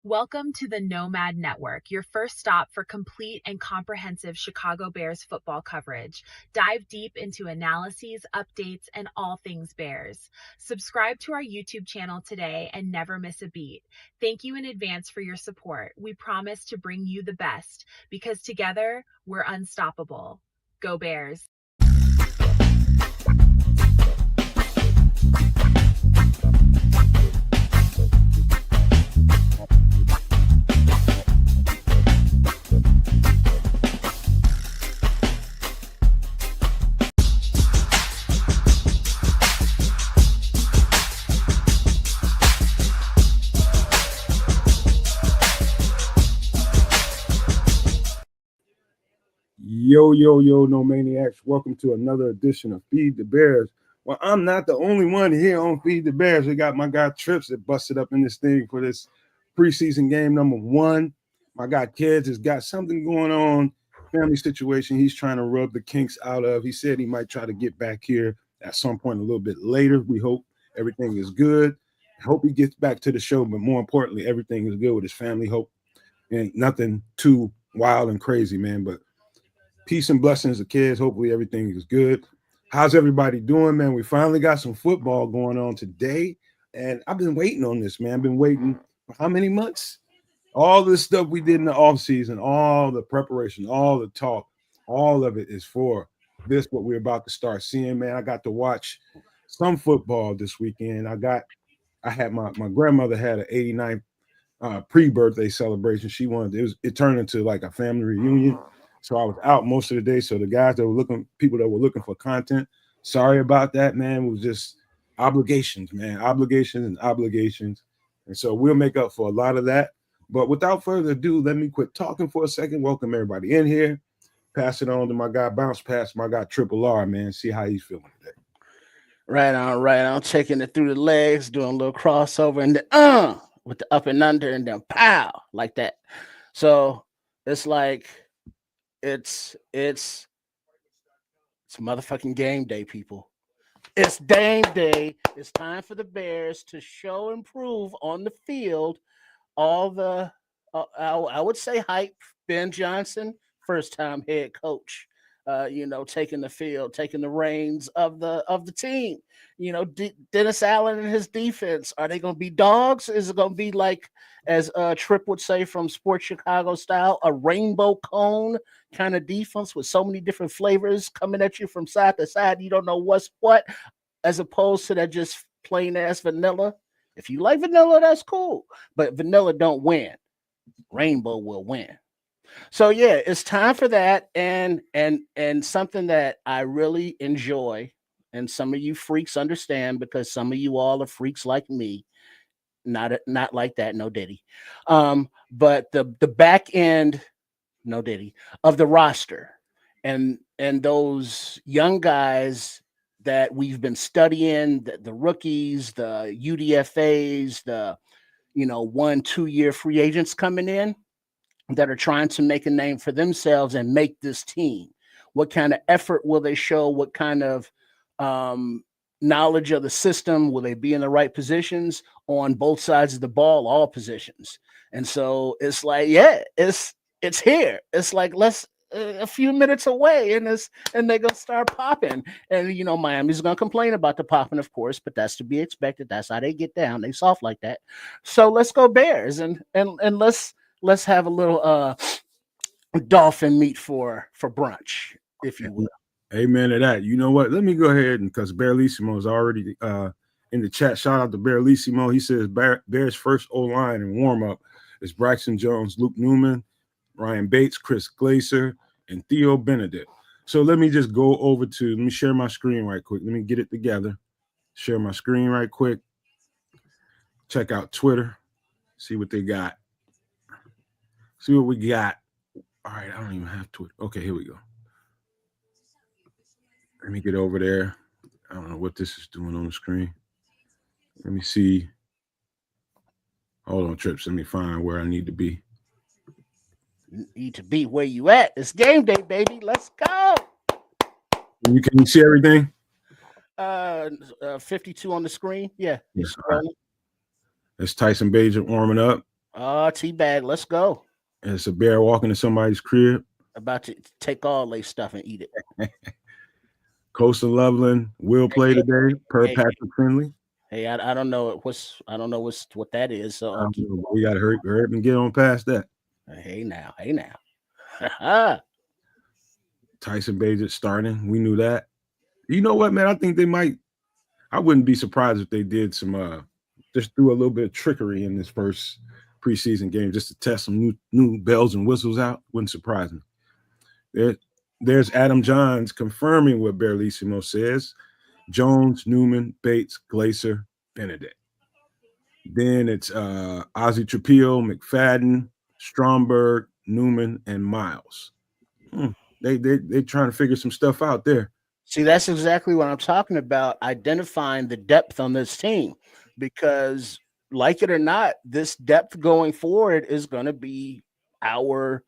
Welcome to the Nomad Network, your first stop for complete and comprehensive Chicago Bears football coverage. Dive deep into analyses, updates, and all things Bears. Subscribe to our YouTube channel today and never miss a beat. Thank you in advance for your support. We promise to bring you the best because together we're unstoppable. Go Bears! Yo, no maniacs. Welcome to another edition of Feed the Bears. Well, I'm not the only one here on Feed the Bears. We got my guy Trips that busted up in this thing for this preseason game number 1. My guy Kids has got something going on, family situation he's trying to rub the kinks out of. He said he might try to get back here at some point a little bit later. We hope everything is good. Hope he gets back to the show, but more importantly, everything is good with his family. Hope ain't nothing too wild and crazy, man, but peace and blessings to kids. Hopefully everything is good. How's everybody doing, man? We finally got some football going on today, and I've been waiting on this, man. I've been waiting for how many months? All this stuff we did in the offseason, all the preparation, all the talk, all of it is for this, what we're about to start seeing, man. I got to watch some football this weekend. I had my grandmother had an 89th pre-birthday celebration. She wanted it turned into like a family reunion. So I was out most of the day. So the guys that were people that were looking for content, sorry about that, man. It was just obligations, man. Obligations. And so we'll make up for a lot of that. But without further ado, let me quit talking for a second. Welcome everybody in here. Pass it on to my guy, bounce pass my guy Triple R, man. See how he's feeling today. Right on. Checking it through the legs, doing a little crossover, and then with the up and under, and then pow, like that. So it's like it's motherfucking game day, people. It's game day. It's time for the Bears to show and prove on the field all the I would say hype. Ben Johnson, first-time head coach, taking the field, taking the reins of the team. Dennis Allen and his defense, are they going to be dogs? Is it going to be like, as Tripp would say from Sports Chicago style, a rainbow cone kind of defense with so many different flavors coming at you from side to side? You don't know what's what, as opposed to that just plain ass vanilla. If you like vanilla, that's cool, but vanilla don't win. Rainbow will win. So yeah, it's time for that, and something that I really enjoy, and some of you freaks understand because some of you all are freaks like me. Not like that, no Diddy. But the back end, no Diddy, of the roster, and those young guys that we've been studying, the rookies, the UDFAs, the 1-2 year free agents coming in that are trying to make a name for themselves and make this team. What kind of effort will they show? What kind of knowledge of the system? Will they be in the right positions on both sides of the ball, all positions? And so it's like, yeah, it's here. It's like a few minutes away, and they're gonna start popping. And Miami's gonna complain about the popping, of course, but that's to be expected. That's how they get down. They soft like that. So let's go Bears, and let's have a little dolphin meat for brunch, if you will. Amen to that. You know what? Let me go ahead, and because Bearlissimo is already in the chat. Shout out to Bearlissimo. He says Bears first O-line and warm-up is Braxton Jones, Luke Newman, Ryan Bates, Chris Glaser, and Theo Benedict. So let me just go over let me share my screen right quick. Let me get it together. Share my screen right quick. Check out Twitter. See what they got. See what we got. All right, I don't even have Twitter. Okay, here we go. Let me get over there. I don't know what this is doing on the screen. Let me see. Hold on, Trips. Let me find where I need to be. Need to be where you at. It's game day, baby. Let's go. Can you see everything? 52 on the screen. Yeah. Yes. That's Tyson Bagent warming up. Teabag, let's go. And it's a bear walking to somebody's crib. About to take all their stuff and eat it. Coastal Loveland will play today per Hey, Patrick Finley. hey, I don't know what that is. So We got to hurry up and get on past that. hey now. Tyson Bagent starting. We knew that. You know what, man? I think they might. I wouldn't be surprised if they did some just threw a little bit of trickery in this first preseason game just to test some new bells and whistles out. Wouldn't surprise me. There's Adam Johns confirming what Barlissimo says. Jones, Newman, Bates, Glacier, Benedict. Then it's Ozzie Trapillo, McFadden, Stromberg, Newman, and Miles. They trying to figure some stuff out there. See, that's exactly what I'm talking about, identifying the depth on this team, because like it or not, this depth going forward is going to be our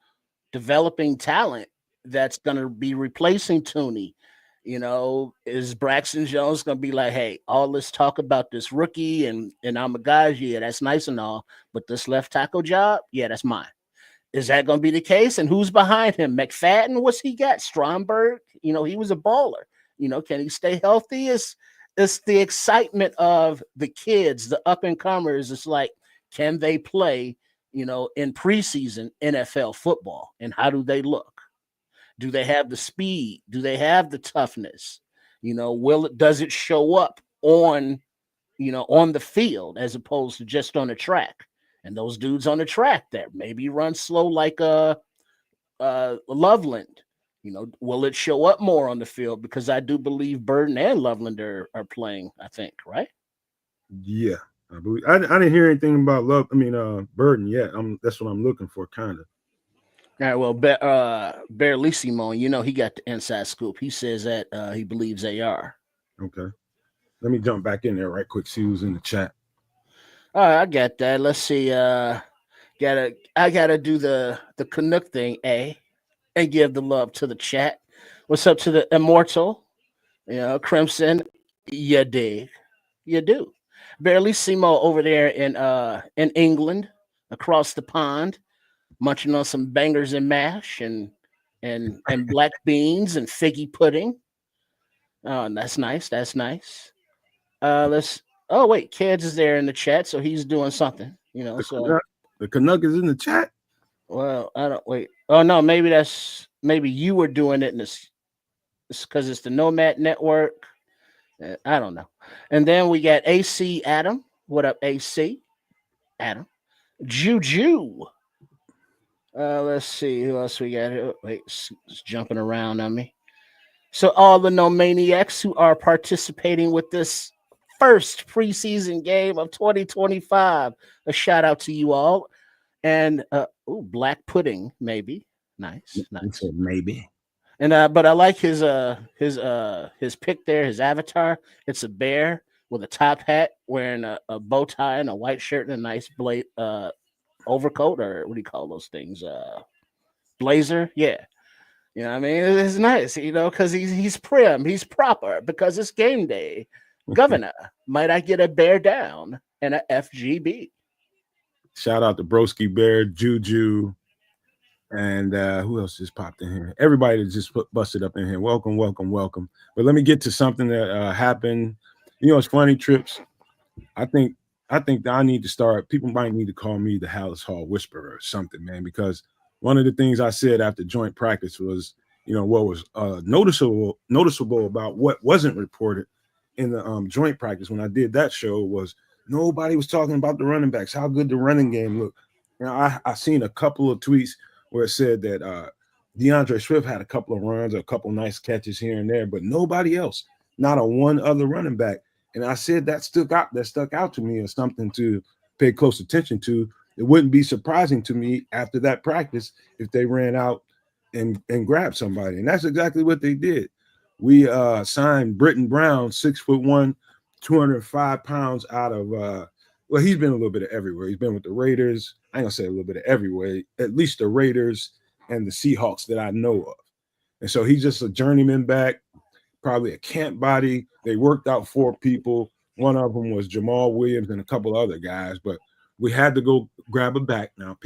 developing talent that's going to be replacing Tooney. Is Braxton Jones going to be like, hey, all this talk about this rookie and I'm a guy, yeah, that's nice and all, but this left tackle job, yeah, that's mine. Is that going to be the case? And who's behind him? McFadden, what's he got? Stromberg, he was a baller. Can he stay healthy? It's the excitement of the kids, the up and comers. It's like, can they play, in preseason NFL football? And how do they look? Do they have the speed? Do they have the toughness? Does it show up on the field as opposed to just on the track? And those dudes on the track that maybe run slow like Loveland, will it show up more on the field? Because I do believe Burden and Loveland are playing, I think, right? Yeah. I believe I didn't hear anything about Burden yet. That's what I'm looking for, kind of. All right, well, Barlissimo, he got the inside scoop. He says that he believes they are. Okay. Let me jump back in there right quick, see who's in the chat. All right, I got that. Let's see. I gotta do the Canuck thing, and give the love to the chat. What's up to the Immortal? Crimson. You dig? You do. Barlissimo over there in England, across the pond, munching on some bangers and mash and black beans and figgy pudding. Oh, that's nice. That's nice. Oh wait, Kids is there in the chat, so he's doing something. The Canuck is in the chat. Well, I don't wait. Oh no, maybe you were doing it, it's because it's the Nomad Network. I don't know. And then we got AC Adam. What up, AC Adam? Juju. Let's see who else we got here. Wait, it's jumping around on me. So all the No Maniacs who are participating with this first preseason game of 2025, a shout out to you all. And black pudding, maybe. Nice. Maybe. And but I like his pick there, his avatar. It's a bear with a top hat, wearing a bow tie and a white shirt and a nice overcoat, or what do you call those things? Blazer. Yeah. What I mean? It's nice, because he's prim, he's proper, because it's game day. Governor, might I get a bear down and a FGB? Shout out to Broski Bear, Juju, and who else just popped in here? Everybody that just busted up in here. Welcome. But let me get to something that happened. It's funny, Trips. I think that I need to start. People might need to call me the Hallis Hall Whisperer or something, man, because one of the things I said after joint practice was, what was noticeable about what wasn't reported in the joint practice when I did that show was nobody was talking about the running backs, how good the running game looked. I seen a couple of tweets where it said that DeAndre Swift had a couple of runs, or a couple of nice catches here and there, but nobody else, not a one other running back. And I said that stuck out to me as something to pay close attention to. It wouldn't be surprising to me after that practice if they ran out and grabbed somebody. And that's exactly what they did. We signed Brittain Brown, 6'1", 205 pounds, out of he's been a little bit of everywhere. He's been with the Raiders. I ain't gonna say a little bit of everywhere, at least the Raiders and the Seahawks that I know of. And so he's just a journeyman back, probably a camp body. They worked out 4 people. One of them was Jamaal Williams and a couple other guys, but we had to go grab a back. Now,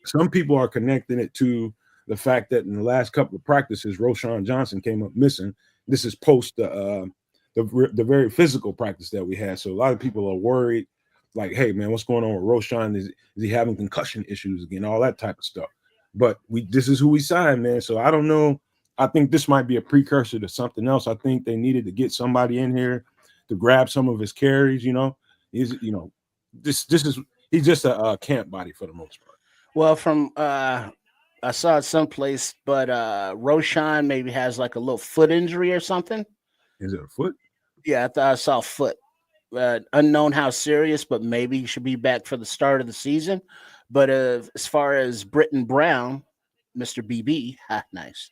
some people are connecting it to the fact that in the last couple of practices, Roschon Johnson came up missing. This is post the very physical practice that we had. So a lot of people are worried, like, hey man, what's going on with Roschon? Is he having concussion issues again? All that type of stuff. But this is who we signed, man. So I don't know. I think this might be a precursor to something else. I think they needed to get somebody in here to grab some of his carries. He's he's just a camp body for the most part. Well, from I saw it someplace, but Roschon maybe has like a little foot injury or something. Is it a foot? Yeah, I thought I saw a foot. Unknown how serious, but maybe he should be back for the start of the season. But as far as Brittain Brown, Mr. BB, nice.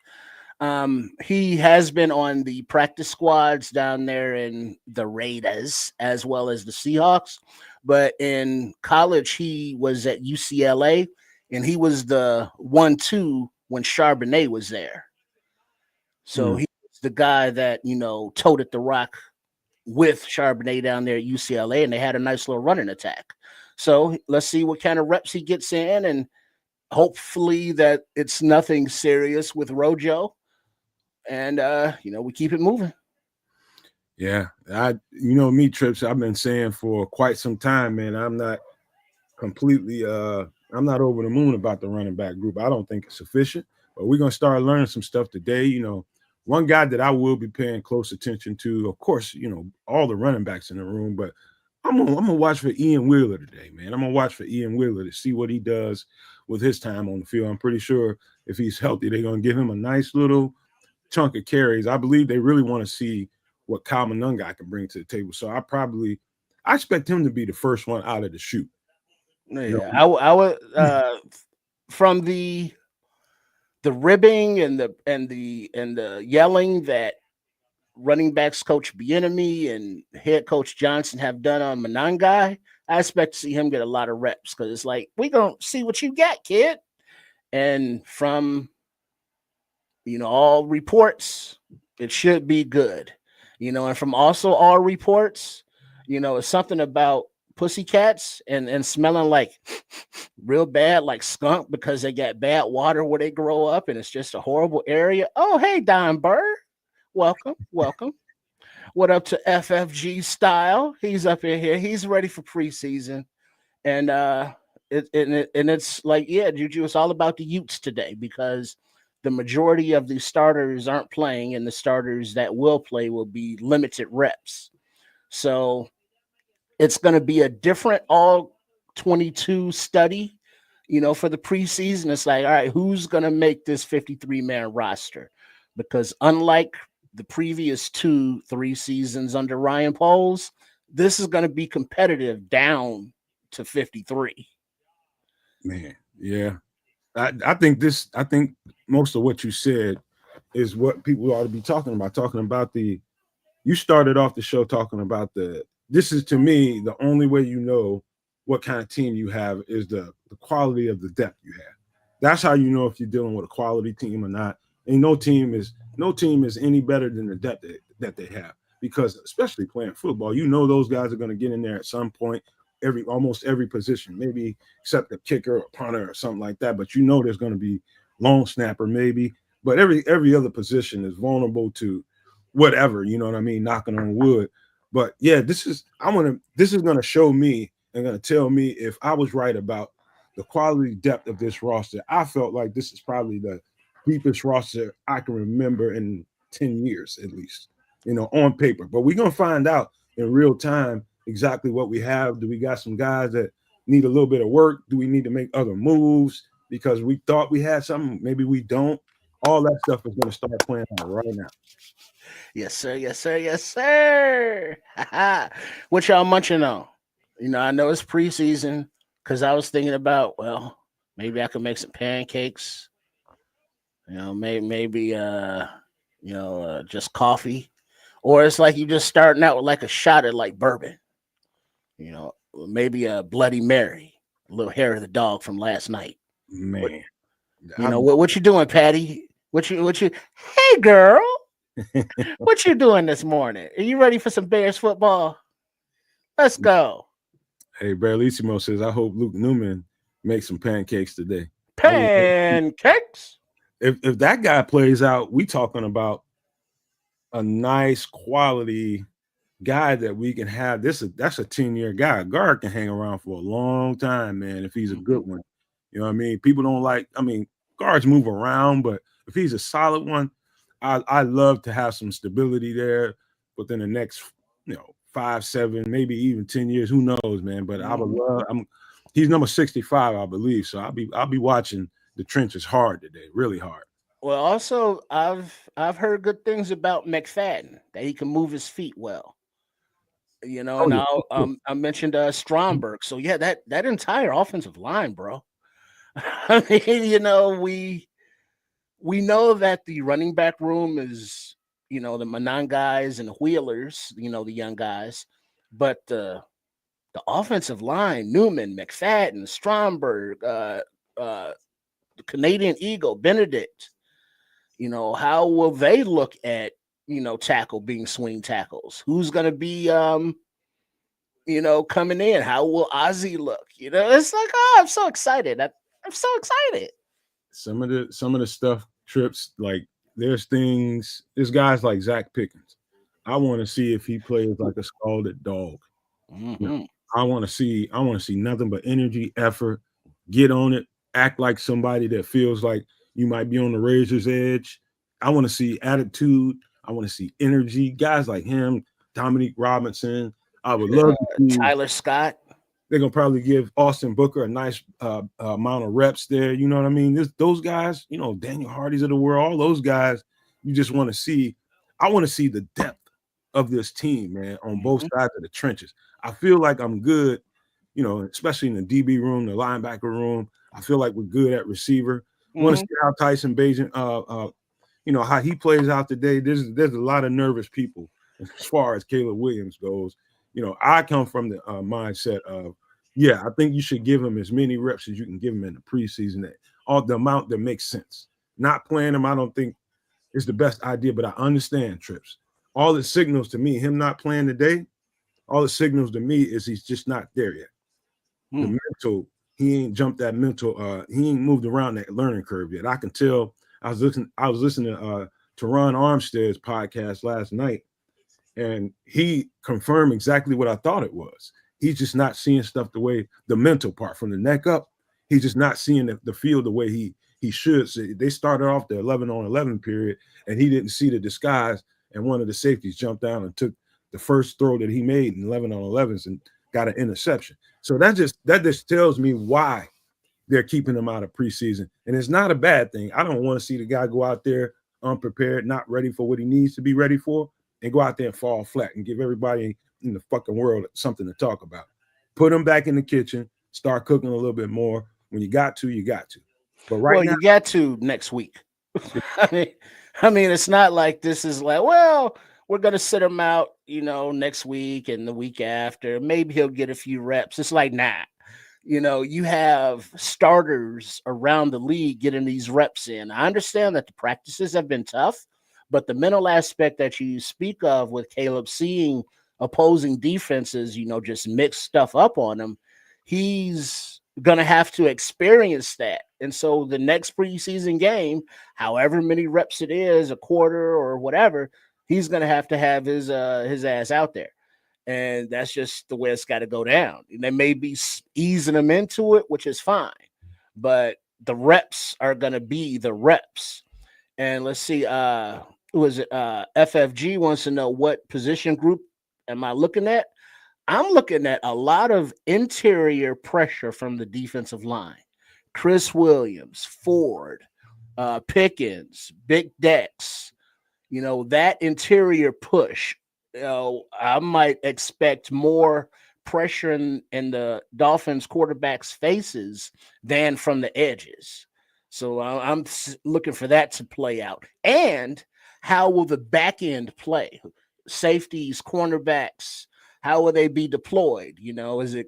He has been on the practice squads down there in the Raiders as well as the Seahawks. But in college, he was at UCLA, and he was the 1-2 when Charbonnet was there. So he was the guy that, toted the rock with Charbonnet down there at UCLA, and they had a nice little running attack. So let's see what kind of reps he gets in, and hopefully that it's nothing serious with Rojo. And, we keep it moving. Yeah. Me, Trips, I've been saying for quite some time, man, I'm not completely I'm not over the moon about the running back group. I don't think it's sufficient, but we're going to start learning some stuff today. One guy that I will be paying close attention to, of course, all the running backs in the room, but I'm gonna watch for Ian Wheeler today, man. I'm gonna watch for Ian Wheeler to see what he does with his time on the field. I'm pretty sure if he's healthy, they're gonna give him a nice little chunk of carries. I believe they really want to see what Kyle Monungai can bring to the table. So I expect him to be the first one out of the chute. Yeah, I would from the ribbing and the yelling that running backs coach Bieniemy and head coach Johnson have done on Monungai, I expect to see him get a lot of reps, because it's like, we gonna see what you got, kid. And from all reports, it should be good. And from also all reports, it's something about pussycats and smelling like real bad, like skunk, because they got bad water where they grow up, and it's just a horrible area. Oh, hey, Don Burr. Welcome. What up to FFG Style? He's up in here. He's ready for preseason. And it's like, yeah, Juju, it's all about the Utes today, because the majority of the starters aren't playing, and the starters that will play will be limited reps. So it's going to be a different all 22 study, for the preseason. It's like, all right, who's going to make this 53-man roster? Because unlike the previous 2-3 seasons under Ryan Poles, this is going to be competitive down to 53. Man, yeah. I think most of what you said is what people ought to be talking about. You started off the show talking about this is, to me, the only way you know what kind of team you have is the quality of the depth you have. That's how you know if you're dealing with a quality team or not. And no team is any better than the depth that they have, because especially playing football, those guys are going to get in there at some point, almost every position, maybe except a kicker or punter or something like that. But there's going to be long snapper maybe, but every other position is vulnerable to whatever, what I mean, knocking on wood. But yeah, this is going to show me and going to tell me if I was right about the quality depth of this roster. I felt like this is probably the deepest roster I can remember in 10 years, at least, on paper. But we're going to find out in real time exactly what we have. Do we got some guys that need a little bit of work? Do we need to make other moves because we thought we had something? Maybe we don't. All that stuff is going to start playing out right now. Yes, sir. Yes, sir. Yes, sir. What y'all munching on? I know it's preseason, because I was thinking about, well, maybe I could make some pancakes. Maybe just coffee, or it's like you just starting out with like a shot of like bourbon. Maybe a Bloody Mary, a little hair of the dog from last night. Man, what you doing, Patty? What you? Hey, girl, what you doing this morning? Are you ready for some Bears football? Let's go. Hey, Barlissimo says, I hope Luke Newman makes some pancakes today. Pancakes. If that guy plays out, we talking about a nice quality guy that we can have. That's a 10-year guy. Guard can hang around for a long time, man, if he's a good one. You know what I mean? People don't like, guards move around, but if he's a solid one, I love to have some stability there within the next, 5, 7, maybe even 10 years. Who knows, man? But I would love. He's number 65, I believe. So I'll be watching the trenches hard today, really hard. Well, also I've heard good things about McFadden, that he can move his feet well. You know, Oh, and yeah. I mentioned Stromberg. So yeah, that entire offensive line, bro. I mean, we know that the running back room is, the Manon guys and the Wheelers, the young guys, but the offensive line, Newman, McFadden, Stromberg, the Canadian Eagle, Benedict, how will they look at, tackle being swing tackles? Who's going to be, coming in? How will Ozzy look? It's like, oh, I'm so excited. I'm so excited. Some of the stuff trips, like there's guys like Zach Pickens. I want to see if he plays like a scalded dog. Mm-hmm. I want to see nothing but energy, effort, get on it, act like somebody that feels like you might be on the razor's edge. I want to see attitude. I want to see energy. Guys like him, Dominique Robinson. I would love to see Tyler Scott. They're gonna probably give Austin Booker a nice amount of reps there. You know what I mean? Those guys, Daniel Hardy's of the world, all those guys. You just want to see. I want to see the depth of this team, man, on both sides of the trenches. I feel like I'm good, especially in the DB room, the linebacker room. I feel like we're good at receiver. Want to see how Tyson Bagent, how he plays out today. There's a lot of nervous people as far as Caleb Williams goes. I come from the mindset of, I think you should give him as many reps as you can give him in the preseason. All the amount that makes sense. Not playing him, I don't think is the best idea, but I understand Trips. All it signals to me, him not playing today, all it signals to me is he's just not there yet. The mental, he ain't jumped that mental, he ain't moved around that learning curve yet. I can tell. I was listening to Teron Armstead's podcast last night, and he confirmed exactly what I thought it was. He's just not seeing stuff the way, the mental part from the neck up. He's just not seeing the field the way he should. So they started off the 11-on-11 period, and he didn't see the disguise. And one of the safeties jumped down and took the first throw that he made in 11-on-11s and got an interception. So that just tells me why they're keeping him out of preseason. And it's not a bad thing. I don't want to see the guy go out there unprepared, not ready for what he needs to be ready for, and go out there and fall flat and give everybody in the fucking world something to talk about. Put him back in the kitchen, start cooking a little bit more. When you got to, you got to. But right now, you got to next week. I mean, it's not like this is like, well, we're going to sit him out, next week and the week after. Maybe he'll get a few reps. It's like, nah. You have starters around the league getting these reps in. I understand that the practices have been tough, but the mental aspect that you speak of with Caleb seeing opposing defenses, just mix stuff up on him, he's going to have to experience that. And so the next preseason game, however many reps it is, a quarter or whatever, he's going to have his ass out there. And that's just the way it's got to go down. And they may be easing them into it, which is fine. But the reps are going to be the reps. And let's see, FFG wants to know what position group am I looking at? I'm looking at a lot of interior pressure from the defensive line. Chris Williams, Ford, Pickens, Big Dex, that interior push. I might expect more pressure in the Dolphins quarterbacks' faces than from the edges. So I'm looking for that to play out. And how will the back end play? Safeties, cornerbacks, how will they be deployed? I'm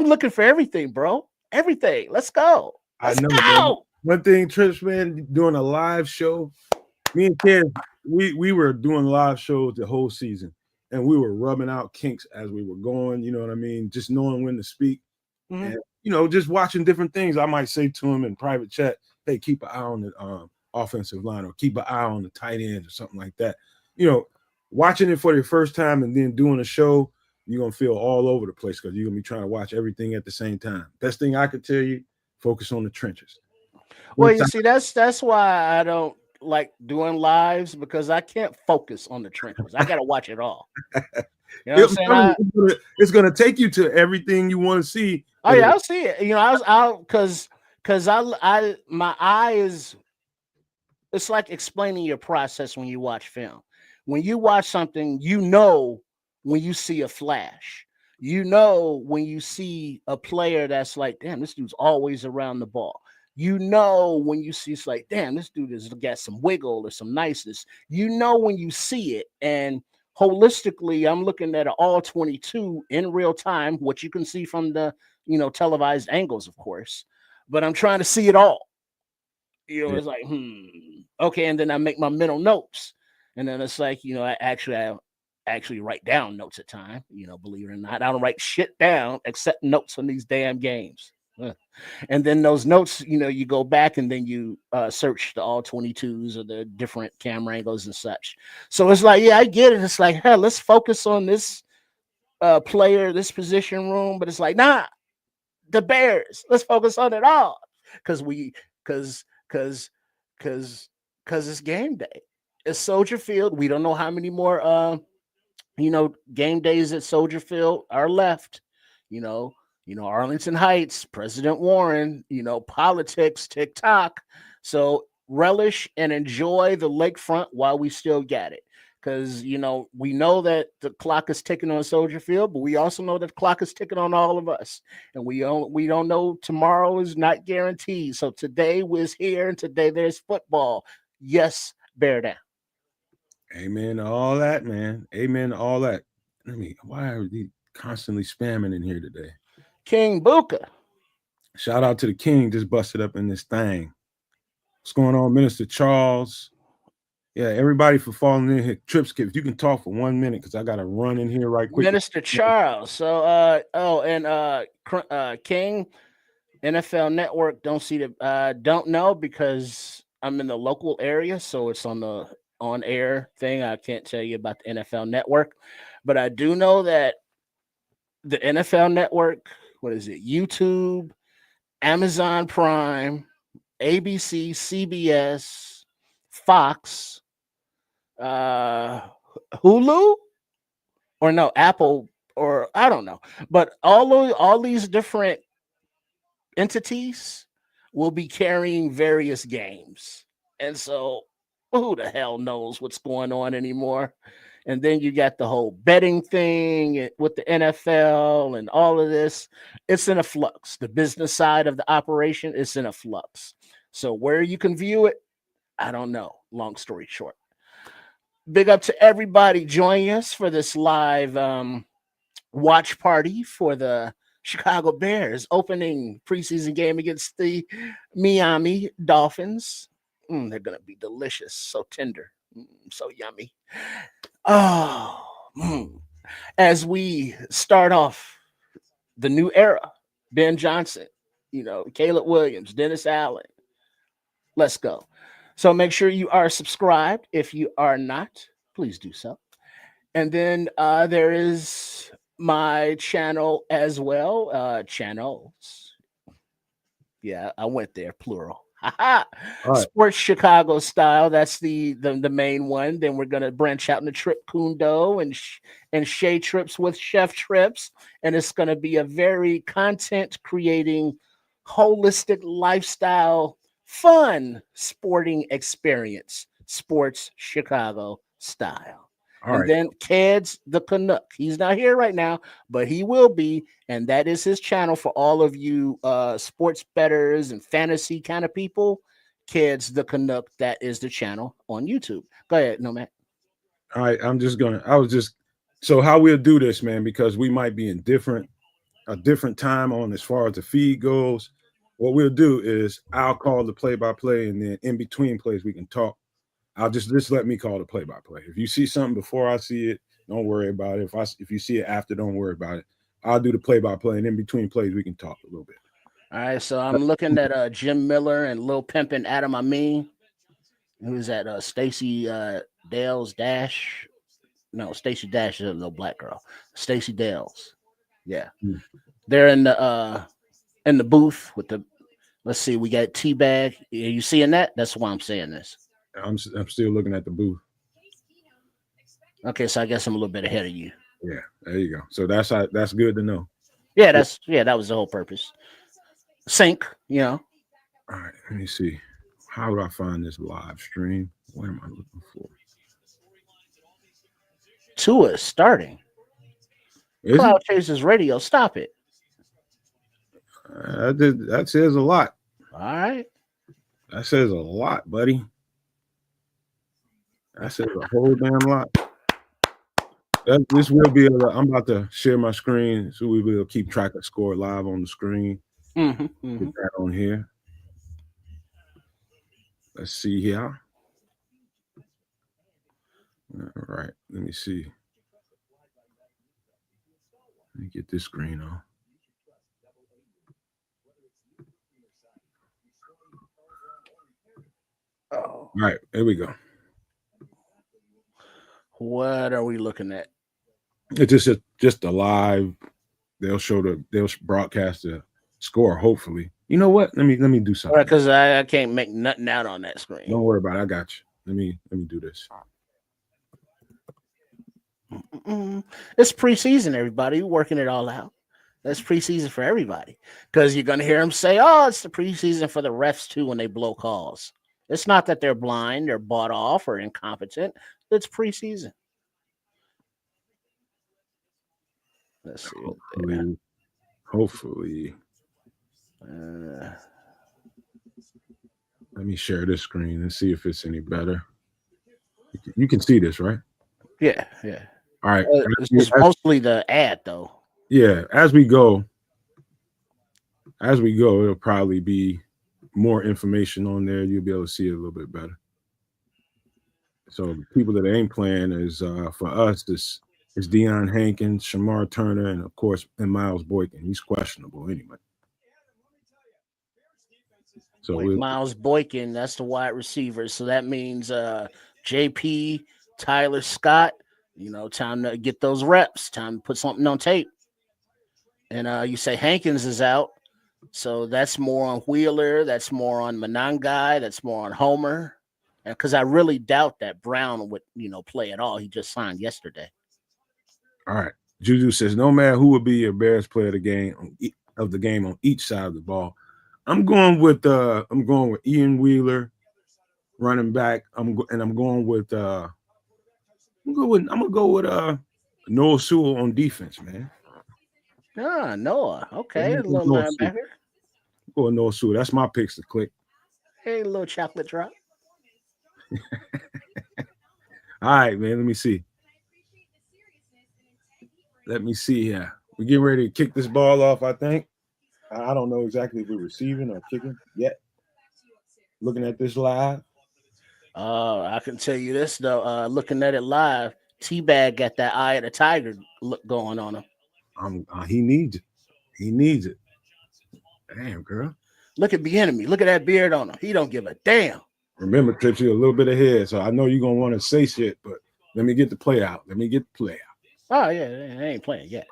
looking for everything, bro. Everything. Let's go. Let's go. Man. One thing, Trish, man, doing a live show, me and Ken, we were doing live shows the whole season. and we were rubbing out kinks as we were going. You know what I mean? Just knowing when to speak, and just watching different things. I might say to him in private chat, "Hey, keep an eye on the offensive line, or keep an eye on the tight ends, or something like that." Watching it for the first time and then doing a show, you're gonna feel all over the place because you're gonna be trying to watch everything at the same time. Best thing I could tell you: focus on the trenches. Well, you see, that's why I don't like doing lives, because I can't focus on the trenches. I got to watch it all. You know what I'm saying? It's gonna take you to everything you want to see. Oh yeah, I'll see it. Because my eye is. It's like explaining your process when you watch film. When you watch something, when you see a flash. When you see a player that's like, damn, this dude's always around the ball. When you see, it's like, damn, this dude has got some wiggle or some niceness. When you see it, and holistically, I'm looking at an all 22 in real time, what you can see from the televised angles, of course. But I'm trying to see it all. It's like, okay, and then I make my mental notes, and then it's like, I actually write down notes at time. Believe it or not, I don't write shit down except notes on these damn games. And then those notes, you go back and then you search the all 22s or the different camera angles and such. So it's like, yeah, I get it. It's like, hey, let's focus on this player, this position room. But it's like, nah, the Bears. Let's focus on it all because it's game day. It's Soldier Field. We don't know how many more game days at Soldier Field are left. Arlington Heights, President Warren, politics, TikTok. So relish and enjoy the lakefront while we still got it. Because, we know that the clock is ticking on Soldier Field, but we also know that the clock is ticking on all of us. And we don't know, tomorrow is not guaranteed. So today was here, and today there's football. Yes, bear down. Amen to all that, man. Amen to all that. Why are they constantly spamming in here today? King Buka. Shout out to the King, just busted up in this thing. What's going on, Minister Charles? Yeah, everybody for falling in here. Trip skip, if you can talk for 1 minute, because I got to run in here right quick. Minister Charles. So, King, NFL Network, don't know because I'm in the local area, so it's on the on-air thing. I can't tell you about the NFL Network, but I do know that the NFL Network, what is it? YouTube, Amazon Prime, ABC, CBS, Fox, Hulu, or no, Apple, or I don't know, but all these different entities will be carrying various games, and so who the hell knows what's going on anymore? And then you got the whole betting thing with the NFL and all of this. It's in a flux. The business side of the operation is in a flux. So where you can view it, I don't know. Long story short. Big up to everybody joining us for this live watch party for the Chicago Bears opening preseason game against the Miami Dolphins. They're going to be delicious. So tender. So yummy. As we start off the new era, Ben Johnson, Caleb Williams, Dennis Allen. Let's go. So make sure you are subscribed. If you are not, please do so. And then there is my channel as well. Channels. Yeah, I went there, plural. Right. Sports Chicago style. That's the main one. Then we're gonna branch out into Trip Kundo and Shea Trips with Chef Trips, and it's gonna be a very content creating, holistic lifestyle, fun sporting experience. Sports Chicago style. All and then Keds the Canuck. He's not here right now, but he will be. And that is his channel for all of you sports bettors and fantasy kind of people. Keds the Canuck. That is the channel on YouTube. Go ahead, Nomad. All right. So how we'll do this, man, because we might be in a different time on as far as the feed goes. What we'll do is I'll call the play-by-play, and then in between plays we can talk. I'll just let me call the play-by-play. If you see something before I see it, Don't worry about it. If you see it after, don't worry about it. I'll do the play-by-play, and in between plays, we can talk a little bit. All right, so I'm looking at Jim Miller and Lil Pimp and Adam Amin, who's at Stacy Dale's Dash. No, Stacy Dash is a little black girl. Stacy Dale's. Yeah. Hmm. They're in the booth with the. Let's see, we got T-Bag. Are you seeing that? That's why I'm saying this. I'm still looking at the booth. Okay, so I guess I'm a little bit ahead of you. Yeah, there you go. So that's good to know. Yeah, that was the whole purpose. Sync, you know. All right, let me see. How would I find this live stream? What am I looking for? Tua is starting. Is Cloud it? Chasers Radio. Stop it. That says a lot. All right. That says a lot, buddy. That says a whole damn lot. This will be. I'm about to share my screen, so we will keep track of score live on the screen. Get that on here. Let's see here. All right, let me see. Let me get this screen on. Oh. All right, here we go. What are we looking at? It's just a live. They'll broadcast the score. Hopefully, you know what? Let me do something. Because I can't make nothing out on that screen. Don't worry about it. I got you. Let me do this. It's preseason, everybody. We're working it all out. That's preseason for everybody. Because you're gonna hear them say, "Oh, it's the preseason for the refs too" when they blow calls. It's not that they're blind or bought off or incompetent. It's preseason. Let's see. Hopefully. Let me share this screen and see if it's any better. You can see this, right? Yeah. All right. It's mostly the ad, though. Yeah. As we go, it'll probably be more information on there. You'll be able to see it a little bit better. So the people that ain't playing is for us. It's Deion Hankins, Shamar Turner, and of course, Miles Boykin. He's questionable anyway. So Miles Boykin, that's the wide receiver. So that means JP, Tyler Scott. Time to get those reps. Time to put something on tape. And you say Hankins is out. So that's more on Wheeler. That's more on Monangai. That's more on Homer. And because I really doubt that Brown would, play at all. He just signed yesterday. All right. Juju says, no matter who would be your Bears player of the game on each side of the ball. I'm going with Ian Wheeler, running back. I'm going with Noah Sewell on defense, man. Ah, Noah. Okay, a little linebacker. Go with Noah Sewell. That's my picks to click. Hey, a little chocolate drop. All right, man. Let me see. here. We're getting ready to kick this ball off, I think. I don't know exactly if we're receiving or kicking yet. Looking at this live. I can tell you this, though. Looking at it live, T-Bag got that eye of the tiger look going on him. He needs it. He needs it. Damn, girl. Look at Bieniemy. Look at that beard on him. He don't give a damn. Remember, Trips, you're a little bit ahead, so I know you're going to want to say shit, but let me get the play out. Oh, yeah, they ain't playing yet.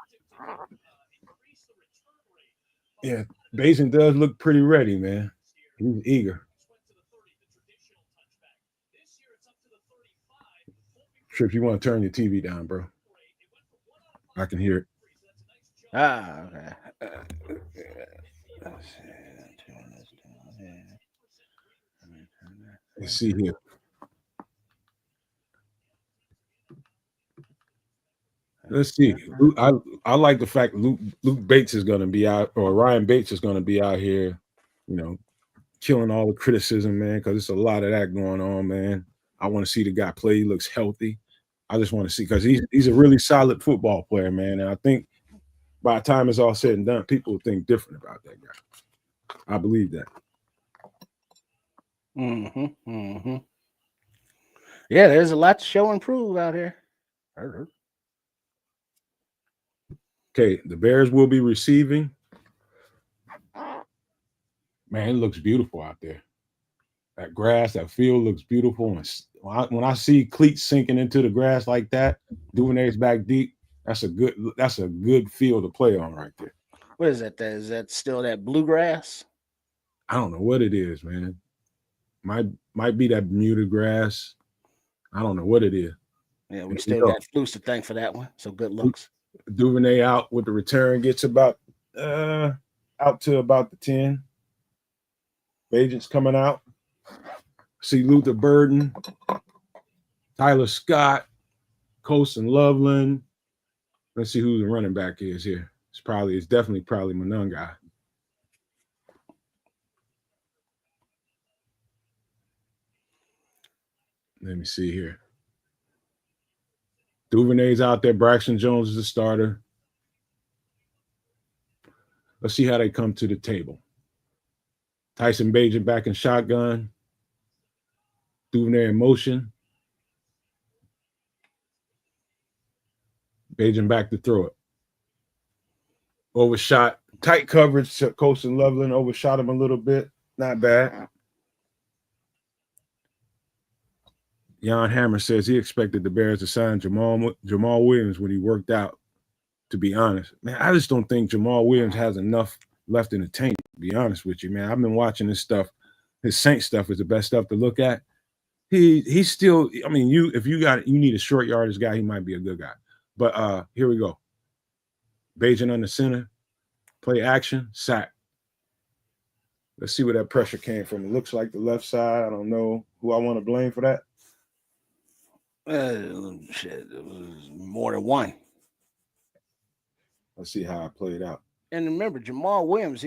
Yeah, Basin does look pretty ready, man. He's eager. Trips, you want to turn your TV down, bro? I can hear it. Okay. Let's see here. Let's see. I like the fact Luke Bates is going to be out, or Ryan Bates is going to be out here, killing all the criticism, man, because there's a lot of that going on, man. I want to see the guy play. He looks healthy. I just want to see, because he's a really solid football player, man. And I think by the time it's all said and done, people will think different about that guy. I believe that. Yeah, there's a lot to show and prove out here. Okay, the Bears will be receiving. Man, it looks beautiful out there. That grass, that field looks beautiful. And when I see cleats sinking into the grass like that, Duvernay's back deep. That's a good field to play on right there. What is that? Is that still that bluegrass? I don't know what it is, man. Might be that Bermuda grass. I don't know what it is. Yeah, we And, still got Flus to thank for that one. So good looks. Duvernay out with the return gets about out to about the 10. Agents coming out. See Luther Burden, Tyler Scott, Colson Loveland. Let's see who the running back is here. It's definitely Monungai. Let me see here. Duvernay's out there. Braxton Jones is the starter. Let's see how they come to the table. Tyson Bagent back in shotgun. Duvernay in motion. Bagent back to throw it. Overshot. Tight coverage to Colson Loveland. Overshot him a little bit. Not bad. Jan Hammer says he expected the Bears to sign Jamaal Williams when he worked out, to be honest. Man, I just don't think Jamaal Williams has enough left in the tank, to be honest with you, man. I've been watching this stuff. His Saint stuff is the best stuff to look at. He's still, I mean, you need a short yardage guy, he might be a good guy. But here we go. Bagent on the center, play action, sack. Let's see where that pressure came from. It looks like the left side. I don't know who I want to blame for that. Shit, it was more than one. Let's see how it played out. And remember, Jamaal Williams,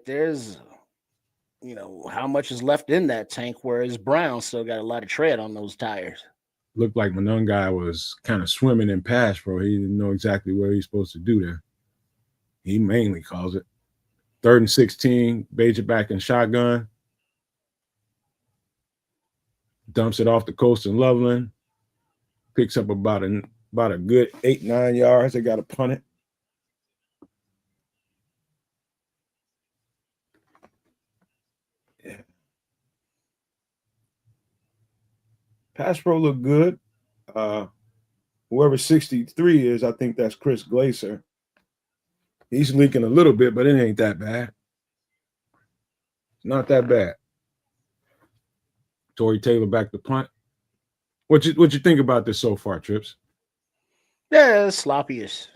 there's, how much is left in that tank, whereas Brown still got a lot of tread on those tires. Looked like Monungai was kind of swimming in pass, bro. He didn't know exactly what he's supposed to do there. He mainly calls it. 3rd and 16, Bagent back in shotgun. Dumps it off the coast and Loveland. Picks up about a good 8-9 yards. They got to punt it. Yeah. Pass pro look good. Whoever 63 is, I think that's Chris Glaser. He's leaking a little bit, but it ain't that bad. It's not that bad. Torrey Taylor back to punt. What you think about this so far, Trips? Yeah, it's sloppyish.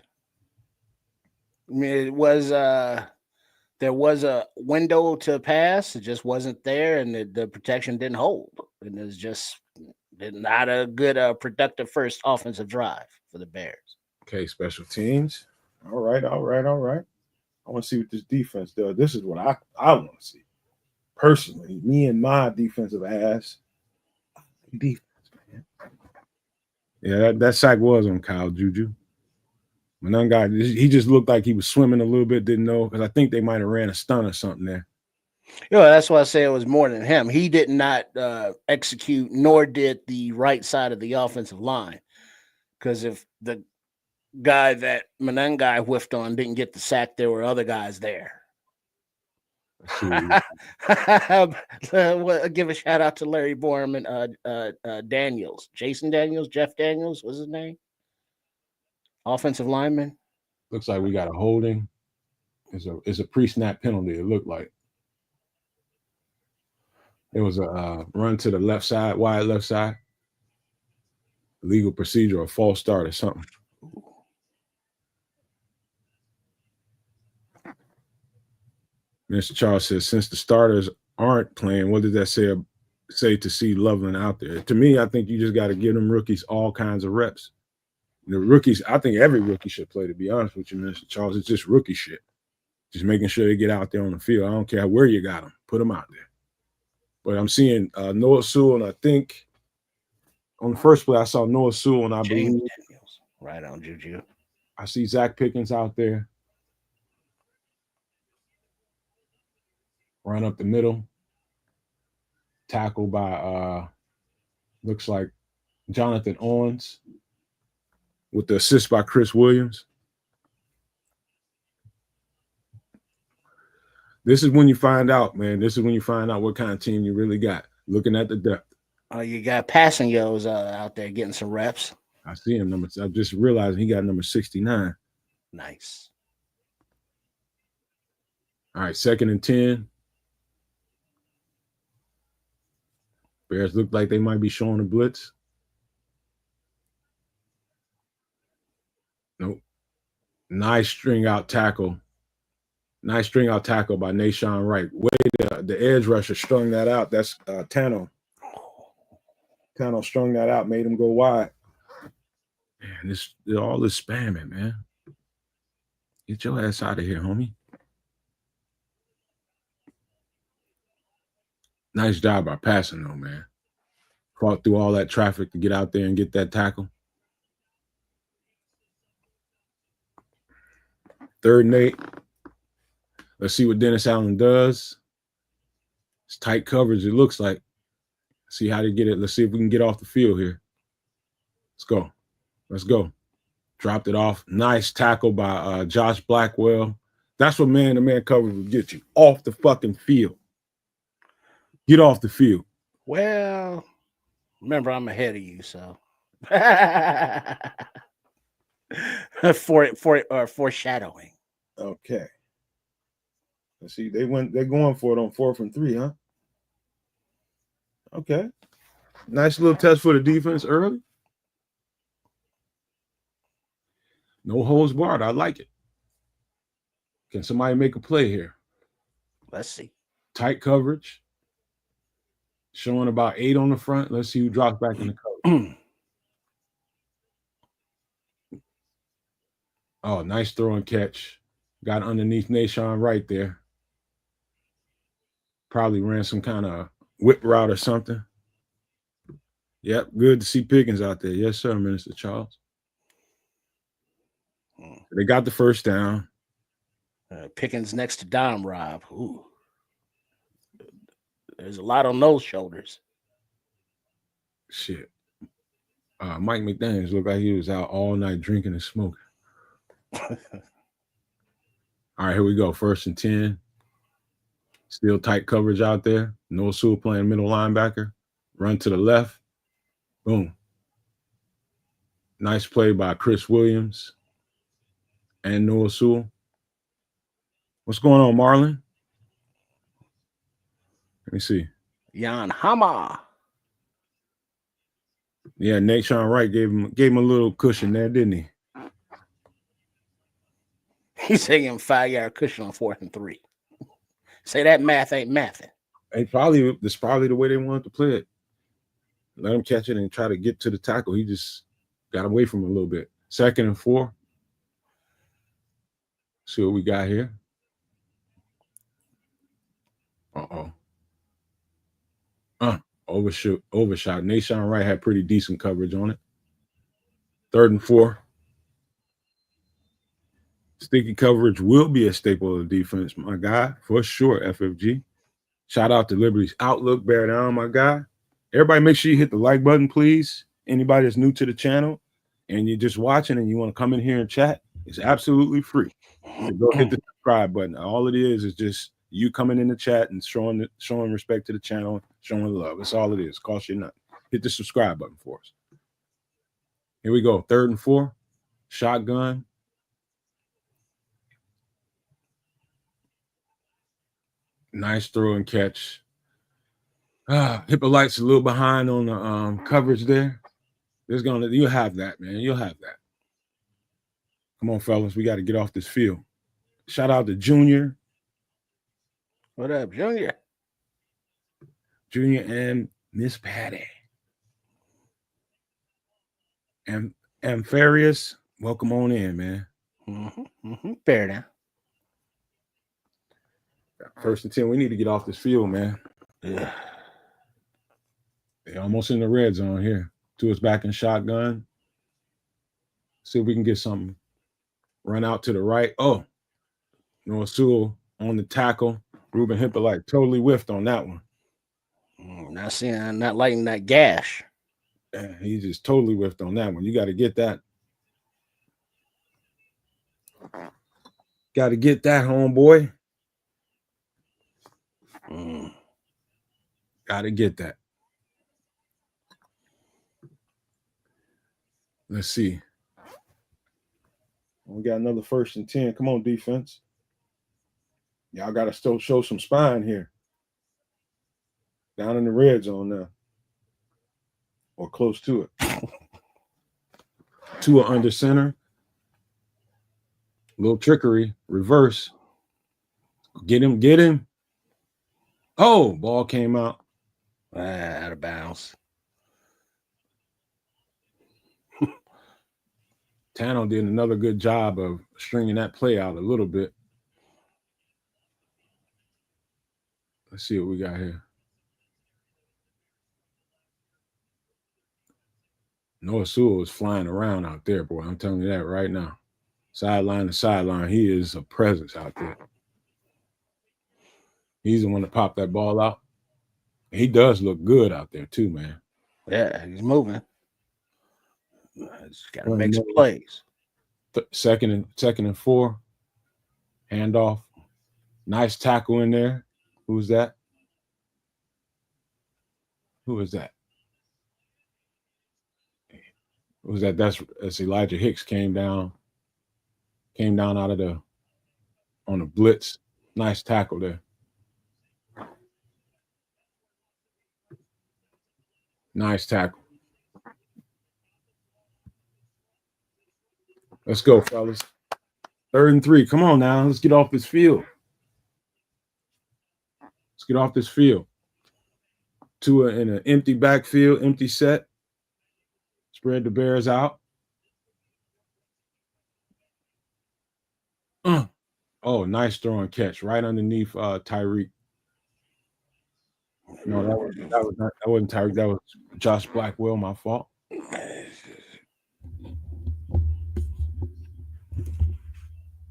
I mean, it was there was a window to pass, it just wasn't there, and the protection didn't hold, and it's just not a good productive first offensive drive for the Bears. Okay, special teams. All right. I want to see what this defense does. This is what I want to see. Personally, me and my defensive ass. Defense, man. Yeah, that sack was on Kyle Juju. Monungai, he just looked like he was swimming a little bit, didn't know, because I think they might have ran a stunt or something there. That's why I say it was more than him. He did not execute, nor did the right side of the offensive line. Because if the guy that Monungai whiffed on didn't get the sack, there were other guys there. Give a shout out to Larry Borman, Daniels, Jason Daniels, Jeff Daniels, what's his name? Offensive lineman. Looks like we got a holding. It's a pre-snap penalty. It looked like it was a run to the left side, wide left side. Legal procedure, a false start or something. Mr. Charles says, since the starters aren't playing, what does that say to see Loveland out there? To me, I think you just got to give them rookies all kinds of reps. The rookies, I think every rookie should play, to be honest with you, Mr. Charles. It's just rookie shit. Just making sure they get out there on the field. I don't care where you got them. Put them out there. But I'm seeing Noah Sewell, and I think on the first play, I saw Noah Sewell, and I believe Daniels. Right on, Juju. I see Zach Pickens out there. Run up the middle. Tackle by, looks like Jonathan Owens with the assist by Chris Williams. This is when you find out, man. This is when you find out what kind of team you really got. Looking at the depth. Oh, you got passing yos out there getting some reps. I see him number. I just realized he got number 69. Nice. All right, 2nd and 10. Bears look like they might be showing a blitz. Nope. Nice string out tackle. Nice string out tackle by Nashawn Wright. Way the edge rusher strung that out. That's Tano. Tano strung that out, made him go wide. Man, all this spamming, man. Get your ass out of here, homie. Nice job by passing, though, man. Fought through all that traffic to get out there and get that tackle. 3rd and 8. Let's see what Dennis Allen does. It's tight coverage, it looks like. See how they get it. Let's see if we can get off the field here. Let's go. Let's go. Dropped it off. Nice tackle by Josh Blackwell. That's what man-to-man coverage will get you. Off the fucking field. Get off the field. Well, remember, I'm ahead of you, so. Foreshadowing. Okay. Let's see. They're going for it on 4th and 3, huh? Okay. Nice little test for the defense early. No holds barred. I like it. Can somebody make a play here? Let's see. Tight coverage. Showing about 8 on the front. Let's see who drops back in the coverage. Oh, nice throw and catch. Got underneath Nashawn right there. Probably ran some kind of whip route or something. Yep, good to see Pickens out there. Yes, sir, Minister Charles. They got the first down. Pickens next to Dom Rob. Ooh. There's a lot on those shoulders. Shit. Mike McDaniels looked like he was out all night drinking and smoking. All right, here we go. 1st and 10. Still tight coverage out there. Noah Sewell playing middle linebacker. Run to the left. Boom. Nice play by Chris Williams and Noah Sewell. What's going on, Marlon? Let me see. Jan Hammer. Yeah, Nashawn Wright gave him a little cushion there, didn't he? He's taking 5-yard cushion on 4th and 3. Say that math ain't mathing. That's probably the way they wanted to play it. Let him catch it and try to get to the tackle. He just got away from him a little bit. 2nd and 4. See what we got here. Overshot. Nashawn Wright had pretty decent coverage on it. 3rd and 4. Sticky coverage will be a staple of the defense, my guy, for sure, FFG. Shout out to Liberty's Outlook. Bear down, my guy. Everybody make sure you hit the like button, please. Anybody that's new to the channel and you're just watching and you want to come in here and chat, it's absolutely free. So go hit the subscribe button. All it is just you coming in the chat and showing respect to the channel, showing love. That's all it is. Cost you nothing. Hit the subscribe button for us. Here we go. 3rd and 4. Shotgun. Nice throw and catch. Hippolyte's a little behind on the coverage there. You'll have that, man. You'll have that. Come on, fellas. We got to get off this field. Shout out to Junior. What up, Junior? Junior and Miss Patty. And Ampharius, welcome on in, man. Fair now. 1st and 10. We need to get off this field, man. Yeah. They're almost in the red zone here. Tua's back in shotgun. See if we can get something. Run out to the right. Oh, Noah Sewell on the tackle. Ruben Hippolyte totally whiffed on that one. Not liking that gash. Yeah, he just totally whiffed on that one. You got to get that. Got to get that, homeboy. Got to get that. Let's see. We got another 1st and 10. Come on, defense. Y'all got to still show some spine here. Down in the red zone now. Or close to it. Tua under center. Little trickery. Reverse. Get him. Oh, ball came out. Out of bounds. Tano did another good job of stringing that play out a little bit. Let's see what we got here. Noah Sewell is flying around out there, boy. I'm telling you that right now. Sideline to sideline, he is a presence out there. He's the one that popped that ball out. He does look good out there too, man. Yeah, he's moving. He's got to make some plays. Second and 4. Handoff. Nice tackle in there. Who's that? Who is that? Who's that? That's Elijah Hicks came down out of on a blitz. Nice tackle there. Nice tackle. Let's go, fellas. 3rd and 3. Come on now. Let's get off this field. Let's get off this field. Tua in an empty backfield, empty set. Spread the Bears out. Oh, nice throw and catch right underneath Tyreek. No, that wasn't Tyreek. That was Josh Blackwell. My fault.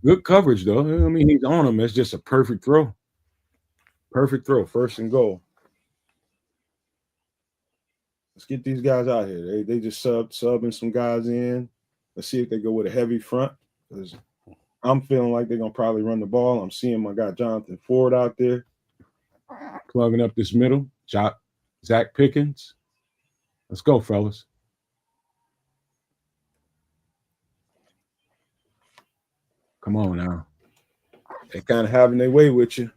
Good coverage, though. I mean, he's on him. It's just a perfect throw. Perfect throw. 1st and goal. Let's get these guys out here. They just subbing some guys in. Let's see if they go with a heavy front. Because I'm feeling like they're going to probably run the ball. I'm seeing my guy Jonathan Ford out there. Plugging up this middle. Zach Pickens. Let's go, fellas. Come on now. They kind of having their way with you.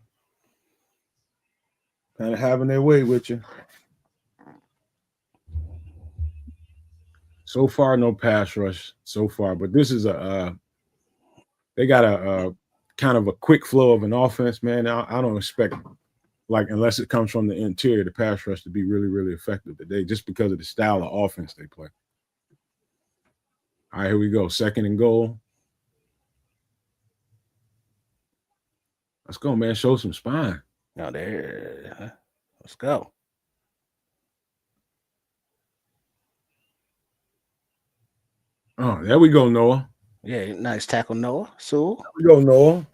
So far, no pass rush so far. But this is they got a kind of a quick flow of an offense, man. I don't expect, like, unless it comes from the interior, the pass rush to be really, really effective today just because of the style of offense they play. All right, here we go. 2nd and goal. Let's go, man. Show some spine. Now there. Let's go. Oh, there we go, Noah. Yeah, nice tackle, Noah. So there we go, Noah.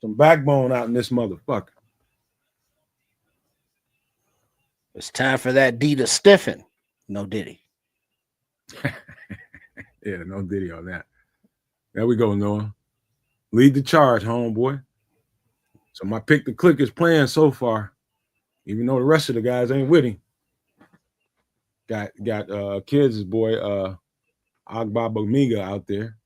Some backbone out in this motherfucker. It's time for that D to stiffen. No Diddy. Yeah, no Diddy on that. There we go, Noah. Lead the charge, homeboy. So my pick to click is playing so far, even though the rest of the guys ain't with him. Got kids' boy Agbabamiga out there.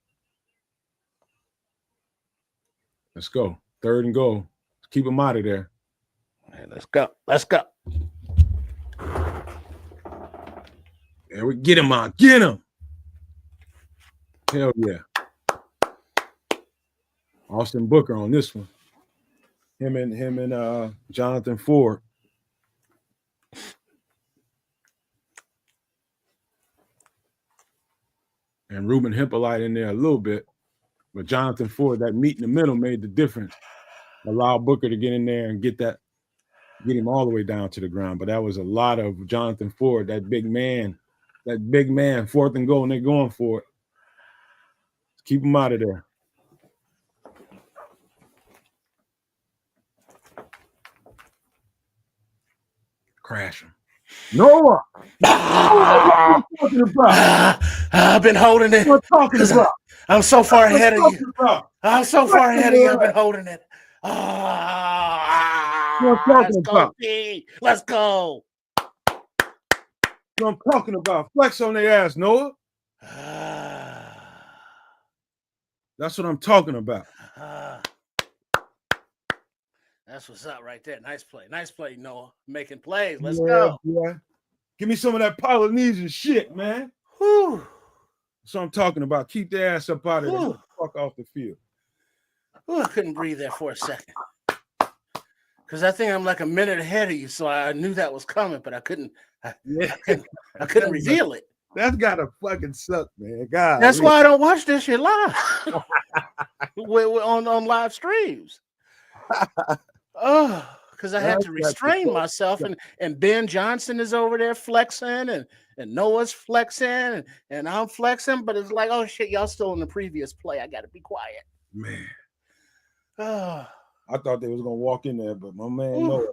Let's go. 3rd and goal. Let's keep him out of there. Right, let's go. Let's go. There we get him out. Get him. Hell yeah. Austin Booker on this one. Him and Jonathan Ford. And Ruben Hippolyte in there a little bit. But Jonathan Ford, that meat in the middle made the difference. Allow Booker to get in there and get him all the way down to the ground. But that was a lot of Jonathan Ford, that big man, 4th and goal, and they're going for it. Keep him out of there. Crash him. Noah! What talking about? I've been holding it. What talking about? I'm so far ahead of you. About? I'm so far ahead of you. I've been holding it. what I'm Let's talking go, about. P. Let's go. What I'm talking about. Flex on their ass, Noah. That's what I'm talking about. That's what's up right there. Nice play. Nice play, Noah. Making plays. Let's Yeah, go. yeah. Give me some of that Polynesian shit, man. Whew. That's what I'm talking about. Keep their ass up out of there. Get the fuck off the field. Whew, I couldn't breathe there for a second. Because I think I'm like a minute ahead of you, so I knew that was coming, but I couldn't reveal it. That's gotta fucking suck, man. God. That's why I don't watch this shit live on live streams. Oh, because I had to restrain myself, and Ben Johnson is over there flexing, and Noah's flexing, and I'm flexing, but it's like, oh shit, y'all still in the previous play. I gotta be quiet. Man. Oh. I thought they was gonna walk in there, but my man Noah.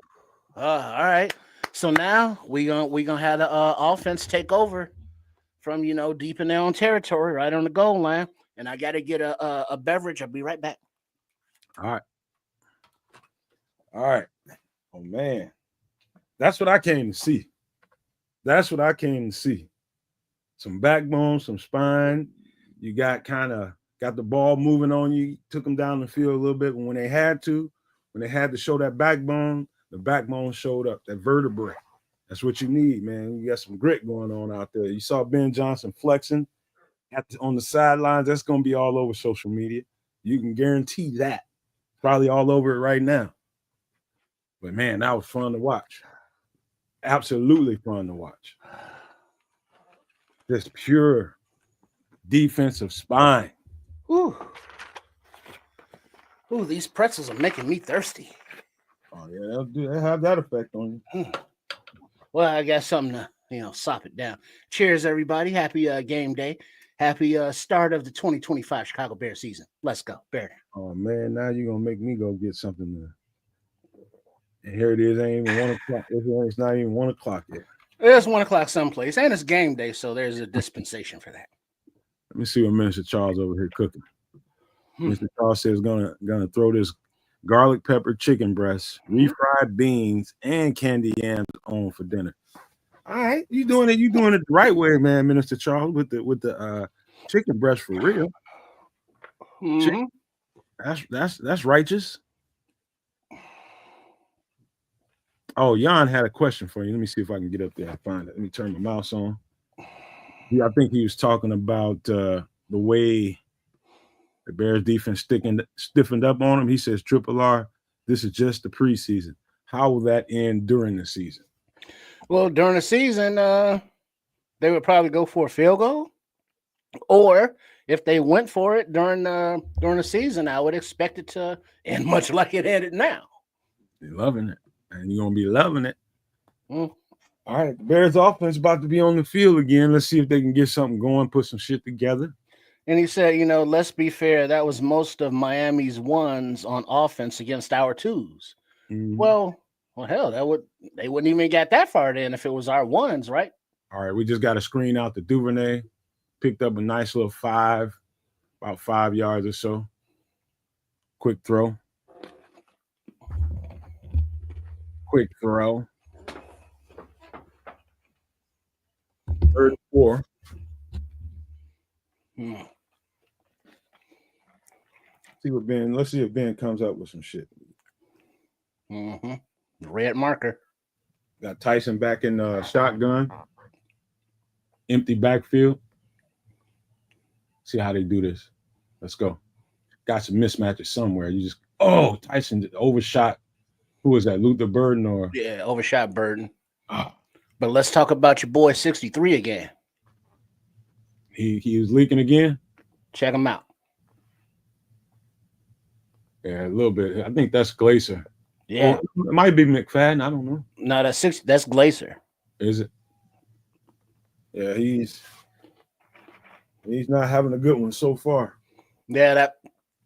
All right. So now we gonna have the offense take over from deep in their own territory, right on the goal line, and I gotta get a beverage. I'll be right back. All right. Oh man, that's what I came to see. Some backbone, some spine. You got the ball moving on you. Took them down the field a little bit when they had to show that backbone. The backbone showed up. That vertebrae. That's what you need, man. You got some grit going on out there. You saw Ben Johnson flexing on the sidelines. That's going to be all over social media. You can guarantee that. Probably all over it right now. But, man, that was fun to watch. Absolutely fun to watch. Just pure defensive spine. Ooh, these pretzels are making me thirsty. Oh, yeah, they'll have that effect on you. Well, I got something to, sop it down. Cheers, everybody. Happy game day. Happy start of the 2025 Chicago Bears season. Let's go, Bear. Oh, man, now you're going to make me go get something to... And here it is. Ain't even 1 o'clock. It's not even 1 o'clock yet. It's 1 o'clock someplace, and it's game day, so there's a dispensation for that. Let me see what Minister Charles over here cooking. Mr. Charles says gonna throw this garlic pepper chicken breast, refried beans, and candy yams on for dinner. All right, you doing it the right way, man, Minister Charles, with the chicken breast for real. Mm-hmm. That's righteous. Oh, Jan had a question for you. Let me see if I can get up there and find it. Let me turn my mouse on. Yeah, I think he was talking about the way the Bears defense stiffened up on him. He says, Triple R, this is just the preseason. How will that end during the season? Well, during the season, they would probably go for a field goal. Or if they went for it during the season, I would expect it to end much like it ended now. They're loving it. And you're going to be loving it. All right, the Bears offense about to be on the field again. Let's see if they can get something going, put some shit together. And he said, let's be fair, that was most of Miami's ones on offense against our twos. Mm-hmm. Well, hell, they wouldn't even get that far then if it was our ones, right? All right, we just got to screen out the Duvernay. Picked up a nice little about 5 yards or so. Quick throw. Third and 4. Let's see if Ben comes up with some shit. Mm-hmm. Red marker. Got Tyson back in shotgun. Empty backfield. See how they do this. Let's go. Got some mismatches somewhere. You just Tyson overshot. Who is that? Luther Burden or? Yeah, overshot Burden. But let's talk about your boy 63 again. He was leaking again. Check him out. Yeah, a little bit. I think that's Glacier. Yeah, it might be McFadden. I don't know. No, that's Glacier. Is it? Yeah, he's not having a good one so far. Yeah, that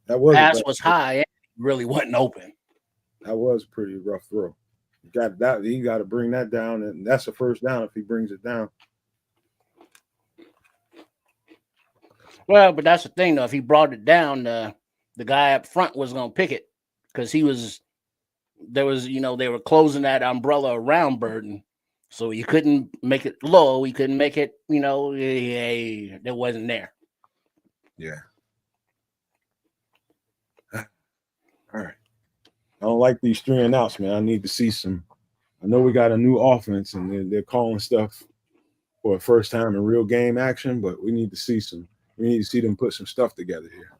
pass was high. It really wasn't open. That was a pretty rough throw. He got to bring that down, and that's a first down if he brings it down. Well, but that's the thing, though. If he brought it down, the guy up front was going to pick it because he was there was, they were closing that umbrella around Burton. So you couldn't make it low. You couldn't make it, it wasn't there. Yeah. All right. I don't like these 3 and outs, man. I need to see some. I know we got a new offense, and they're calling stuff for the first time in real game action, but we need to see some. We need to see them put some stuff together here.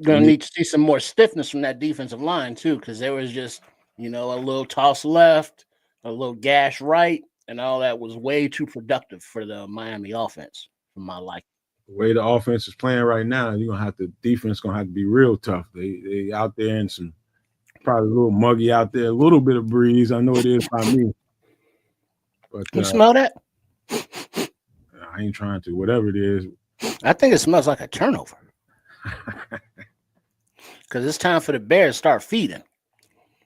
Gonna need to see some more stiffness from that defensive line too, because there was just a little toss left, a little gash right, and all that was way too productive for the Miami offense, for my liking. The way the offense is playing right now, defense gonna have to be real tough. They out there in some probably a little muggy out there, a little bit of breeze. I know it is by me, but you smell that? I ain't trying to. Whatever it is, I think it smells like a turnover. Because it's time for the Bears to start feeding.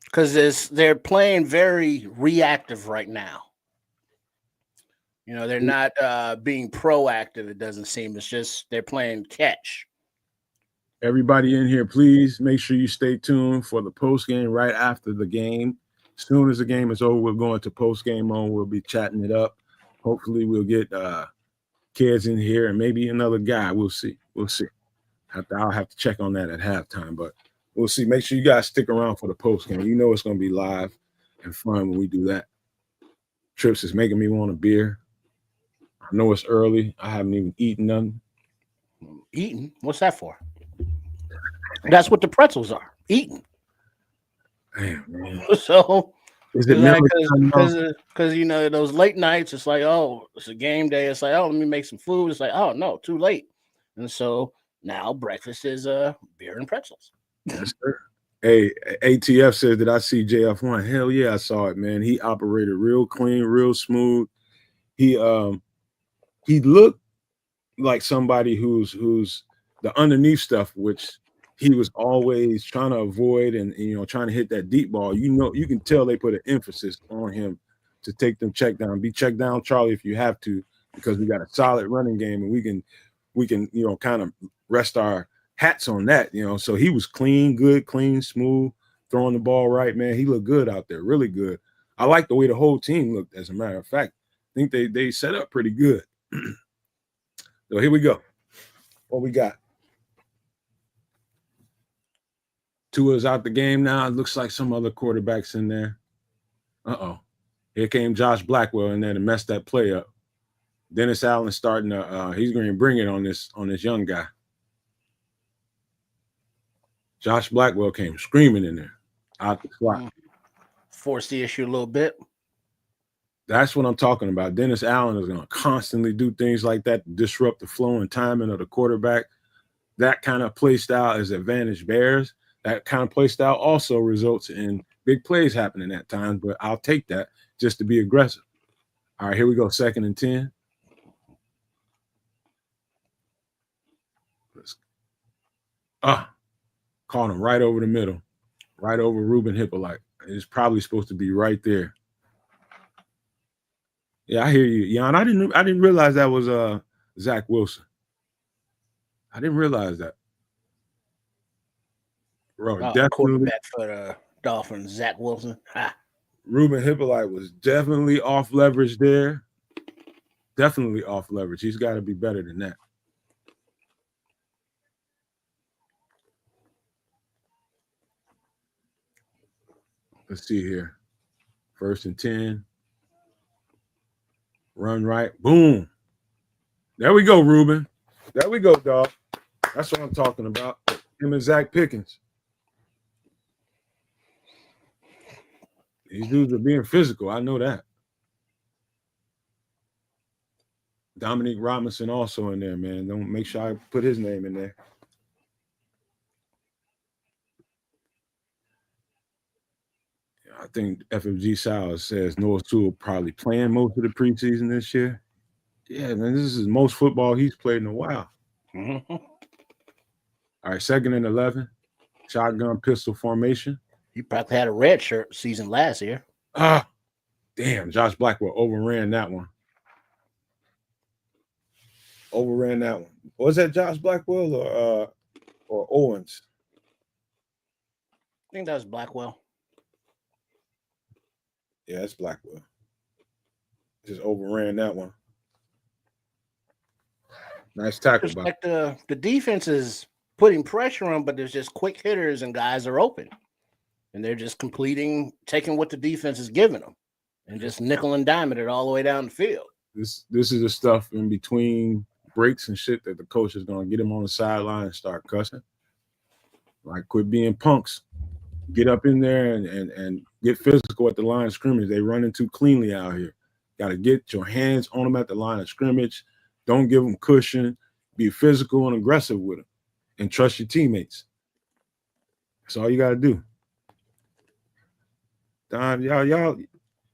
Because they're playing very reactive right now. They're not being proactive, it doesn't seem. It's just they're playing catch. Everybody in here, please make sure you stay tuned for the post game right after the game. As soon as the game is over, we're going to post game mode. We'll be chatting it up. Hopefully, we'll get kids in here and maybe another guy. We'll see. I'll have to check on that at halftime, but we'll see. Make sure you guys stick around for the post game. You know it's going to be live and fun when we do that. Trips is making me want a beer. I know it's early. I haven't even eaten nothing. Eating? What's that for? That's what the pretzels are. Eating. Damn, man. So is it because those late nights, it's like, oh, it's a game day. It's like, oh, let me make some food. It's like, oh no, too late. And so now breakfast is beer and pretzels. Yes, sir. Hey, ATF says that I see JF1. Hell yeah, I saw it, man. He operated real clean, real smooth. He looked like somebody who's the underneath stuff, which he was always trying to avoid and trying to hit that deep ball. You can tell they put an emphasis on him to take them check down. Be check down, Charlie, if you have to, because we got a solid running game and we can kind of rest our hats on that. So he was clean, smooth, throwing the ball right, man. He looked good out there, really good. I like the way the whole team looked, as a matter of fact. I think they set up pretty good. So here we go. What we got? Tua's out the game now. It looks like some other quarterbacks in there. Uh-oh. Here came Josh Blackwell in there to mess that play up. Dennis Allen starting to he's going to bring it on this young guy. Josh Blackwell came screaming in there out the slot. Forced the issue a little bit. That's what I'm talking about. Dennis Allen is going to constantly do things like that to disrupt the flow and timing of the quarterback. That kind of play style is advantage Bears. That kind of play style also results in big plays happening at times, but I'll take that just to be aggressive. All right, here we go. 2nd and 10. Caught him right over the middle, right over Ruben Hippolyte. It's probably supposed to be right there. Yeah, I hear you, Jan. I didn't realize that was Zach Wilson. I didn't realize that. Bro, definitely quarterback for the Dolphins, Zach Wilson. Ruben Hippolyte was definitely off leverage there. Definitely off leverage. He's got to be better than that. Let's see here. 1st and 10. Run right. Boom. There we go, Ruben. There we go, dog. That's what I'm talking about. Him and Zach Pickens. These dudes are being physical. I know that. Dominique Robinson also in there, man. Don't make sure I put his name in there. I think FFG Sowers says Noah Sewell probably playing most of the preseason this year. Yeah, man, this is most football he's played in a while. Mm-hmm. All right, 2nd and 11. Shotgun pistol formation. He probably had a red shirt season last year. Damn, Josh Blackwell overran that one. Was that Josh Blackwell or Owens? think that was Blackwell. Yeah, it's Blackwell. Just overran that one. Nice tackle. Just like the defense is putting pressure on, but there's just quick hitters and guys are open. And they're just taking what the defense is giving them and just nickel and diming it all the way down the field. This is the stuff in between breaks and shit that the coach is going to get him on the sideline and start cussing. Like, quit being punks. Get up in there and get physical at the line of scrimmage. They running too cleanly out here. Got to get your hands on them at the line of scrimmage. Don't give them cushion. Be physical and aggressive with them. And trust your teammates. That's all you got to do. Don, y'all,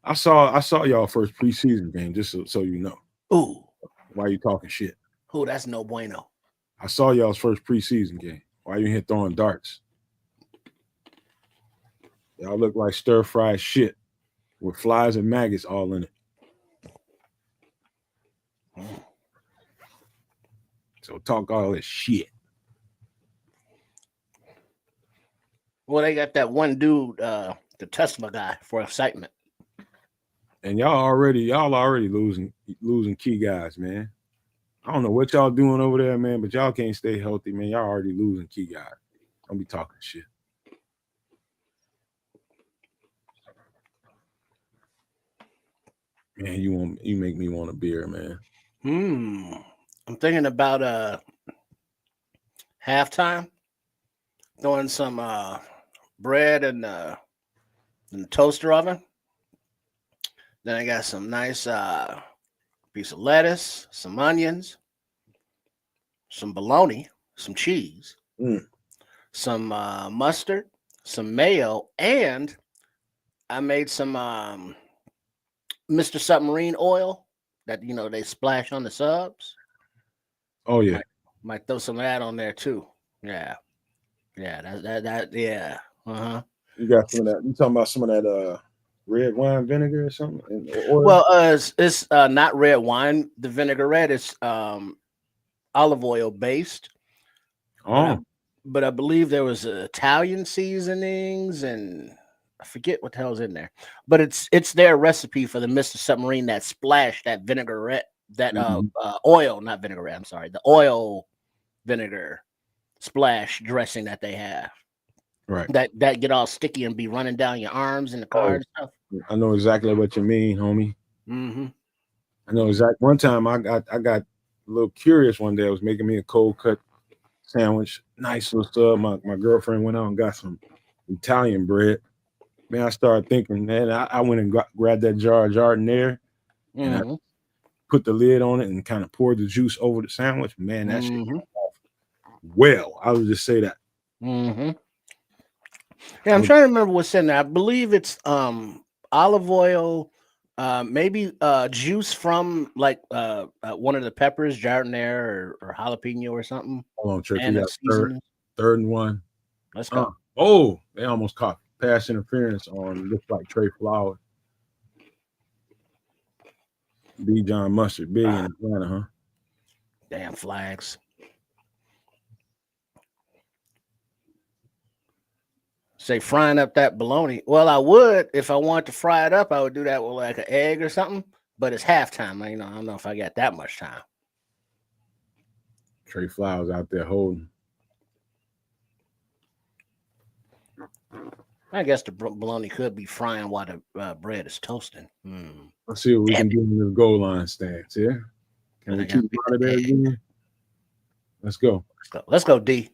I saw y'all first preseason game, just so you know. Ooh. Why you talking shit? Ooh, that's no bueno. I saw y'all's first preseason game. Why you here throwing darts? Y'all look like stir-fried shit with flies and maggots all in it. So talk all this shit. Well, they got that one dude, the Tesla guy, for excitement. And y'all already losing key guys, man. I don't know what y'all doing over there, man, but y'all can't stay healthy, man. Y'all already losing key guys. Don't be talking shit. Man, you make me want a beer, man. I'm thinking about halftime, throwing some bread in the toaster oven. Then I got some nice piece of lettuce, some onions, some bologna, some cheese, some mustard, some mayo, and I made some Mr. Submarine oil that they splash on the subs. Oh yeah, might throw some of that on there too. Yeah, that yeah. You got some of that. You talking about some of that red wine vinegar or something? Well, it's not red wine. The vinaigrette is olive oil based. Oh, but I believe there was Italian seasonings and I forget what the hell's in there. But it's their recipe for the Mr. Submarine that splash, that vinaigrette, that oil, not vinaigrette. I'm sorry, the oil vinegar splash dressing that they have. Right. That get all sticky and be running down your arms in the car and stuff. I know exactly what you mean, homie. I know exactly. One time I got a little curious one day. I was making me a cold cut sandwich. Nice little stuff. My girlfriend went out and got some Italian bread. Man, I started thinking, man, I went and grabbed that jar of jardiniere and I put the lid on it and kind of poured the juice over the sandwich. Man, that shit came off well. I would just say that. Yeah, I'm trying to remember what's in there. I believe it's olive oil, maybe juice from like one of the peppers, jardiniere or jalapeno or something. Hold on, Trick. You got third and one. Let's go. Oh, they almost caught pass interference on looks like Trey Flowers. B. John Mustard, big in Atlanta, huh? Damn flags. Say frying up that bologna. Well, I would if I wanted to fry it up. I would do that with like an egg or something. But it's halftime. I don't know if I got that much time. Trey Flowers out there holding. I guess the bologna could be frying while the bread is toasting. Let's see what we can do in this goal line stance here. Can we keep out of there again? Let's go. Let's go, D.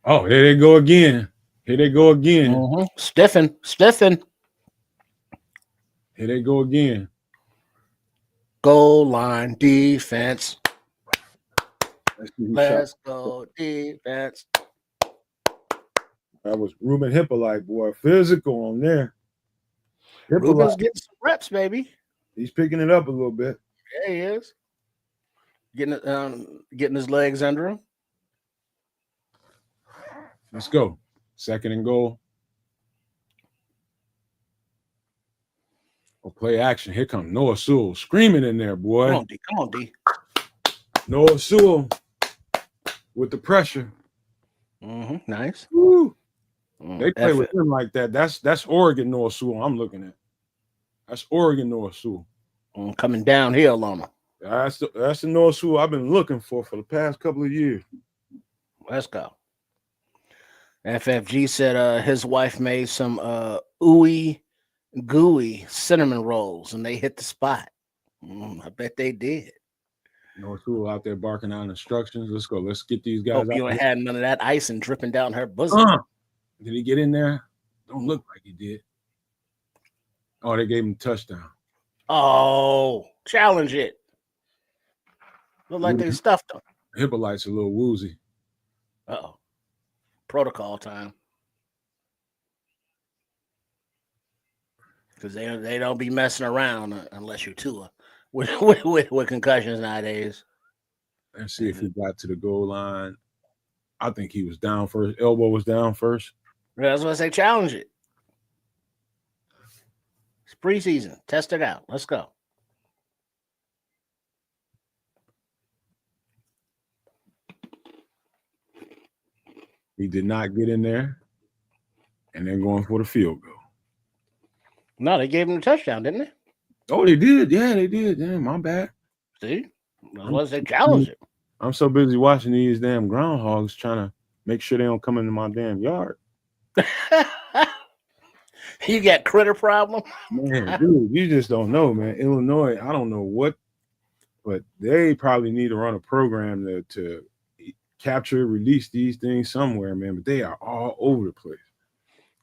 Oh, there they go again. Here they go again. Stiffen. Here they go again. Goal line defense. Let's go defense. That was Ruben Hippolyte, boy. Physical on there. Ruben's getting some reps, baby. He's picking it up a little bit. Yeah, he is. Getting his legs under him. Let's go. Second and goal. Oh, play action. Here comes Noah Sewell screaming in there, boy. Come on, D. Noah Sewell with the pressure. Nice. Woo. They play F- with him like that. That's Oregon North Sewell I'm looking at. That's Oregon North Sewell. coming downhill on them. That's the North Sewell I've been looking for the past couple of years. Let's go. FFG said his wife made some ooey gooey cinnamon rolls and they hit the spot. I bet they did. North Sewell out there barking out instructions. Let's go. Let's get these guys Hope out you ain't there. had none of that icing dripping down her bosom. Did he get in there? Don't look like he did. Oh, they gave him a touchdown. Oh, challenge it. Look like they stuffed him. Hippolyte's a little woozy. Uh-oh. Protocol time. Because they don't be messing around unless you're Tua with concussions nowadays. Let's see if he got to the goal line. I think he was down first. Elbow was down first. Yeah, that's what I say. Challenge it. It's preseason. Test it out. Let's go. He did not get in there. And they're going for the field goal. No, they gave him a touchdown, didn't they? Oh, they did. Yeah, they did. Damn, my bad. See? That's what I say. Challenge it. I'm so busy watching these damn groundhogs trying to make sure they don't come into my damn yard. You got critter problem? Man, dude, you just don't know, man. Illinois, I don't know what, but they probably need to run a program to capture, release these things somewhere, man. But they are all over the place.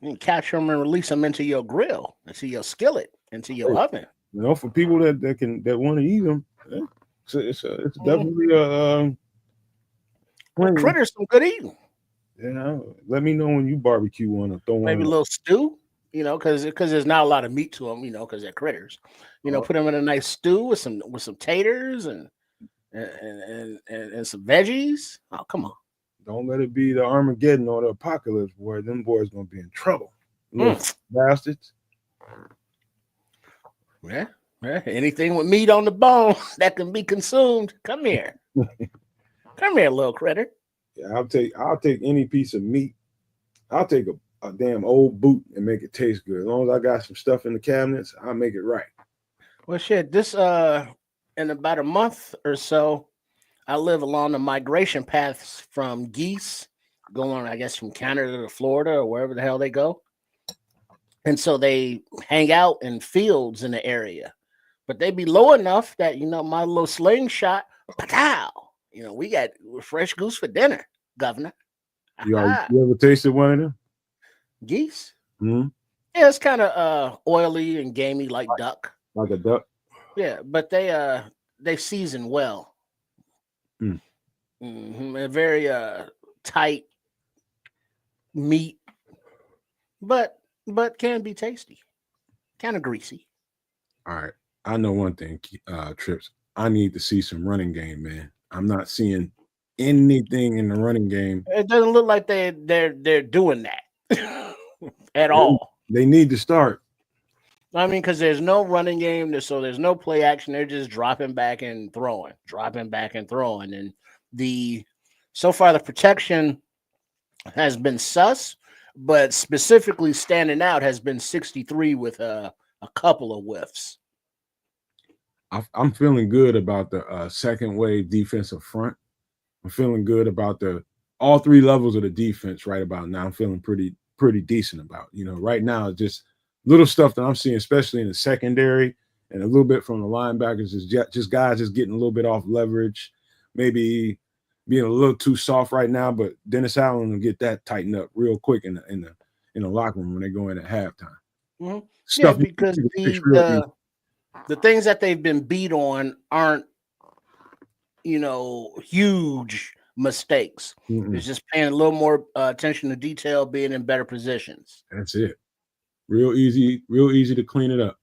You can capture them and release them into your grill, into your skillet, into your oven. You know, for people that want to eat them, it's definitely a critters some good eating. Yeah, let me know when you barbecue one or throw one. Maybe a little stew, you know, because there's not a lot of meat to them, you know, because they're critters. You know, put them in a nice stew with some taters and some veggies. Oh, come on! Don't let it be the Armageddon or the apocalypse, boy. Them boys gonna be in trouble. Little bastards. Yeah. Anything with meat on the bone that can be consumed. Come here. Come here, little critter. Yeah, I'll take any piece of meat. I'll take a damn old boot and make it taste good. As long as I got some stuff in the cabinets, I'll make it right. Well, shit, this in about a month or so, I live along the migration paths from geese going, I guess, from Canada to Florida or wherever the hell they go. And so they hang out in fields in the area. But they be low enough that, you know, my little slingshot, pow, you know, we got fresh goose for dinner, Governor. You ever tasted one of them? Geese? Mm-hmm. Yeah, it's kind of oily and gamey like duck. Like a duck? Yeah, but they season well. They're very tight meat, but can be tasty. Kind of greasy. All right. I know one thing, Trips. I need to see some running game, man. I'm not seeing anything in the running game. It doesn't look like they're doing that at all. They need to start. I mean, because there's no running game, so there's no play action. They're just dropping back and throwing. And so far the protection has been sus, but specifically standing out has been 63 with a couple of whiffs. I'm feeling good about the second wave defensive front. I'm feeling good about all three levels of the defense right about now. I'm feeling pretty decent about. You know, right now it's just little stuff that I'm seeing, especially in the secondary and a little bit from the linebackers, is just guys just getting a little bit off leverage, maybe being a little too soft right now. But Dennis Allen will get that tightened up real quick in the locker room when they go in at halftime. Mm-hmm. Yeah, because the things that they've been beat on aren't, you know, huge mistakes. Mm-hmm. It's just paying a little more attention to detail, being in better positions. That's it. Real easy to clean it up.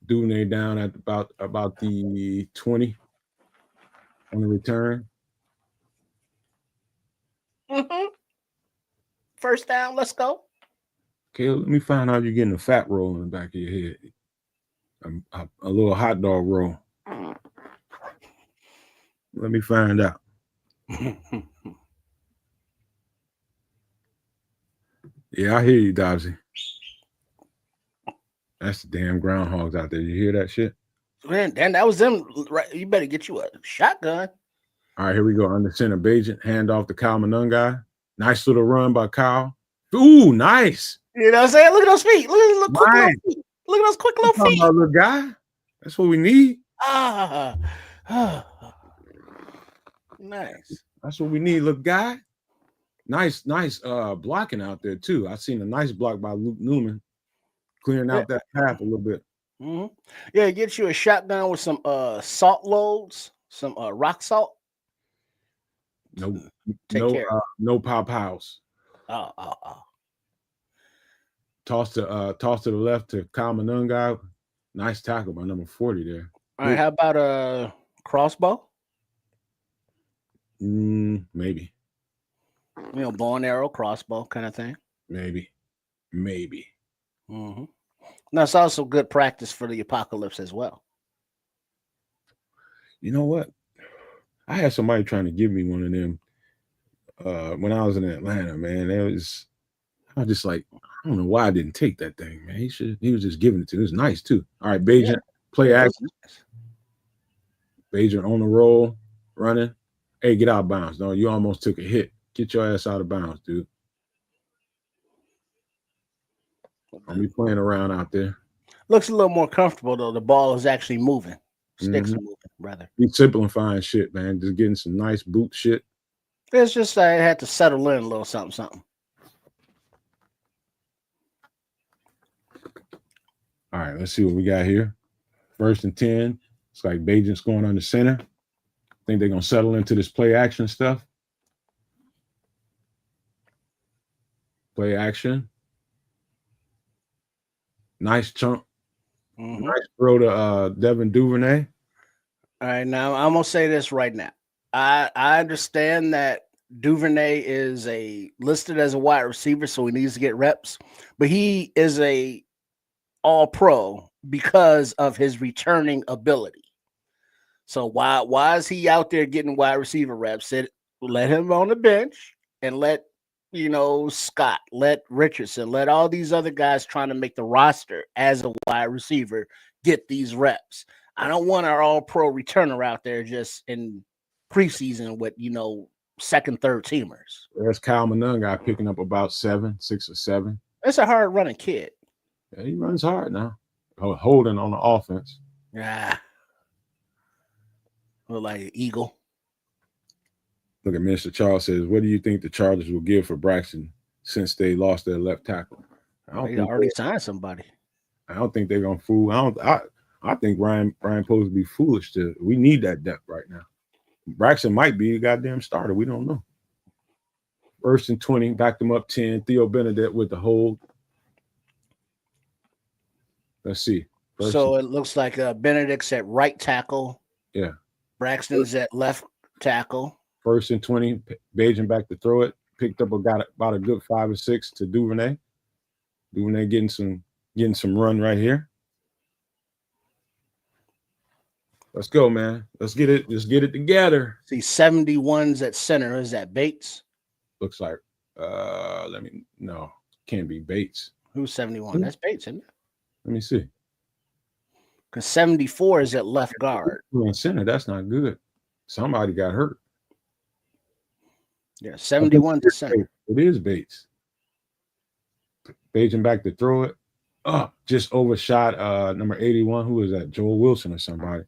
Duvernay down at about the 20 on the return. Mm-hmm. First down, let's go. Okay, let me find out you're getting a fat roll in the back of your head. A little hot dog roll. Let me find out. Yeah, I hear you, Dobbsy. That's the damn groundhogs out there. You hear that shit? Man, and that was them. Right, you better get you a shotgun. All right, here we go. Under center, Bajent. Hand off to Kyle Manungai. Nice little run by Kyle. Ooh, nice. You know what I'm saying? Look at those feet. Look at those quick little Nice. feet. Look at those quick little Talking feet. about little guy. That's what we need. Nice. That's what we need, little guy. Nice blocking out there too. I seen a nice block by Luke Newman, clearing out that path a little bit. Mm-hmm. Yeah, get you a shotgun with some salt loads, some rock salt. No pop house. Toss to the left to Kyle Manungai. Nice tackle by number 40 there. All right, how about a crossbow? Maybe. You know, bow and arrow, crossbow kind of thing. Maybe. Mm-hmm. Now, it's also good practice for the apocalypse as well. You know what? I had somebody trying to give me one of them when I was in Atlanta, man. I was just like, I don't know why I didn't take that thing, man. He was just giving it to me. It was nice too. All right, Bajent, play action. Nice. Bajent on the roll, running. Hey, get out of bounds. No, you almost took a hit. Get your ass out of bounds, dude. Don't be playing around out there. Looks a little more comfortable though. The ball is actually moving. Sticks are moving, rather. He's simplifying shit, man. Just getting some nice boot shit. It's just I had to settle in a little something. All right, let's see what we got here. 1st and 10. It's like Bajent's going on the center. Think they're gonna settle into this play action stuff. Play action. Nice chunk. Mm-hmm. Nice throw to Devin Duvernay. All right, now I'm gonna say this right now. I understand that Duvernay is listed as a wide receiver, so he needs to get reps, but he is a all-pro because of his returning ability. So why is he out there getting wide receiver reps? Let him on the bench and let Scott, let Richardson, let all these other guys trying to make the roster as a wide receiver get these reps. I don't want our all-pro returner out there just in preseason with, second, third teamers. There's Kyle Manungai picking up about 6 or 7. That's a hard running kid. Yeah, he runs hard now. Holding on the offense. Yeah. Look like an eagle. Look at Mr. Charles says, what do you think the Chargers will give for Braxton since they lost their left tackle? They already signed somebody. I don't think they're gonna fool. I think Ryan supposed to be foolish we need that depth right now. Braxton might be a goddamn starter. We don't know. 1st and 20, backed them up 10. Theo Benedette with the hold. Let's see. It looks like Benedict's at right tackle. Yeah. Braxton's at left tackle. 1st and 20, Bajent back to throw it. Picked up about a good 5 or 6 to Duvernay. Duvernay getting some run right here. Let's go, man. Let's get it together. See, 71's at center. Is that Bates? Looks like can't be Bates. Who's 71? That's Bates, isn't it? Let me see. Because 74 is at left guard. In center, that's not good. Somebody got hurt. Yeah, 71 to center. It is Bates. Bajent back to throw it. Just overshot number 81. Who is that? Joel Wilson or somebody.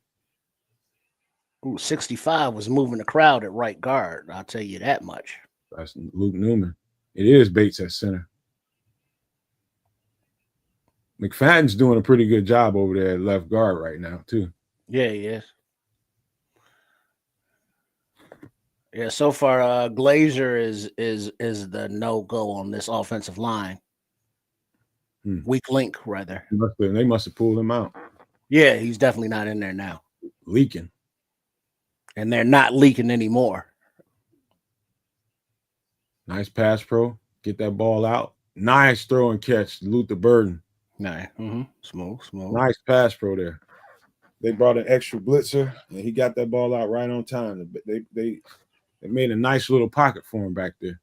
Ooh, 65 was moving the crowd at right guard. I'll tell you that much. That's Luke Newman. It is Bates at center. McFadden's doing a pretty good job over there at left guard right now, too. Yeah, he is. Yeah, so far, Glazer is the no-go on this offensive line. Weak link, rather. They must have pulled him out. Yeah, he's definitely not in there now. Leaking. And they're not leaking anymore. Nice pass pro. Get that ball out. Nice throw and catch. Luther Burden. Nice. Smooth. Nice pass pro there. They brought an extra blitzer, and he got that ball out right on time. They made a nice little pocket for him back there.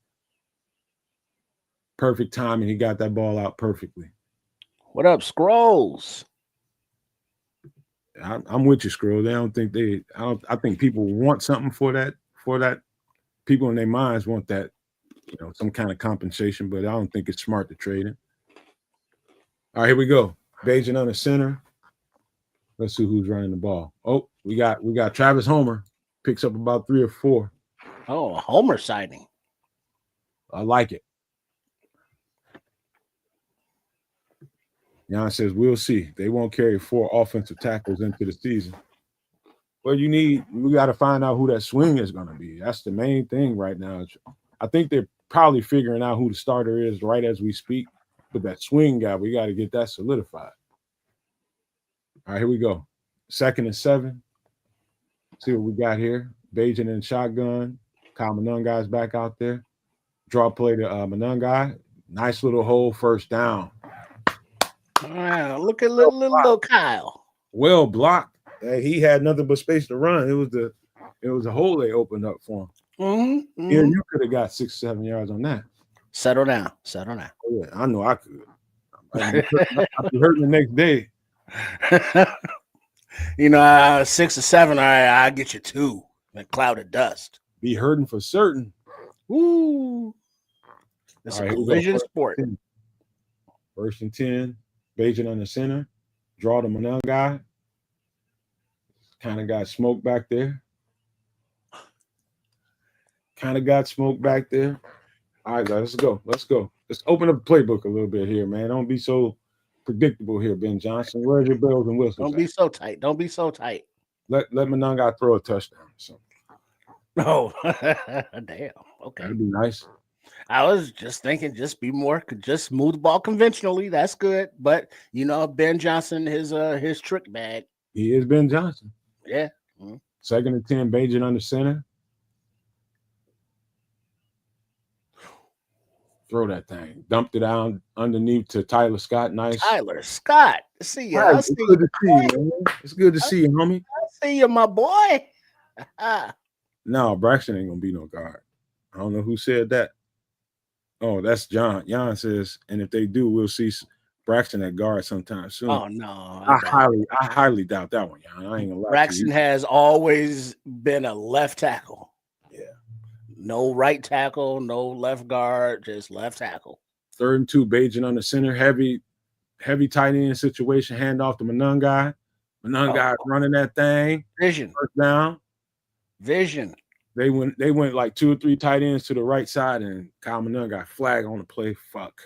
Perfect timing. He got that ball out perfectly. What up, Scrolls? I'm with you, Scroll. I think people want something for that. People in their minds want that, some kind of compensation, but I don't think it's smart to trade him. All right, here we go. Bajan on the center. Let's see who's running the ball. Oh, we got Travis Homer. Picks up about 3 or 4. Oh, a Homer sighting. I like it. Jan says, we'll see. They won't carry 4 offensive tackles into the season. Well, we got to find out who that swing is going to be. That's the main thing right now. I think they're probably figuring out who the starter is right as we speak. But that swing guy, we got to get that solidified. All right, here we go. 2nd and 7. See what we got here. Bajan in shotgun. Kyle Monangai back out there. Draw play to Monangai. Nice little hole, first down. Wow, look at little Kyle. Well blocked. Hey, he had nothing but space to run. It was a hole they opened up for him. Mm-hmm. Yeah, you could have got 6-7 yards on that. Settle down. Oh, yeah, I know I could. I'd be hurting the next day. 6 or 7. All right, I'll get you 2. A cloud of dust. Be hurting for certain. Woo! It's a collision sport. 1st and 10. Bajan on the center. Draw the Monangai. Kind of got smoked back there. All right, guys, let's go. Let's open up the playbook a little bit here, man. Don't be so predictable here, Ben Johnson. Where's your bells and whistles? Don't be so tight. Let Monangai throw a touchdown or something. Oh, damn. Okay. That'd be nice. I was just thinking, just move the ball conventionally. That's good. But Ben Johnson, his trick bag. He is Ben Johnson. Yeah. 2nd and 10, Bajan under center. Throw that thing. Dumped it down underneath to Tyler Scott. Nice. Tyler Scott. See you. Right, it's good to see you, man. It's good to see you, homie. I see you, my boy. No, Braxton ain't gonna be no guard. I don't know who said that. Oh, that's John. Jan says, and if they do, we'll see Braxton at guard sometime soon. Oh no, I highly doubt that one, Jan. I ain't gonna lie. Braxton has always been a left tackle. Yeah. No right tackle, no left guard, just left tackle. 3rd and 2, Bajan on the center, heavy tight end situation, handoff to Monangai. Monangai running that thing. Vision. First down. Vision. They went like 2 or 3 tight ends to the right side, and Kyle Monangai flag on the play. Fuck.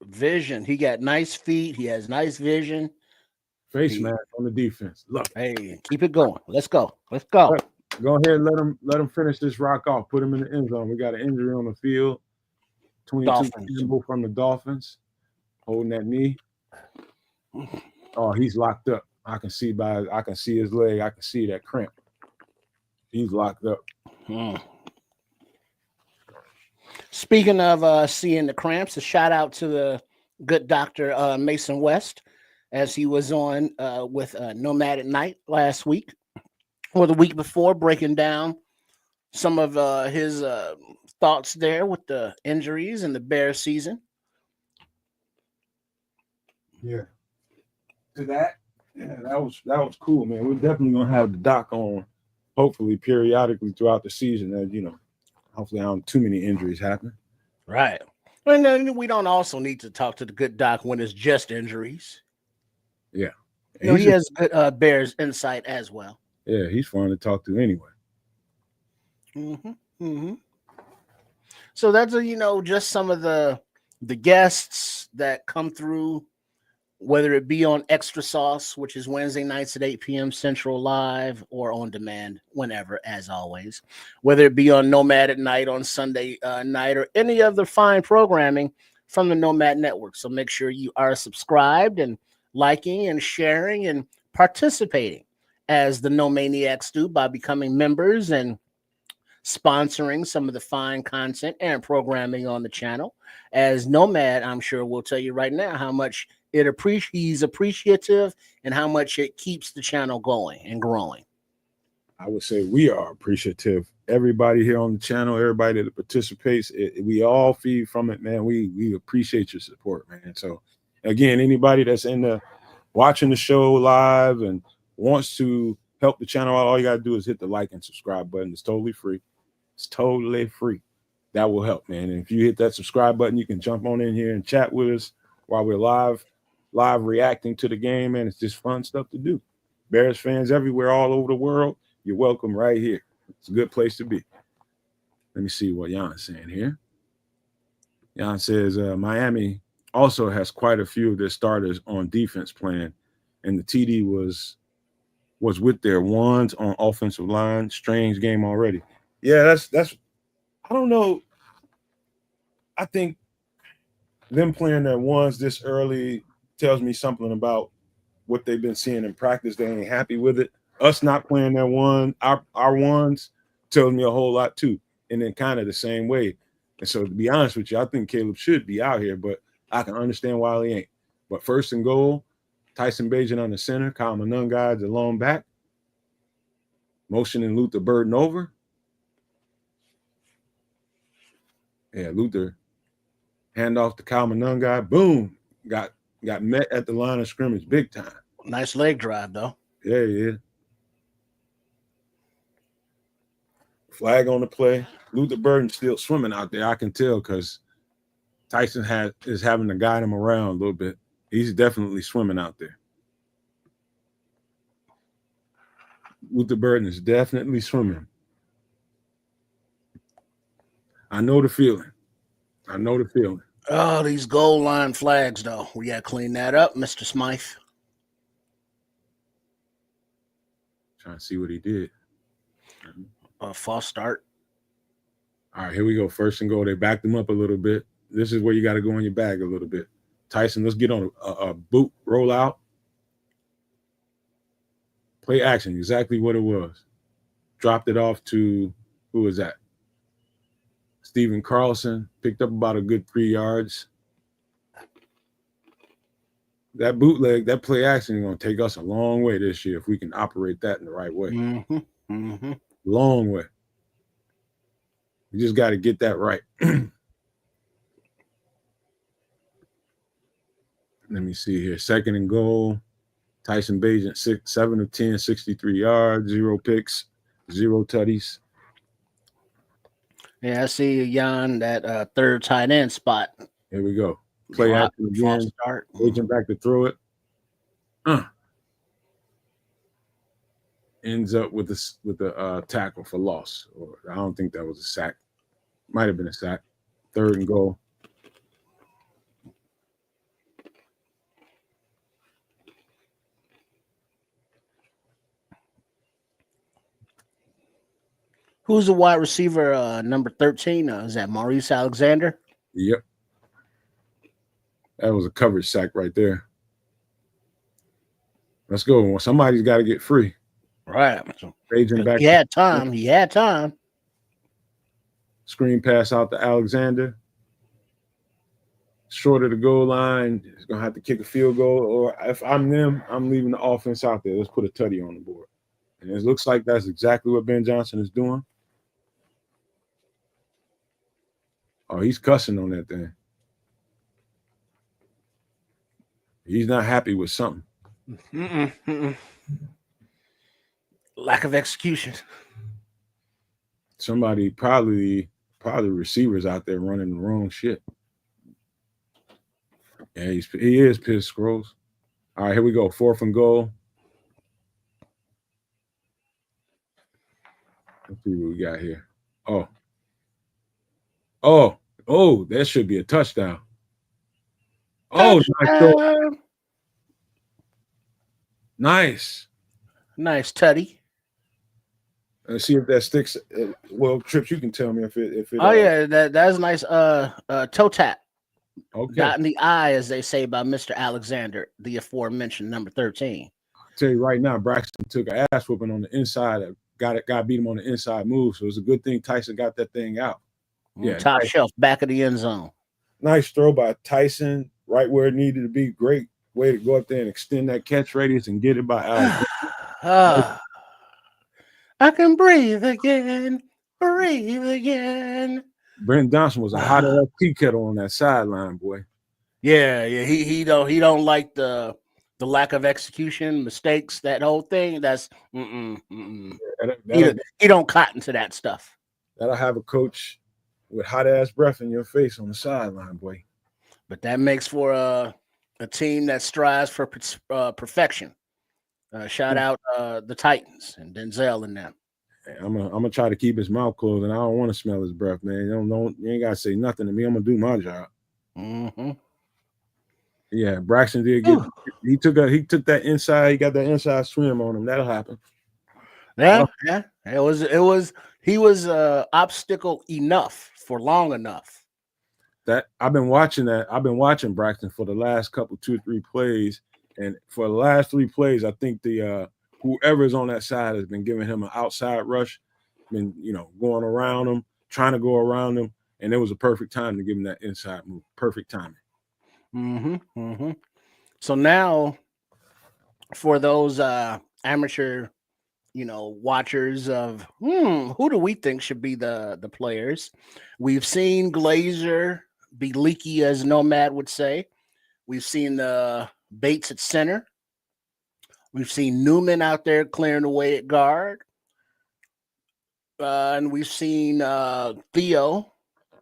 Vision. He got nice feet. He has nice vision. Face mask on the defense. Look. Hey, keep it going. Let's go. Go ahead and let him finish this rock off. Put him in the end zone. We got an injury on the field. 22 Campbell from the Dolphins holding that knee. Oh, he's locked up. I can see his leg. I can see that cramp. He's locked up. Speaking of seeing the cramps, a shout out to the good Dr. Mason West, as he was on with Nomad at Night last week or the week before, breaking down some of his thoughts there with the injuries and the Bears season. Yeah. To that, that was cool, man. We're definitely gonna have the doc on, hopefully periodically throughout the season. That hopefully not too many injuries happen. Right. And then we don't also need to talk to the good doc when it's just injuries. Yeah. He has good Bears insight as well. Yeah, he's fun to talk to anyway. So that's just some of the guests that come through, whether it be on Extra Sauce, which is Wednesday nights at 8 p.m. Central Live, or on demand whenever, as always, whether it be on Nomad at Night on Sunday night, or any other fine programming from the Nomad Network. So make sure you are subscribed and liking and sharing and participating as the No Maniacs do by becoming members and sponsoring some of the fine content and programming on the channel. As Nomad, I'm sure will tell you right now how much he's appreciative and how much it keeps the channel going and growing. I would say we are appreciative everybody here on the channel, everybody that participates. We all feed from it, man. We appreciate your support, man. So again, anybody that's in the watching the show live and wants to help the channel out, all you gotta do is hit the like and subscribe button. It's totally free. It's totally free. That will help, man. And if you hit that subscribe button, you can jump on in here and chat with us while we're live reacting to the game, man. It's just fun stuff to do. Bears fans everywhere, all over the world, you're welcome right here. It's a good place to be. Let me see what Jan's saying here. Jan says Miami also has quite a few of their starters on defense playing, and the TD was with their ones on offensive line. Strange game already. Yeah, that's I don't know. I think them playing their ones this early tells me something about what they've been seeing in practice. They ain't happy with it. Us not playing their our ones tells me a whole lot too. And then kind of the same way. And so to be honest with you, I think Caleb should be out here, but I can understand why he ain't. But first and goal, Tyson Bagent on the center, Kyle Monunga the lone back, motioning Luther Burden over. Yeah, Luther hand off to Kyle Monunga. Boom. Got met at the line of scrimmage big time. Nice leg drive, though. Yeah, yeah. Flag on the play. Luther Burden still swimming out there. I can tell because Tyson is having to guide him around a little bit. He's definitely swimming out there. Luther Burden is definitely swimming. I know the feeling. I know the feeling. Oh, these goal line flags, though. We got to clean that up, Mr. Smythe. Trying to see what he did. False start. All right, here we go. First and goal. They backed him up a little bit. This is where you got to go in your bag a little bit. Tyson, let's get on a boot roll out. Play action, exactly what it was. Dropped it off to, who was that? Steven Carlson. Picked up about a good 3 yards. That bootleg, that play action is going to take us a long way this year if we can operate that in the right way. Mm-hmm. Mm-hmm. Long way. We just got to get that right. Let me see here. Second and goal. Tyson Bagent, 7 of 10, 63 yards, 0 picks, 0 tutties. Yeah, I see Jan, that third tight end spot. Here we go. Play action again. Start. Agent back to throw it. Ends up with the tackle for loss. Or I don't think that was a sack. Might have been a sack. Third and goal. Who's the wide receiver, number 13? Is that Maurice Alexander? Yep. That was a coverage sack right there. Let's go. Somebody's got to get free. Right. Agent back. He had time. He had time. Screen pass out to Alexander. Short of the goal line. He's going to have to kick a field goal. Or if I'm them, I'm leaving the offense out there. Let's put a tutty on the board. And it looks like that's exactly what Ben Johnson is doing. Oh, he's cussing on that thing. He's not happy with something. Lack of execution. Somebody probably receivers out there running the wrong shit. Yeah, he is pissed, Scrolls. All right, here we go. 4th and goal. Let's see what we got here. Oh, that should be a touchdown. Oh, nice. Nice tutty. Let's see if that sticks. Well, Trips, you can tell me if it. Oh yeah, that's nice. Toe tap. Okay. Got in the eye, as they say, by Mr. Alexander, the aforementioned number 13. I'll tell you right now, Braxton took an ass whooping on the inside. Got beat him on the inside move. So it's a good thing Tyson got that thing out. Yeah, top shelf, back of the end zone. Nice throw by Tyson, right where it needed to be. Great way to go up there and extend that catch radius and get it by Alexander. I can breathe again. breathe again. Brent Johnson was a hot ass tea kettle on that sideline, boy. Yeah. He don't like the lack of execution, mistakes, that whole thing. That's he don't cotton to that stuff. That'll have a coach with hot ass breath in your face on the sideline, boy. But that makes for a team that strives for perfection. Shout out the Titans and Denzel and them. I'm gonna try to keep his mouth closed, and I don't want to smell his breath, man. You ain't gotta say nothing to me. I'm gonna do my job. Mm-hmm. Yeah, Braxton did get. He took that inside. He got that inside swim on him. That'll happen. Yeah. He was obstacle enough for long enough. That I've been watching Braxton for the last couple 2-3 plays, and for the last 3 plays, I think the whoever's on that side has been giving him an outside rush, been going around him, trying to go around him, and it was a perfect time to give him that inside move. Perfect timing. So now, for those amateur, watchers of who do we think should be the players? We've seen Glazer be leaky, as Nomad would say. We've seen Bates at center. We've seen Newman out there clearing the way at guard. And we've seen Theo,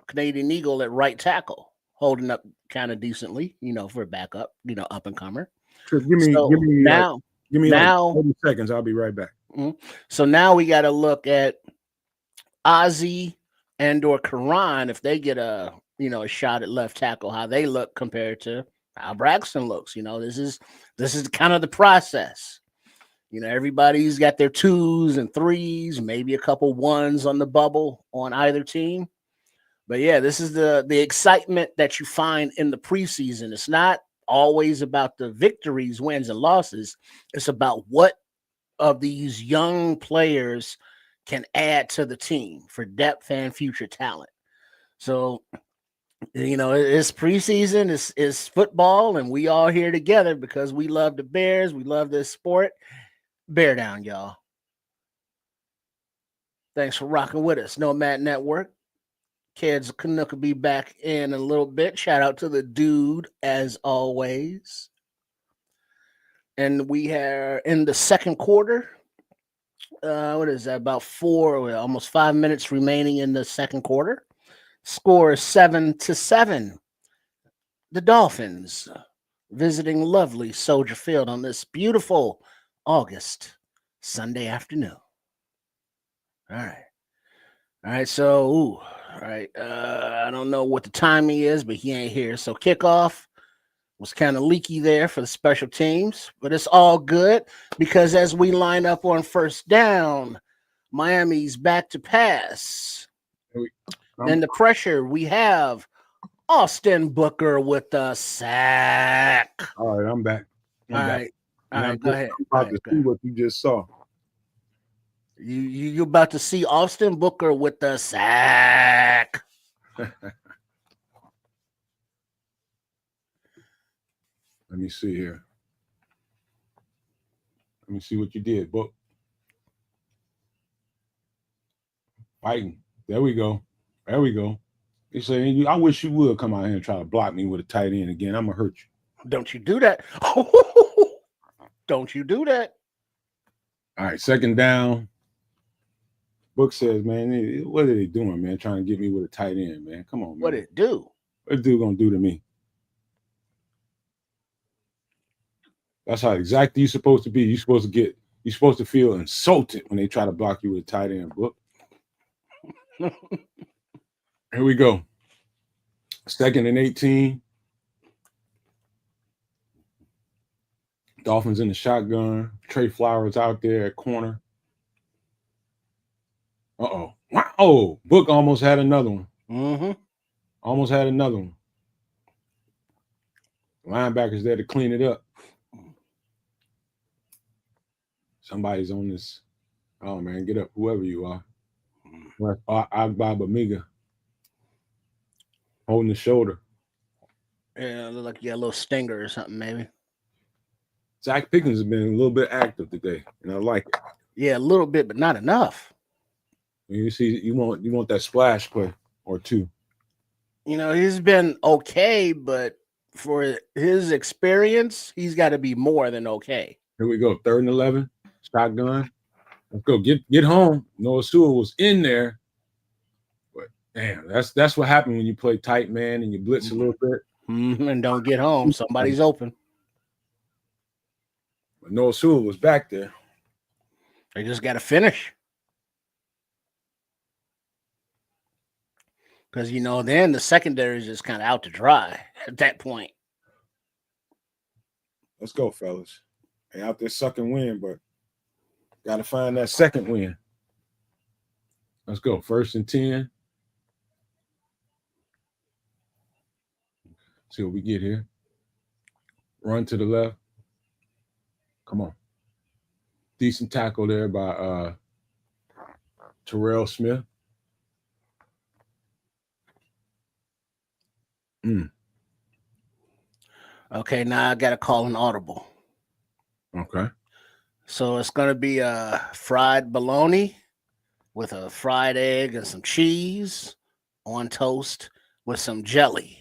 Canadian Eagle, at right tackle, holding up kind of decently, for a backup, up and comer. Give me now. Give me now, like 30 seconds. I'll be right back. So now we got to look at Ozzie and or Karan, if they get a shot at left tackle, how they look compared to how Braxton looks. This is kind of the process. Everybody's got their 2s and 3s, maybe a couple 1s on the bubble on either team. But yeah, this is the excitement that you find in the preseason. It's not always about the victories, wins, and losses. It's about what of these young players can add to the team for depth and future talent. So, it's preseason, it's football, and we all here together because we love the Bears. We love this sport. Bear down, y'all. Thanks for rocking with us. Nomad Network. Kids Canuck will be back in a little bit. Shout out to the dude, as always. And we are in the second quarter. What is that? About almost 5 minutes remaining in the second quarter. Score is 7-7. The Dolphins visiting lovely Soldier Field on this beautiful August Sunday afternoon. All right. So, I don't know what the timing is, but he ain't here. So kickoff was kind of leaky there for the special teams, but it's all good because as we line up on first down, Miami's back to pass. And the pressure, we have Austin Booker with the sack. All right, I'm back. All right, go ahead. I'm about to see what you just saw. You're about to see Austin Booker with the sack. Let me see here. Let me see what you did, Book. Fighting. There we go. He said, I wish you would come out here and try to block me with a tight end again. I'm going to hurt you. Don't you do that. Don't you do that. All right, second down. Book says, man, what are they doing, man? Trying to get me with a tight end, man. Come on, man. What did it do? What dude going to do to me? That's how exactly you're supposed to be. You're supposed to feel insulted when they try to block you with a tight end, Book. Here we go. 2nd and 18. Dolphins in the shotgun. Trey Flowers out there at corner. Uh-oh. Oh, Book almost had another one. Almost had another one. Linebackers there to clean it up. Somebody's on this. Oh, man, get up, whoever you are. Agba Bamiga. Holding the shoulder. Yeah, look like you got a little stinger or something, maybe. Zach Pickens has been a little bit active today, and I like it. Yeah, a little bit, but not enough. You see, you want that splash play or two. You know, he's been okay, but for his experience, he's got to be more than okay. Here we go. 3rd and 11. Shotgun. Let's go. Get home. Noah Sewell was in there. But damn, that's what happened when you play tight, man, and you blitz a little bit. And don't get home. Somebody's open. But Noah Sewell was back there. They just got to finish. Because, you know, then the secondary is just kind of out to dry at that point. Let's go, fellas. They out there sucking wind, but got to find that second win. Let's go. 1st and 10. See what we get here. Run to the left. Come on. Decent tackle there by Terrell Smith. Okay, now I got to call an audible. Okay. So it's going to be a fried bologna with a fried egg and some cheese on toast with some jelly.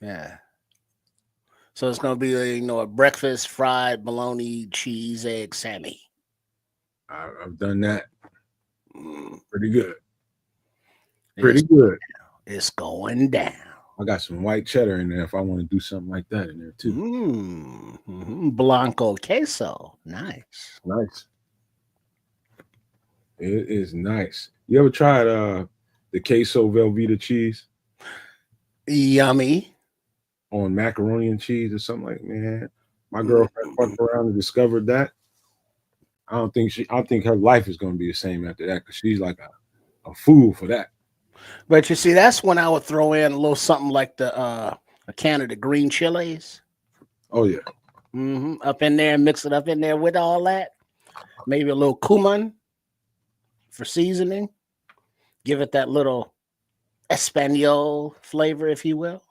Yeah. So it's going to be, a breakfast fried bologna, cheese, egg, Sammy. I've done that. Pretty good. It's going down. I got some white cheddar in there if I want to do something like that in there too. Blanco queso. Nice. It is nice. You ever tried the queso Velveeta cheese? Yummy. On macaroni and cheese or something like, man. My girlfriend fucked around and discovered that. I think her life is going to be the same after that because she's like a fool for that. But you see, that's when I would throw in a little something like a can of the green chilies. Oh yeah. Up in there, mix it up in there with all that. Maybe a little cumin for seasoning. Give it that little Espanol flavor, if you will.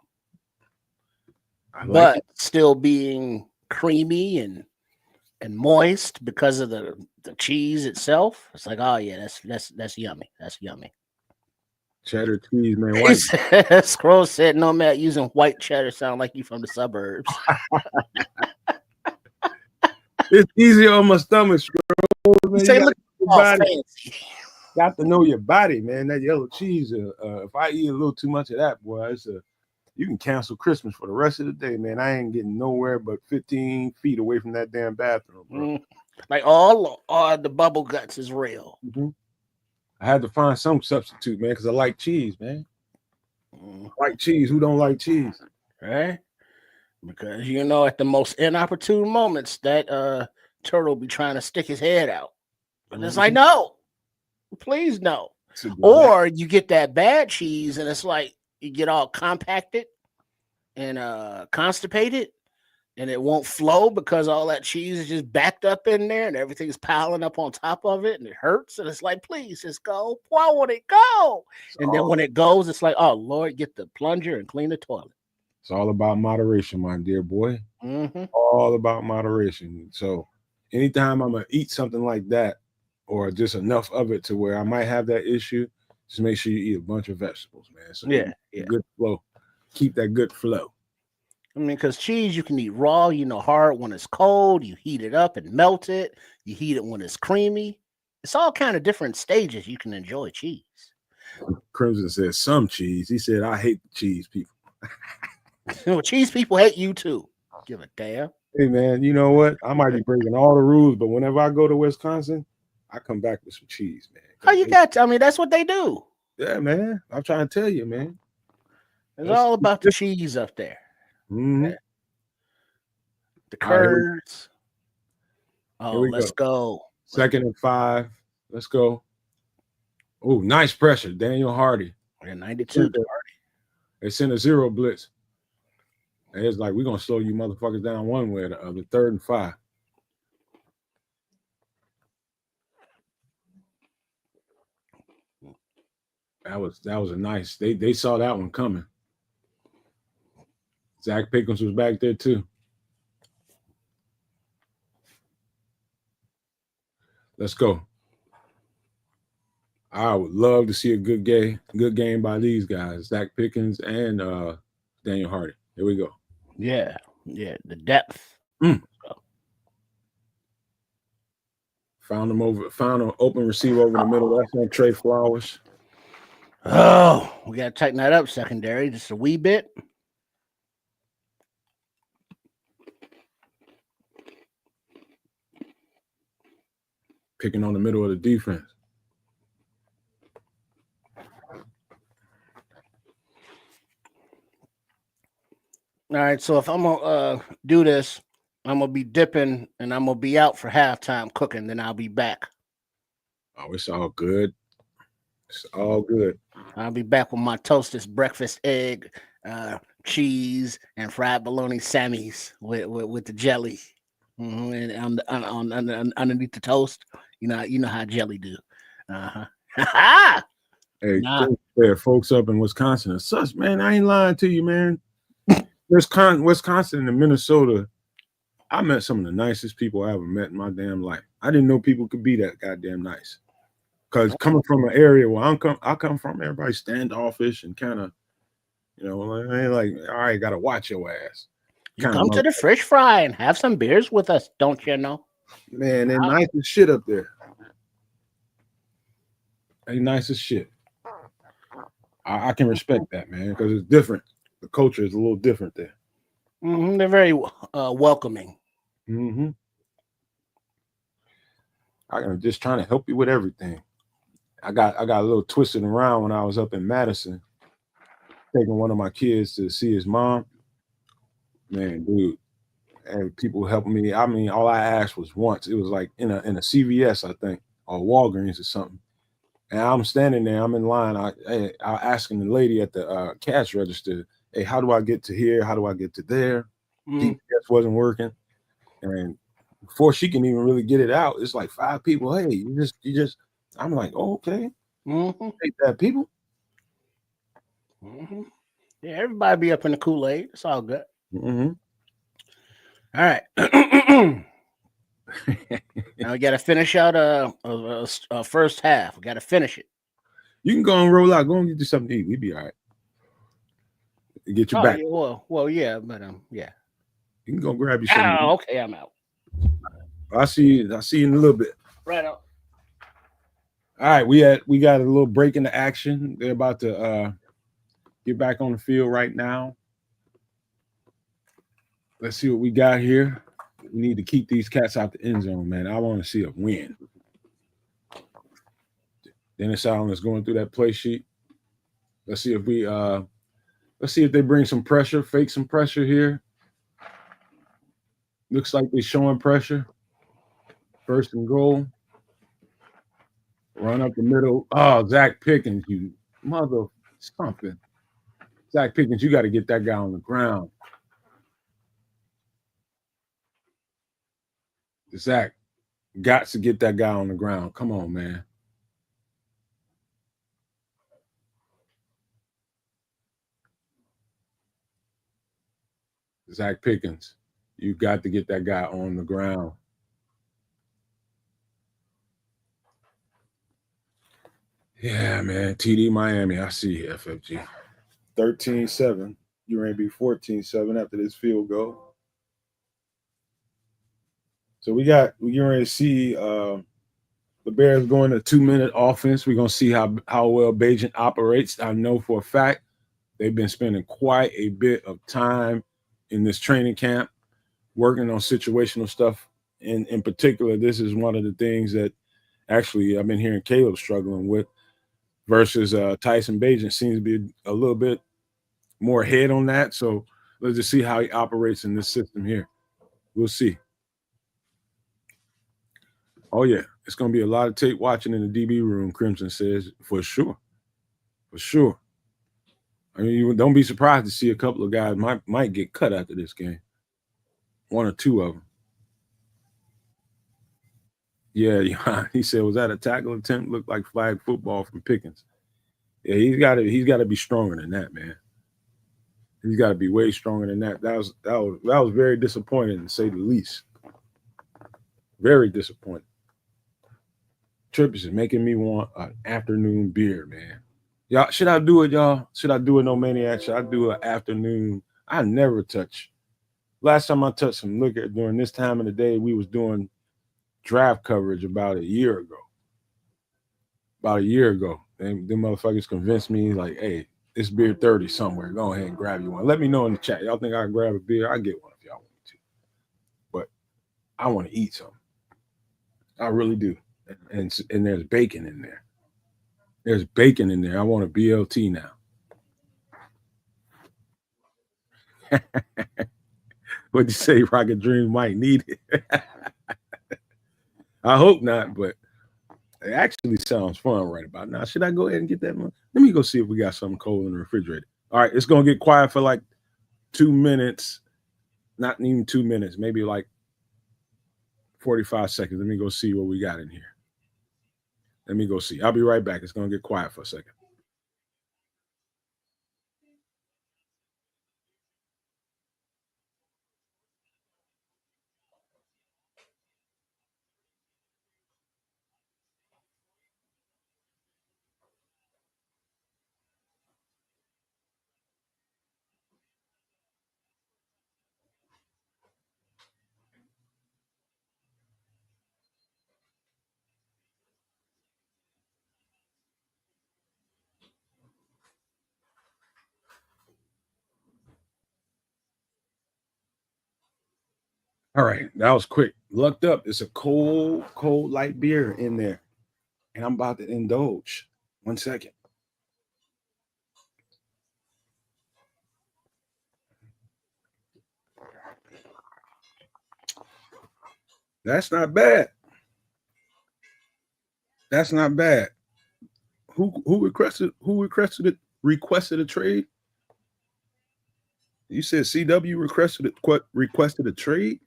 But still being creamy and moist because of the cheese itself. It's like, oh yeah, that's yummy. That's yummy. Cheddar cheese, man. White. Scroll said, "No, man, using white cheddar sound like you from the suburbs." It's easier on my stomach, Scroll. Man. Say, look, got to know your body, man. That yellow cheese. If I eat a little too much of that, boy, you can cancel Christmas for the rest of the day, man. I ain't getting nowhere but 15 feet away from that damn bathroom, bro. Like all the bubble guts is real. I had to find some substitute, man, because I like cheese, man. Like cheese. Who don't like cheese? Right? Because, at the most inopportune moments, that turtle be trying to stick his head out. And it's like, no, please no. Or you get that bad cheese and it's like you get all compacted and constipated and it won't flow because all that cheese is just backed up in there and everything's piling up on top of it and it hurts. And it's like, please just go. Why won't it go? And then when it goes, it's like, oh, Lord, get the plunger and clean the toilet. It's all about moderation, my dear boy. All about moderation. So anytime I'm going to eat something like that or just enough of it to where I might have that issue, just make sure you eat a bunch of vegetables, man. So good flow. Keep that good flow. I mean, because cheese you can eat raw, hard when it's cold. You heat it up and melt it. You heat it when it's creamy. It's all kind of different stages you can enjoy cheese. Crimson said some cheese. He said, I hate cheese people. Well, cheese people hate you too. Give a damn. Hey, man, you know what? I might be breaking all the rules, but whenever I go to Wisconsin, I come back with some cheese, man. That's what they do. Yeah, man. I'm trying to tell you, man. It's all about the cheese up there. The curds. Let's go. 2nd and 5. Let's go. Oh, nice pressure. Daniel Hardy. 92. They sent a 0 blitz. And it's like, we're going to slow you motherfuckers down one way or the other. 3rd and 5. That was a nice. They saw that one coming. Zach Pickens was back there too. Let's go. I would love to see a good game by these guys, Zach Pickens and Daniel Hardy. Here we go. Yeah, the depth. Mm. Found an open receiver over the middle. That's on Trey Flowers. Oh, we got to tighten that up, secondary, just a wee bit. Picking on the middle of the defense. All right, so if I'm gonna do this, I'm gonna be dipping and I'm gonna be out for halftime cooking. Then I'll be back. Oh, it's all good. It's all good. I'll be back with my toasted breakfast egg, cheese, and fried bologna sammies with the jelly, and underneath the toast. You know how jelly do. Uh-huh. Hey, there, folks up in Wisconsin and such, man. I ain't lying to you, man. Wisconsin and Minnesota, I met some of the nicest people I ever met in my damn life. I didn't know people could be that goddamn nice. Because coming from an area where I come from, everybody's standoffish and kind of, like, all right, gotta watch your ass. You come to the Fish Fry and have some beers with us, don't you know? Man, they're nice as shit up there. They nice as shit. I can respect that, man, because it's different. The culture is a little different there. Mm-hmm. They're very welcoming. Mm-hmm. I'm just trying to help you with everything. I got a little twisted around when I was up in Madison, taking one of my kids to see his mom. Man, dude, and people helping me. I mean, all I asked was once. It was like in a CVS, I think, or Walgreens or something. And I'm standing there. I'm in line. I asking the lady at the cash register, "Hey, how do I get to here? How do I get to there?" GPS wasn't working, and before she can even really get it out, it's like 5 people. Hey, you just. I'm like, oh, okay. Take that, people. Yeah, everybody be up in the Kool-Aid. It's all good. All right. Now we got to finish out a first half. We got to finish it. You can go and roll out. Go and get you something to eat. We'd be all right. Get you back. Yeah, well, yeah, but yeah. You can go grab you something. Oh, okay, I'm out. I see you in a little bit. Right on. All right, we got a little break in the action. They're about to get back on the field right now. Let's see what we got here. We need to keep these cats out the end zone, man. I want to see a win. Dennis Allen is going through that play sheet. Let's see if they bring some pressure, fake some pressure here. Looks like they're showing pressure. First and goal. Run up the middle. Oh, Zach Pickens, you mother something. Zach Pickens, you got to get that guy on the ground. Zach, got to get that guy on the ground. Come on, man. Zach Pickens, you got to get that guy on the ground. Yeah, man. TD Miami. I see FFG. 13-7. You ready to be 14-7 after this field goal. So we're ready to see the Bears going a 2-minute offense. We're gonna see how well Bajan operates. I know for a fact they've been spending quite a bit of time in this training camp working on situational stuff. In particular, this is one of the things that actually I've been hearing Caleb struggling with versus Tyson Bajan seems to be a little bit more ahead on that. So let's just see how he operates in this system here. We'll see. Oh, yeah. It's going to be a lot of tape watching in the DB room, Crimson says, for sure. For sure. I mean, you don't be surprised to see a couple of guys might get cut after this game. 1 or 2 of them. Yeah, he said, was that a tackle attempt? Looked like flag football from Pickens. Yeah, he's got to be stronger than that, man. He's got to be way stronger than that. That was very disappointing, to say the least. Very disappointing. Trip is making me want an afternoon beer, man. Y'all, should I do it, y'all? Should I do it, no maniac? Should I do an afternoon? I never touch. Last time I touched some liquor during this time of the day, we was doing draft coverage about a year ago. About a year ago. And them motherfuckers convinced me, like, hey, it's beer 30 somewhere. Go ahead and grab you one. Let me know in the chat. Y'all think I can grab a beer? I get one if y'all want me to. But I want to eat something. I really do. And there's bacon in there. There's bacon in there. I want a BLT now. What'd you say? Rocket Dream might need it. I hope not, but it actually sounds fun right about now. Should I go ahead and get that one? Let me go see if we got something cold in the refrigerator. All right, it's gonna get quiet for like 2 minutes. Not even 2 minutes, maybe like 45 seconds. Let me go see what we got in here. Let me go see. I'll be right back. It's gonna get quiet for a second. All right, that was quick. Lucked up. It's a cold light beer in there. And I'm about to indulge. 1 second. That's not bad. That's not bad. Who requested a trade? You said CW requested a trade?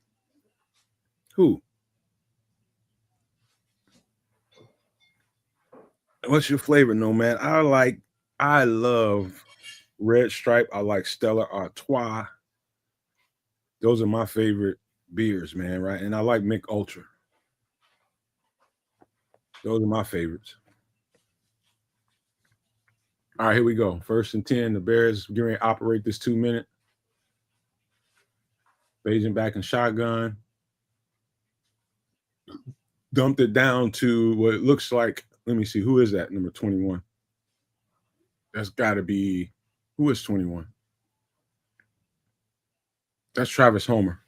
Who? What's your flavor, Nomad? I love Red Stripe. I like Stella Artois. Those are my favorite beers, man, right? And I like Mick Ultra. Those are my favorites. All right, here we go. 1st and 10. The Bears getting ready to operate this 2-minute. Bayesian back in shotgun. Dumped it down to what it looks like. Let me see. Who is that? Number 21. That's got to be. Who is 21? That's Travis Homer.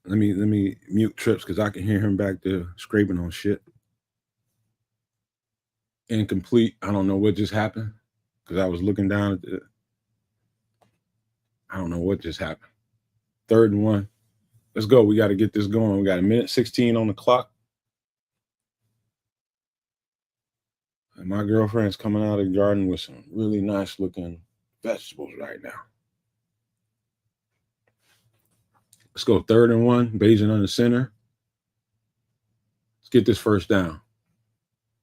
Let me mute Trips because I can hear him back there scraping on shit. Incomplete. I don't know what just happened because I was looking down at the. I don't know what just happened. 3rd and 1. Let's go. We got to get this going. We got 1:16 on the clock. And my girlfriend's coming out of the garden with some really nice looking vegetables right now. Let's go 3rd and 1. Bayesian on the center. Let's get this 1st down.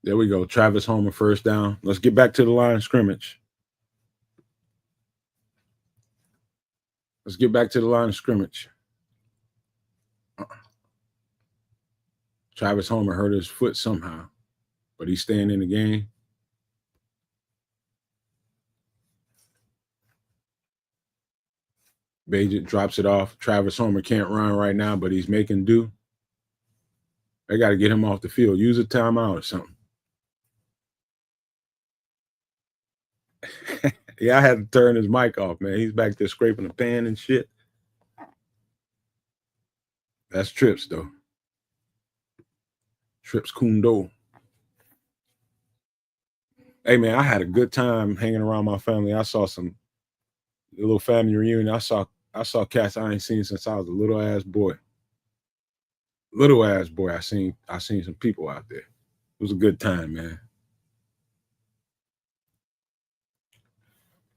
There we go. Travis Homer 1st down. Let's get back to the line of scrimmage. Let's get back to the line of scrimmage. Travis Homer hurt his foot somehow, but he's staying in the game. Bayesian drops it off. Travis Homer can't run right now, but he's making do. They got to get him off the field. Use a timeout or something. Yeah, I had to turn his mic off, man. He's back there scraping the pan and shit. That's Trips, though. Trips Kundo. Hey, man, I had a good time hanging around my family. I saw a little family reunion. I saw cats I ain't seen since I was a little ass boy. I seen some people out there. It was a good time, man.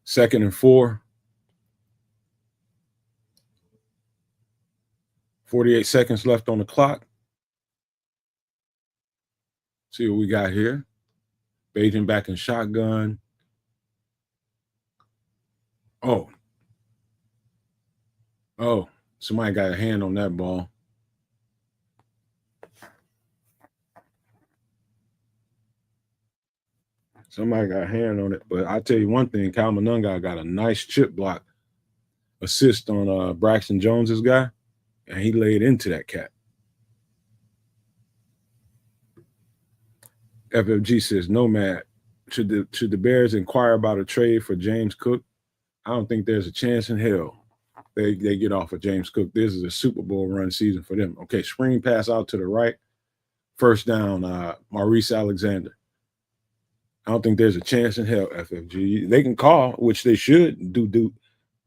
2nd and 4. 48 seconds left on the clock. See what we got here. Bayesian back in shotgun. Oh, somebody got a hand on that ball. Somebody got a hand on it. But I tell you one thing, Cal Monunga got a nice chip block assist on Braxton Jones's guy, and he laid into that cat. FFG says, Nomad, should the Bears inquire about a trade for James Cook? I don't think there's a chance in hell they get off of James Cook. This is a Super Bowl run season for them. Okay, screen pass out to the right. First down, Maurice Alexander. I don't think there's a chance in hell, FFG. They can call, which they should do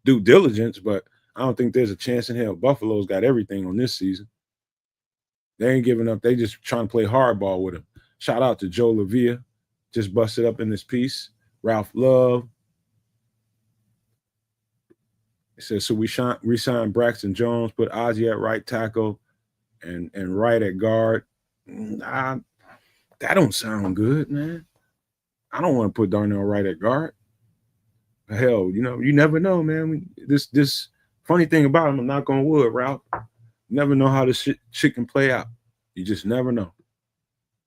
due diligence, but I don't think there's a chance in hell. Buffalo's got everything on this season. They ain't giving up. They just trying to play hardball with him. Shout out to Joe Lavia. Just busted up in this piece. Ralph Love. It says, so we re-signed Braxton Jones, put Ozzie at right tackle and right at guard. That don't sound good, man. I don't want to put Darnell right at guard. Hell, you never know, man. This funny thing about him, I'm not going wood, Ralph. You never know how this shit can play out. You just never know.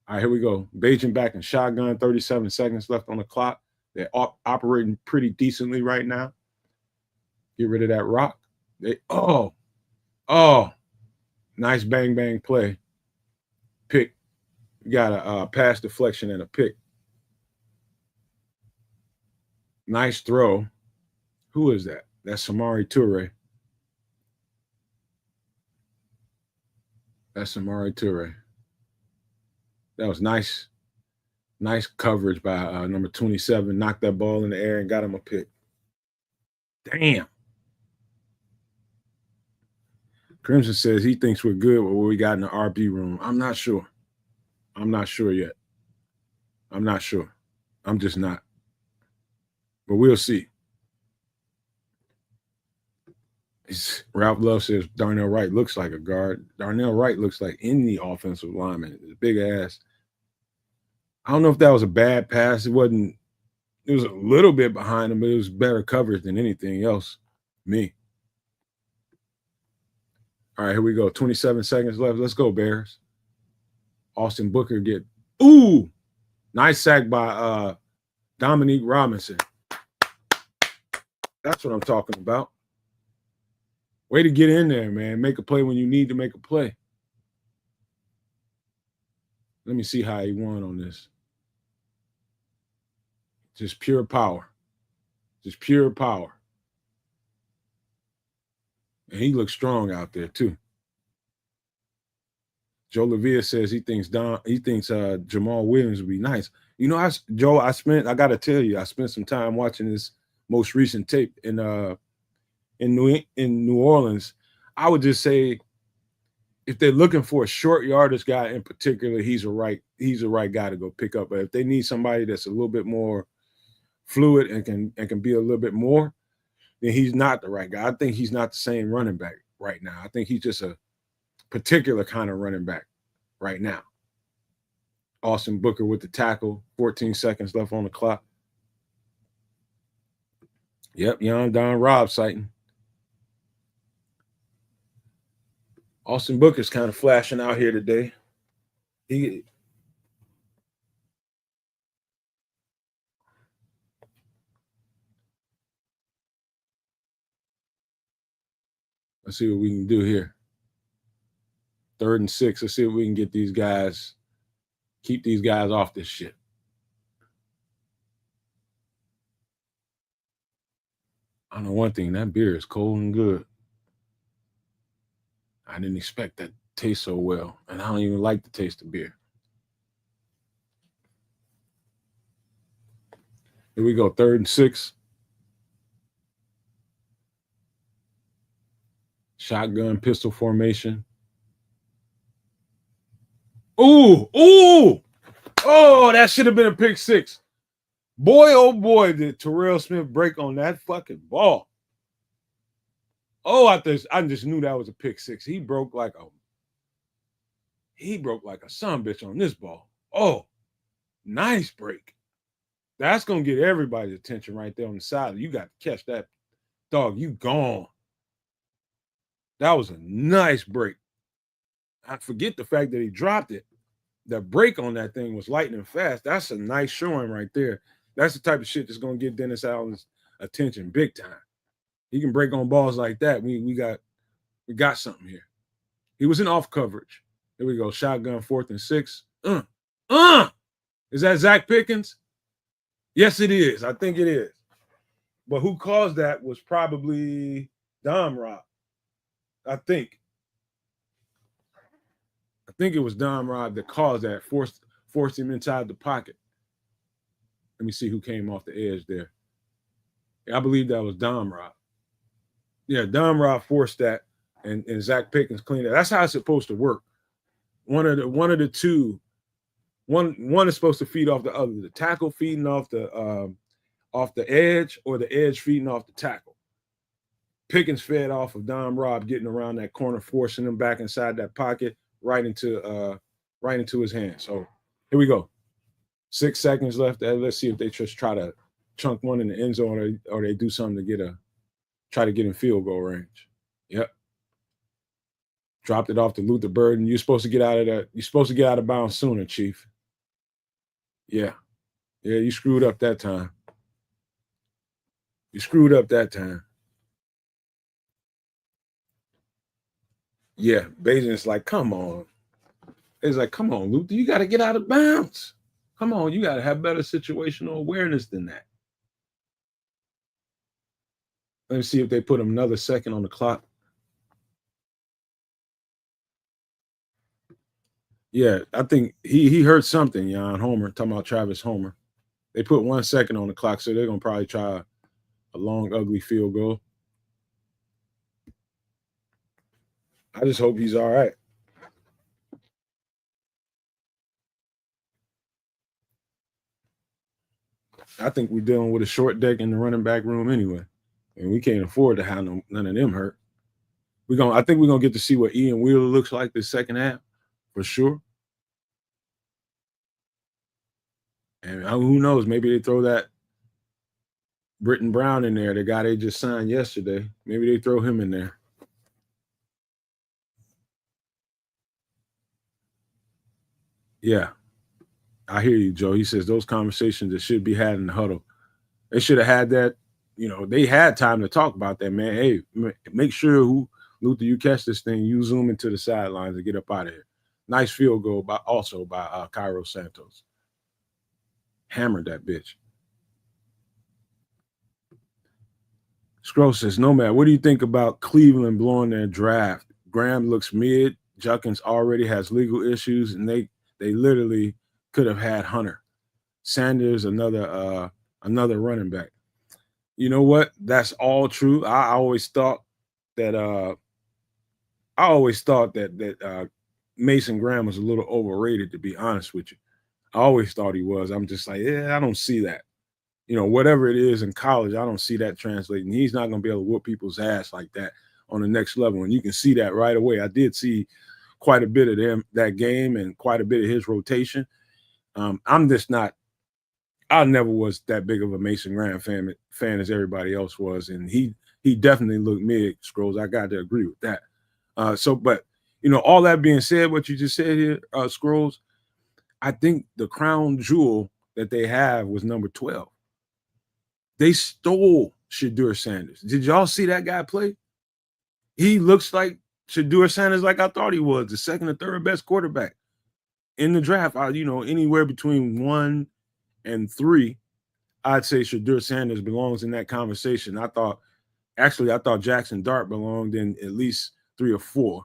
All right, here we go. Bajan back in shotgun, 37 seconds left on the clock. They're operating pretty decently right now. Get rid of that rock. Nice bang play. Pick. You got a pass deflection and a pick. Nice throw. Who is that? That's Samori Toure. That was nice. Nice coverage by number 27. Knocked that ball in the air and got him a pick. Damn. Crimson says he thinks we're good with what we got in the RB room. I'm not sure. I'm not sure yet. I'm not sure. I'm just not. But we'll see. Ralph Love says Darnell Wright looks like a guard. Darnell Wright looks like any offensive lineman. It's a big ass. I don't know if that was a bad pass. It was a little bit behind him, but it was better coverage than anything else. Me. All right, here we go. 27 seconds left. Let's go, Bears. Austin Booker nice sack by Dominique Robinson. That's what I'm talking about. Way to get in there, man. Make a play when you need to make a play. Let me see how he won on this. Just pure power. Just pure power. And he looks strong out there, too. Joe Lavia says he thinks Jamaal Williams would be nice. I got to tell you, I spent some time watching this most recent tape in New Orleans. I would just say if they're looking for a short yardage guy in particular, he's a right guy to go pick up. But if they need somebody that's a little bit more fluid and can be a little bit more, then he's not the right guy. I think he's not the same running back right now. I think he's just a particular kind of running back right now. Austin Booker with the tackle, 14 seconds left on the clock. Yep, young Don Robb sighting. Austin Booker's kind of flashing out here today. Let's see what we can do here. 3rd and 6. Let's see if we can get these guys, keep these guys off this shit. I know one thing, that beer is cold and good. I didn't expect that to taste so well, and I don't even like the taste of beer. Here we go, 3rd and 6. Shotgun pistol formation. Oh, that should have been a pick 6. Boy, oh boy, did Terrell Smith break on that fucking ball. Oh, I just knew that was a pick 6. He broke like a sumbitch on this ball. Oh, nice break. That's going to get everybody's attention right there on the side. You got to catch that dog. You gone. That was a nice break. I forget the fact that he dropped it. the break on that thing was lightning fast. That's a nice showing right there. That's the type of shit that's gonna get Dennis Allen's attention big time. He can break on balls like that. We got something here. He was in off coverage. Here we go. Shotgun 4th and 6. Is that Zach Pickens? Yes, it is. I think it is. But who caused that was probably Dom Rob. I think it was Dom Rob that caused that, forced him inside the pocket. Let me see who came off the edge there. I believe that was Dom Rob. Yeah, Dom Rob forced that, and Zach Pickens cleaned it. That's how it's supposed to work. One of the two. One is supposed to feed off the other. The tackle feeding off the edge, or the edge feeding off the tackle. Pickens fed off of Dom Rob getting around that corner, forcing him back inside that pocket, right into his hand. So here we go. 6 seconds left. Let's see if they just try to chunk one in the end zone, or they do something to try to get in field goal range. Yep. Dropped it off to Luther Burden. You're supposed to get out of that. You're supposed to get out of bounds sooner, Chief. Yeah. Yeah, you screwed up that time. Yeah, Bajan's like, come on. It's like, come on, Luther, you got to get out of bounds. Come on, you got to have better situational awareness than that. Let me see if they put another second on the clock. Yeah, I think he heard something, Jan Homer, talking about Travis Homer. They put 1 second on the clock, so they're going to probably try a long, ugly field goal. I just hope he's all right. I think we're dealing with a short deck in the running back room anyway, and we can't afford to have none of them hurt. I think we're gonna get to see what Ian Wheeler looks like this second half, for sure. And who knows? Maybe they throw that Brittain Brown in there, the guy they just signed yesterday. Maybe they throw him in there. Yeah, I hear you, Joe. He says those conversations that should be had in the huddle. They should have had that. They had time to talk about that, man. Hey, make sure Luther, you catch this thing, you zoom into the sidelines and get up out of here. Nice field goal by Cairo Santos. Hammered that bitch. Scroll says, Nomad, what do you think about Cleveland blowing their draft? Graham looks mid. Junkins already has legal issues, and they literally could have had Hunter. Sanders, another running back. You know what? That's all true. I always thought that Mason Graham was a little overrated, to be honest with you. I always thought he was. I'm just like, I don't see that. Whatever it is in college, I don't see that translating. He's not going to be able to whoop people's ass like that on the next level. And you can see that right away. I did see quite a bit of that game and quite a bit of his rotation. I'm just not. I never was that big of a Mason Graham fan as everybody else was, and he definitely looked mid. Scrolls, I got to agree with that. But all that being said, what you just said here, Scrolls, I think the crown jewel that they have was number 12. They stole Shedeur Sanders. Did y'all see that guy play? He looks like Shedeur Sanders, like I thought he was, the second or third best quarterback in the draft. Anywhere between 1 and 3, I'd say Shedeur Sanders belongs in that conversation. I thought Jackson Dart belonged in at least 3 or 4.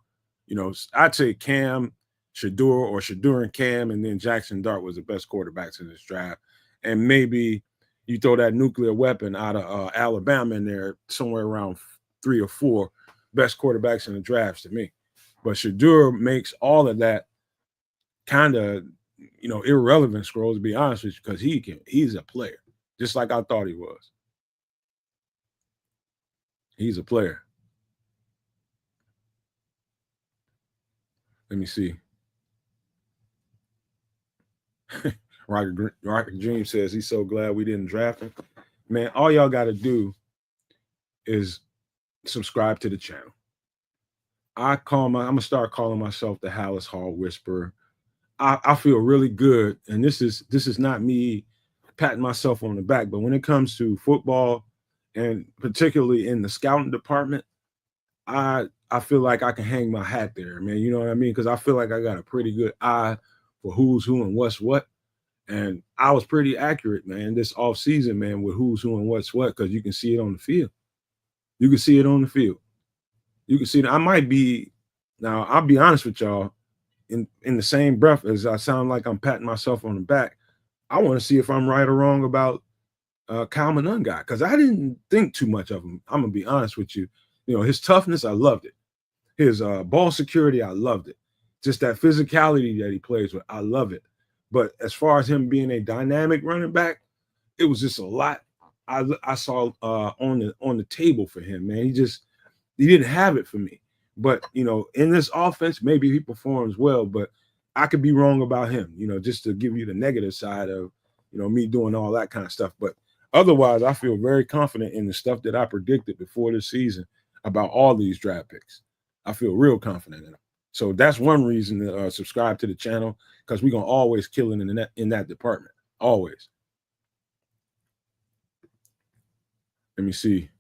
I'd say Cam, Shedeur, or Shedeur and Cam, and then Jackson Dart was the best quarterbacks in this draft. And maybe you throw that nuclear weapon out of Alabama in there, somewhere around 3 or 4 best quarterbacks in the drafts to me. But Shedeur makes all of that kind of, irrelevant, Scrolls, to be honest with you, because he's a player, just like I thought he was. He's a player. Let me see. Rocket Dream says he's so glad we didn't draft him. Man, all y'all got to do is subscribe to the channel. I'm going to start calling myself the Hallis Hall Whisperer. I feel really good, and this is not me patting myself on the back, but when it comes to football, and particularly in the scouting department, I feel like I can hang my hat there, man. You know what I mean? Because I feel like I got a pretty good eye for who's who and what's what. And I was pretty accurate, man, this off season, man, with who's who and what's what, because you can see it on the field. You can see it on the field. You can see that I might be now, I'll be honest with y'all, in the same breath as I sound like I'm patting myself on the back, I want to see if I'm right or wrong about Kyle Manunga, because I didn't think too much of him. I'm gonna be honest with you. You know, his toughness, I loved it. His ball security, I loved it. Just that physicality that he plays with, I love it. But as far as him being a dynamic running back, it was just a lot I saw on the table for him, man. He didn't have it for me. But you know, in this offense, maybe he performs well, but I could be wrong about him, you know, just to give you the negative side of, you know, me doing all that kind of stuff. But otherwise, I feel very confident in the stuff that I predicted before this season about all these draft picks. I feel real confident in them. So that's one reason to subscribe to the channel, because we're gonna always kill it in that department. Always. Let me see.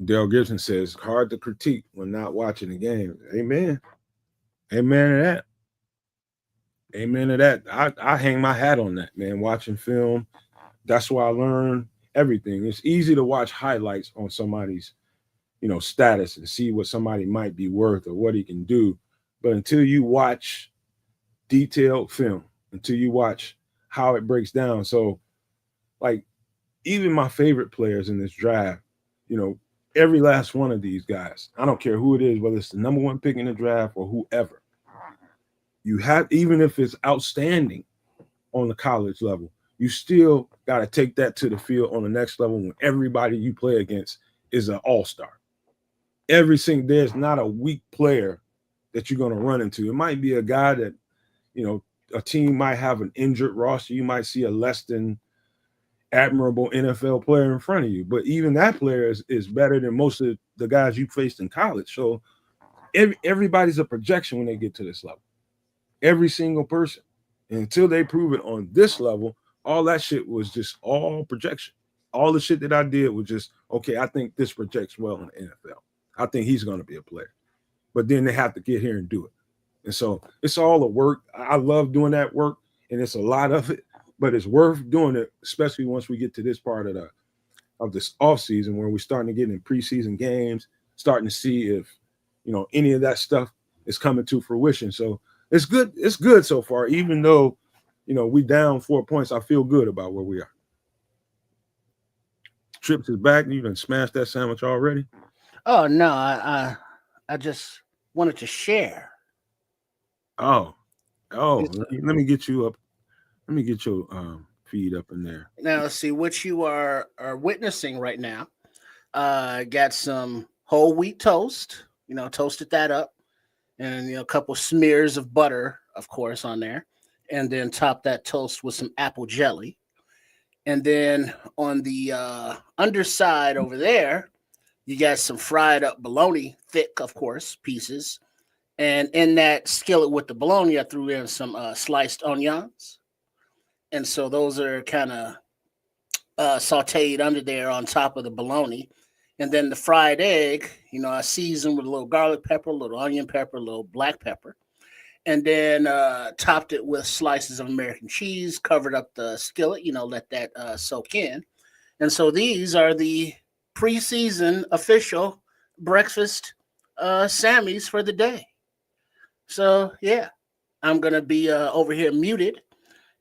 Dale Gibson says, hard to critique when not watching the game. Amen. Amen to that. Amen to that. I hang my hat on that, man. Watching film, that's where I learn everything. It's easy to watch highlights on somebody's, you know, status and see what somebody might be worth or what he can do. But until you watch detailed film, until you watch how it breaks down. So, like, even my favorite players in this draft, you know, every last one of these guys, I don't care who it is, whether it's the number one pick in the draft or whoever, you have, even if it's outstanding on the college level, you still got to take that to the field on the next level when everybody you play against is an all-star. There's not a weak player that you're going to run into. It might be a guy that, you know, a team might have an injured roster. You might see a less than admirable NFL player in front of you, but even that player is better than most of the guys you faced in college. So everybody's a projection when they get to this level. Every single person. And until they prove it on this level, all that shit was just all projection. All the shit that I did was just, okay, I think this projects well in the NFL. I think he's going to be a player. But then they have to get here and do it. And so it's all the work. I love doing that work, and it's a lot of it, but it's worth doing it, especially once we get to this part of this off season where we're starting to get in preseason games, starting to see if, you know, any of that stuff is coming to fruition. So it's good. It's good so far, even though, you know, we down 4 points. I feel good about where we are. Trips is back. You done smashed that sandwich already? Oh no, I just wanted to share. Oh, let me get you up. Let me get your feed up in there. Now, let's see what you are witnessing right now. Got some whole wheat toast. You know, toasted that up, and you know, a couple smears of butter, of course, on there, and then top that toast with some apple jelly. And then on the underside over there, you got some fried up bologna, thick, of course, pieces. And in that skillet with the bologna, I threw in some sliced onions. And so those are kind of sauteed under there on top of the bologna. And then the fried egg, you know, I seasoned with a little garlic pepper, a little onion pepper, a little black pepper. And then topped it with slices of American cheese, covered up the skillet, you know, let that soak in. And so these are the preseason official breakfast Sammys for the day. So, yeah, I'm going to be over here muted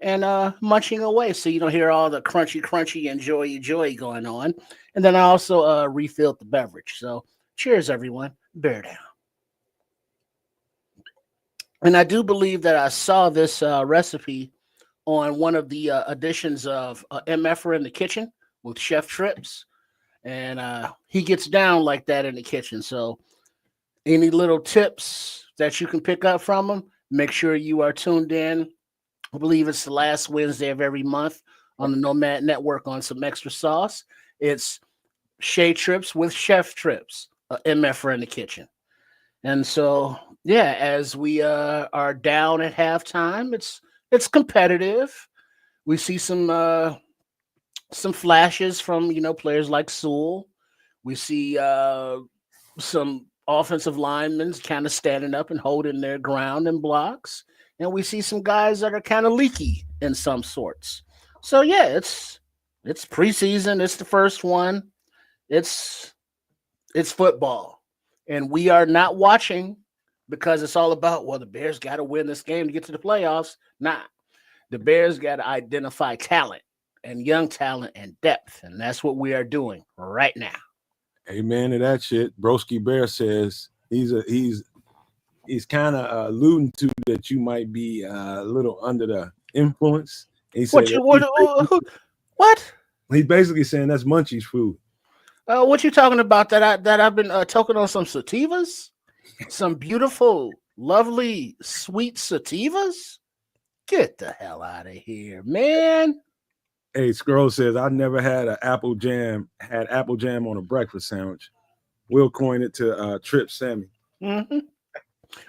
and munching away so you don't hear all the crunchy, enjoy joy going on. And then I also refilled the beverage. So, cheers, everyone. Bear down. And I do believe that I saw this recipe on one of the editions of MFer in the Kitchen with Chef Trips. And he gets down like that in the kitchen. So any little tips that you can pick up from him, make sure you are tuned in. I believe it's the last Wednesday of every month on the Nomad Network on some extra sauce. It's Shea Trips with Chef Trips, MFer in the Kitchen. And so, yeah, as we are down at halftime, it's competitive. We see some flashes from players like Sewell. We see some offensive linemen kind of standing up and holding their ground and blocks, and we see some guys that are kind of leaky in some sorts. So yeah, it's preseason. It's the first one. It's football, and we are not watching because it's all about the Bears got to win this game to get to the playoffs. Nah, the Bears got to identify talent and young talent and depth, and that's what we are doing right now. Amen to that shit. Broski Bear says he's kind of alluding to that you might be a little under the influence. He said what? He's basically saying that's Munchie's food. What you talking about? That I've been talking on some sativas, some beautiful, lovely, sweet sativas. Get the hell out of here, man. Hey, Scroll says I never had apple jam on a breakfast sandwich. We'll coin it to Trip Sammy. Mm-hmm.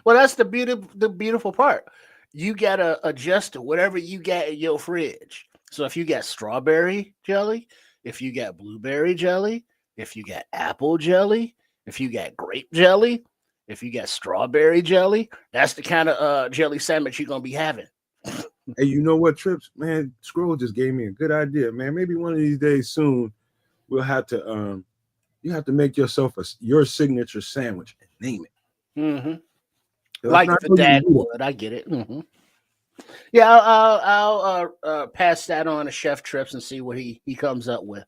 Well, that's the beautiful part. You gotta adjust to whatever you got in your fridge. So if you got strawberry jelly, if you got blueberry jelly, if you got apple jelly, if you got grape jelly, if you got strawberry jelly, that's the kind of jelly sandwich you're gonna be having. Hey, you know what, Trips? Man, Scroll just gave me a good idea, man. Maybe one of these days soon, we'll have to you have to make yourself your signature sandwich and name it. Mm-hmm. Like the dad would. I get it. Mm-hmm. Yeah, I'll pass that on to Chef Trips and see what he comes up with.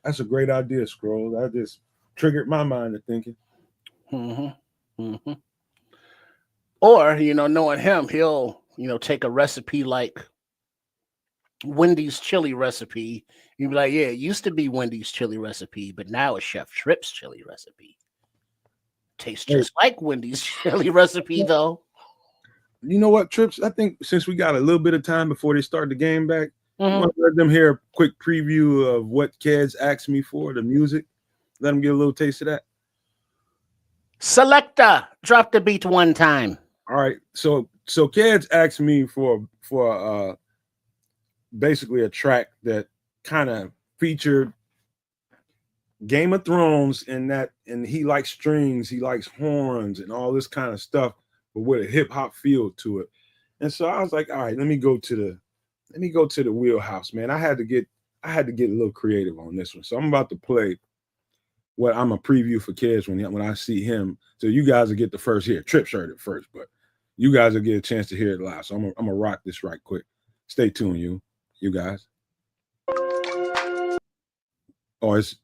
That's a great idea, Scroll. That just triggered my mind to thinking. Mm-hmm. Mm-hmm. Or, knowing him, he'll, take a recipe like Wendy's chili recipe. You'd be like, yeah, it used to be Wendy's chili recipe, but now it's Chef Tripp's chili recipe. Tastes just like Wendy's chili recipe, though. You know what, Trips? I think since we got a little bit of time before they start the game back, I want to let them hear a quick preview of what Keds asked me for, the music. Let them get a little taste of that. Selector, drop the beat one time. All right. So Keds asked me for basically a track that kind of featured Game of Thrones and he likes strings, he likes horns and all this kind of stuff, but with a hip hop feel to it. And so I was like, all right, let me go to the wheelhouse, man. I had to get a little creative on this one. So I'm about to play what I'm a preview for Keds when I see him. So you guys will get the first here. Trips heard it first, but you guys will get a chance to hear it live. So I'm gonna rock this right quick. Stay tuned, you guys. Oh, let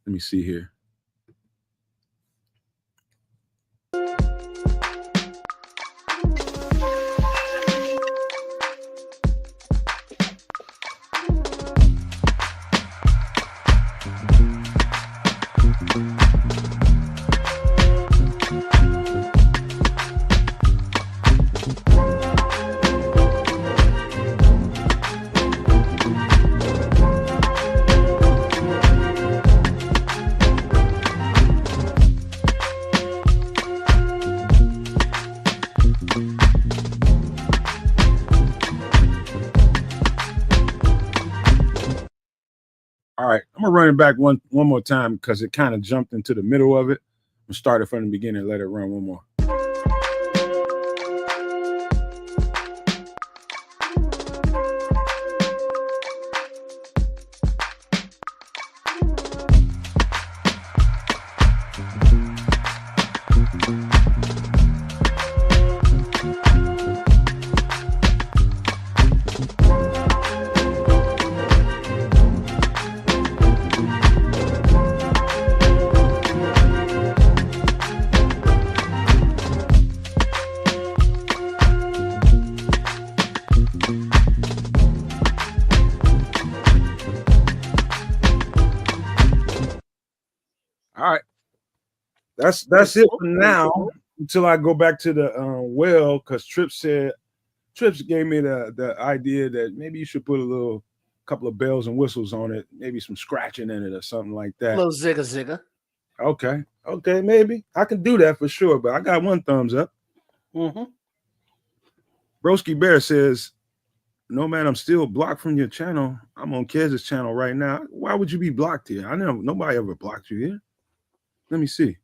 me see here. All right, I'm gonna run it back one more time because it kind of jumped into the middle of it. I'm gonna start it from the beginning and let it run one more. All right, that's it for now until I go back to the well, because Trips gave me the idea that maybe you should put a couple of bells and whistles on it, maybe some scratching in it or something like that. A little zigga. Okay. Okay, maybe I can do that for sure. But I got one thumbs up. Mm-hmm. Broski Bear says, "No man, I'm still blocked from your channel. I'm on Kez's channel right now. Why would you be blocked here? I know nobody ever blocked you here. Let me see.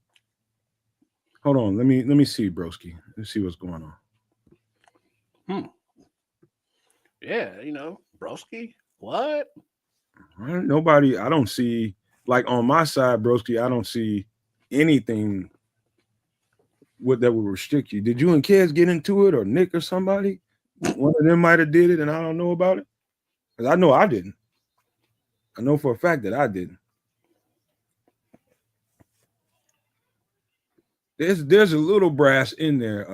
Hold on. Let me see, Broski. Let's see what's going on. Yeah, Broski. What? Nobody. I don't see like on my side, Broski. I don't see anything that would restrict you. Did you and Kez get into it, or Nick or somebody? One of them might have did it, and I don't know about it. Because I know I didn't. I know for a fact that I didn't. There's a little brass in there.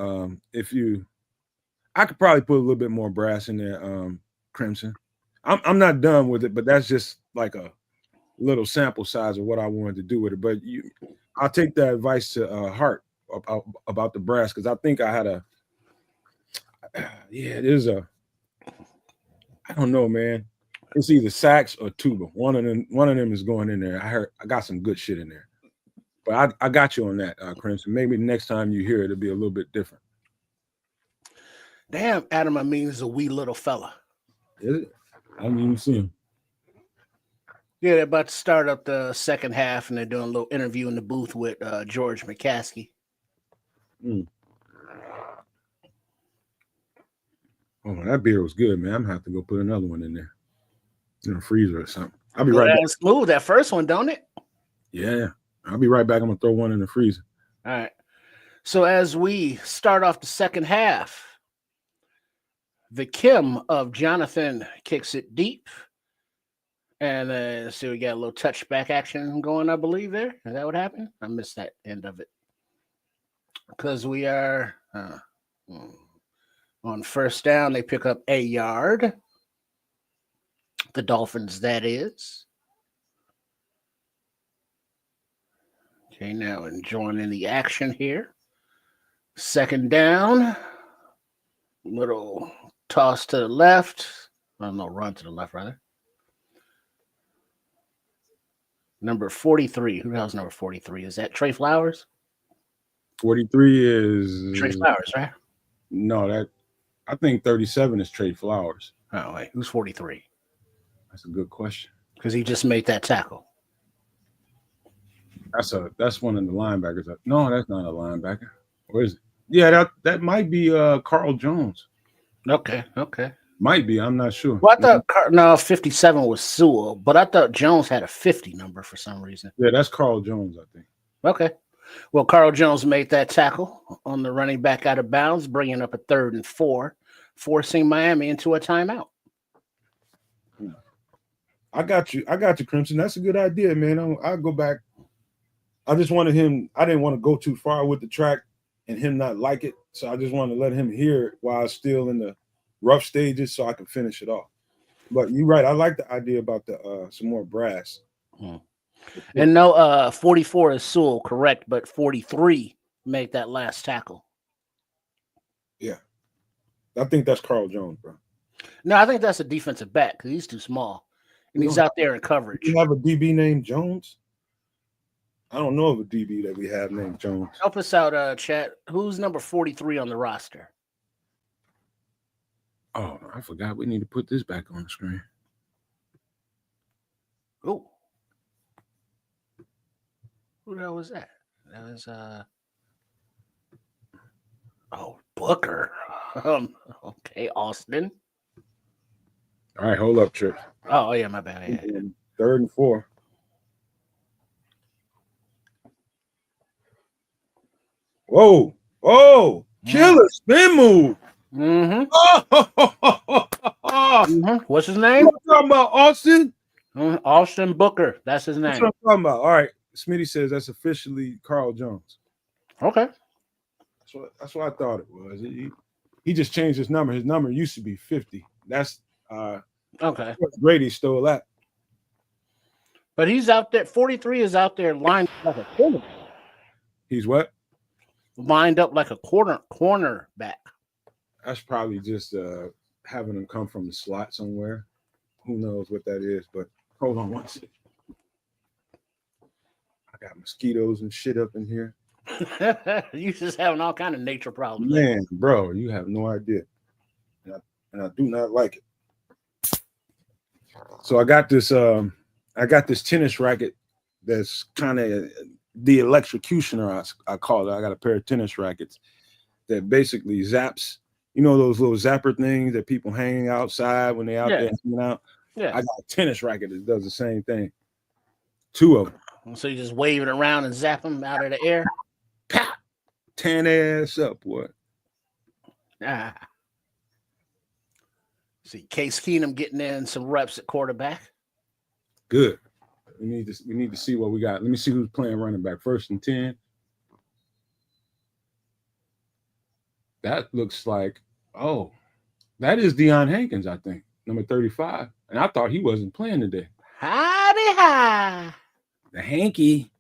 I could probably put a little bit more brass in there, Crimson. I'm not done with it, but that's just like a little sample size of what I wanted to do with it. But I'll take that advice to heart about the brass, because I think I had I don't know, man. It's either sax or tuba. One of them is going in there. I got some good shit in there. But I got you on that, Crimson. Maybe the next time you hear it, it'll be a little bit different. Damn, Adam, I mean, is a wee little fella. Is it? I didn't even see him. Yeah, they're about to start up the second half, and they're doing a little interview in the booth with George McCaskey. Oh, that beer was good, man. I'm gonna have to go put another one in there, in the freezer or something. I'll be right back. Smooth, that first one, don't it? Yeah, I'll be right back. I'm gonna throw one in the freezer. All right. So as we start off the second half, the Kim of Jonathan kicks it deep. And so we got a little touchback action going, I believe, there. Is that what happened? I missed that end of it. Because we are on first down. They pick up a yard. The Dolphins, that is. Okay, now joining the action here. Second down. Little toss to the left. Oh, no, run to the left, rather. Number 43. Who the hell's number 43? Is that Trey Flowers? 43 is Trey Flowers, right? No, I think 37 is Trey Flowers. Oh, wait. Who's 43? That's a good question. Because he just made that tackle. That's one of the linebackers. No, that's not a linebacker. Where is it? Yeah, that might be Carl Jones. Okay. Might be. I'm not sure. Well, I thought 57 was Sewell, but I thought Jones had a 50 number for some reason. Yeah, that's Carl Jones, I think. Okay. Well, Carl Jones made that tackle on the running back out of bounds, bringing up a 3rd and 4, forcing Miami into a timeout. I got you, Crimson. That's a good idea, man. I'll go back. I just wanted him. I didn't want to go too far with the track and him not like it, so I just wanted to let him hear it while it's still in the rough stages, so I can finish it off. But you're right. I like the idea about the some more brass. And no, 44 is Sewell, correct, but 43 made that last tackle. Yeah, I think that's Carl Jones, bro. No, I think that's a defensive back because he's too small, and he's out there in coverage. You have a DB named Jones? I don't know of a DB that we have named Jones. Help us out, chat. Who's number 43 on the roster? Oh, I forgot. We need to put this back on the screen. Oh, who the hell was that? That was Booker. Okay, Austin. All right, hold up, Trick. Oh yeah, my bad. Yeah. 3rd and 4. Whoa, killer spin move. Mm-hmm. Mm-hmm. What's his name? What talking about, Austin? Austin Booker. That's his name. That's what I'm talking about. All right, Smitty says that's officially Carl Jones. Okay. That's what I thought it was. He just changed his number. His number used to be 50. That's okay. Brady stole that. But he's out there. 43 is out there lined up like a cornerback. He's what? Lined up like a cornerback. That's probably just having him come from the slot somewhere. Who knows what that is? But hold on one second. Got mosquitoes and shit up in here. You just having all kind of nature problems. Man, bro, you have no idea. And I do not like it. So I got this tennis racket that's kind of the electrocutioner, I call it. I got a pair of tennis rackets that basically zaps, you know, those little zapper things that people hang outside when they're out there hanging out. Yeah. I got a tennis racket that does the same thing. 2 of them. So you just wave it around and zap them out of the air? Pop! Tan ass up, boy. See, Case Keenum getting in some reps at quarterback. Good. We need to see what we got. Let me see who's playing running back. 1st and 10. That looks like, that is Deion Hankins, I think, number 35. And I thought he wasn't playing today. Howdy hi. The Hanky.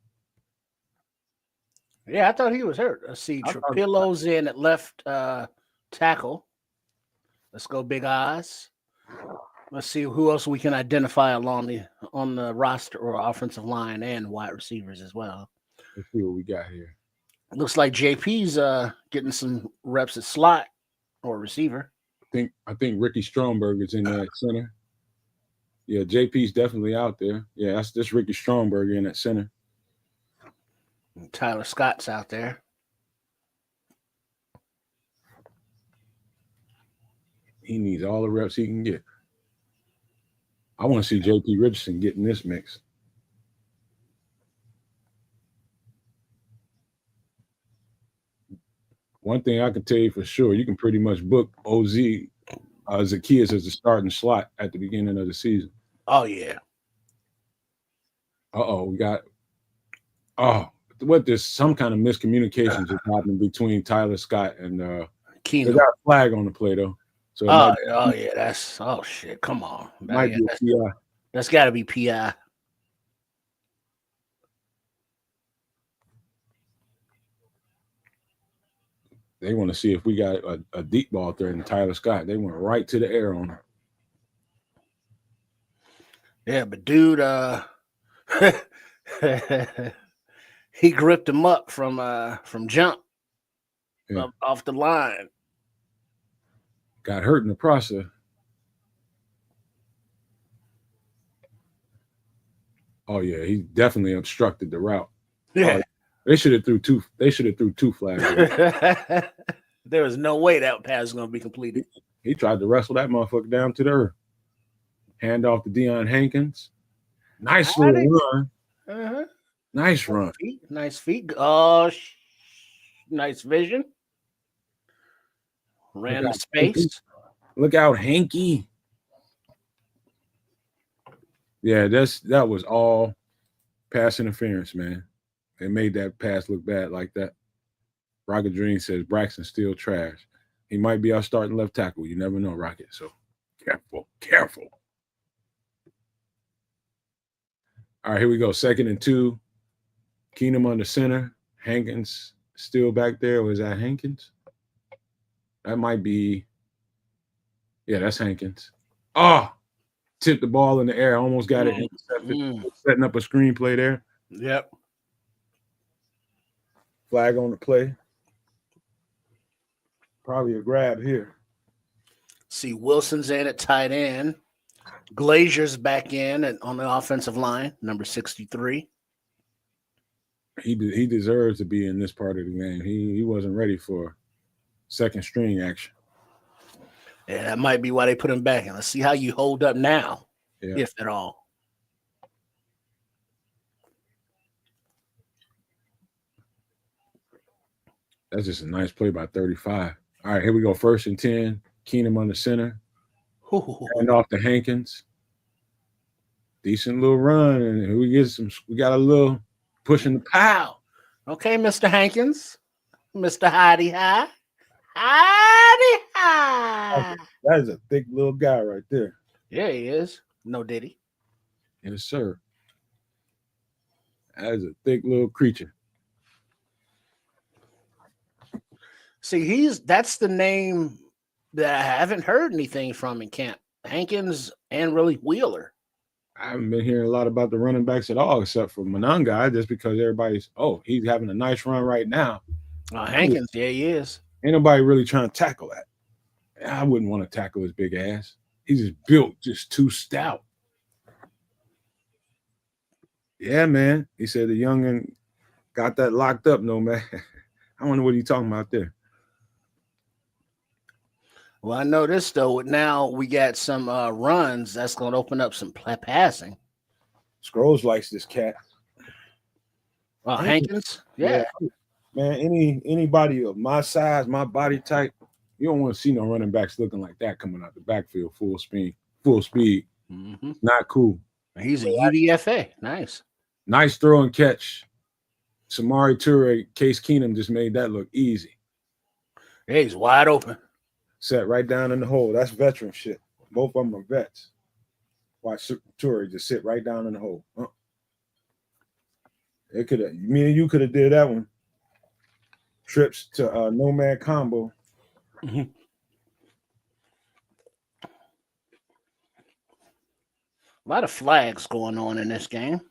Yeah, I thought he was hurt. Let's see. Trapillo's in at left tackle. Let's go, Big Oz. Let's see who else we can identify on the roster or offensive line and wide receivers as well. Let's see what we got here. Looks like JP's getting some reps at slot or receiver. I think Ricky Stromberg is in there at center. Yeah, JP's definitely out there. Yeah, that's this Ricky Stromberg in at center. And Tyler Scott's out there. He needs all the reps he can get. I want to see JP Richardson get in this mix. One thing I can tell you for sure, you can pretty much book OZ Zacchaeus as a starting slot at the beginning of the season. Oh, yeah. We got there's some kind of miscommunications that's happening between Tyler Scott and Keenum. They got a flag on the play though. So shit. Come on. That's got to be PI. They want to see if we got a deep ball threat in Tyler Scott. They went right to the air on her. Yeah, but dude, he gripped him up from jump off the line. Got hurt in the process. Oh yeah, he definitely obstructed the route. Yeah. They should have threw two flags. There was no way that pass was going to be completed. He tried to wrestle that motherfucker down to the earth. Hand off to Deion Hankins. Nice little run. Uh-huh. Nice run. Nice feet. Oh, nice vision. Ran the space. Hanky. Look out, Hanky. Yeah, that was all pass interference, man. They made that pass look bad like that. Rocket Dream says Braxton's still trash. He might be our starting left tackle. You never know, Rocket. So careful. All right, here we go. 2nd and 2. Keenum under center. Hankins still back there. Or is that Hankins? That might be. Yeah, that's Hankins. Tipped the ball in the air. Almost got it intercepted. Setting up a screenplay there. Yep. Flag on the play. Probably a grab here. See, Wilson's in at tight end. Glazier's back in on the offensive line, number 63. He deserves to be in this part of the game. He wasn't ready for second string action. Yeah, that might be why they put him back in. Let's see how you hold up now, if at all. That's just a nice play by 35. All right, here we go. 1st and 10. Keenum on the center. And off to Hankins. Decent little run. And we got a little pushing the pow. Okay, Mr. Hankins. Mr. Hidey High. Hidey High. That is a thick little guy right there. Yeah, he is. No Diddy. Yes, sir. That is a thick little creature. See, that's the name that I haven't heard anything from in camp. Hankins and really Wheeler. I haven't been hearing a lot about the running backs at all, except for Monangai, just because everybody's, he's having a nice run right now. Hankins, yeah, he is. Ain't nobody really trying to tackle that. I wouldn't want to tackle his big ass. He's just built just too stout. Yeah, man. He said the youngin got that locked up, no man. I wonder what he's talking about there. Well, I know this though. Now we got some runs that's going to open up some passing. Scrolls likes this cat. Hankins, yeah. Man, anybody of my size, my body type, you don't want to see no running backs looking like that coming out the backfield full speed. Mm-hmm. Not cool. He's a UDFA. Nice throw and catch. Samari Toure, Case Keenum just made that look easy. Yeah, he's wide open. Set right down in the hole. That's veteran shit. Both of them are vets. Watch Toure just sit right down in the hole. It could have. Me and you could have did that one. Trips to Nomad combo. Mm-hmm. A lot of flags going on in this game.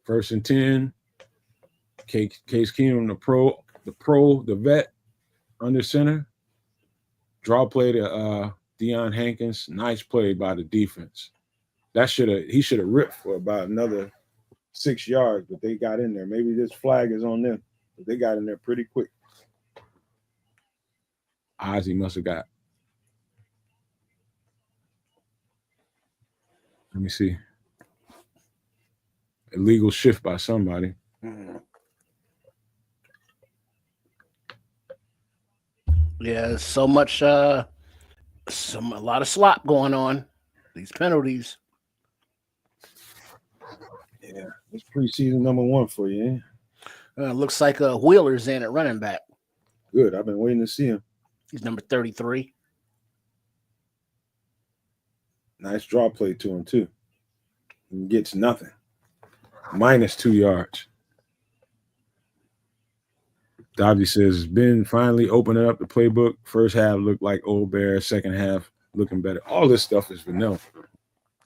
1st and 10. Case Keenum, the vet, under center. Draw play to Deion Hankins. Nice play by the defense. He should have ripped for about another 6 yards, but they got in there. Maybe this flag is on them, but they got in there pretty quick. Ozzie must have got. Let me see. Illegal shift by somebody. Yeah, so much, a lot of slop going on. These penalties. Yeah, it's preseason number 1 for you. Looks like Wheeler's in at running back. Good. I've been waiting to see him. He's number 33. Nice draw play to him, too. He gets nothing. -2 yards. Dodgy says it's been finally opening up the playbook. First half looked like old bear. Second half looking better. All this stuff is vanilla.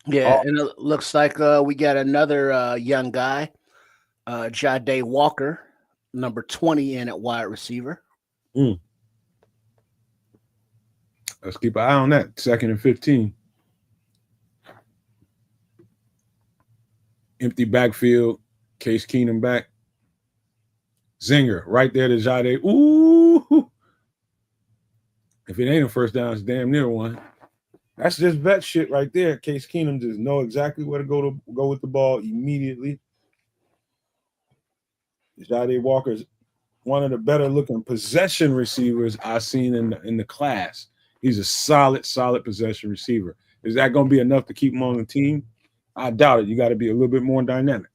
Yeah, and it looks like we got another young guy, Jade Walker, number 20 in at wide receiver. Let's keep an eye on that. 2nd and 15. Empty backfield. Case Keenum back. Zinger right there to Jade. Ooh. If it ain't a first down, it's damn near one. That's just vet shit right there. Case Keenum just know exactly where to go with the ball immediately. Jade Walker's one of the better looking possession receivers I've seen in the class. He's a solid possession receiver. Is that going to be enough to keep him on the team? I doubt it. You got to be a little bit more dynamic.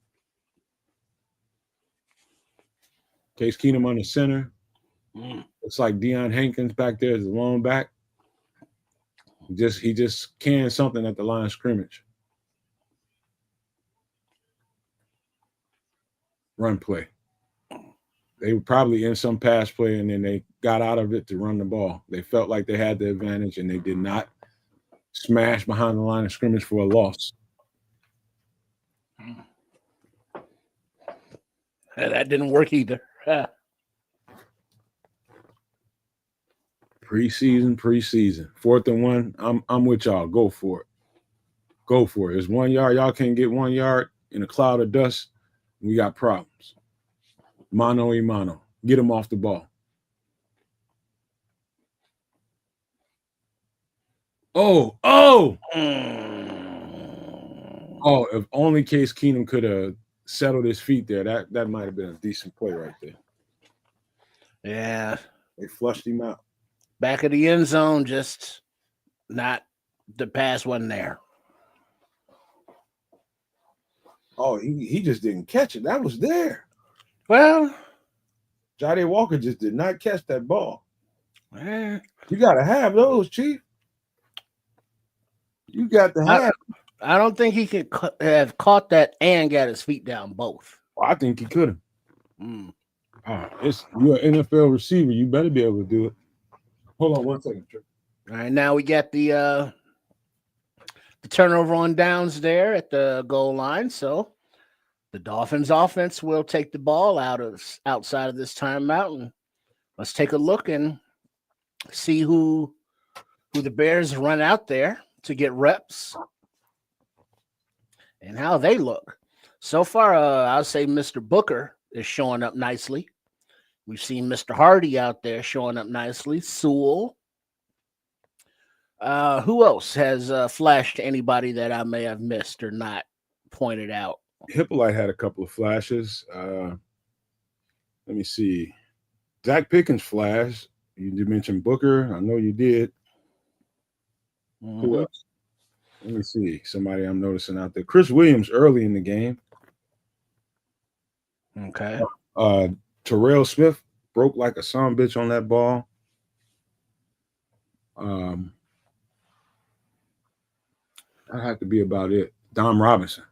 Case Keenum on the center. Looks like Deion Hankins back there is the long back. He just canned something at the line of scrimmage. Run play. They were probably in some pass play, and then they got out of it to run the ball. They felt like they had the advantage, and they did not smash behind the line of scrimmage for a loss. That didn't work either. Preseason. 4th and 1. I'm with y'all. Go for it. It's 1 yard. Y'all can't get 1 yard in a cloud of dust. We got problems. Mano y mano. Get him off the ball. Oh! If only Case Keenum could have settled his feet there. That might have been a decent play right there. Yeah. They flushed him out. Back of the end zone, just not the pass wasn't there. Oh, he just didn't catch it. That was there. Well, Jade Walker just did not catch that ball. Man. You got to have those, Chief. You got to have. I don't think he could have caught that and got his feet down both. Well, I think he could have. You're an NFL receiver. You better be able to do it. Hold on 1 second, Trick. All right, now we got the the turnover on downs there at the goal line. So the Dolphins offense will take the ball outside of this timeout, and let's take a look and see who the Bears run out there to get reps and how they look. So far, I'll say Mr. Booker is showing up nicely. We've seen Mr. Hardy out there showing up nicely. Sewell. Who else has flashed to anybody that I may have missed or not pointed out? Hippolyte had a couple of flashes. Let me see. Zach Pickens flashed. You did mention Booker. I know you did. Who else? Let me see. Somebody I'm noticing out there. Chris Williams early in the game. Okay. Terrell Smith broke like a sumbitch on that ball. That had to be about it. Dom Robinson.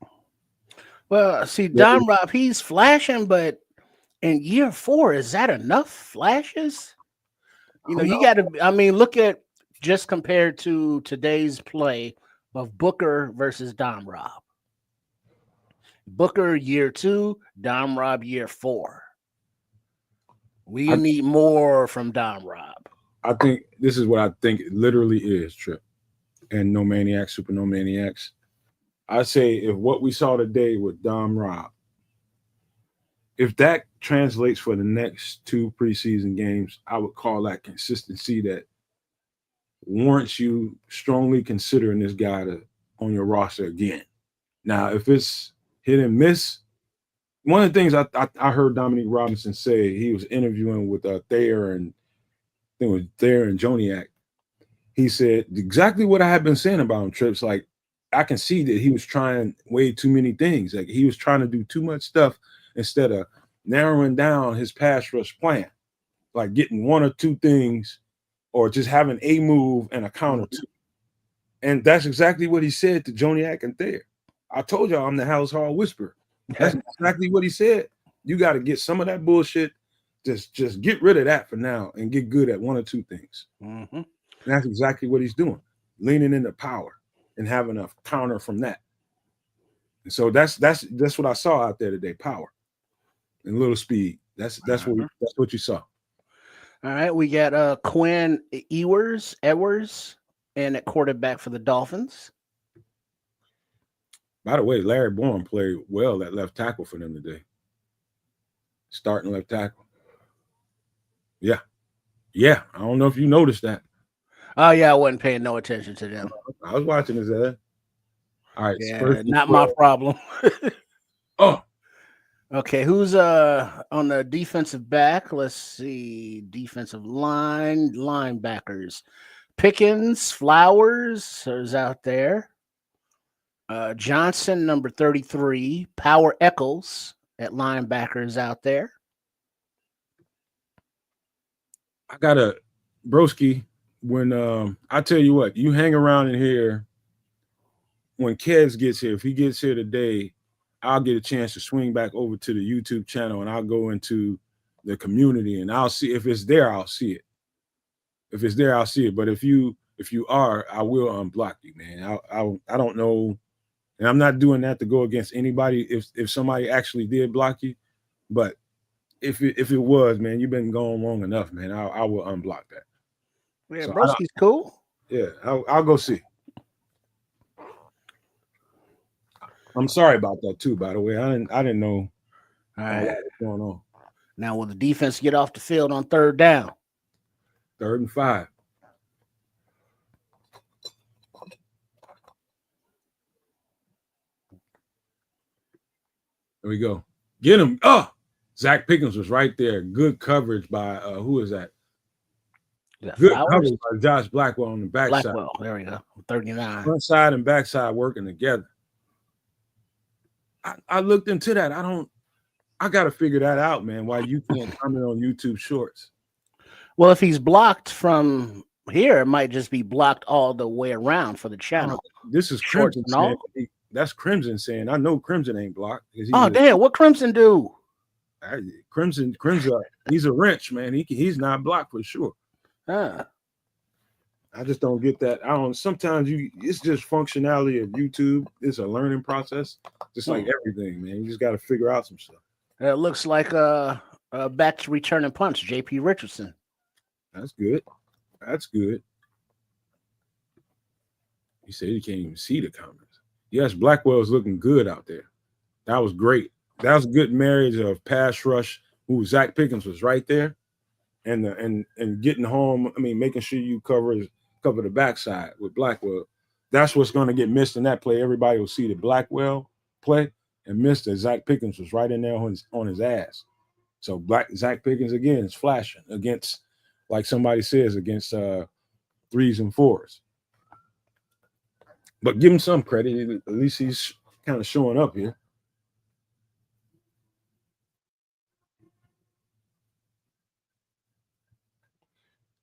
Well, see, Dom Rob, he's flashing, but in year 4, is that enough flashes? You know, you got to, I mean, look at just compared to today's play of Booker versus Dom Rob. Booker year 2, Dom Rob year 4. We need more from Dom Rob. I think this is what I think it literally is, Trip. And No Maniacs, Super No Maniacs. I say if what we saw today with Dom Rob, if that translates for the next 2 preseason games, I would call that consistency that warrants you strongly considering this guy on your roster again. Now, if it's hit and miss, one of the things I heard Dominique Robinson say, he was interviewing with Thayer and I think it was Thayer and Joniak. He said exactly what I had been saying about him, Trips. Like, I can see that he was trying way too many things. Like, he was trying to do too much stuff instead of narrowing down his pass rush plan, like getting 1 or 2 things or just having a move and a counter to. And that's exactly what he said to Joniak and Thayer. I told y'all I'm the household whisperer. That's exactly what he said. You got to get some of that bullshit. Just get rid of that for now and get good at 1 or 2 things. Mm-hmm. And that's exactly what he's doing, leaning into power and having a counter from that. And so that's what I saw out there today: power and little speed. That's what you saw. All right, we got Quinn Ewers and at quarterback for the Dolphins. By the way, Larry Bourne played well at left tackle for them today. Starting left tackle. Yeah. I don't know if you noticed that. Oh, yeah, I wasn't paying no attention to them. I was watching his ad. All right. Yeah, not my problem. Oh. Okay, who's on the defensive back? Let's see. Defensive linebackers. Pickens, Flowers is out there. Johnson, number 33. Power Eccles at linebackers out there. I got a broski. When I tell you what, you hang around in here when Kez gets here. If he gets here today, I'll get a chance to swing back over to the YouTube channel and I'll go into the community and I'll see if it's there. I'll see it. If it's there, I'll see it. But if you are, I will unblock you, man. I don't know, and I'm not doing that to go against anybody. If somebody actually did block you, but if it was, man, you've been going long enough, man. I will unblock that. Yeah, so broski's cool. Yeah, I'll go see. I'm sorry about that too, by the way. I didn't know all right. What was going on. Now, will the defense get off the field on 3rd down? 3rd and 5. There we go. Get him. Oh, Zach Pickens was right there. Good coverage by who is that? Good coverage by Josh Blackwell on the backside. Blackwell, there we go. 39. Front side and backside working together. I looked into that. I got to figure that out, man. Why you can't comment on YouTube Shorts? Well, if he's blocked from here, it might just be blocked all the way around for the channel. This is Crimson saying, that's Crimson saying. I know Crimson ain't blocked. Oh, damn. What Crimson do? Crimson, he's a wrench, man. He's not blocked for sure. Huh. I just don't get that. I don't. Sometimes it's just functionality of YouTube. It's a learning process, just like everything, man. You just got to figure out some stuff. It looks like back to returning punch, J.P. Richardson. That's good. That's good. He said he can't even see the comments. Yes, Blackwell's looking good out there. That was great. That was a good marriage of pass rush. Who Zach Pickens was right there, and getting home. I mean, making sure you cover the backside with Blackwell. That's what's going to get missed in that play. Everybody will see the Blackwell play and missed it. Zach Pickens was right in there on his ass. So Zach Pickens again is flashing against, like somebody says, against 3s and 4s. But give him some credit. At least he's kind of showing up here.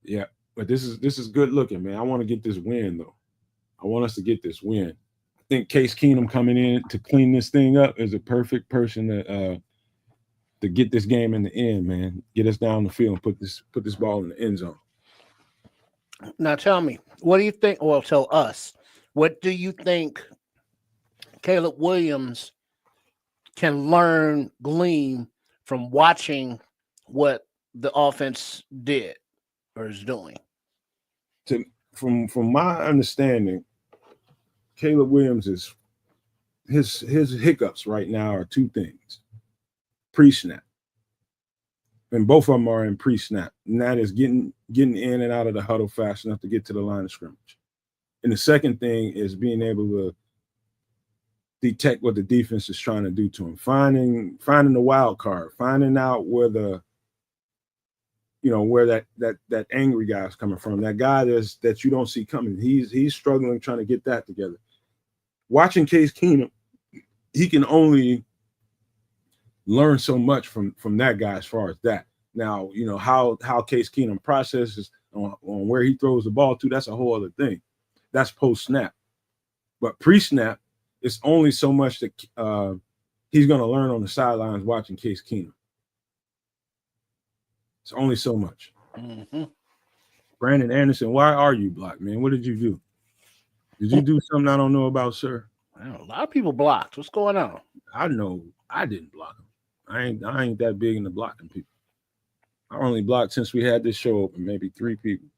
Yeah, but this is good looking, man. I want to get this win though. I want us to get this win. I think Case Keenum coming in to clean this thing up is a perfect person to get this game in the end, man. Get us down the field and put this ball in the end zone. Now tell me, what do you think? Well, tell us, what do you think Caleb Williams can glean from watching what the offense did or is doing? From my understanding, Caleb Williams is his hiccups right now are two things: pre-snap, and both of them are in pre-snap, and that is getting in and out of the huddle fast enough to get to the line of scrimmage. And the second thing is being able to detect what the defense is trying to do to him, finding the wild card, finding out where where that angry guy is coming from, that guy that you don't see coming. He's struggling trying to get that together. Watching Case Keenum, he can only learn so much from that guy as far as that. Now, how Case Keenum processes on where he throws the ball to, that's a whole other thing. That's post-snap. But pre-snap, it's only so much that he's going to learn on the sidelines watching Case Keenum. It's only so much. Mm-hmm. Brandon Anderson, why are you blocked, man? What did you do? Did you do something I don't know about, sir? A lot of people blocked. What's going on? I know I didn't block him. I ain't that big into blocking people. I only blocked since we had this show open, maybe 3 people.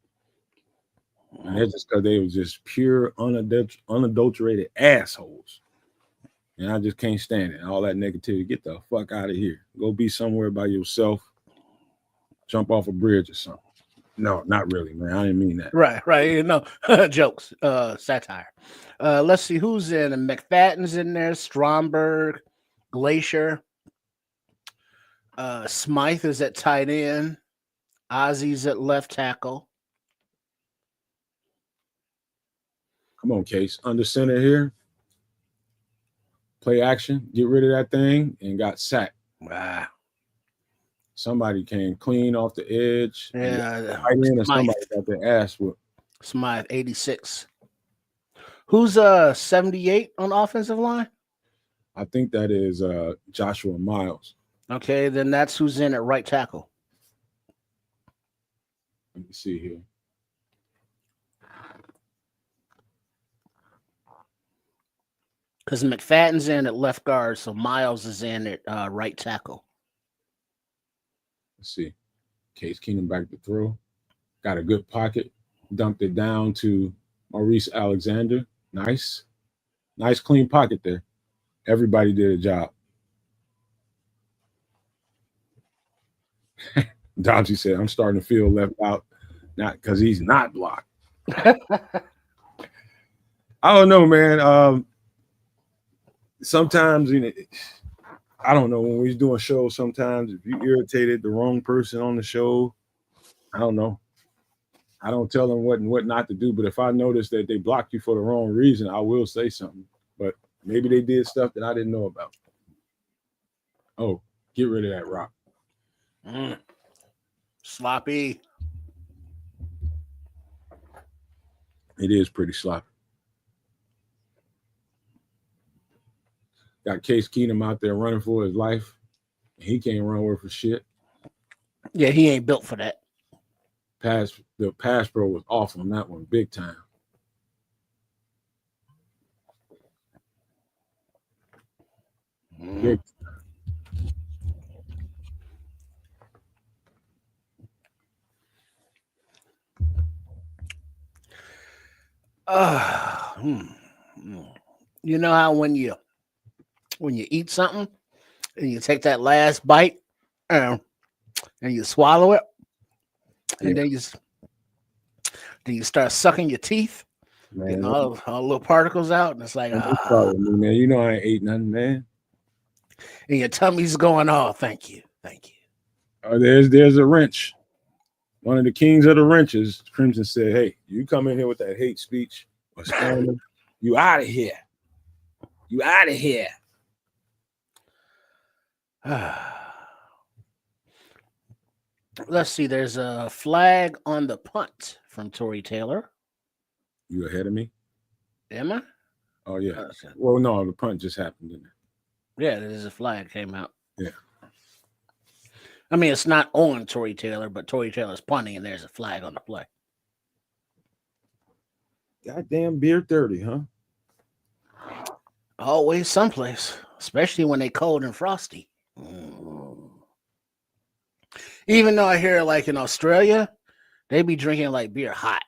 And that's just because they were just pure, unadulterated assholes. And I just can't stand it. All that negativity. Get the fuck out of here. Go be somewhere by yourself. Jump off a bridge or something. No, not really, man. I didn't mean that. Right. Jokes, satire. Let's see who's in. McFadden's in there. Stromberg, Glacier. Smythe is at tight end. Ozzy's at left tackle. Come on, Case. Under center here. Play action. Get rid of that thing and got sacked. Wow. Somebody came clean off the edge. Yeah. Right in, and somebody got their ass whooped. Smythe, 86. Who's 78 on offensive line? I think that is Joshua Miles. Okay, then that's who's in at right tackle. Let me see here. Because McFadden's in at left guard, so Miles is in at right tackle. Let's see. Case Keenum back to throw. Got a good pocket. Dumped it down to Maurice Alexander. Nice. Nice clean pocket there. Everybody did a job. Dodgy said, I'm starting to feel left out. Not because he's not blocked. I don't know, man. Sometimes, I don't know, when we're doing shows, sometimes if you irritated the wrong person on the show, I don't know. I don't tell them what not to do, but if I notice that they blocked you for the wrong reason, I will say something. But maybe they did stuff that I didn't know about. Oh, get rid of that rock. Sloppy. It is pretty sloppy. Got Case Keenum out there running for his life. He can't run worth for shit. Yeah, he ain't built for that. The pass pro was off on that one, big time. Big. You know how when you eat something and you take that last bite and you swallow it, and then you start sucking your teeth, getting all the little particles out, and it's like, man, you know I ain't ate nothing, man. And your tummy's going, oh, thank you. There's a wrench. One of the kings of the wrenches, Crimson said, hey, you come in here with that hate speech or slander, you out of here. You out of here. Let's see. There's a flag on the punt from Tory Taylor. You ahead of me? Am I? Oh, yeah. Well, no, the punt just happened, didn't it? Yeah, there's a flag came out. Yeah. I mean, it's not on Tory Taylor, but Tory Taylor's punting, and there's a flag on the play. Goddamn beer 30, huh? Always someplace, especially when they cold and frosty. Even though I hear, like in Australia, they be drinking like beer hot.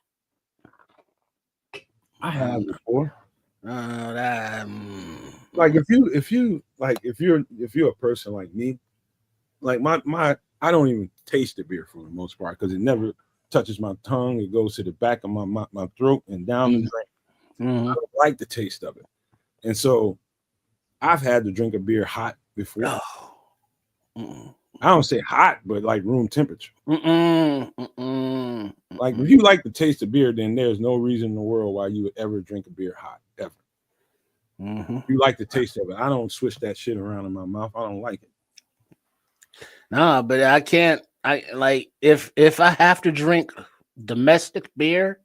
I have before. Like if you're a person like me, like my I don't even taste the beer for the most part because it never touches my tongue. It goes to the back of my throat and down the drain. I don't like the taste of it, and so I've had to drink a beer hot before. I don't say hot, but like room temperature. Like if you like the taste of beer, then there's no reason in the world why you would ever drink a beer hot ever. If you like the taste of it, I don't switch that shit around in my mouth. I don't like it. No, but I can't. I like if I have to drink domestic beer,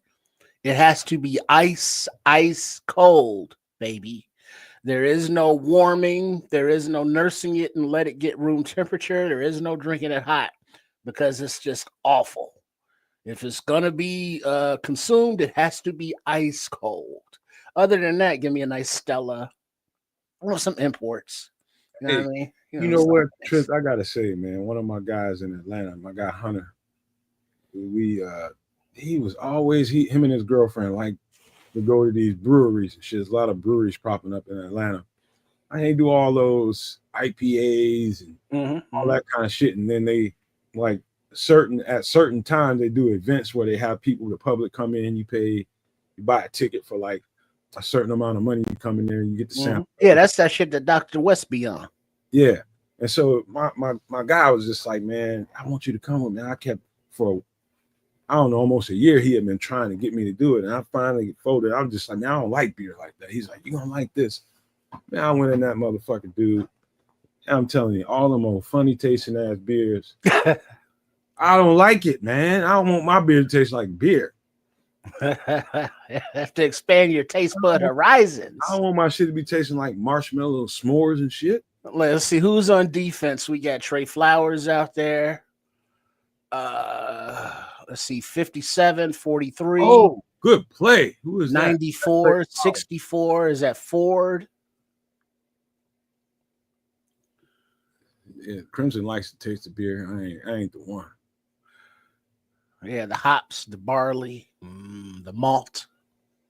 it has to be ice cold, baby. There is no warming. There is no nursing it and let it get room temperature. There is no drinking it hot because it's just awful. If it's gonna be consumed, it has to be ice cold. Other than that, give me a nice Stella. I want some imports. You know what I mean? You know what, Tris? I gotta say, man, one of my guys in Atlanta, my guy Hunter, he was always him and his girlfriend like to go to these breweries and shit. There's a lot of breweries popping up in Atlanta. They do all those IPAs and all that kind of shit, and then they like at certain times they do events where they have people, the public come in, you buy a ticket for like a certain amount of money, you come in there and you get the sample. Yeah, that's that shit that Dr. West be on. Yeah. And so my guy was just like, man, I want you to come with me. I kept for I don't know, almost a year he had been trying to get me to do it. And I finally folded. I was just like, man, I don't like beer like that. He's like, you're gonna like this. Man, I went in that motherfucker, dude. I'm telling you, all them old funny tasting ass beers. I don't like it, man. I don't want my beer to taste like beer. Have to expand your taste bud horizons. I don't want my shit to be tasting like marshmallow s'mores and shit. Let's see who's on defense. We got Trey Flowers out there. Let's see, 57, 43. Oh, good play. Who is 94, 64. Is that Ford? Yeah, Crimson likes to taste the beer. I ain't the one. Yeah, the hops, the barley, the malt.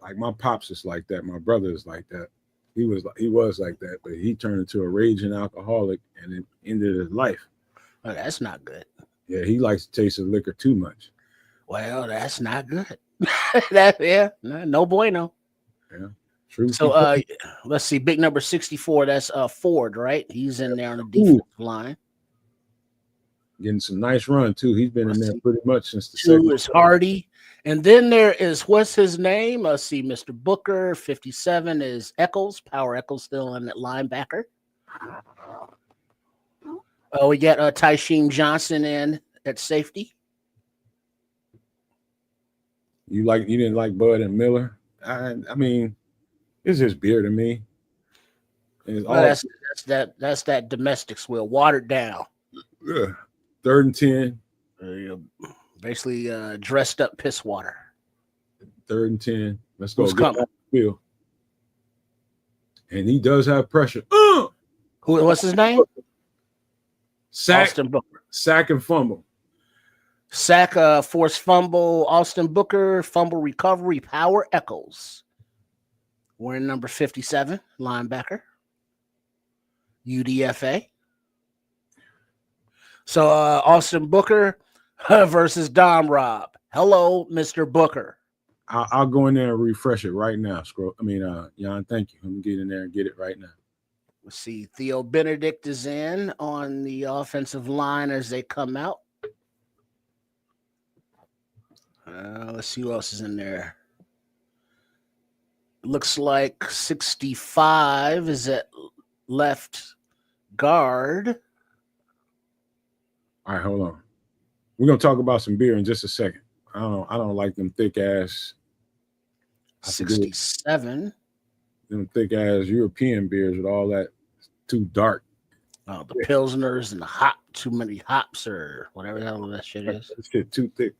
Like my pops is like that. My brother is like that. He was like that, but he turned into a raging alcoholic and it ended his life. Oh, that's not good. Yeah, he likes to taste the liquor too much. Well, that's not good. No bueno. Yeah, true. So let's see, big number 64. That's Ford, right? He's in there on the defensive line. Getting some nice run too. He's been in there pretty much since the second. Is Hardy. And then there is, what's his name? Let's see, Mr. Booker. 57 is Eccles. Power Eccles still in that linebacker. We got Tysheen Johnson in at safety. You didn't like Bud and Miller? I mean, it's just beer to me. That's that domestic swill, watered down. Yeah. 3rd and 10. Basically, dressed up piss water. 3rd and 10. Let's go. Who's Get coming? off the field. And he does have pressure. What's his name? Sack, Austin Booker. sack and fumble. Sack, forced fumble, Austin Booker, fumble recovery, Power Echols. Wearing number 57, linebacker. UDFA. So Austin Booker versus Dom Rob. Hello, Mr. Booker. I'll go in there and refresh it right now. Jan, thank you. Let me get in there and get it right now. Let's see. Theo Benedict is in on the offensive line as they come out. Let's see who else is in there. Looks like 65 is at left guard. All right, hold on. We're gonna talk about some beer in just a second. I don't like them thick ass 67. Them thick ass European beers with all that. It's too dark. Oh, the Pilsners and the too many hops or whatever the hell that shit is. That shit too thick.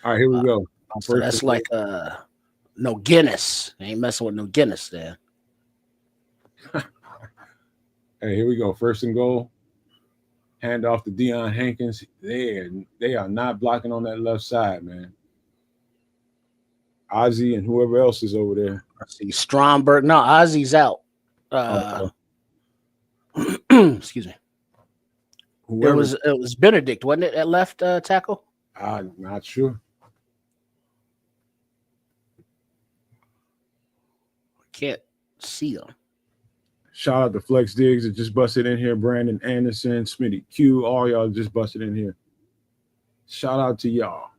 All right, here we go. So that's like no Guinness. I ain't messing with no Guinness there. Hey, here we go. 1st and goal. Hand off to Deion Hankins. They are not blocking on that left side, man. Ozzy and whoever else is over there. I see Stromberg. No, Ozzy's out. Excuse me. It was Benedict, wasn't it, at left tackle? I'm not sure. Can't see them. Shout out to Flex Diggs that just busted in here. Brandon Anderson, Smitty Q, all y'all just busted in here. Shout out to y'all.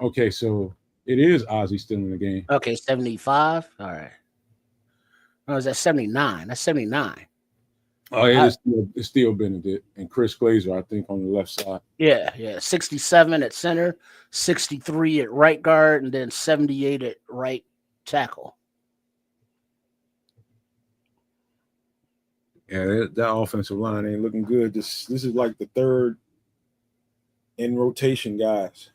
Okay, so it is Ozzy still in the game. Okay, 75. All right. Oh, is that 79? That's 79. Oh, it's still Benedict and Chris Glazer, I think, on the left side. Yeah. 67 at center, 63 at right guard, and then 78 at right tackle. Yeah, that offensive line ain't looking good. This is like the 3rd in rotation guys.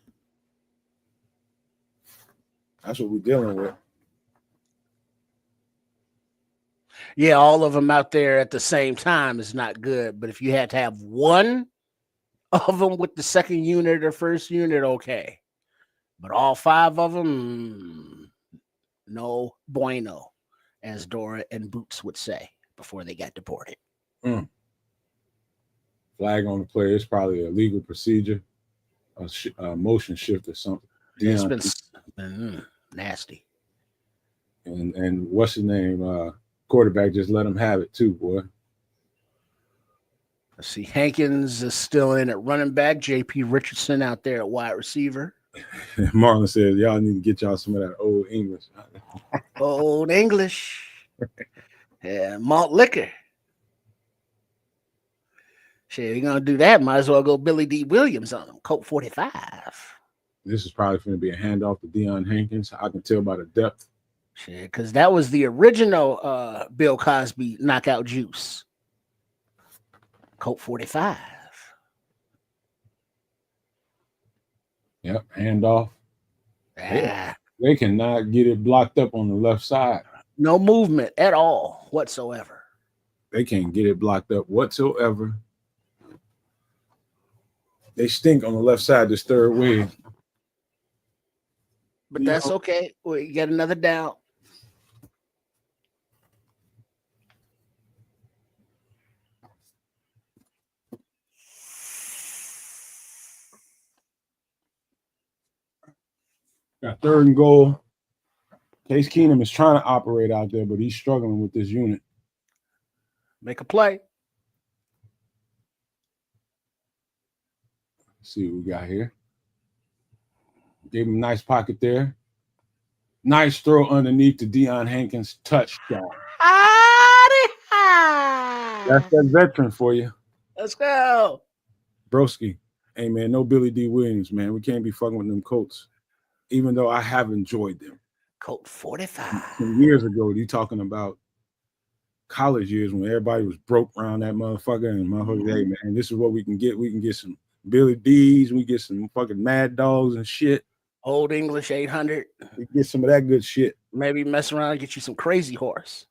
That's what we're dealing with. Yeah, all of them out there at the same time is not good. But if you had to have one of them with the 2nd unit or 1st unit, okay. But all 5 of them, no bueno, as Dora and Boots would say before they got deported. Flag on the play. It's probably a legal procedure, a motion shift or something. It's been nasty. And what's his name? Quarterback just let him have it too, boy. Let's see. Hankins is still in at running back. J.P. Richardson out there at wide receiver. Marlon says, y'all need to get y'all some of that old English. Old English. Yeah, malt liquor. Shit, you're going to do that, might as well go Billy D. Williams on him. Colt 45. This is probably going to be a handoff to Deion Hankins. I can tell by the depth. Shit, because that was the original Bill Cosby knockout juice. Colt 45. Yep, handoff. Ah. They cannot get it blocked up on the left side. No movement at all whatsoever. They can't get it blocked up whatsoever. They stink on the left side this 3rd wave. But that's okay. We get another down. Got 3rd and goal. Case Keenum is trying to operate out there, but he's struggling with this unit. Make a play. Let's see what we got here. Gave him a nice pocket there. Nice throw underneath to Deion Hankins. Touchdown. That's that veteran for you. Let's go. Broski. Hey, man, no Billy D. Williams, man. We can't be fucking with them Colts, even though I have enjoyed them. Colt 45. Some years ago, you talking about college years when everybody was broke around that motherfucker, and motherfucker, hey man, this is what we can get. We can get some Billy D's, we get some fucking Mad Dogs and shit. Old English 800. We get some of that good shit. Maybe mess around and get you some Crazy Horse.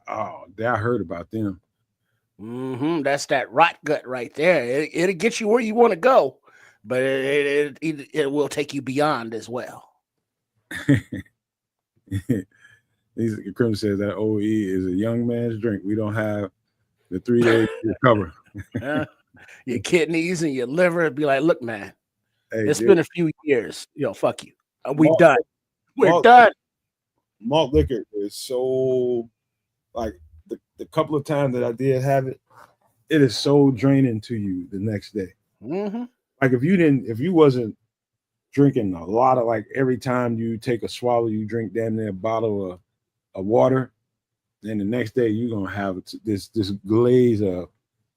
Oh, I heard about them. That's that rot gut right there. It'll get you where you want to go, but it will take you beyond as well. Crim says that OE is a young man's drink. We don't have the 3 days to recover. Your kidneys and your liver be like, look, man, it's dude, been a few years. Fuck you. We done. We're done. Malt liquor is so, like, the couple of times that I did have it, it is so draining to you the next day. Like if you wasn't drinking a lot of, like, every time you take a swallow, you drink damn near a bottle of water, then the next day you're gonna have this glaze of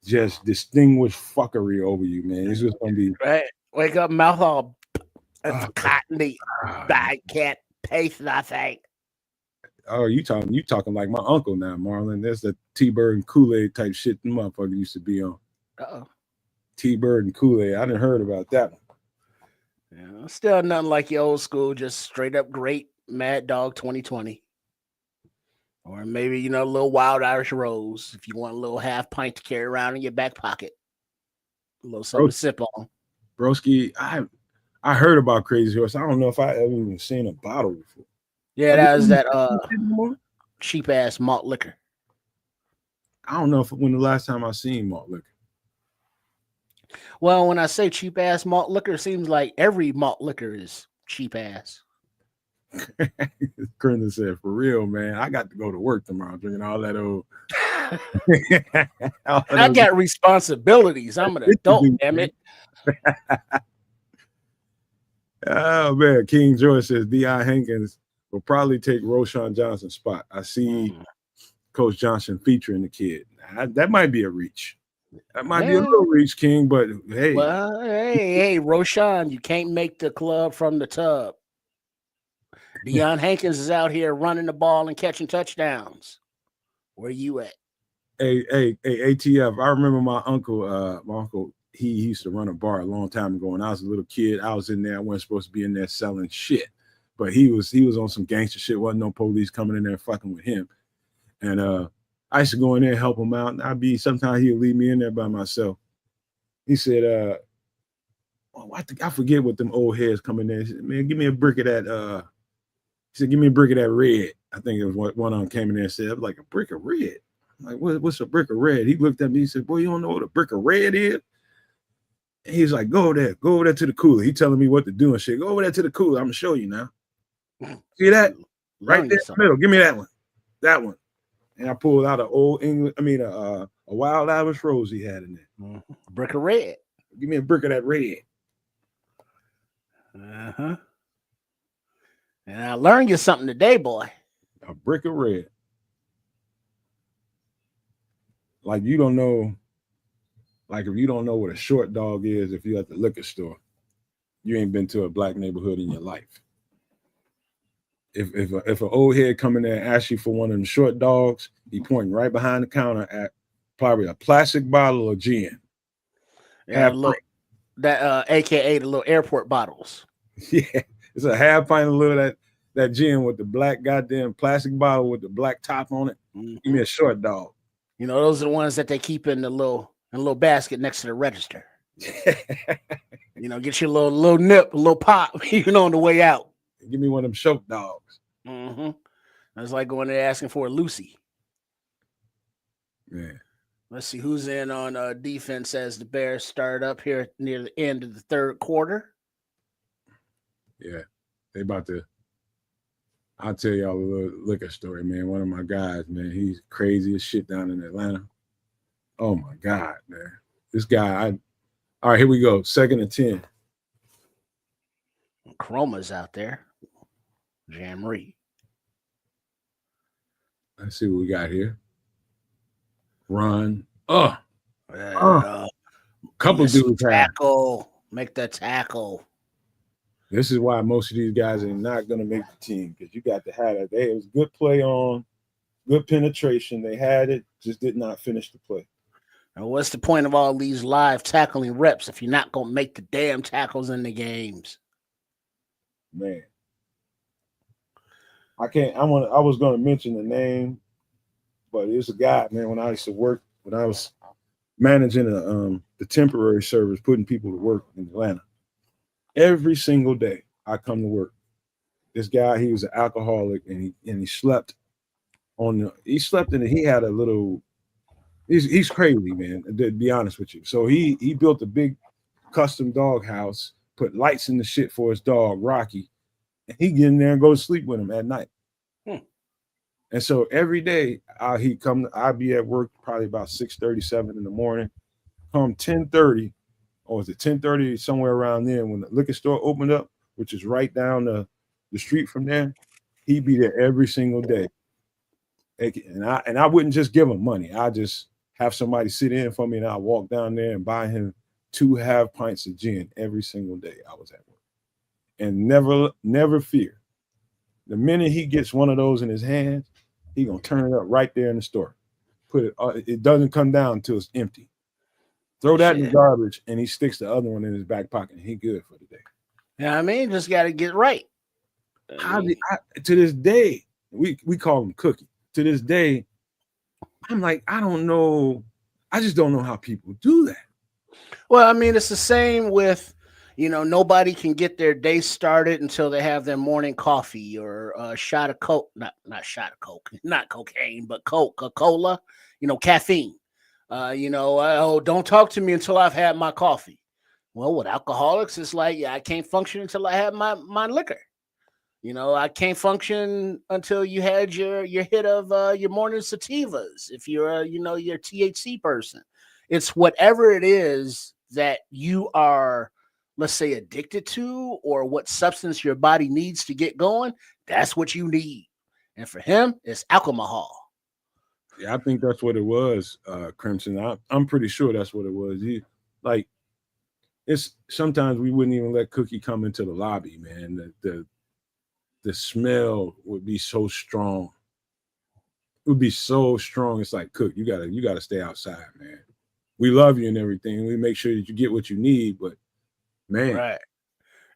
just distinguished fuckery over you, man. It's just gonna be right. Wake up, mouth all cottony. I can't taste nothing. Oh, you talking like my uncle now, Marlon. That's the T-Bird and Kool-Aid type shit the motherfucker used to be on. T-Bird and Kool-Aid. I didn't heard about that one. Yeah, still nothing like your old school, just straight up great Mad Dog 2020. Or maybe, a little Wild Irish Rose if you want a little half pint to carry around in your back pocket. A little something to sip on. Broski, I heard about Crazy Horse. I don't know if I ever even seen a bottle before. Yeah, that was that cheap ass malt liquor. I don't know when the last time I seen malt liquor. Well, when I say cheap ass malt liquor, it seems like every malt liquor is cheap ass. Kristen said, for real, man, I got to go to work tomorrow drinking all that old. I got responsibilities. I'm an adult, damn it. Oh, man. King George says D.I. Hankins will probably take Roschon Johnson's spot. I see Coach Johnson featuring the kid. That might be a reach. That might be a little reach, King, but hey. Well, hey, Roschon, you can't make the club from the tub. Deion Hankins is out here running the ball and catching touchdowns. Where you at? Hey, ATF. I remember my uncle, he used to run a bar a long time ago. When I was a little kid, I was in there. I wasn't supposed to be in there selling shit. But he was on some gangster shit. Wasn't no police coming in there fucking with him. And I used to go in there and help him out. And sometimes he'd leave me in there by myself. He said, I forget what them old heads come in there. He said, man, give me a brick of that. He said, give me a brick of that red. I think it was one of them came in there and said, I'm like, a brick of red? I'm like, what's a brick of red? He looked at me, he said, boy, you don't know what a brick of red is? And he's like, go over there to the cooler. He telling me what to do and shit. Go over there to the cooler. I'm gonna show you now. See that? Right there in the middle. Give me that one. That one. And I pulled out a Wild Irish Rose he had in there. A brick of red. Give me a brick of that red. And I learned you something today, boy. A brick of red. Like you don't know, like if you don't know what a short dog is, if you're at the liquor store, you ain't been to a black neighborhood in your life. If an old head come in there and ask you for one of them short dogs, he pointing right behind the counter at probably a plastic bottle of gin. Yeah, AKA the little airport bottles. Yeah, it's a half pint of little that gin with the black goddamn plastic bottle with the black top on it. Give me a short dog. Those are the ones that they keep in the little basket next to the register. Get you a little nip, a little pop, on the way out. Give me one of them choke dogs. That's like going there asking for a Lucy. Yeah. Let's see who's in on defense as the Bears start up here near the end of the third quarter. Yeah, they about to. I'll tell y'all a little liquor story, man. One of my guys, man, he's crazy as shit down in Atlanta. Oh my God, man. This guy, all right, here we go. 2nd and 10. Chroma's out there. Jamree. Let's see what we got here. Run. Couple dudes tackle. Make the tackle. This is why most of these guys are not going to make the team, because you got to have it. It was good play on good penetration. They had it, just did not finish the play. Now, what's the point of all these live tackling reps if you're not going to make the damn tackles in the games? Man, I can't. I was going to mention the name, but it's a guy, man. When I used to work, when I was managing the temporary service, putting people to work in Atlanta, every single day I come to work. This guy, he was an alcoholic, and he slept he slept in it. He had a little. He's crazy, man. To be honest with you, so he built a big custom dog house, put lights in the shit for his dog Rocky, and he get in there and go to sleep with him at night. And so every day I'd be at work probably about 6:37 in the morning. Come 10:30, or was it 10:30, somewhere around there, when the liquor store opened up, which is right down the street from there, he'd be there every single day. And I wouldn't just give him money. I just have somebody sit in for me, and I walk down there and buy him 2 half pints of gin every single day I was at work. And never fear. The minute he gets one of those in his hands, he gonna turn it up right there in the store. Put it. It doesn't come down until it's empty. Throw that in the garbage, and he sticks the other one in his back pocket, and he good for the day. Yeah, I mean, just got to get right. To this day, we call him Cookie. To this day, I'm like, I don't know. I just don't know how people do that. Well, I mean, it's the same with, nobody can get their day started until they have their morning coffee or a shot of Coke. Not shot of Coke, not cocaine, but Coca-Cola, caffeine. Don't talk to me until I've had my coffee. Well, with alcoholics, it's like, I can't function until I have my liquor. I can't function until you had your hit of your morning sativas. If you're your THC person, it's whatever it is that you are, let's say, addicted to, or what substance your body needs to get going. That's what you need. And for him, it's alcohol. Yeah, I think that's what it was, Crimson. I'm pretty sure that's what it was. It's sometimes we wouldn't even let Cookie come into the lobby, man. The smell would be so strong. It would be so strong. It's like, Cook, you gotta stay outside, man. We love you and everything. We make sure that you get what you need, but man, right?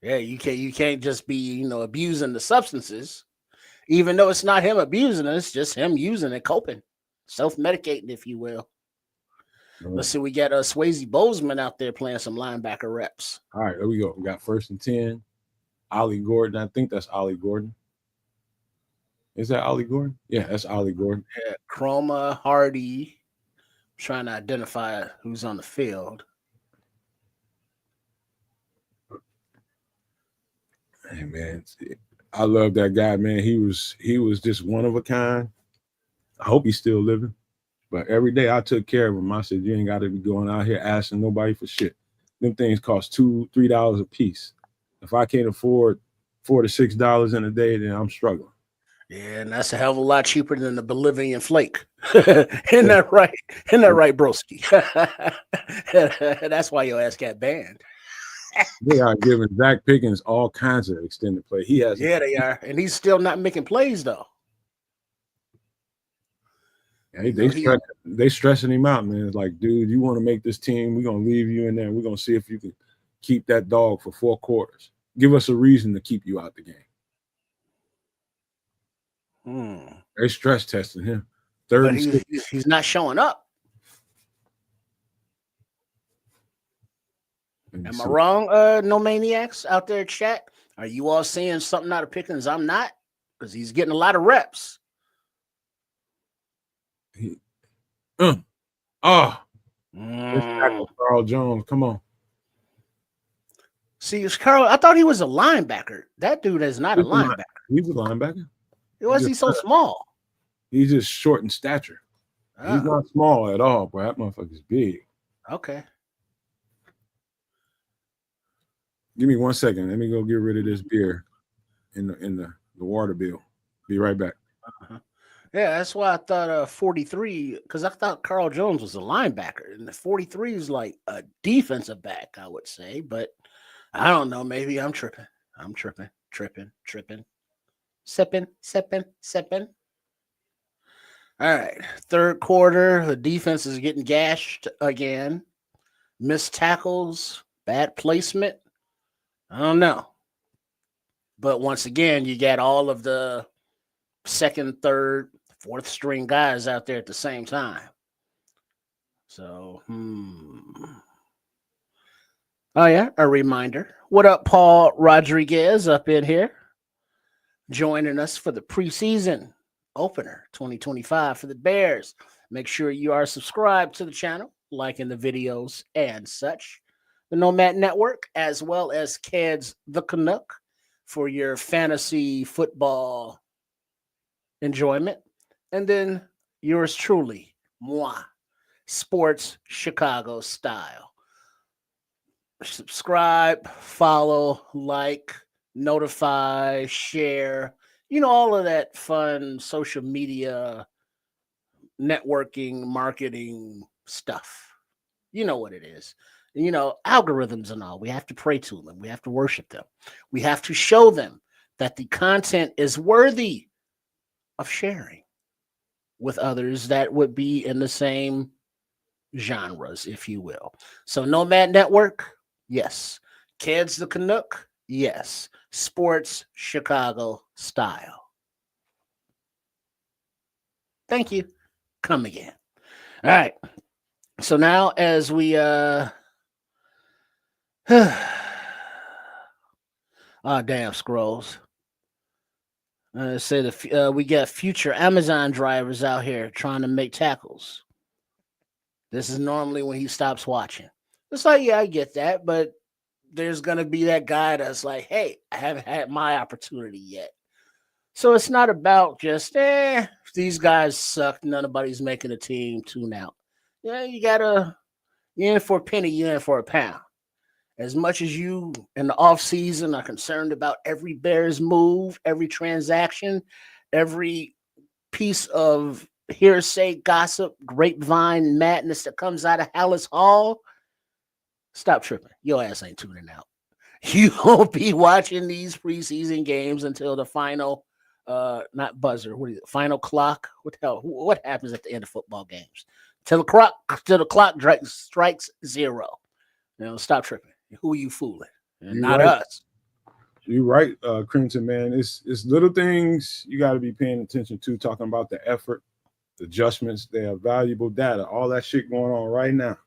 Yeah, you can't just be abusing the substances, even though it's not him abusing it, it's just him using it, coping, self-medicating, if you will. Let's see, we got Swayze Bozeman out there playing some linebacker reps. All right, there we go. We got 1st and 10. Ollie Gordon. I think that's Ollie Gordon. Is that Ollie Gordon? Yeah, that's Ollie Gordon. Yeah, Chroma Hardy. I'm trying to identify who's on the field. Hey, man, I love that guy, man. He was just one of a kind. I hope he's still living. But every day I took care of him. I said, you ain't got to be going out here asking nobody for shit. Them things cost $2-3 a piece. If I can't afford $4 to $6 in a day, then I'm struggling. Yeah, and that's a hell of a lot cheaper than the Bolivian flake. Isn't that right? Isn't that right, broski? That's why your ass got banned. They are giving Zach Pickens all kinds of extended play. He has. Yeah, they are. And he's still not making plays, though. Yeah, they stressing him out, man. It's like, dude, you want to make this team, we're going to leave you in there. We're going to see if you can keep that dog for 4 quarters. Give us a reason to keep you out the game. They stress testing him. But he's not showing up. Am I wrong, no maniacs out there, chat? Are you all seeing something out of Pickens I'm not? Because he's getting a lot of reps. Carl Jones, come on. See, it's Carl. I thought he was a linebacker. That dude is not a linebacker. He's a linebacker. Why is he so small? He's just short in stature. He's not small at all, but that motherfucker's big. Okay. Give me 1 second. Let me go get rid of this beer in the water bill. Be right back. Yeah, that's why I thought 43, because I thought Carl Jones was a linebacker, and the 43 is like a defensive back, I would say, but I don't know. Maybe I'm tripping. Sipping. All right. Third quarter, the defense is getting gashed again. Missed tackles, bad placement. I don't know. But once again, you got all of the second, third, fourth string guys out there at the same time. So, Oh, yeah, a reminder. What up, Paul Rodriguez up in here, joining us for the preseason opener 2025 for the Bears. Make sure you are subscribed to the channel, liking the videos and such. The Nomad Network, as well as Keds the Canuck for your fantasy football enjoyment. And then yours truly, moi, Sports Chicago Style. Subscribe, follow, like, notify, share, all of that fun social media networking, marketing stuff. You know what it is. Algorithms and all. We have to pray to them. We have to worship them. We have to show them that the content is worthy of sharing with others that would be in the same genres, if you will. So Nomad Network, yes. Kids the Canuck, yes. Sports Chicago Style. Thank you. Come again. All right. So now as we damn scrolls. Say we got future Amazon drivers out here trying to make tackles. This is normally when he stops watching. It's like, yeah, I get that, but there's gonna be that guy that's like, hey, I haven't had my opportunity yet. So it's not about just these guys suck, nobody's making a team, tune out. Yeah, you're in for a penny, you're in for a pound. As much as you in the off season are concerned about every Bears move, every transaction, every piece of hearsay, gossip, grapevine madness that comes out of Hallis Hall, stop tripping. Your ass ain't tuning out. You won't be watching these preseason games until the final, not buzzer, final clock. What the hell? What happens at the end of football games? Till the clock strikes zero. Stop tripping. Who are you fooling? And not right. us. You're right, Crimson, man. It's little things you got to be paying attention to, talking about the effort, the adjustments. They are valuable data. All that shit going on right now.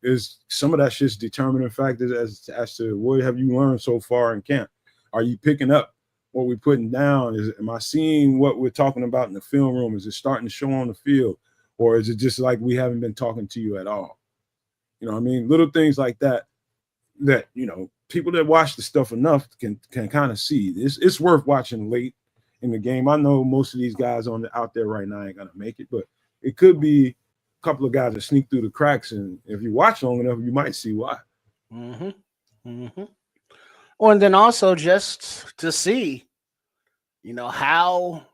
Is some of that shit's determining factors as to what have you learned so far in camp? Are you picking up what we're putting down? Am I seeing what we're talking about in the film room? Is it starting to show on the field? Or is it just like we haven't been talking to you at all? You know what I mean? Little things like that, people that watch the stuff enough can kind of see. It's worth watching late in the game. I know most of these guys out there right now ain't gonna make it, but it could be a couple of guys that sneak through the cracks, and if you watch long enough, you might see why. Oh, and then also just to see, how,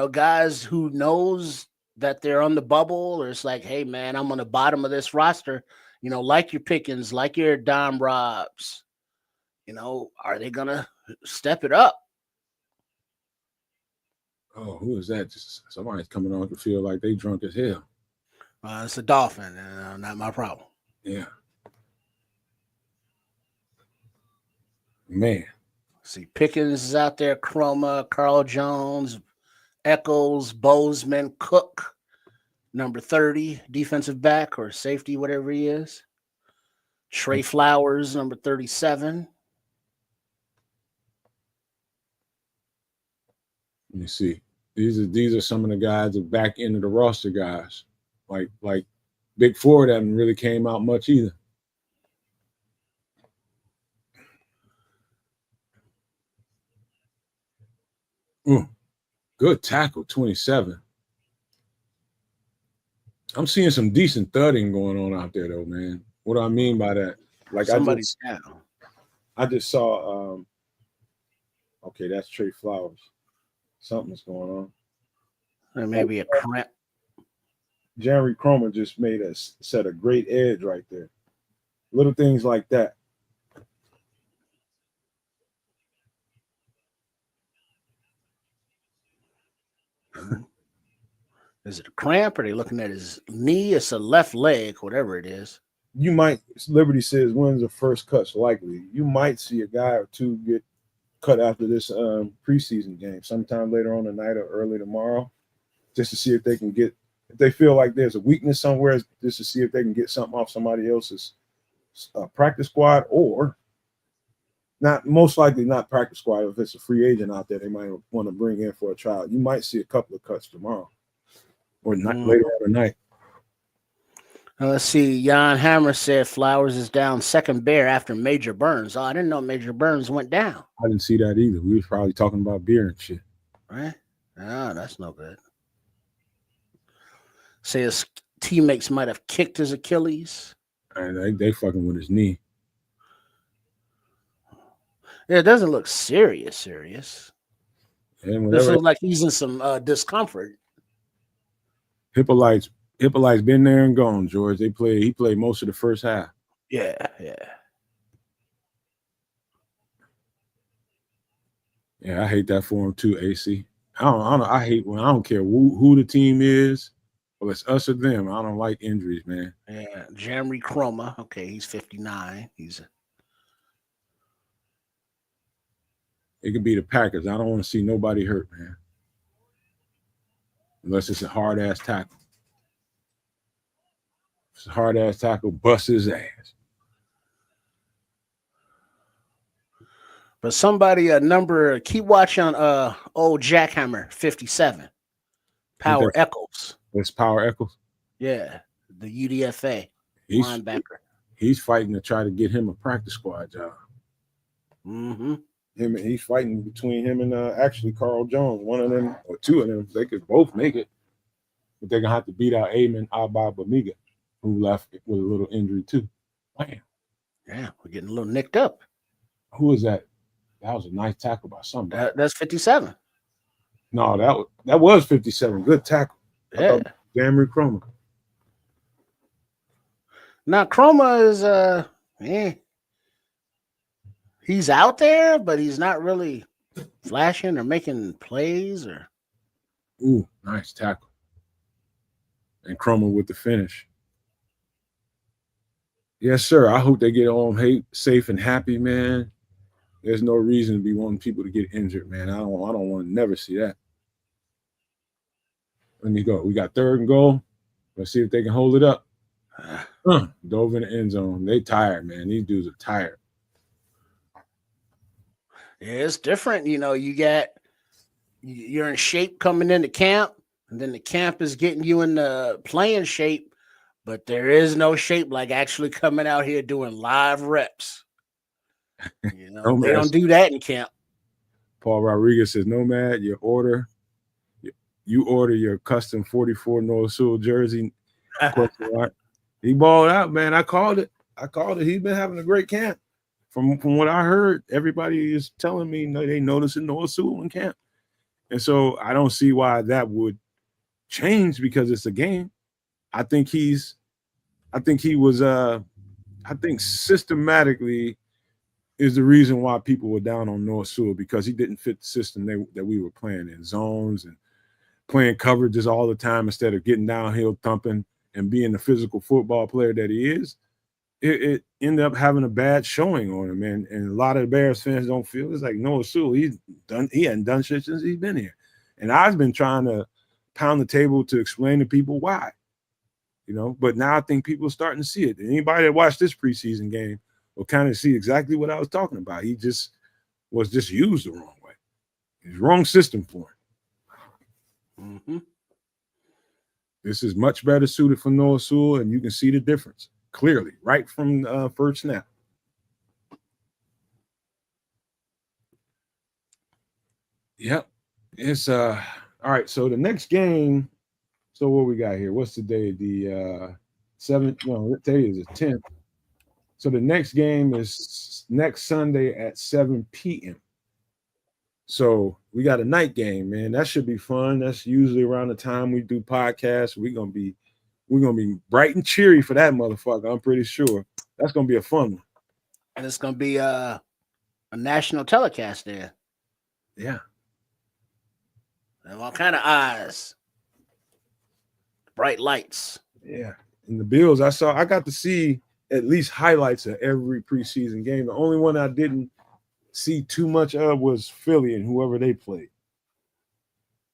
guys who knows that they're on the bubble, or it's like, hey man, I'm on the bottom of this roster, like your Pickens, like your Dom Robs, are they gonna step it up? Oh, who is that? Just somebody's coming on the field like they drunk as hell. It's a Dolphin, not my problem. Yeah. Man. See, Pickens is out there, Chroma, Carl Jones, Echols, Bozeman, Cook, number 30, defensive back or safety, whatever he is. Trey Flowers, number 37. Let me see. These are some of the guys that back into the roster guys. Like Big Ford haven't really came out much either. Good tackle, 27. I'm seeing some decent thudding going on out there, though, man. What do I mean by that? Like somebody's down. I just saw. Okay, that's Trey Flowers. Something's going on. Or maybe a cramp. Jerry Cromer just set a great edge right there. Little things like that. Is it a cramp? Or are they looking at his knee? It's a left leg, whatever it is. You might, Liberty says, when's the first cuts likely? You might see a guy or two get cut after this preseason game, sometime later on tonight or early tomorrow, just to see if they can get, if they feel like there's a weakness somewhere, just to see if they can get something off somebody else's practice squad, or not, most likely not practice squad. If it's a free agent out there, they might want to bring in for a trial. You might see a couple of cuts tomorrow or later on tonight. Let's see. Jan Hammer said Flowers is down second Bear after Major Burns. Oh, I didn't know Major Burns went down. I didn't see that either. We was probably talking about beer and shit. Right? Oh, that's no good. Say his teammates might have kicked his Achilles. And they fucking with his knee. Yeah, it doesn't look serious. And This looks like he's in some discomfort. Hippolyte's been there and gone, George. He played most of the first half. Yeah. Yeah, I hate that for him too, AC. I hate when I don't care who the team is, or it's us or them. I don't like injuries, man. Yeah, Jamry Chroma. Okay, he's 59. It could be the Packers. I don't want to see nobody hurt, man. Unless it's a hard ass tackle. If it's a hard ass tackle, bust his ass. But somebody keep watching old Jackhammer 57. Power Eccles. It's Power Eccles. Yeah, the UDFA linebacker. He's fighting to try to get him a practice squad job. Mm-hmm. He's fighting between him and actually Carl Jones. One of them or two of them, they could both make it, but they're gonna have to beat out Ayman Abba-Bamiga, who left with a little injury too. Bam. Yeah, we're getting a little nicked up. Who is that? That was a nice tackle by somebody. That's 57. No, that was 57. Good tackle. Yeah. Jamry Chroma. Now Chroma is he's out there, but he's not really flashing or making plays or. Ooh, nice tackle. And Chroma with the finish. Yes, sir. I hope they get home safe and happy, man. There's no reason to be wanting people to get injured, man. I don't want to never see that. Let me go. We got 3rd and goal. Let's see if they can hold it up. Dove in the end zone. They tired, man. These dudes are tired. Yeah, it's different. You know, you're in shape coming into camp, and then the camp is getting you in the playing shape, but there is no shape like actually coming out here doing live reps. You know, they don't do that in camp. Paul Rodriguez says, Nomad, you order your custom 44 North Sewell jersey. He balled out, man. I called it. He's been having a great camp. From what I heard, everybody is telling me they noticing Noah Sewell in camp. And so I don't see why that would change because it's a game. I think systematically is the reason why people were down on Noah Sewell, because he didn't fit the system that we were playing in, zones and playing coverages all the time instead of getting downhill thumping and being the physical football player that he is. It ended up having a bad showing on him, and a lot of the Bears fans don't feel it's like Noah Sewell. He hadn't done shit since he's been here, and I've been trying to pound the table to explain to people why, you know. But now I think people are starting to see it. Anybody that watched this preseason game will kind of see exactly what I was talking about. He was used the wrong way. It's the wrong system for him. Mm-hmm. This is much better suited for Noah Sewell, and you can see the difference clearly right from first snap. Yep. It's all right. So the next game. So what we got here? What's the day? The 7th. No, today is the 10th. So the next game is next Sunday at 7 p.m. So we got a night game, man. That should be fun. That's usually around the time we do podcasts. We're gonna be bright and cheery for that motherfucker. I'm pretty sure that's gonna be a fun one. And it's gonna be a national telecast there. Yeah. And all kind of eyes. bright lights. Yeah. And the Bills, I got to see at least highlights of every preseason game. The only one I didn't see too much of was Philly and whoever they played.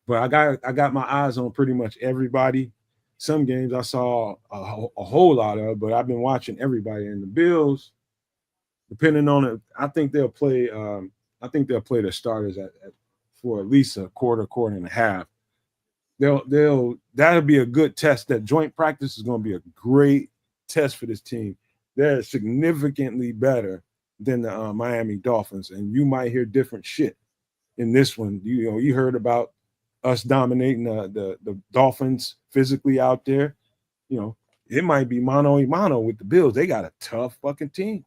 But I got my eyes on pretty much everybody. Some games I saw a whole lot of, but I've been watching everybody. And the Bills, depending on it, I think they'll play. I think they'll play the starters for at least a quarter and a half. That'll be a good test. That joint practice is going to be a great test for this team. They're significantly better than the Miami Dolphins, and you might hear different shit in this one. You heard about us dominating the Dolphins physically out there. It might be mano a mano with the Bills. They got a tough fucking team.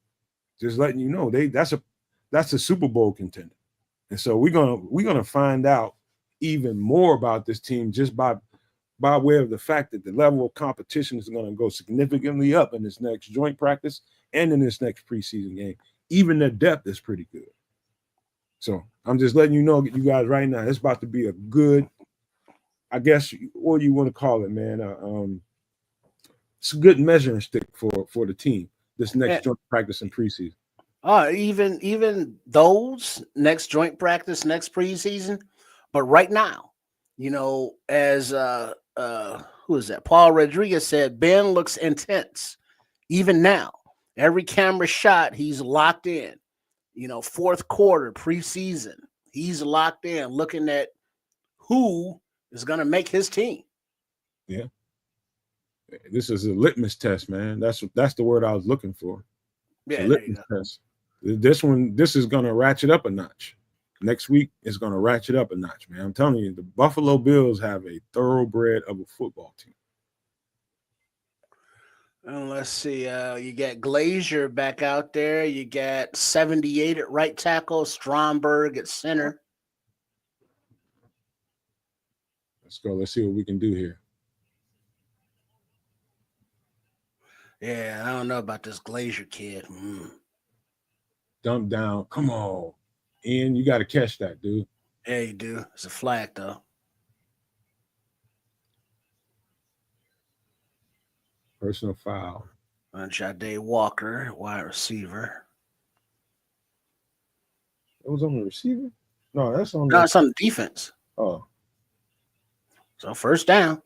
Just letting you know, that's a Super Bowl contender. And so we're gonna find out even more about this team just by way of the fact that the level of competition is going to go significantly up in this next joint practice and in this next preseason game. Even their depth is pretty good. So I'm just letting you know, you guys, right now, it's about to be a good, I guess, what do you want to call it, man? It's a good measuring stick for the team, this next joint practice and preseason. Even those next joint practice, next preseason, but right now, as who is that? Paul Rodriguez said, Ben looks intense. Even now, every camera shot, he's locked in. Fourth quarter preseason, he's locked in, looking at who is going to make his team. Yeah, this is a litmus test, man. That's the word I was looking for. Yeah, litmus test. This is going to ratchet up a notch. Next week is going to ratchet up a notch, man. I'm telling you, the Buffalo Bills have a thoroughbred of a football team. And let's see. You got Glazier back out there. You got 78 at right tackle, Stromberg at center. Let's go. Let's see what we can do here. Yeah, I don't know about this Glazier kid. Dump down. Come on. Ian, you got to catch that, dude. Yeah, you do. It's a flag, though. Personal foul. Jade Walker, wide receiver. It was on the receiver? No, that's on it's on the defense. Oh. So first down.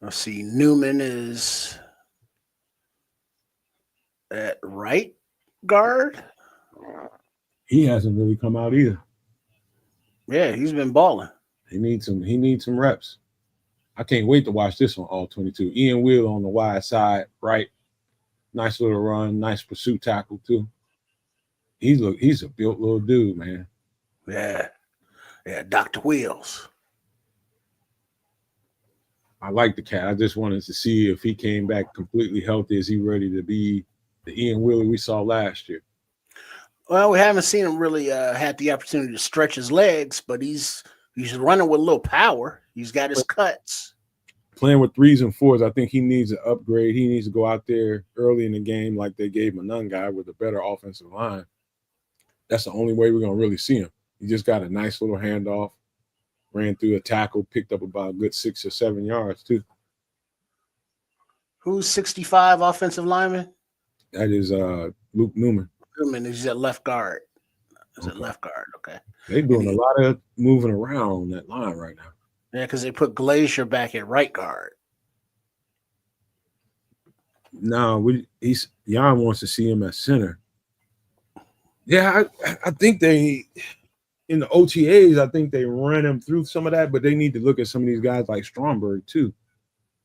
Let's see. Newman is at right guard. He hasn't really come out either. Yeah, he's been balling. He needs some reps. I can't wait to watch this on all 22. Ian Wheel on the wide side, right? Nice little run, nice pursuit tackle too. He's a built little dude, man. Yeah, Dr. Wheels. I like the cat. I just wanted to see if he came back completely healthy. Is he ready to be the Ian Wheeler we saw last year? Well, we haven't seen him really had the opportunity to stretch his legs, but he's running with a little power. He's got his cuts. Playing with 3s and 4s, I think he needs an upgrade. He needs to go out there early in the game like they gave Manon guy with a better offensive line. That's the only way we're going to really see him. He just got a nice little handoff, ran through a tackle, picked up about a good 6 or 7 yards too. Who's 65 offensive lineman? That is Luke Newman. Newman is at left guard. At left guard, okay. They're doing a lot of moving around on that line right now. Yeah, because they put Glazier back at right guard. No, Jan wants to see him at center. Yeah, I think they in the OTAs, I think they ran him through some of that, but they need to look at some of these guys like Stromberg too.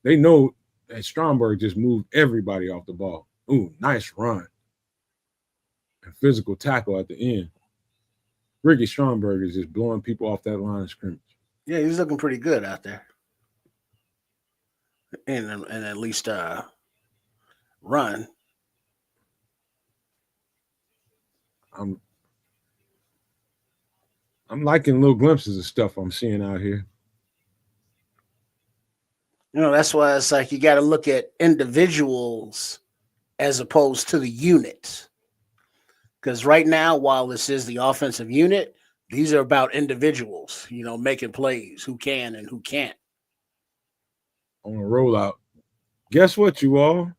They know that Stromberg just moved everybody off the ball. Ooh, nice run. And physical tackle at the end. Ricky Stromberg is just blowing people off that line of scrimmage. Yeah, he's looking pretty good out there. And at least run. I'm liking little glimpses of stuff I'm seeing out here. That's why it's like you got to look at individuals as opposed to the unit. Because right now, while this is the offensive unit, These are about individuals, making plays, who can and who can't. On a rollout. Guess what, you all?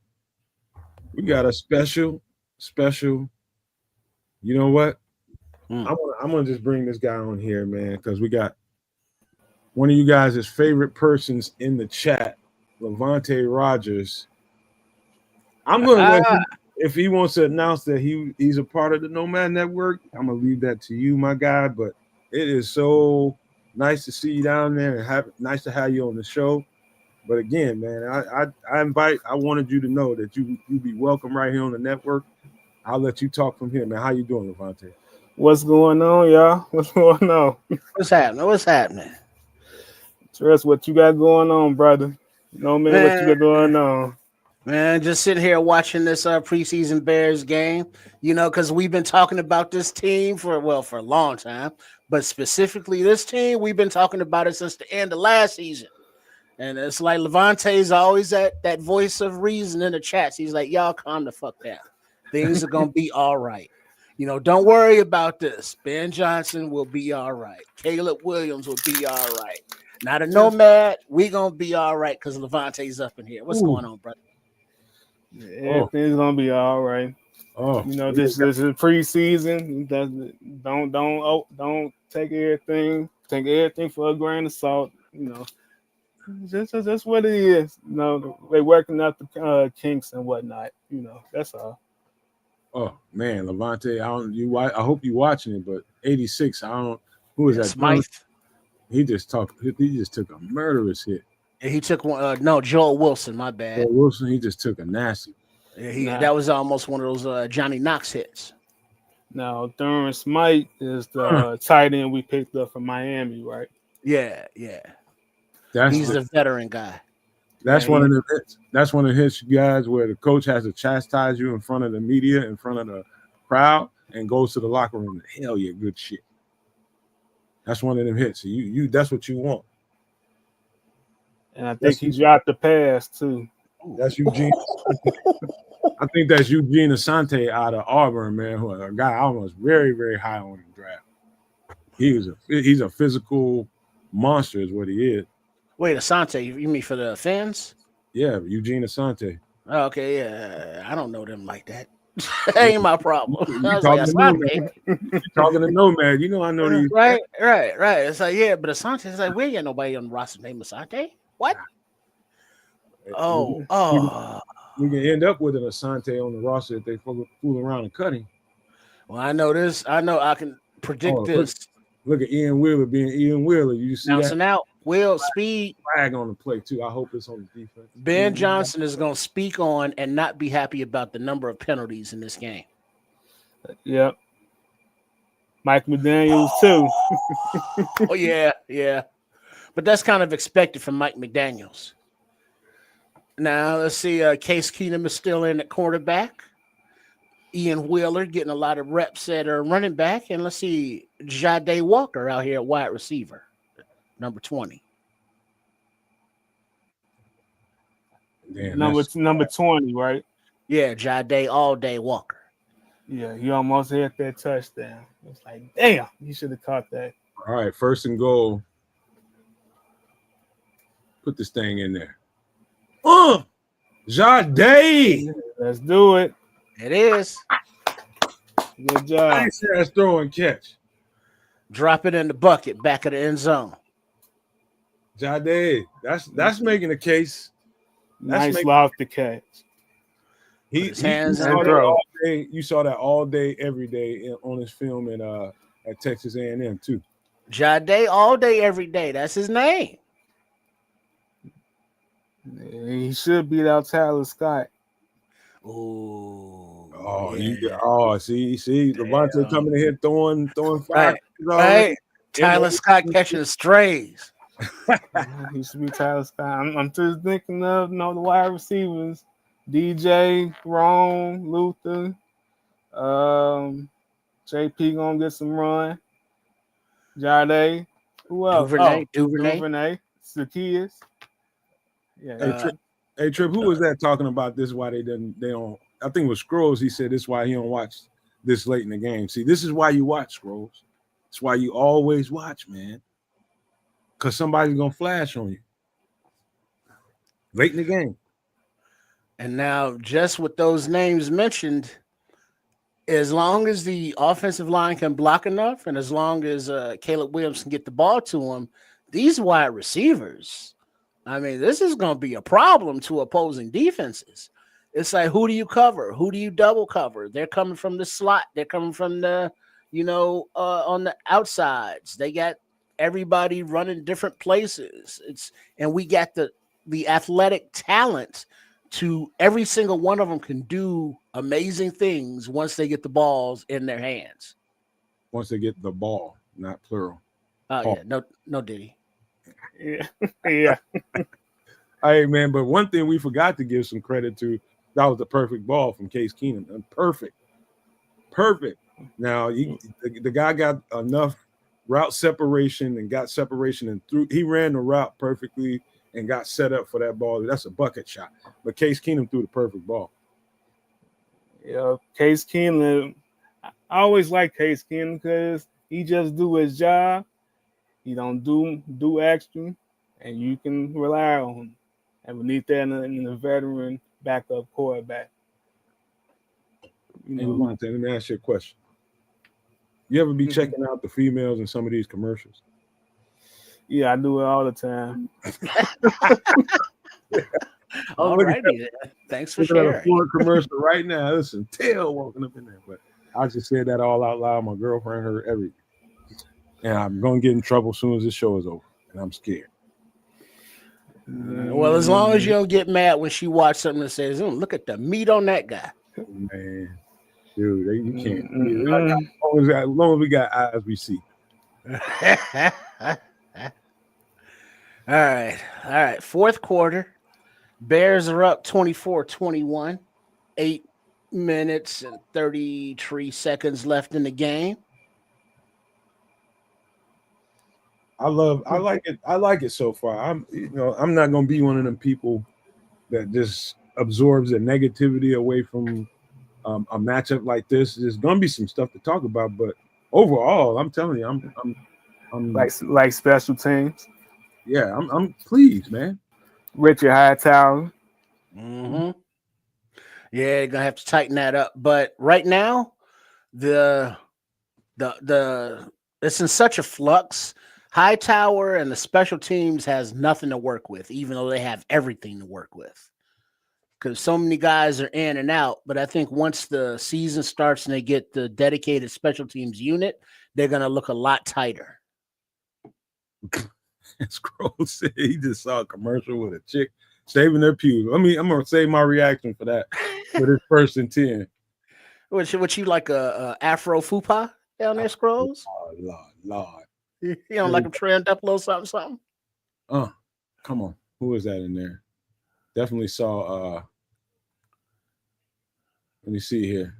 We got a special. You know what? I'm gonna just bring this guy on here, man, because we got one of you guys' favorite persons in the chat, Levante Rogers. I'm gonna let him, if he wants to announce that he's a part of the Nomad Network. I'm gonna leave that to you, my guy. But it is so nice to see you down there and nice to have you on the show. But again, man, I wanted you to know that you be welcome right here on the network. I'll let you talk from here, man. How you doing, Levante? What's going on, y'all? What's going on? What's happening? Trust what you got going on, brother. Man, what you got going on? Man, just sitting here watching this preseason Bears game, because we've been talking about this team for a long time, but specifically this team, we've been talking about it since the end of last season. And it's like Levante's always that voice of reason in the chats. He's like, y'all calm the fuck down. Things are going to be all right. Don't worry about this. Ben Johnson will be all right. Caleb Williams will be all right. Not a Nomad. We going to be all right because Levante's up in here. What's going on, brother? Everything's going to be all right. This is preseason. Don't take everything for a grain of salt. That's what it is. They working out the kinks and whatnot. That's all. Oh man, Levante, I hope you're watching it, but 86, who is that? Smythe. He just took a murderous hit. Yeah, he took one. Joel Wilson. My bad. Joel Wilson. He just took a nasty. Yeah, that was almost one of those Johnny Knox hits. Now, Durham Smythe is the tight end we picked up from Miami, right? Yeah. He's the veteran guy. That's one of the hits. That's one of his guys where the coach has to chastise you in front of the media, in front of the crowd, and goes to the locker room. Hell yeah, good shit. That's one of them hits. You that's what you want. And I think he dropped the pass too. That's Eugene. I think that's Eugene Asante out of Auburn, man. Who a guy I was very, very high on in the draft. He's a physical monster, is what he is. Wait, Asante, you mean for the fans? Yeah, Eugene Asante. Oh, okay, yeah. I don't know them like that. That ain't my problem. You're talking to Nomad. I know these. Right. It's like, yeah, but Asante is like, we ain't got nobody on the roster named Asante. What? Oh. We can end up with an Asante on the roster if they fool around and cut him. Well, I know this. I know I can predict this. Look at Ian Wheeler being Ian Wheeler. You see bouncing that? Out. Will speed flag on the play too. I hope it's on the defense. Ben Johnson is going to speak on and not be happy about the number of penalties in this game. Yep. Mike McDaniels too. Oh yeah. But that's kind of expected from Mike McDaniels. Now let's see. Case Keenum is still in at quarterback. Ian Wheeler getting a lot of reps at running back, and let's see, Jade Walker out here at wide receiver. Number 20. Damn, number 20, right? Yeah, Jade All Day Walker. Yeah, he almost hit that touchdown. It's like, damn, you should have caught that. All right, first and goal. Put this thing in there. Jade. Let's do it. It is. Good job. Nice ass throw and catch. Drop it in the bucket, back of the end zone. Jade, that's making a case. Nice off the catch. His hands and throw. You saw that all day, every day on his film at Texas A&M too. Jade all day, every day. That's his name. He should beat out Tyler Scott. Ooh. See, Levante coming in here throwing fire. Right. Tyler Scott catching strays. He should be Tyler Scott. I'm just thinking of the wide receivers. DJ, Rome, Luther, JP gonna get some run. Jade. Who else? Duvernay. Zacchaeus. Yeah. Hey Trip, who was that talking about this? Why they don't? I think it was Scrolls. He said this is why he don't watch this late in the game. See, this is why you watch Scrolls. That's why you always watch, man. Because somebody's going to flash on you late in the game. And now, just with those names mentioned, as long as the offensive line can block enough, and as long as Caleb Williams can get the ball to him, these wide receivers, I mean, this is going to be a problem to opposing defenses. It's like, who do you cover? Who do you double cover? They're coming from the slot. They're coming from the, on the outsides. They got everybody running different places. And we got the athletic talent to every single one of them can do amazing things once they get the balls in their hands. Once they get the ball, not plural. Oh, yeah. No Diddy. Yeah. Yeah. Hey, man, but one thing we forgot to give some credit to, that was the perfect ball from Case Keenum. Perfect. Now, the guy got enough route separation and got separation and threw. He ran the route perfectly and got set up for that ball. That's a bucket shot. But Case Keenum threw the perfect ball. Yeah, Case Keenum. I always like Case Keenum because he just do his job. He don't do extra, and you can rely on him. And we need that in a veteran backup quarterback. Hey, Monte, let me ask you a question. You ever be checking out the females in some of these commercials? Yeah, I do it all the time. All righty. Thanks for sharing. At a Florida commercial right now. Listen, tail walking up in there. But I just said that all out loud. My girlfriend heard everything. And I'm going to get in trouble as soon as this show is over. And I'm scared. Well, as long as you don't get mad when she watches something that says, look at the meat on that guy. Man, dude, you can't. As long as we got eyes, we see. All right. Fourth quarter. Bears are up 24-21. 8 minutes and 33 seconds left in the game. I like it. I like it so far. I'm not gonna be one of them people that just absorbs the negativity away from a matchup like this. There's gonna be some stuff to talk about, but overall, I'm telling you, I'm like special teams. Yeah, I'm pleased, man. Richard Hightower. Mm-hmm. Yeah, you're gonna have to tighten that up. But right now, the it's in such a flux. Hightower and the special teams has nothing to work with, even though they have everything to work with. Because so many guys are in and out. But I think once the season starts and they get the dedicated special teams unit, they're gonna look a lot tighter. Scroll said he just saw a commercial with a chick saving their pews. I'm gonna save my reaction for that for this first and 10. What you like a Afro fupa down there, Scrolls? Oh, Lord. You don't like them trimmed up a little something? Come on. Who is that in there? Definitely saw let me see here.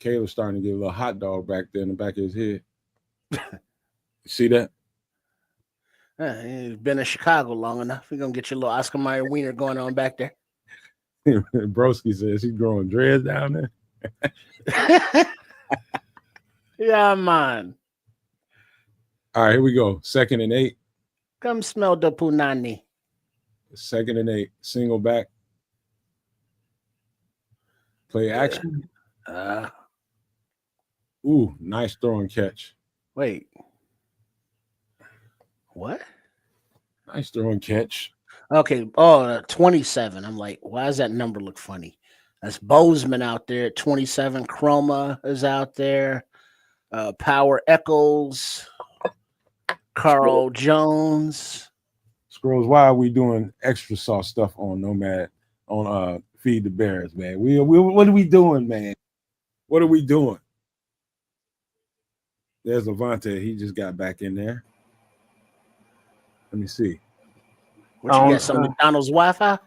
Caleb's starting to get a little hot dog back there in the back of his head. You see that? He's been in Chicago long enough. We're gonna get your little Oscar Mayer wiener going on back there. Broski says he's growing dreads down there. Yeah, man. All right, here we go. 2nd and 8. Come smell the punani. 2nd and 8. Single back. Play action. Ooh, nice throw and catch. Wait. What? Nice throw and catch. Okay. 27. I'm like, why does that number look funny? That's Bozeman out there at 27. Chroma is out there. Power Echols. Carl Jones. Scrolls, why are we doing extra sauce stuff on Nomad on Feed the Bears, man? We what are we doing, man? What are we doing? There's Levante. He just got back in there. Let me see. What you got? Some McDonald's Wi-Fi?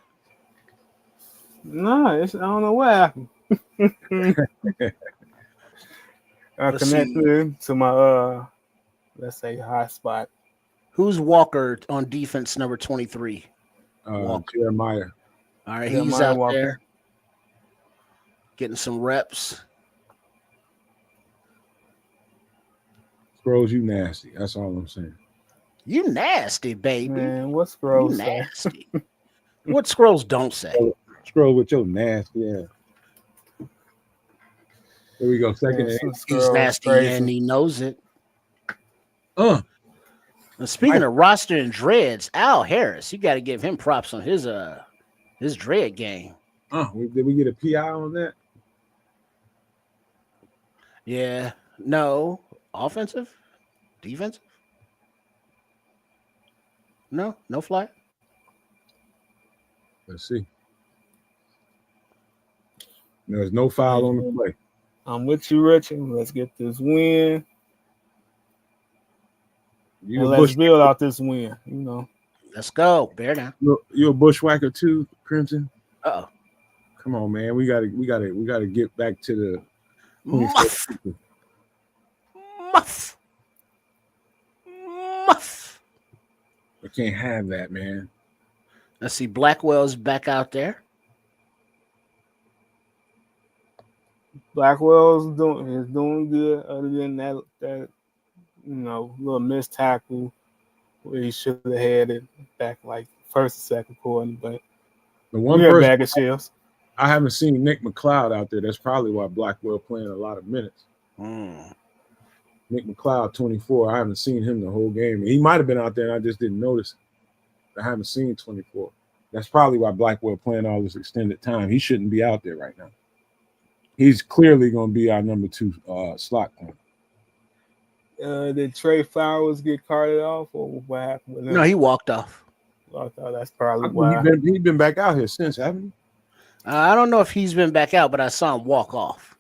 No, I don't know what happened. I connected to my let's say hotspot. Who's Walker on defense number 23? Jeremiah. All right, Jeremiah he's out Walker. There getting some reps. Scrolls, you nasty. That's all I'm saying. You nasty, baby. Man, what's You Scrolls say? nasty. What Scrolls don't say? Scroll with your nasty ass. Here we go. Second Man, and some He's Scrolls nasty crazy. and he knows it. 8. And speaking of roster and dreads, Al Harris, you got to give him props on his dread game. Did we get a PI on that? Yeah. No. Offensive? Defensive? No flag. Let's see. There's no foul on the play. I'm with you, Richard. Let's get this win. You And a let's build out this win. You know. Let's go. Bear down. You a bushwhacker too, Crimson? Uh-oh. Come on, man. We gotta get back to the Muff. Muff. Muff. I can't have that, man. Let's see. Blackwell's back out there. Blackwell's doing good. Other than that little missed tackle where he should have had it back like first and second quarter. But The one we're a person bag of shells. I haven't seen Nick McLeod out there. That's probably why Blackwell playing a lot of minutes. Nick McLeod, 24. I haven't seen him the whole game. He might have been out there and I just didn't notice it. I haven't seen 24. That's probably why Blackwell playing all this extended time. He shouldn't be out there right now. He's clearly going to be our number 2 slot corner. Did Trey Flowers get carted off, or what happened with him? No, he walked off. That's probably why. He's been back out here since, haven't he? I don't know if he's been back out, but I saw him walk off.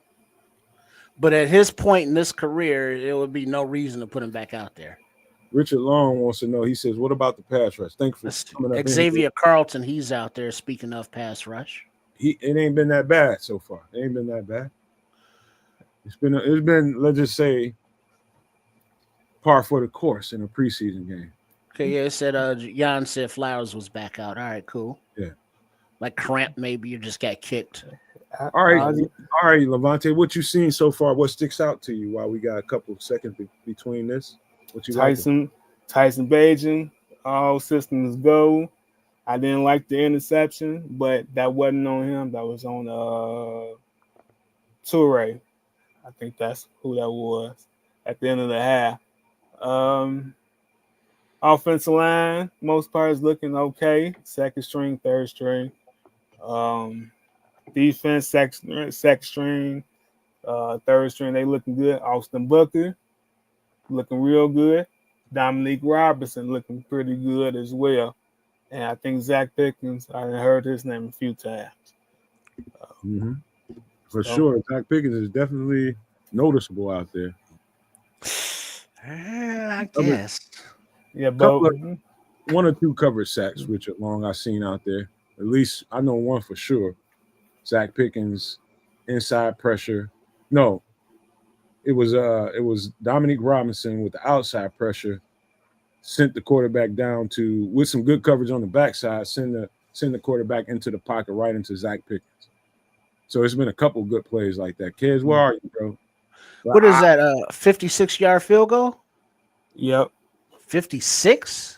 But at his point in this career, there would be no reason to put him back out there. Richard Long wants to know. He says, "What about the pass rush?" Thanks for coming up. Xavier Carlton, he's out there. Speaking of pass rush, it ain't been that bad so far. It ain't been that bad. It's been let's just say par for the course in a preseason game. Okay, yeah, it said Jan said Flowers was back out. All right, cool. Yeah. Like cramp, maybe you just got kicked. All right, Levante, what you seen so far? What sticks out to you while we got a couple of seconds between this? What you Tyson Bagent, all systems go. I didn't like the interception, but that wasn't on him. That was on Toure. I think that's who that was at the end of the half. Offensive line, most parts looking okay. Second string, third string. Defense, second string, third string, they looking good. Austin Booker looking real good. Dominique Robertson looking pretty good as well. And I think Zach Pickens, I heard his name a few times. For sure. Zach Pickens is definitely noticeable out there. I guess. Yeah, but 1 or 2 coverage sacks, Richard Long, I've seen out there. At least I know one for sure. Zach Pickens, inside pressure. No, it was Dominique Robinson with the outside pressure, sent the quarterback down to, with some good coverage on the backside, send the quarterback into the pocket right into Zach Pickens. So it's been a couple good plays like that. Kids, where are you, bro? What is that? 56-yard field goal? Yep. 56?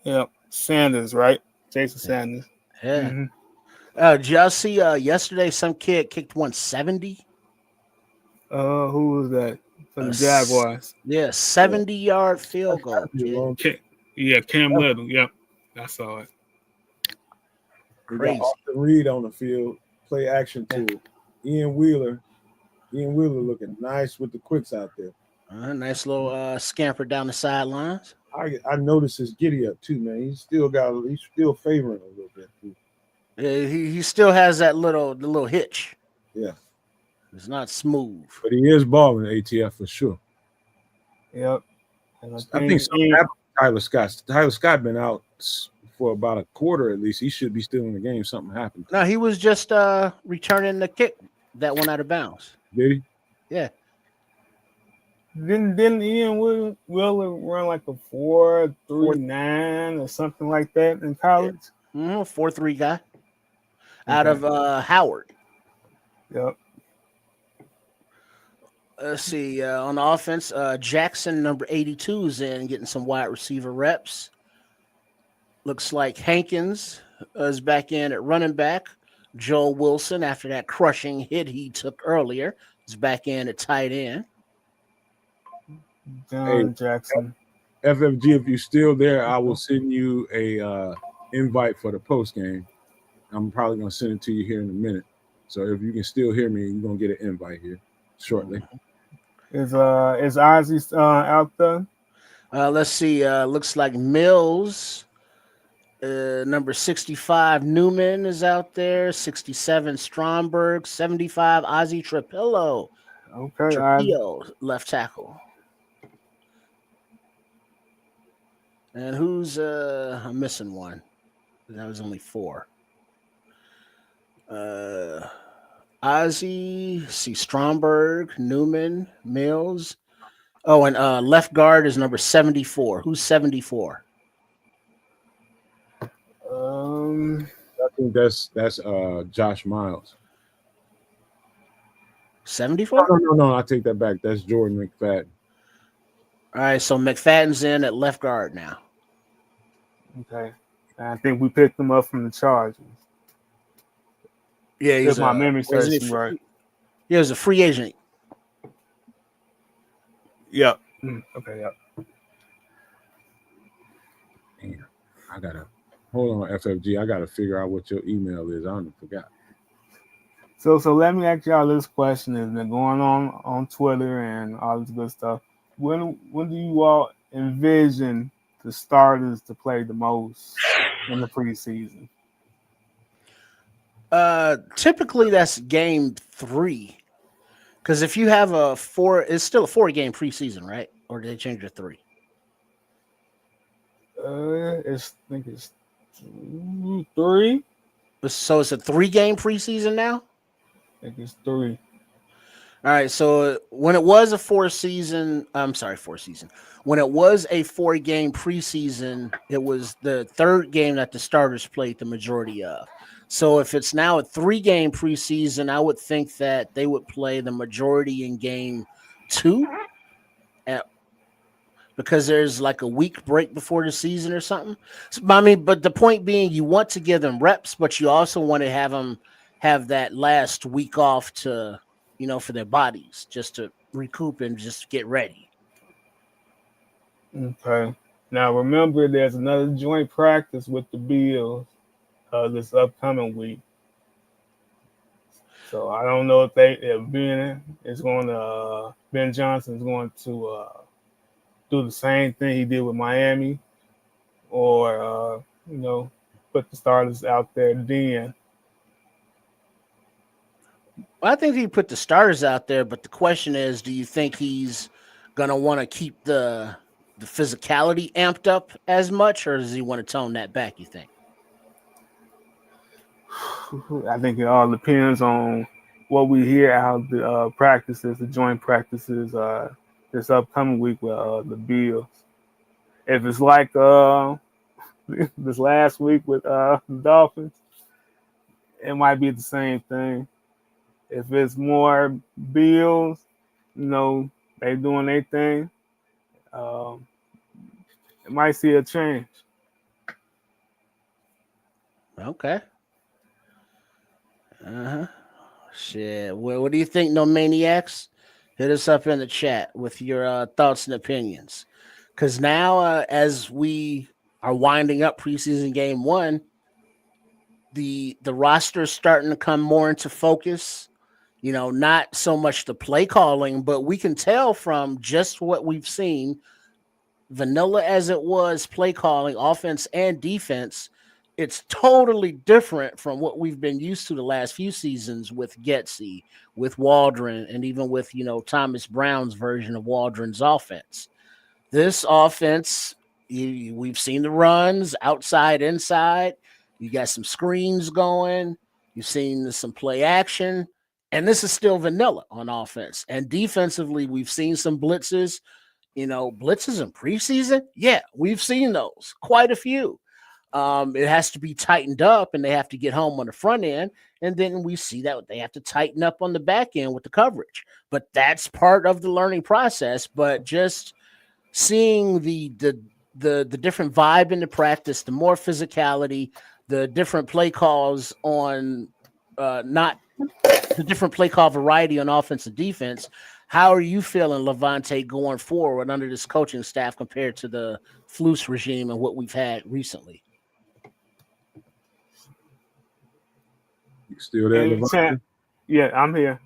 Yep. Sanders, right? Jason Sanders. Yeah. Did y'all see yesterday some kid kicked 170? Who was that? For the Jaguars. Yeah, 70-yard field goal. Cam Little. Yep. I saw it. Crazy. Austin Reed on the field, play action tool. Ian Wheeler looking nice with the quicks out there. Nice little scamper down the sidelines. I noticed his giddy up too, man. He's still favoring a little bit too. Yeah, he still has the little hitch. Yeah. It's not smooth. But he is balling ATF for sure. Yep. I think something happened to Tyler Scott. Tyler Scott been out for about a quarter at least. He should be still in the game. Something happened. No, he was just returning the kick that went out of bounds. Did he? Yeah. Didn't Ian Wheeler run like a 4.39 or something like that in college? 4.3 guy. Out of Howard. Yep. Let's see. On offense, Jackson, number 82, is in getting some wide receiver reps. Looks like Hankins is back in at running back. Joe Wilson, after that crushing hit he took earlier, is back in at tight end. John Jackson. FFG, if you're still there, I will send you a invite for the post game. I'm probably gonna send it to you here in a minute. So if you can still hear me, you're gonna get an invite here shortly. Is Ozzy out there? Let's see. Looks like Mills, number 65, Newman is out there. 67, Stromberg. 75, Ozzy Trapillo. Okay, Trapillo, left tackle. And who's I'm missing one. That was only 4. Ozzy, see Stromberg, Newman, Mills. Oh, and left guard is number 74. Who's 74? I think that's Josh Miles. 74? No, I take that back. That's Jordan McFadden. All right, so McFadden's in at left guard now. Okay. I think we picked him up from the Chargers. Yeah, he's if my memory serves me right. He was a free agent. Yep. Okay, yep. Damn, I gotta hold on, FFG. I gotta figure out what your email is. I forgot. So let me ask y'all this question. It's been going on Twitter and all this good stuff. When do you all envision the starters to play the most in the preseason? Typically that's game 3. Because if you have it's still a 4-game preseason, right? Or did they change it to 3? I think it's 3. So it's a 3-game preseason now? I think it's 3. All right, so when it was a 4-season, when it was a 4-game preseason, it was the 3rd game that the starters played the majority of. So if it's now a 3-game preseason, I would think that they would play the majority in game 2, because there's like a week break before the season or something. So, but the point being, you want to give them reps, but you also want to have them have that last week off to, for their bodies, just to recoup and just get ready. Okay. Now remember, there's another joint practice with the Bills this upcoming week. So I don't know if Ben Johnson is going to do the same thing he did with Miami, or put the starters out there then. Well, I think he put the starters out there, but the question is, do you think he's going to want to keep the physicality amped up as much, or does he want to tone that back, you think? I think it all depends on what we hear out the practices, the joint practices this upcoming week with the Bills. If it's like this last week with the Dolphins, it might be the same thing. If it's more Bills, they doing their thing, it might see a change. Okay. Shit. Well, what do you think, No Maniacs? Hit us up in the chat with your thoughts and opinions. Because now, as we are winding up preseason game 1, the roster is starting to come more into focus. Not so much the play calling, but we can tell from just what we've seen, vanilla as it was, play calling, offense and defense, it's totally different from what we've been used to the last few seasons with Getsy, with Waldron, and even with, Thomas Brown's version of Waldron's offense. This offense, we've seen the runs outside, inside. You got some screens going. You've seen some play action. And this is still vanilla on offense. And defensively, we've seen some blitzes. Blitzes in preseason? Yeah, we've seen those. Quite a few. It has to be tightened up, and they have to get home on the front end. And then we see that they have to tighten up on the back end with the coverage. But that's part of the learning process. But just seeing the different vibe in the practice, the more physicality, the different play calls on not the different play call variety on offense and defense. How are you feeling, Levante, going forward under this coaching staff compared to the Flus regime and what we've had recently? You still there, Levante? Yeah, I'm here.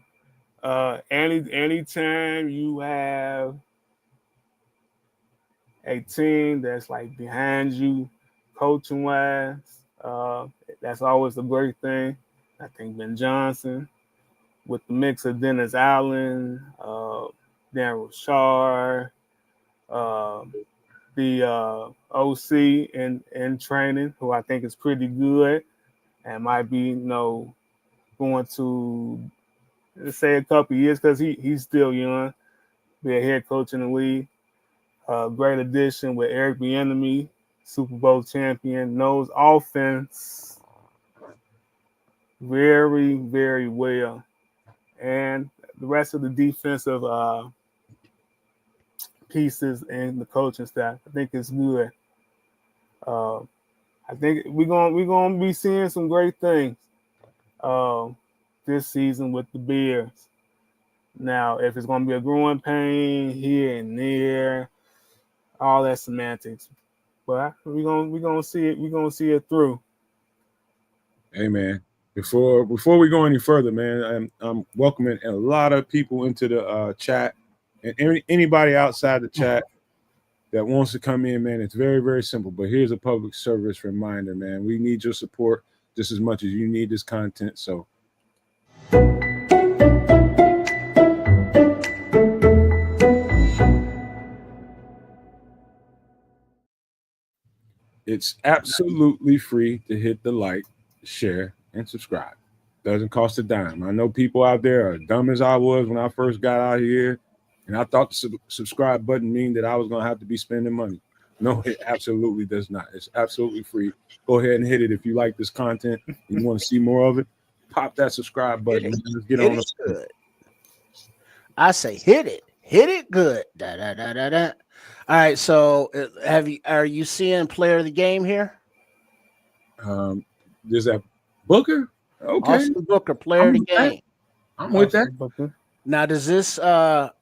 Anytime you have a team that's like behind you, coaching wise, that's always a great thing. I think Ben Johnson, with the mix of Dennis Allen, Dan Roschon, the OC in training, who I think is pretty good and might be, going to, let's say, a couple of years, because he's still young, be a head coach in the league. Great addition with Eric Bieniemy, Super Bowl champion, knows offense very, very well. And the rest of the defensive pieces and the coaching staff, I think it's good. I think we're gonna be seeing some great things this season with the Bears. Now, if it's gonna be a growing pain here and there, all that semantics, but we're gonna see it. We're gonna see it through. Hey man, before we go any further, man, I'm welcoming a lot of people into the chat, and anybody outside the chat that wants to come in, man. It's very, very simple. But here's a public service reminder, man. We need your support just as much as you need this content. So it's absolutely free to hit the like, share, and subscribe. Doesn't cost a dime. I know people out there are dumb as I was when I first got out here, and I thought the subscribe button mean that I was going to have to be spending money. No, it absolutely does not. It's absolutely free. Go ahead and hit it if you like this content and you want to see more of it. Pop that subscribe button. Let's get on the good. I say hit it. Hit it good. Da, da, da, da, da. All right, so are you seeing player of the game here? There's that Booker. Okay, Austin Booker, player of the game. I'm with that. Booker. Now, does this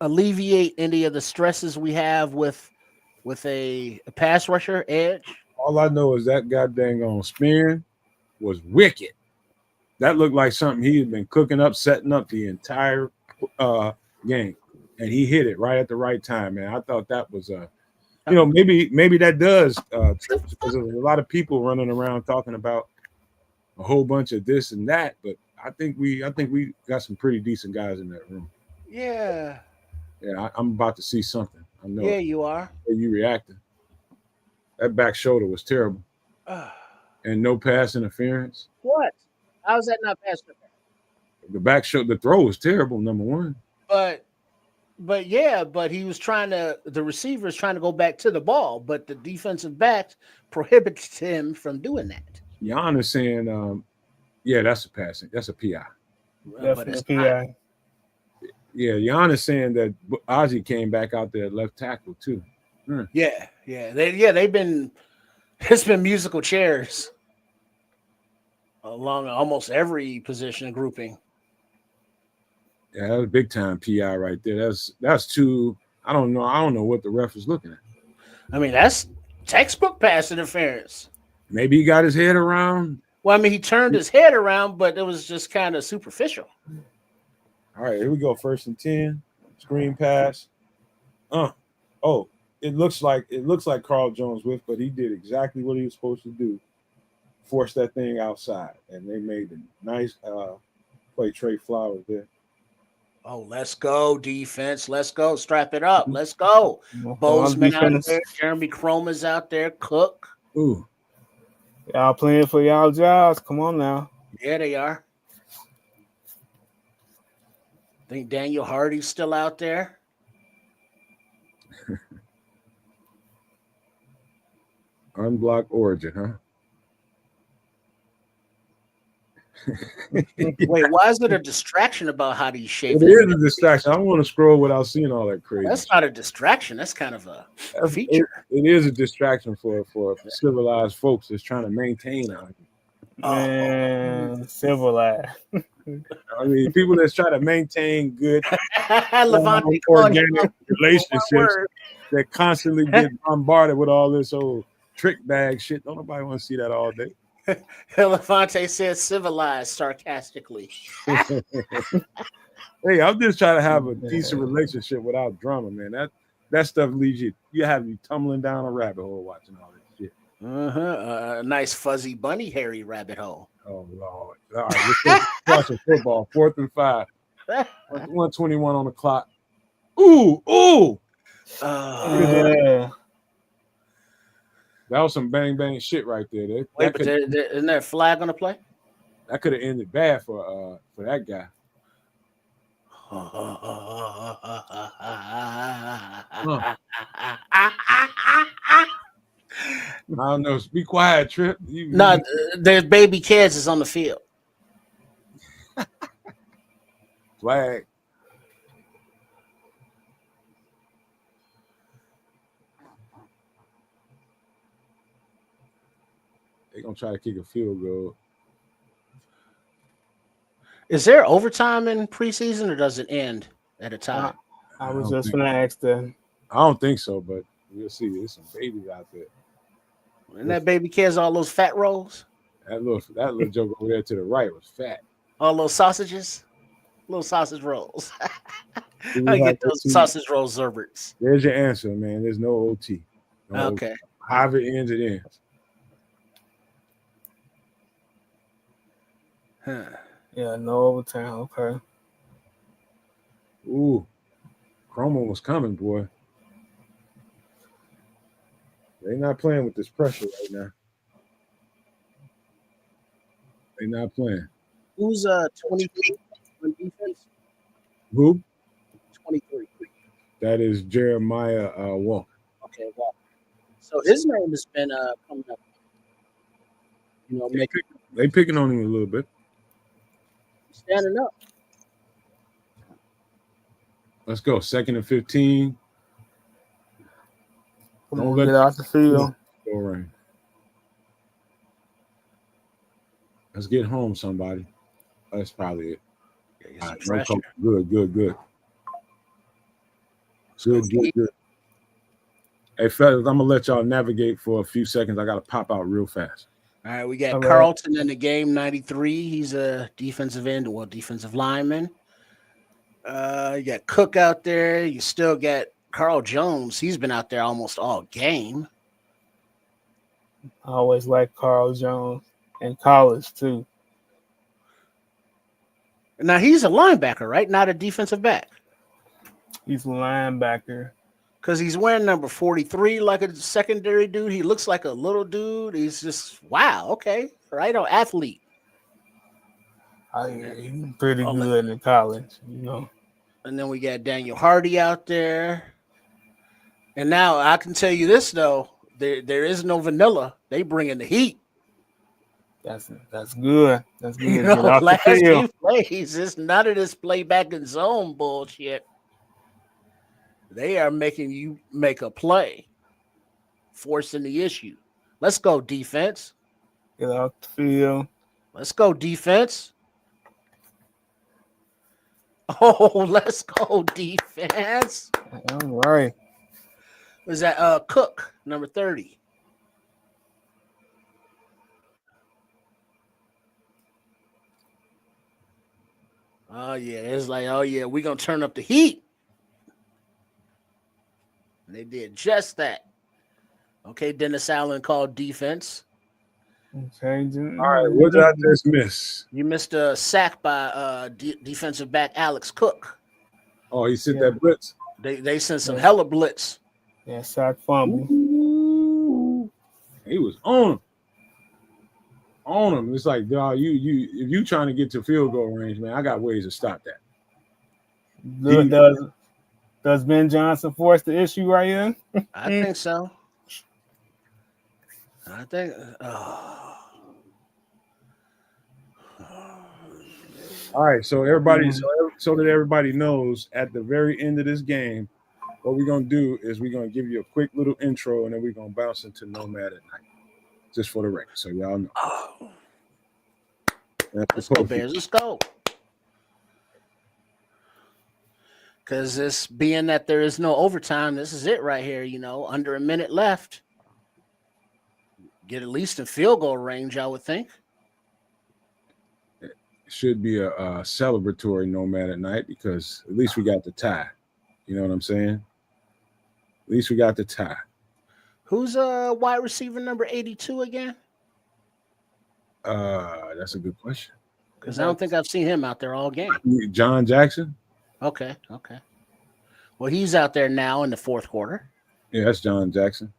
alleviate any of the stresses we have with a pass rusher edge? All I know is that goddamn on spin was wicked. That looked like something he had been cooking up, setting up the entire game, and he hit it right at the right time, man. I thought that was maybe that does trip, because there's a lot of people running around talking about a whole bunch of this and that, but I think we got some pretty decent guys in that room. Yeah. Yeah, I'm about to see something. I know. Yeah, you are. You reacting? That back shoulder was terrible, and no pass interference. What? How's that not pass interference? The back shoulder, the throw was terrible. Number one. But he was the receiver is trying to go back to the ball, but the defensive back prohibits him from doing that. Jan is saying, that's a passing. That's a PI. That's a PI. Yeah, Jan is saying that Ozzie came back out there at left tackle too. Yeah. It's been musical chairs along almost every position grouping. Yeah, that was big time PI right there. That's too. I don't know what the ref was looking at. I mean, that's textbook pass interference. Maybe he got his head around. Well, I mean, he turned his head around, but it was just kind of superficial. All right, here we go. 1st and 10. Screen pass. It looks like Carl Jones with, but he did exactly what he was supposed to do. Force that thing outside, and they made a nice play. Trey Flowers there. Oh, let's go, defense. Let's go. Strap it up. Let's go. Bozeman out there. Jeremy Cromer's out there. Cook. Ooh. Y'all playing for y'all jobs. Come on now. Yeah, they are. I think Daniel Hardy's still out there. Unblocked origin, huh? Wait, why is it a distraction about how he's It shaving? is a distraction. I don't want to scroll without seeing all that crazy. That's not a distraction. That's kind of a feature. It is a distraction for civilized folks that's trying to maintain out here. Man, civilized. I mean, people that's trying to maintain good Levante, organic relationships that constantly get bombarded with all this old trick bag shit. Don't nobody want to see that all day. Levante said civilized sarcastically. Hey, I'm just trying to have a decent relationship without drama, man. That stuff leaves you have you tumbling down a rabbit hole watching all this shit. A nice fuzzy bunny hairy rabbit hole. Oh Lord! All right, let's watch football. 4th and 5. 1:21 on the clock. Ooh! Yeah. That was some bang bang shit right there. Wait, but isn't there a flag on the play? That could have ended bad for that guy. I don't know. Be quiet, Trip. No, there's baby kids is on the field. Flag. They're gonna try to kick a field goal. Is there overtime in preseason, or does it end at a time? I was just gonna ask that. I don't think so, but we'll see. There's some babies out there. And that baby kids, all those fat rolls, That little joke over there to the right was fat. all those sausages, little sausage rolls. I get those sausage roll zerberts. There's your answer, man. There's no OT. No Okay. OT. However it ends, it ends. Huh. Yeah, no overtime. Okay. Ooh, Chroma was coming, boy. They're not playing with this pressure right now. They're not playing. Who's 23 on defense? Who? 23. That is Jeremiah Walker. Okay, well, so his name has been coming up. You know, They picking on him a little bit. Standing up. Let's go. 2nd and 15. Don't get out the field. Go rain. Let's get home, somebody. That's probably it. Yeah, Right, no coach. Good. Good. Hey, fellas, I'm gonna let y'all navigate for a few seconds. I gotta pop out real fast. All right, we got Carlton in the game, 93. He's a defensive end, defensive lineman. You got Cook out there. You still got Carl Jones. He's been out there almost all game. I always like Carl Jones in college too. Now he's a linebacker, right? Not a defensive back. He's a linebacker. Because he's wearing number 43 like a secondary dude. He looks like a little dude. He's just, wow, okay. Right on athlete. He's pretty good in college, you know. And then we got Daniel Hardy out there. And now I can tell you this, though. There is no vanilla. They bring in the heat. That's good. That's good. You know, last few plays, it's none of this playback and zone bullshit. They are making you make a play, forcing the issue. Let's go, defense. Get out the field. Let's go, defense. Oh, let's go, defense. All right. Was that Cook, number 30? Oh, yeah. It's like, oh, yeah, we're going to turn up the heat. And they did just that. Okay, Dennis Allen called defense. Okay. All right, what did I just miss? You missed a sack by defensive back Alex Cook. Oh, he sent that blitz? They sent some hella blitz. Yeah, sack fumble. Ooh. He was on him. It's like, dog, you if you trying to get to field goal range, man, I got ways to stop that. Does Ben Johnson force the issue right here? I think so. I think All right, so everybody, so that everybody knows, at the very end of this game, what we're gonna do is we're gonna give you a quick little intro, and then we're gonna bounce into Nomad at Night, just for the record, so y'all know. Oh. Let's go, Bears. Let's go. Because this being that there is no overtime, this is it right here. Under a minute left. Get at least in field goal range, I would think. It should be a celebratory Nomad at Night because at least we got the tie. You know what I'm saying? At least we got the tie. Who's wide receiver number 82 again? That's a good question. Because I don't think I've seen him out there all game. John Jackson? Okay. Well, he's out there now in the fourth quarter. Yeah, that's John Jackson.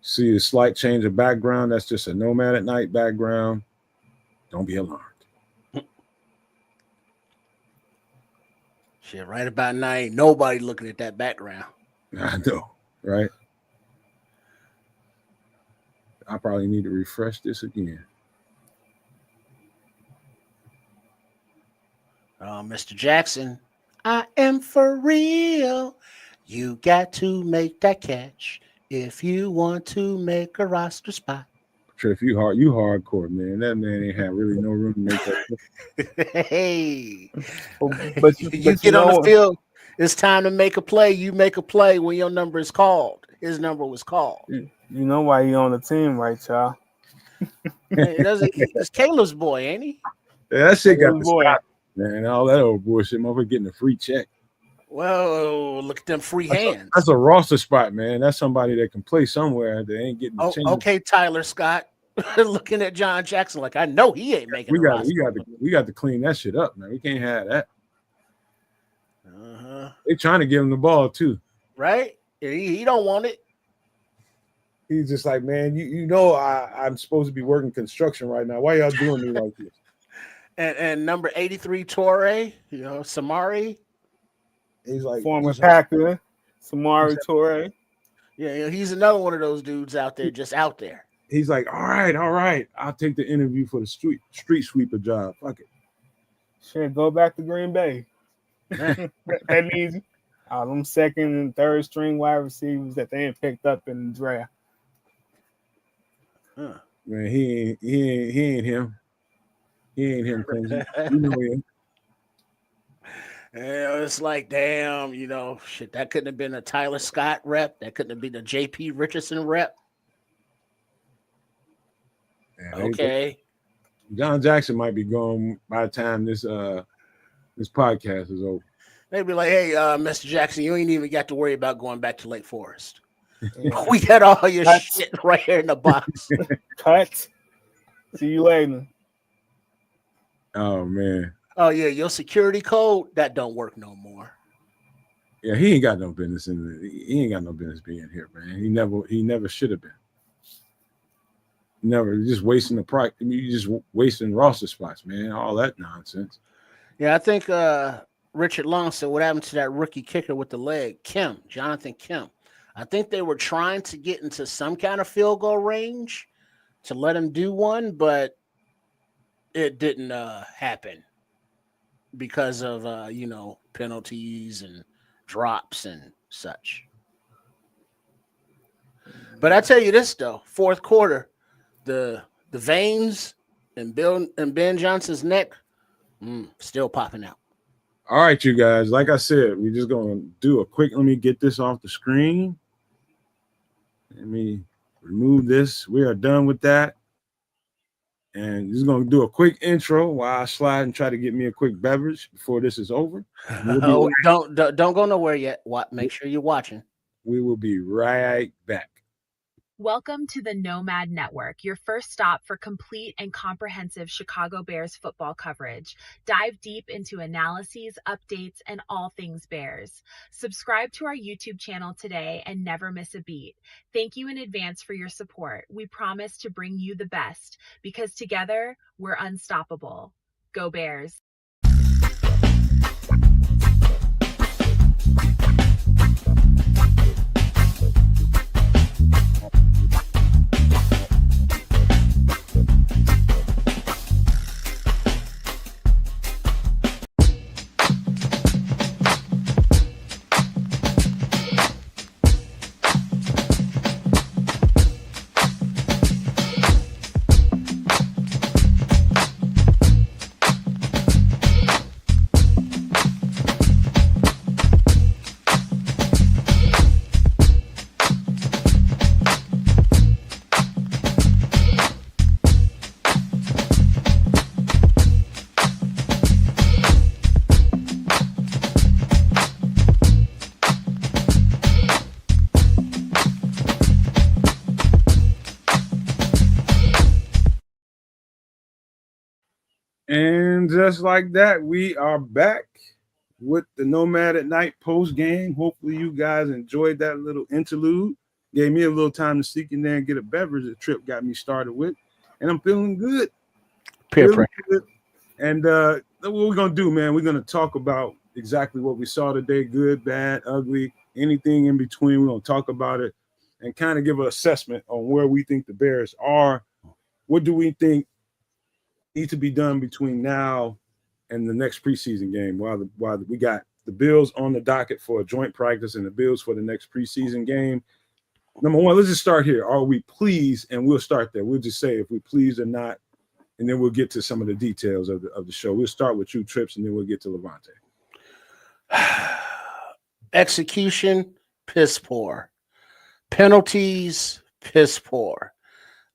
See a slight change of background. That's just a Nomad at Night background. Don't be alarmed. Shit, right about now, ain't nobody looking at that background. I know, right? I probably need to refresh this again. Oh, Mr. Jackson, I am for real. You got to make that catch if you want to make a roster spot. Triff, you hardcore, man. That man ain't have really no room to make that. Hey, but you get on the field. It's time to make a play. You make a play when your number is called. His number was called. You know why he on the team, right, y'all? It's Caleb's boy, ain't he? Yeah, that shit got the stop, man. All that old bullshit. Motherfucker getting a free check. Well, look at them free hands. That's a roster spot, man. That's somebody that can play somewhere. They ain't getting the change. Okay, Tyler Scott. Looking at John Jackson like I know he ain't making. We got to clean that shit up, man. We can't have that. They trying to give him the ball too, right? He don't want it. He's just like, man, you know, I'm supposed to be working construction right now. Why y'all doing me like this? And number 83, Torre, Samari. He's like former Packer, Samari Torre. Yeah, he's another one of those dudes out there, just out there. He's like, all right. I'll take the interview for the street sweeper job. Fuck it. Shit, go back to Green Bay. That needs them second and third string wide receivers that they ain't picked up in the draft. Huh. Man, he ain't him. He ain't him, Clinton. You know him. Yeah, it's like, damn, shit, that couldn't have been a Tyler Scott rep. That couldn't have been a J.P. Richardson rep. Yeah, okay. John Jackson might be gone by the time this podcast is over. They'd be like, hey, Mr. Jackson, you ain't even got to worry about going back to Lake Forest. We got all your shit right here in the box. Cut. See you later. Oh, man. Oh, yeah, your security code, that don't work no more. Yeah, he ain't got no business he ain't got no business being here, man. He never should have been. Never. You're just wasting the price. You're just wasting roster spots, man. All that nonsense. Yeah, I think Richard Long said, what happened to that rookie kicker with the leg? Jonathan Kim. I think they were trying to get into some kind of field goal range to let him do one, but it didn't happen because of, penalties and drops and such. But I tell you this, though, fourth quarter, the veins in Ben Johnson's neck still popping out. All right, you guys. Like I said, we're just going to do a quick. Let me get this off the screen. Let me remove this. We are done with that. And just going to do a quick intro while I slide and try to get me a quick beverage before this is over. Don't go nowhere yet. Make sure you're watching. We will be right back. Welcome to the Nomad Network, your first stop for complete and comprehensive Chicago Bears football coverage. Dive deep into analyses, updates, and all things Bears. Subscribe to our YouTube channel today and never miss a beat. Thank you in advance for your support. We promise to bring you the best because together we're unstoppable. Go Bears. And just like that, we are back with the Nomad at Night post game. Hopefully, you guys enjoyed that little interlude. Gave me a little time to sneak in there and get a beverage. The trip got me started with, and I'm feeling good. Peer Feeling pressure. good. And what we're gonna do, man? We're gonna talk about exactly what we saw today: good, bad, ugly, anything in between. We're gonna talk about it and kind of give an assessment on where we think the Bears are. What do we think needs to be done between now and the next preseason game? While we got the Bills on the docket for a joint practice and the Bills for the next preseason game. Number one, let's just start here. Are we pleased? And we'll start there. We'll just say if we're pleased or not, and then we'll get to some of the details of the show. We'll start with you, Trips, and then we'll get to Levante. Execution, piss poor. Penalties, piss poor.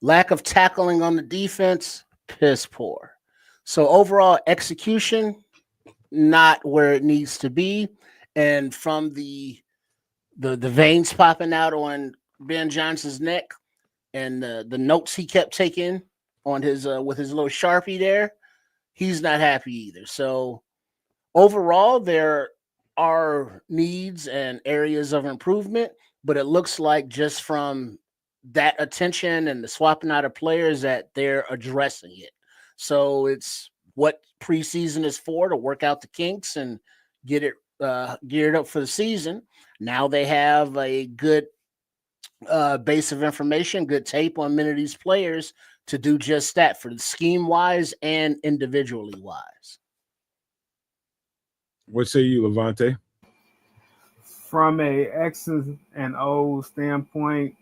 Lack of tackling on the defense, piss poor. So overall execution, not where it needs to be. And from the veins popping out on Ben Johnson's neck and the notes he kept taking on his with his little Sharpie there, he's not happy either. So overall, there are needs and areas of improvement, but it looks like just from that attention and the swapping out of players that they're addressing it. So it's what preseason is for, to work out the kinks and get it geared up for the season. Now they have a good base of information, good tape on many of these players to do just that for the scheme wise and individually wise. What say you, Levante? From a X's and O's standpoint,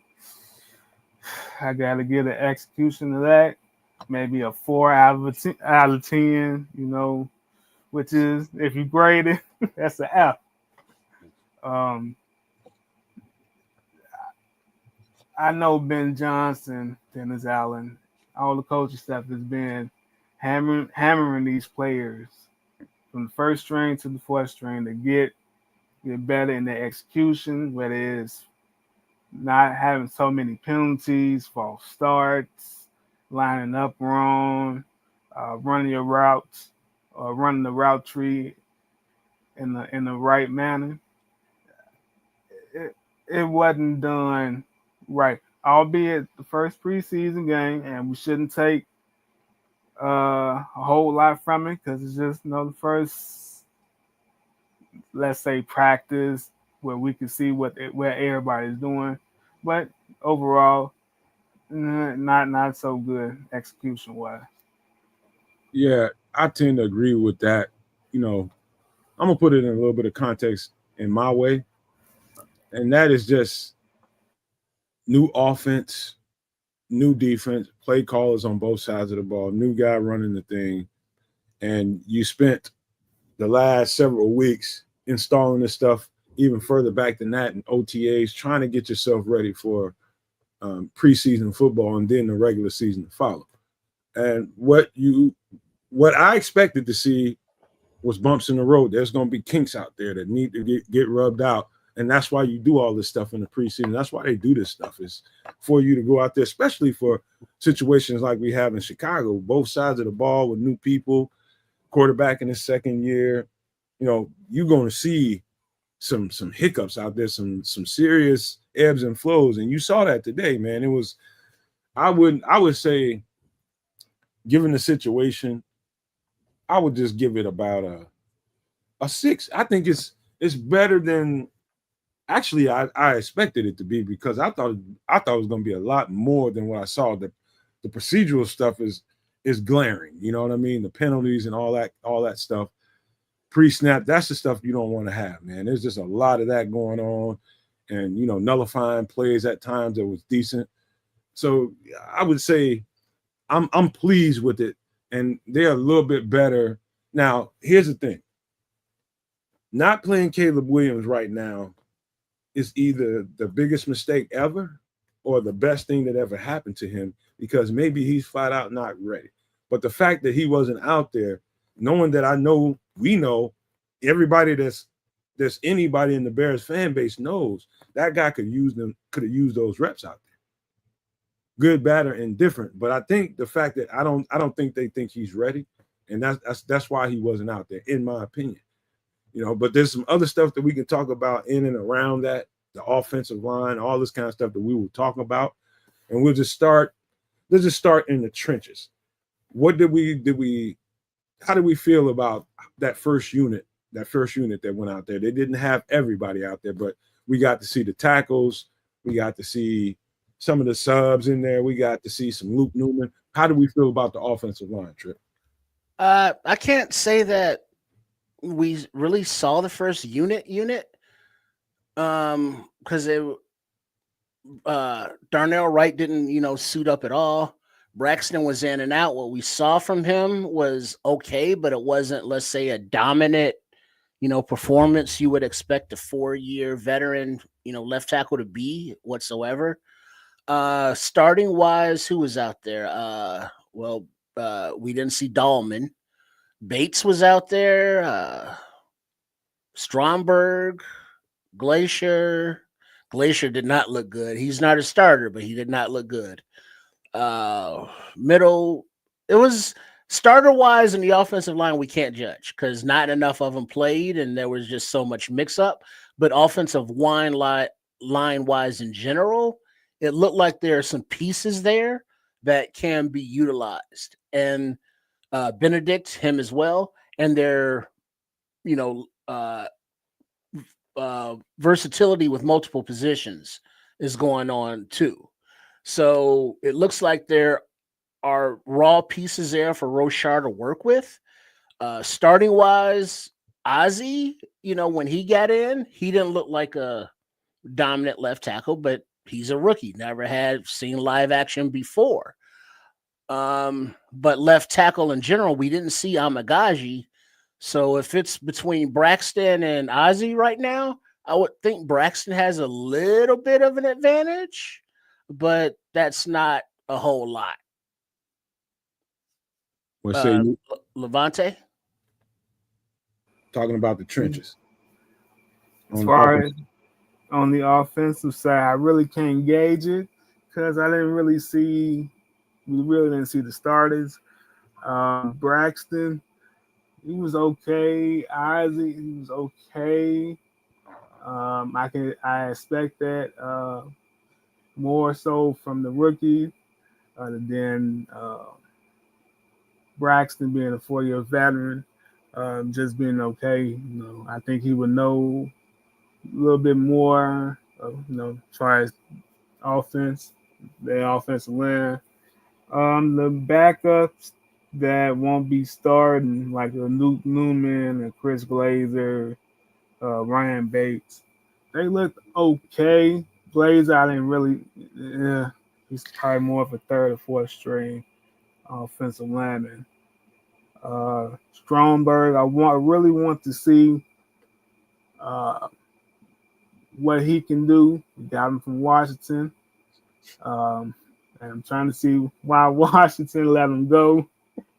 I gotta give the execution of that maybe a 4 out of 10. You know, which is, if you grade it, that's an F. I know Ben Johnson, Dennis Allen, all the coaching stuff has been hammering these players from the first string to the fourth string to get better in their execution, whether it's not having so many penalties, false starts, lining up wrong, running your routes, or running the route tree in the right manner. It wasn't done right, albeit the first preseason game, and we shouldn't take a whole lot from it because it's just the first, let's say, practice where we can see where everybody's doing. But overall, not so good execution wise. Yeah, I tend to agree with that. I'm gonna put it in a little bit of context in my way, and that is just new offense, new defense, play callers on both sides of the ball, new guy running the thing, and you spent the last several weeks installing this stuff even further back than that in OTAs, trying to get yourself ready for preseason football and then the regular season to follow. And what I expected to see was bumps in the road. There's going to be kinks out there that need to get rubbed out. And that's why you do all this stuff in the preseason. That's why they do this stuff, is for you to go out there, especially for situations like we have in Chicago, both sides of the ball with new people, quarterback in his second year. You're going to see some hiccups out there, some serious ebbs and flows. And you saw that today, man. It was, I would say, given the situation, I would just give it about a 6. I think it's better than actually I expected it to be, because I thought it was going to be a lot more than what I saw. The procedural stuff is glaring. You know what I mean? The penalties and all that stuff. Pre-snap, that's the stuff you don't want to have, man. There's just a lot of that going on, and nullifying plays at times that was decent. So I would say I'm pleased with it, and they're a little bit better. Now, here's the thing. Not playing Caleb Williams right now is either the biggest mistake ever or the best thing that ever happened to him, because maybe he's flat out not ready. But the fact that he wasn't out there, knowing that we know, everybody that's anybody in the Bears fan base knows that guy could have used those reps out there. Good, bad, or indifferent. But I think the fact that I don't think they think he's ready, and that's why he wasn't out there, in my opinion. But there's some other stuff that we can talk about in and around that, the offensive line, all this kind of stuff that we will talk about, and we'll just start. Let's just start in the trenches. What did we? How did we feel about that first unit? That first unit that went out there. They didn't have everybody out there, but we got to see the tackles. We got to see some of the subs in there. We got to see some Luke Newman. How do we feel about the offensive line, Trip? I can't say that we really saw the first unit because Darnell Wright didn't suit up at all. Braxton was in and out. What we saw from him was okay, but it wasn't, let's say, a dominant performance you would expect a 4-year veteran left tackle to be whatsoever. Starting wise, who was out there? We didn't see Dahlman. Bates was out there. Stromberg, Glacier. Glacier did not look good. He's not a starter, but he did not look good. Middle, it was starter-wise in the offensive line, we can't judge because not enough of them played, and there was just so much mix-up. But offensive line-wise in general, it looked like there are some pieces there that can be utilized. And Benedict, him as well, and their versatility with multiple positions is going on too. So it looks like there are raw pieces there for Roschon to work with. Starting wise, Ozzie, when he got in, he didn't look like a dominant left tackle, but he's a rookie, never had seen live action before. But left tackle in general, we didn't see Amagaji. So if it's between Braxton and Ozzie right now, I would think Braxton has a little bit of an advantage, but that's not a whole lot. Levante? Talking about the trenches. As far as on the offensive side, I really can't gauge it because we really didn't see the starters. Braxton, he was okay. Ozzie, he was okay. I expect that more so from the rookie than Braxton being a 4-year veteran, just being okay. I think he would know a little bit more, as far as offense, the offensive line. The backups that won't be starting, like Luke Newman and Chris Glazer, Ryan Bates, they looked okay. Glazer, I didn't really. He's probably more of a 3rd or 4th string offensive lineman. Stromberg, I really want to see what he can do. We got him from Washington. And I'm trying to see why Washington let him go,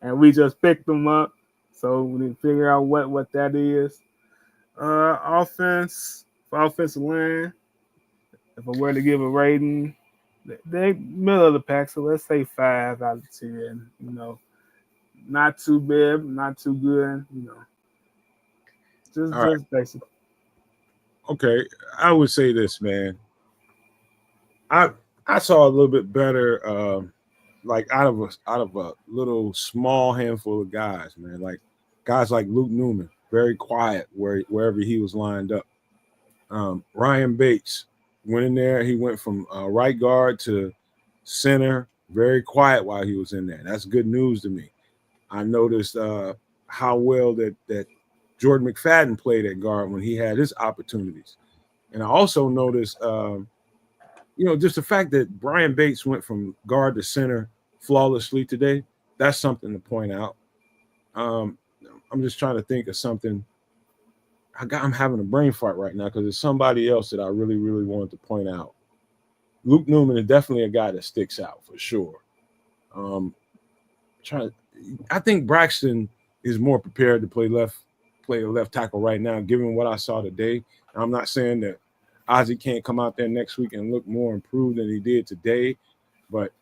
and we just picked him up. So we need to figure out what that is. Offensive line, if I were to give a rating, they middle of the pack, so let's say 5 out of 10. Not too bad, not too good. Just basic. Okay, I would say this, man. I saw a little bit better, like out of a little small handful of guys, man. Like guys like Luke Newman, very quiet wherever he was lined up. Ryan Bates went in there. He went from right guard to center, very quiet while he was in there. That's good news to me. I noticed how well that Jordan McFadden played at guard when he had his opportunities. And I also noticed, just the fact that Brian Bates went from guard to center flawlessly today, that's something to point out. I'm just trying to think of something. I'm having a brain fart right now because there's somebody else that I really, really wanted to point out. Luke Newman is definitely a guy that sticks out for sure. I think Braxton is more prepared to play a left tackle right now, given what I saw today. I'm not saying that Ozzie can't come out there next week and look more improved than he did today, but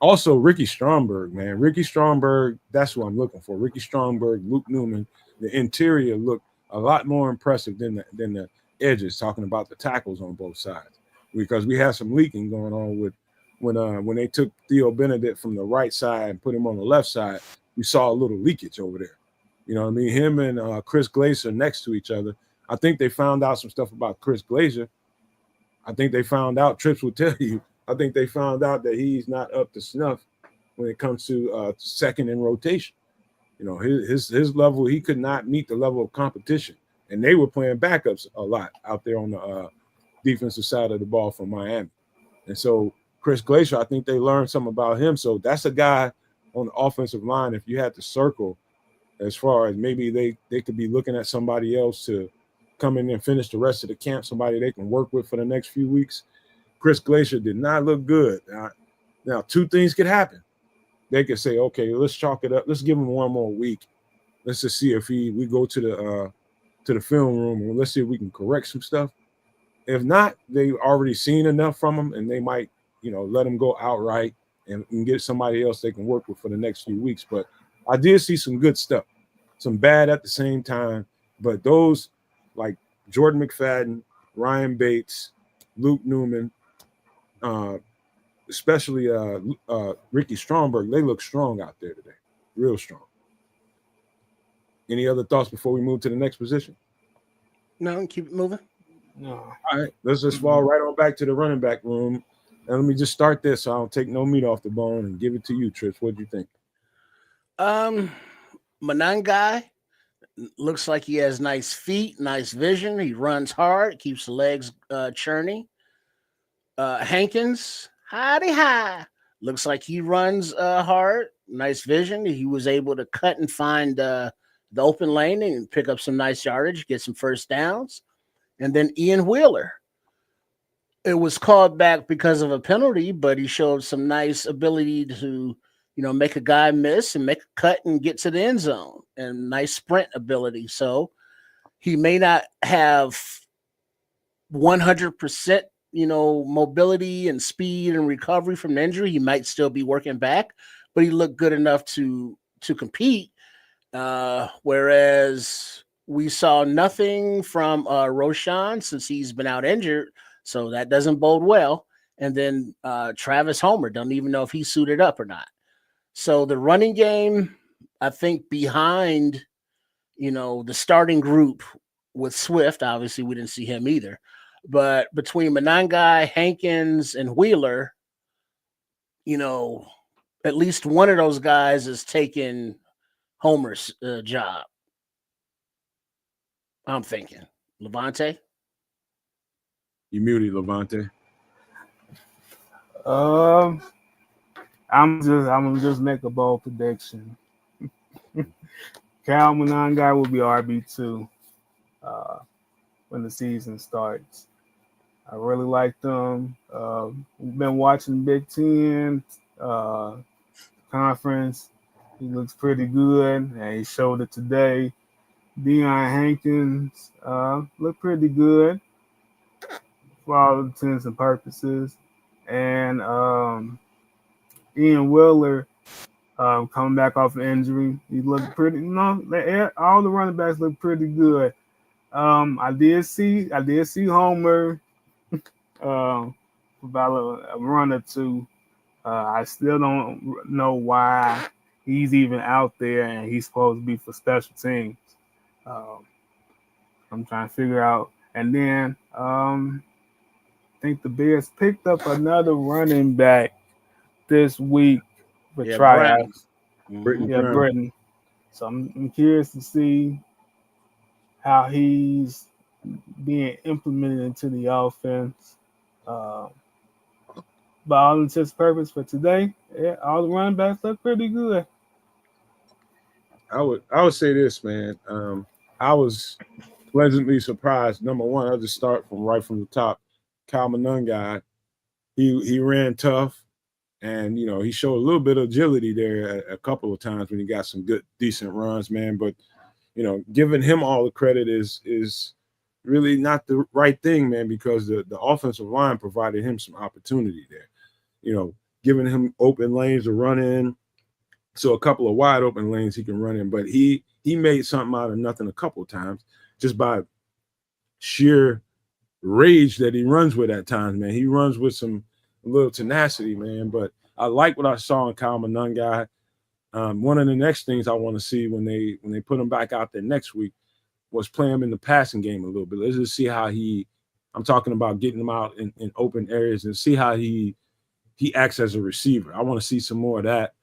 Also, Ricky Stromberg, man. Ricky Stromberg, that's what I'm looking for. Ricky Stromberg, Luke Newman, the interior looked a lot more impressive than the edges, talking about the tackles on both sides. Because we had some leaking going on with when they took Theo Benedict from the right side and put him on the left side, you saw a little leakage over there. You know what I mean? Him and Chris Glazer next to each other. I think they found out some stuff about Chris Glazer. I think they found out, Trips will tell you, I think they found out that he's not up to snuff when it comes to second in rotation. You know, his level, he could not meet the level of competition. And they were playing backups a lot out there on the defensive side of the ball from Miami. And so Chris Glazer, I think they learned something about him. So that's a guy on the offensive line, if you had to circle, as far as maybe they could be looking at somebody else to come in and finish the rest of the camp, somebody they can work with for the next few weeks. Chris Glazer did not look good. Now, two things could happen. They could say, okay, let's chalk it up. Let's give him one more week. Let's just see if we go to the film room and let's see if we can correct some stuff. If not, they've already seen enough from him, and they might, let him go outright and get somebody else they can work with for the next few weeks. But I did see some good stuff, some bad at the same time. But those like Jordan McFadden, Ryan Bates, Luke Newman, especially Ricky Stromberg, they look strong out there today, real strong. Any other thoughts before we move to the next position? No, keep it moving. No. All right, let's just fall right on back to the running back room. And let me just start this so I don't take no meat off the bone and give it to you, Trips. What do you think? Manangai looks like he has nice feet, nice vision. He runs hard, keeps the legs churning. Hankins, howdy hi. Looks like he runs hard, nice vision. He was able to cut and find the open lane and pick up some nice yardage, get some first downs. And then Ian Wheeler. It was called back because of a penalty, but he showed some nice ability to, make a guy miss and make a cut and get to the end zone, and nice sprint ability. So he may not have 100%, mobility and speed and recovery from the injury. He might still be working back, but he looked good enough to compete. Whereas we saw nothing from Roschon since he's been out injured. So that doesn't bode well. And then Travis Homer, don't even know if he's suited up or not. So the running game, I think behind, the starting group with Swift, obviously we didn't see him either. But between Manangai, Hankins, and Wheeler, at least one of those guys is taking Homer's job. I'm thinking. Levante? You muted, Levante. I'm gonna just make a bold prediction. Cal Manangai will be RB2 when the season starts. I really like them. We've been watching Big Ten conference. He looks pretty good, and he showed it today. Deion Hankins looked pretty good for all intents and purposes. And Ian Wheeler coming back off an injury. He looked pretty, all the running backs look pretty good. I did see Homer about a run or two. I still don't know why he's even out there and he's supposed to be for special teams. I'm trying to figure out. And then I think the Bears picked up another running back this week for tryouts. Brittain. So I'm curious to see how he's being implemented into the offense. But all intents and purposes for today, all the running backs look pretty good. I would say this, man. I was pleasantly surprised. Number one, I'll just start from the top. Cal Manangai, he ran tough, and he showed a little bit of agility there a couple of times when he got some good, decent runs, man. But giving him all the credit is really not the right thing, man, because the offensive line provided him some opportunity there. giving him open lanes to run in. So a couple of wide open lanes he can run in, but he made something out of nothing a couple of times just by sheer rage that he runs with at times, man. He runs with some a little tenacity, man. But I like what I saw in Kyle Monangai. One of the next things I want to see when they put him back out there next week was play him in the passing game a little bit. Let's just see how I'm talking about getting him out in open areas and see how he acts as a receiver. I want to see some more of that.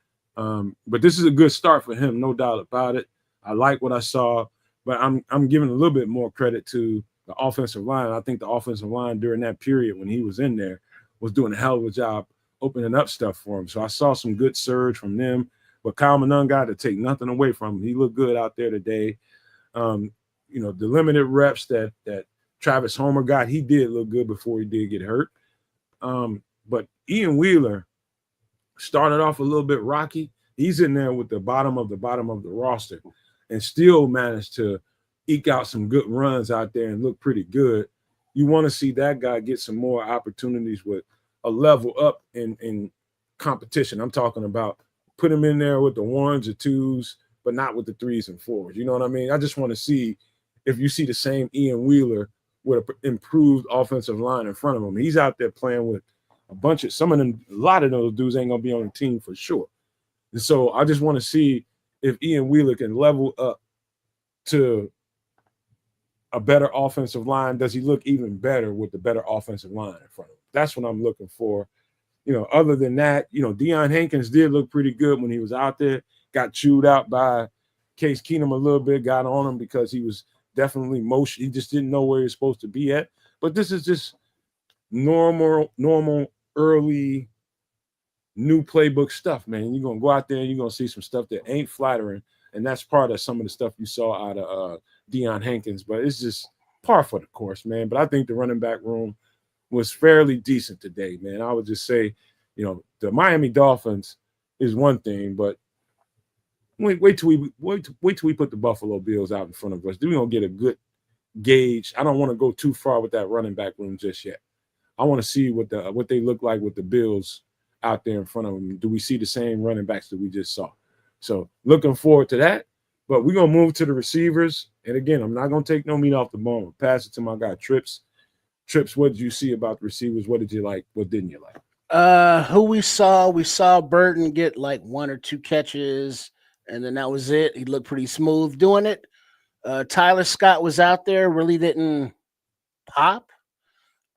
But this is a good start for him, no doubt about it. I like what I saw, but I'm giving a little bit more credit to the offensive line. I think the offensive line during that period when he was in there was doing a hell of a job opening up stuff for him. So I saw some good surge from them. But Kyle Monangai, to take nothing away from him, he looked good out there today. The limited reps that Travis Homer got, he did look good before he did get hurt. But Ian Wheeler started off a little bit rocky. He's in there with the bottom of the roster and still managed to eke out some good runs out there and look pretty good. You want to see that guy get some more opportunities with a level up in competition. I'm talking about put him in there with the 1s or 2s, but not with the 3s and 4s. You know what I mean? I just want to see if you see the same Ian Wheeler with an improved offensive line in front of him. He's out there playing with a lot of those dudes ain't going to be on the team for sure. And so I just want to see if Ian Wheeler can level up to a better offensive line. Does he look even better with the better offensive line in front of him? That's what I'm looking for. Other than that, Deion Hankins did look pretty good when he was out there. Got chewed out by Case Keenum a little bit, got on him because he was definitely motion. He just didn't know where he was supposed to be at. But this is just normal, early, new playbook stuff, man. You're going to go out there and you're going to see some stuff that ain't flattering. And that's part of some of the stuff you saw out of Deion Hankins. But it's just par for the course, man. But I think the running back room was fairly decent today, man. I would just say, the Miami Dolphins is one thing, but wait till we put the Buffalo Bills out in front of us. We're gonna get a good gauge. I don't want to go too far with that running back room just yet. I want to see what they look like with the Bills out there in front of them. Do we see the same running backs that we just saw? So looking forward to that. But we're gonna move to the receivers. And again, I'm not gonna take no meat off the bone. I'll pass it to my guy Trips. Trips, what did you see about the receivers? What did you like? What didn't you like? Who we saw Burton get like 1 or 2 catches, and then that was it. He looked pretty smooth doing it. Tyler Scott was out there, really didn't pop.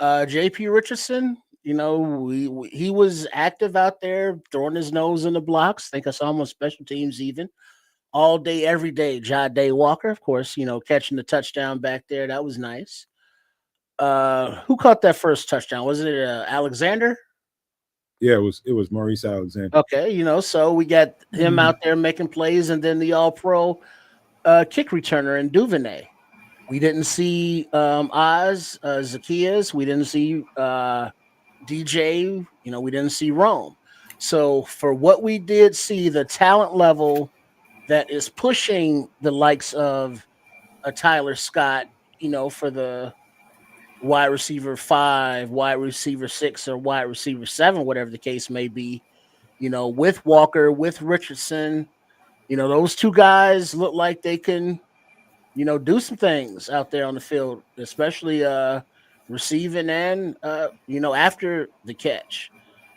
JP Richardson, he was active out there, throwing his nose in the blocks. I think I saw him on special teams even. All day, every day. Ja'Day Walker, of course, catching the touchdown back there. That was nice. Who caught that first touchdown? Was it Alexander? Yeah, it was Maurice Alexander. Okay, so we got him out there making plays, and then the All-Pro kick returner in Duvernay. We didn't see Zacchaeus. We didn't see DJ. We didn't see Rome. So for what we did see, the talent level that is pushing the likes of a Tyler Scott, for the wide receiver 5, wide receiver 6, or wide receiver 7, whatever the case may be, with Walker, with Richardson, those 2 guys look like they can, do some things out there on the field, especially receiving and, after the catch.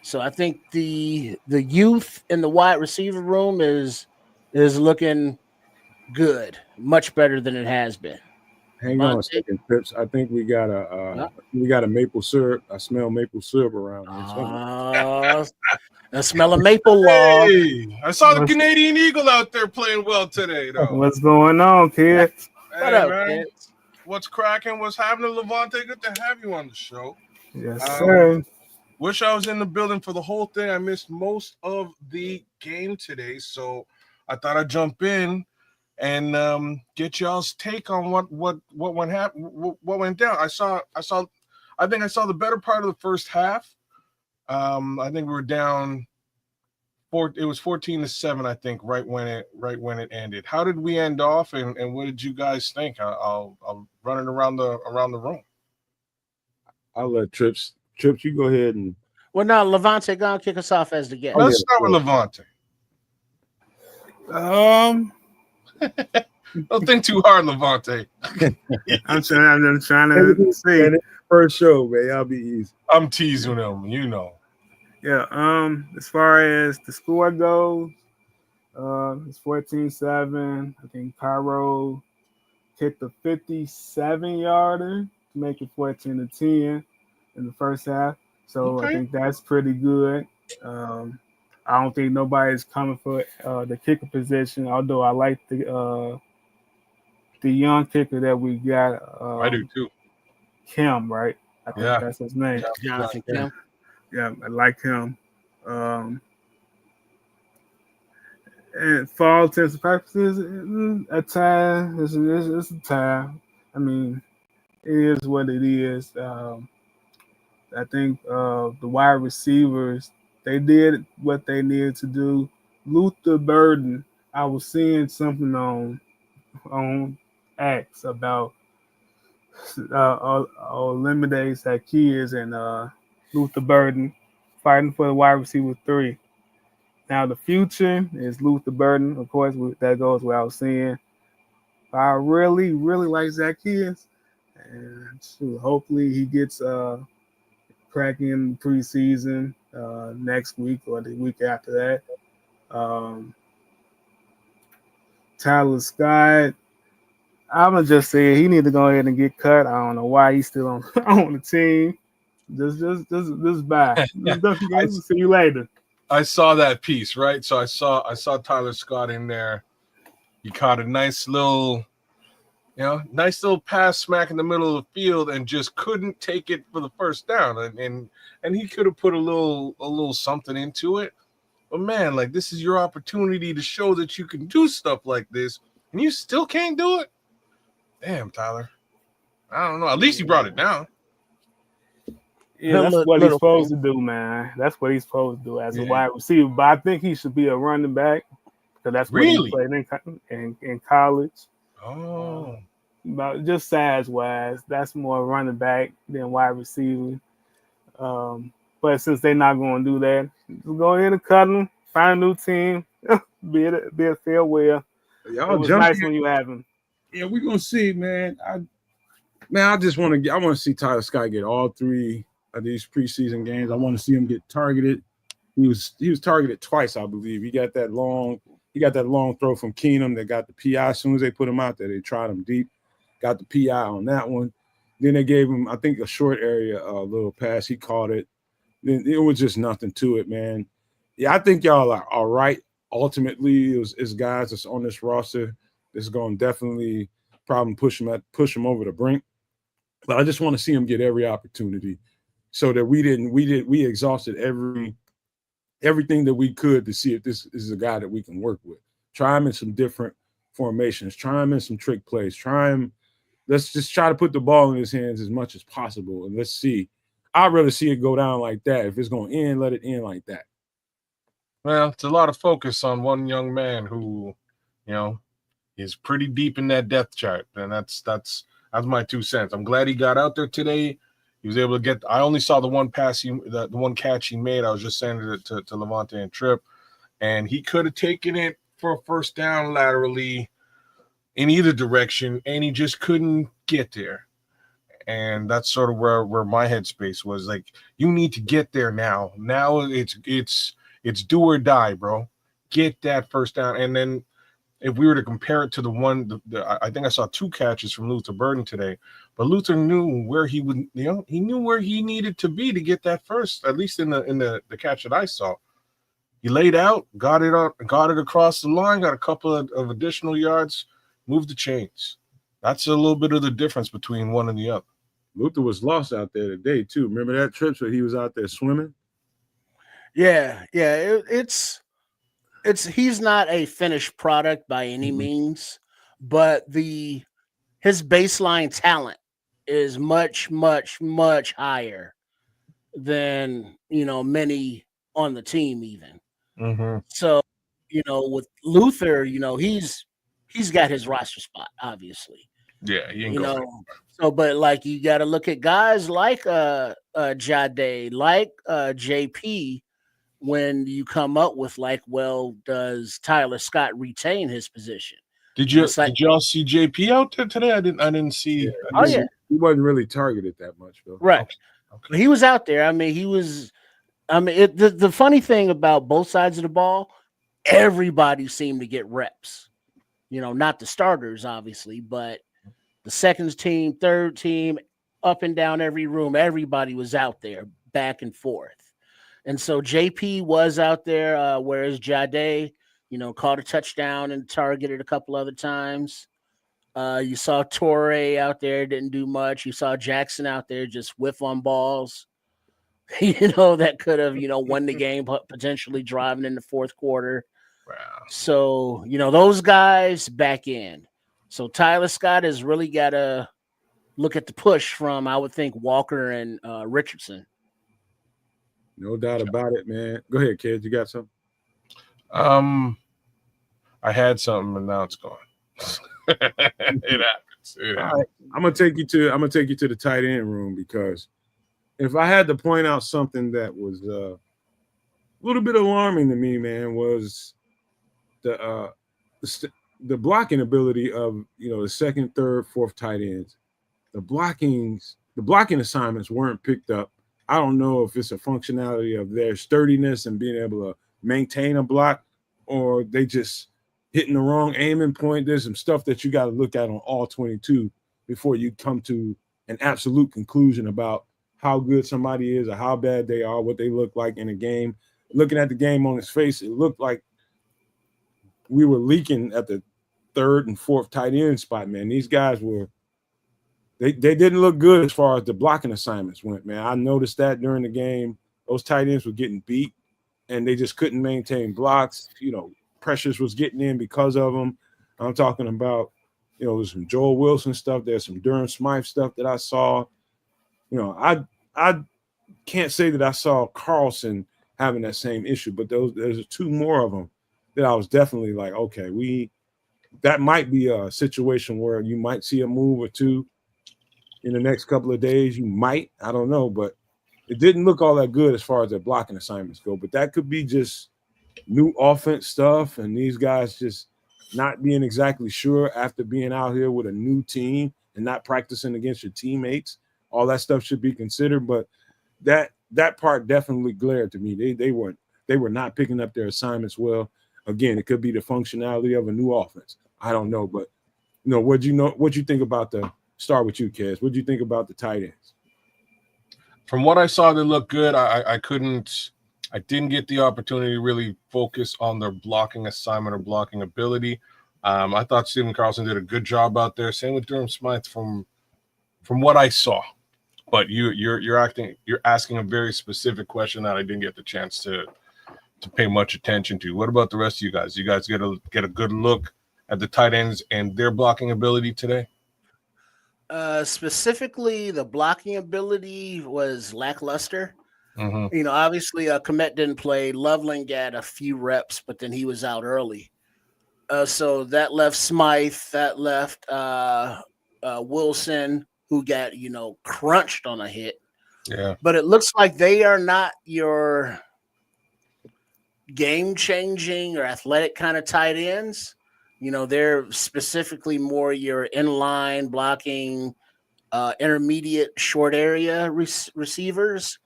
So I think the youth in the wide receiver room is looking good, much better than it has been. Hang on a second, Pips. I think we got a maple syrup. I smell maple syrup around here. I smell a maple log. Hey, I saw the Canadian Eagle out there playing well today, though. What's going on, kids? Hey, What up, man? kids? What's cracking? What's happening, Levante? Good to have you on the show. Yes, sir. Wish I was in the building for the whole thing. I missed most of the game today, so I thought I'd jump in and get y'all's take on what went down. I think I saw the better part of the first half. I think we were down it was 14-7, I think, right when it ended. How did we end off, and what did you guys think? I'll run it around the room. I'll let Trips, you go ahead and Well, now Levante gonna kick us off as the guest. Let's start with Levante. Don't think too hard, Levante. I'm trying to see. First show, man. I'll be easy. I'm teasing him, you know. Yeah. As far as the score goes, it's 14-7. I think Cairo kicked a 57-yarder to make it 14-10 in the first half. So I think that's pretty good. I don't think nobody's coming for the kicker position, although I like the young kicker that we got. I do too. Kim, right? I think that's his name. Jonathan Kim. Yeah, I like him. And for all intents and purposes, a tie. It's a tie. I mean, it is what it is. I think the wide receivers, they did what they needed to do. Luther Burden, I was seeing something on X about Olamide Zaccheaus and Luther Burden fighting for the wide receiver 3. Now the future is Luther Burden, of course. That goes without saying. I really, really like Zaccheaus, and hopefully he gets cracking in preseason next week or the week after that. Tyler Scott, I'm gonna just say he need to go ahead and get cut. I don't know why he's still on the team. Just bye. See you later. I saw that piece, right? So I saw Tyler Scott in there. He caught a nice little pass smack in the middle of the field and just couldn't take it for the first down. And he could have put a little something into it. But man, like, this is your opportunity to show that you can do stuff like this, and you still can't do it. Damn, Tyler. I don't know. At least he brought it down. Yeah, that's what he's supposed to do, man. That's what he's supposed to do as a wide receiver. But I think he should be a running back because that's what he played in college. Oh. But just size-wise, that's more running back than wide receiver. But since they're not going to do that, just go ahead and cut them, find a new team, be a farewell. It was nice when you have him. Yeah, we're gonna see, man. I just want to see Tyler Scott get all 3 of these preseason games. I want to see him get targeted. He was targeted twice, I believe. He got that long throw from Keenum that got the PI. As soon as they put him out there, they tried him deep, got the PI on that one. Then they gave him, I think, a short area little pass. He caught it. Then it was just nothing to it, man. Yeah, I think y'all are all right. Ultimately, it's guys that's on this roster that's going to definitely probably push him over the brink. But I just want to see him get every opportunity, so that we exhausted everything that we could to see if this is a guy that we can work with. Try him in some different formations. Try him in some trick plays. Let's just try to put the ball in his hands as much as possible, and let's see. I'd rather see it go down like that. If it's going to end, let it end like that. Well, it's a lot of focus on one young man who, is pretty deep in that depth chart, and that's my 2 cents. I'm glad he got out there today. He was able to get. I only saw the one pass, the one catch he made. I was just sending it to Levante and Tripp, and he could have taken it for a first down laterally in either direction, and he just couldn't get there. And that's sort of where my headspace was. Like, you need to get there now. Now it's do or die, bro. Get that first down. And then if we were to compare it to the one, I think I saw 2 catches from Luther Burden today, but Luther knew where he would, he knew where he needed to be to get that first, at least in the catch that I saw. He laid out, got it across the line, got a couple of additional yards, moved the chains. That's a little bit of the difference between one and the other. Luther was lost out there today too. Remember that trip where he was out there swimming? Yeah. It's he's not a finished product by any means, but his baseline talent is much, much, much higher than many on the team even. Mm-hmm. So with Luther, he's got his roster spot, obviously. Yeah, he ain't going. So, but like you got to look at guys like Jade, like JP, when you come up with like, well, does Tyler Scott retain his position? Did And it's like, did y'all see JP out there today? I didn't see. Yeah, I didn't see. he wasn't really targeted that much, though. right. Okay. But he was out there. I mean, he was. I mean, the funny thing about both sides of the ball, everybody seemed to get reps. You know, not the starters, obviously, but the second team, third team, up and down every room, everybody was out there back and forth. And so JP was out there, whereas Jade, you know, caught a touchdown and targeted a couple other times. You saw Torrey out there, didn't do much. You saw Jackson out there just whiff on balls, you know, that could have, you know, won the game, potentially driving in the fourth quarter. Wow. So, you know, those guys back in. So Tyler Scott has really got to look at the push from, I would think, Walker and Richardson. No doubt about it, man. Go ahead, kid. You got something? I had something, and now it's gone. It happens. It happens. Right. I'm gonna take you to the tight end room, because if I had to point out something that was a little bit alarming to me, man, was the blocking ability of, you know, the second, third, fourth tight ends. The blocking assignments weren't picked up. I don't know if it's a functionality of their sturdiness and being able to maintain a block, or they just hitting the wrong aiming point. There's some stuff that you got to look at on all 22 before you come to an absolute conclusion about how good somebody is or how bad they are, what they look like in a game. Looking at the game on its face, it looked like we were leaking at the third and fourth tight end spot, man. These guys were they didn't look good as far as the blocking assignments went, man. I noticed that during the game. Those tight ends were getting beat, and they just couldn't maintain blocks. You know, pressures was getting in because of them. I'm talking about, you know, there's some Joel Wilson stuff. There's some Durham Smythe stuff that I saw. You know, I can't say that I saw Carlson having that same issue, but there's two more of them that I was definitely like, okay, that might be a situation where you might see a move or two in the next couple of days. You might, I don't know, but it didn't look all that good as far as their blocking assignments go. But that could be just new offense stuff, and these guys just not being exactly sure after being out here with a new team and not practicing against your teammates. All that stuff should be considered, but that part definitely glared to me. They were not picking up their assignments well. Again, it could be the functionality of a new offense. I don't know, but you know, what you think about start with you, Kez. What do you think about the tight ends? From what I saw, they looked good. I didn't get the opportunity to really focus on their blocking assignment or blocking ability. I thought Stephen Carlson did a good job out there. Same with Durham Smythe from what I saw. But you're asking a very specific question that I didn't get the chance to pay much attention to. What about the rest of you guys? You guys get a good look at the tight ends and their blocking ability today? Specifically, the blocking ability was lackluster. Mm-hmm. You know, obviously, Komet didn't play. Loveland got a few reps, but then he was out early. So that left Smythe. That left Wilson, who got, you know, crunched on a hit. Yeah. But it looks like they are not your game-changing or athletic kind of tight ends. You know, they're specifically more your inline blocking, intermediate short area receivers.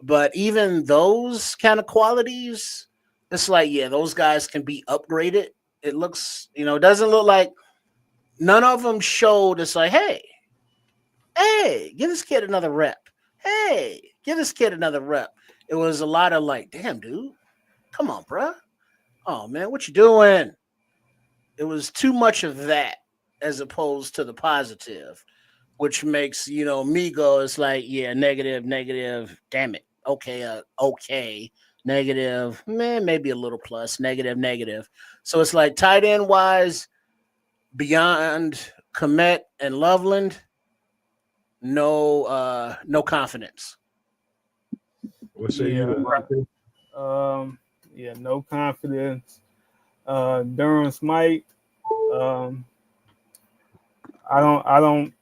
But even those kind of qualities, it's like, yeah, those guys can be upgraded. It looks, you know, it doesn't look like none of them showed. It's like, hey, give this kid another rep. Hey, give this kid another rep. It was a lot of like, damn, dude, come on, bruh. Oh, man, what you doing? It was too much of that as opposed to the positive, which makes, you know, me go, it's like, yeah, negative, damn it. Okay, negative, man, maybe a little plus, negative. So it's like tight end wise, beyond Komet and Loveland, no confidence. What say you? Yeah, no confidence. Durham Smythe, I don't.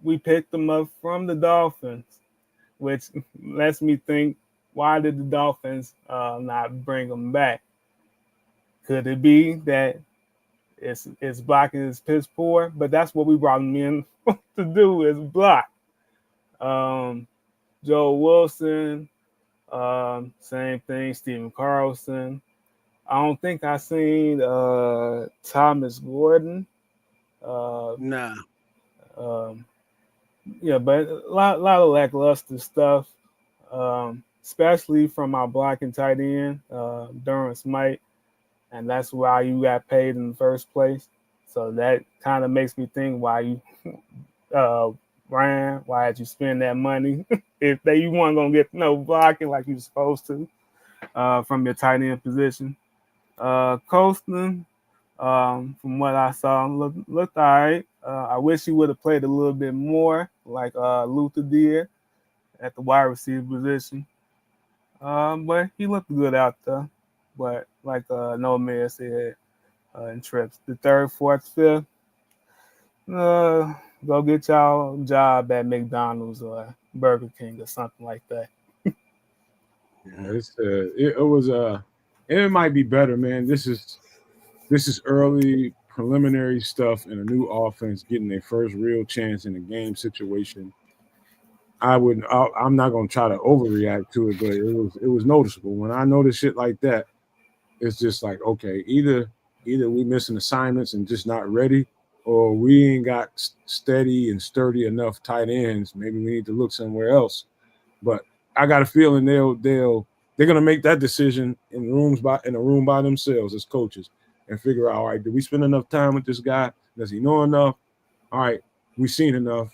We picked him up from the Dolphins. which lets me think, why did the Dolphins not bring him back? Could it be that it's blocking his piss poor? But that's what we brought him in to do, is block. Joe Wilson, same thing. Steven Carlson. I don't think I seen Thomas Gordon. Nah. Yeah, but a lot of lackluster stuff, especially from our blocking tight end, Durham Smite, and that's why you got paid in the first place. So that kind of makes me think why you, Ryan, why did you spend that money if you weren't gonna get no blocking like you were supposed to from your tight end position? Colston, from what I saw, looked all right. I wish he would have played a little bit more, like Luther did at the wide receiver position. But he looked good out there. But like No Man said in trips, the third, fourth, fifth, go get y'all a job at McDonald's or Burger King or something like that. It might be better, man. This is early preliminary stuff in a new offense getting their first real chance in a game situation. I'm not gonna try to overreact to it, but it was noticeable when I notice shit like that. It's just like, okay, either we missing assignments and just not ready, or we ain't got steady and sturdy enough tight ends. Maybe we need to look somewhere else. But I got a feeling they're gonna make that decision in a room by themselves as coaches and figure out, all right, did we spend enough time with this guy? Does he know enough? All right, we've seen enough.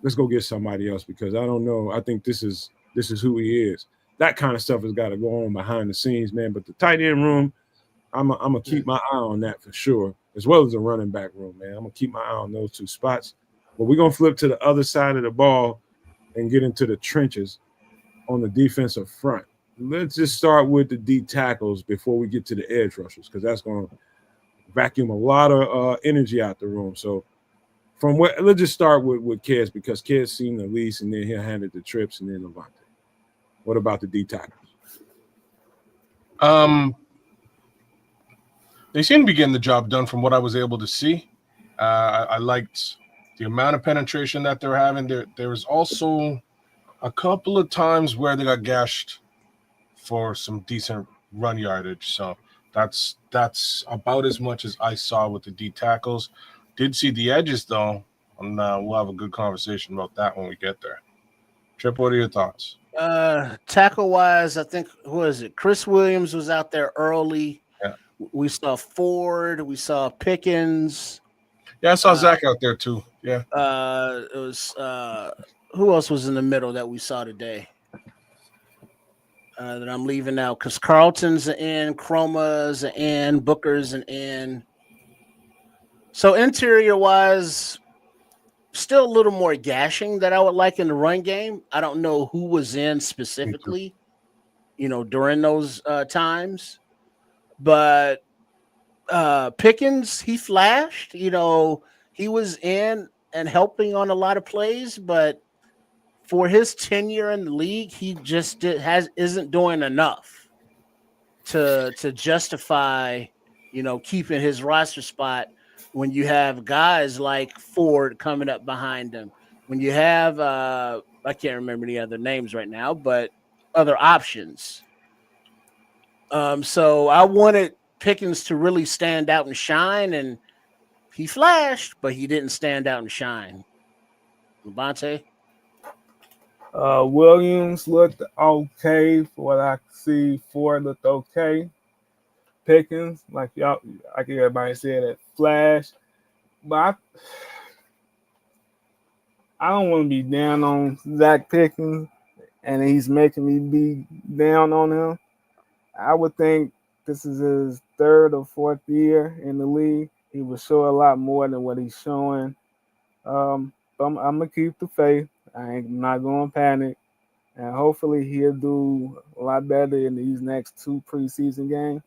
Let's go get somebody else, because I don't know. I think this is who he is. That kind of stuff has got to go on behind the scenes, man. But the tight end room, I'm gonna keep my eye on that for sure, as well as the running back room, man. I'm gonna keep my eye on those two spots. But we're gonna flip to the other side of the ball and get into the trenches on the defensive front. Let's just start with the D tackles before we get to the edge rushers, because that's going to vacuum a lot of energy out the room. So let's just start with Kez, because Kez seen the least, and then he'll hand it to Trips and then Levante. What about the D tackles? They seem to be getting the job done from what I was able to see. I liked the amount of penetration that they're having. There was also a couple of times where they got gashed for some decent run yardage. So that's about as much as I saw with the D tackles. Did see the edges though, and we'll have a good conversation about that when we get there. Trip, what are your thoughts? Tackle wise, I think, who is it? Chris Williams was out there early. Yeah. We saw Ford. We saw Pickens. Yeah, I saw Zach out there too. Yeah. It was who else was in the middle that we saw today? That I'm leaving out, because Carlton's in, Chroma's in, Booker's in. So interior wise, still a little more gashing that I would like in the run game. I don't know who was in specifically, during those times, but Pickens, he flashed. He was in and helping on a lot of plays, but for his tenure in the league, he just isn't doing enough to justify, keeping his roster spot when you have guys like Ford coming up behind him. When you have I can't remember the other names right now, but other options. So I wanted Pickens to really stand out and shine, and he flashed, but he didn't stand out and shine. Levante? Williams looked okay for what I see. Ford looked okay. Pickens, like everybody said, at flash. But I don't want to be down on Zach Pickens, and he's making me be down on him. I would think this is his third or fourth year in the league. He will show a lot more than what he's showing. But I'm gonna keep the faith. I'm not gonna panic, and hopefully he'll do a lot better in these next two preseason games.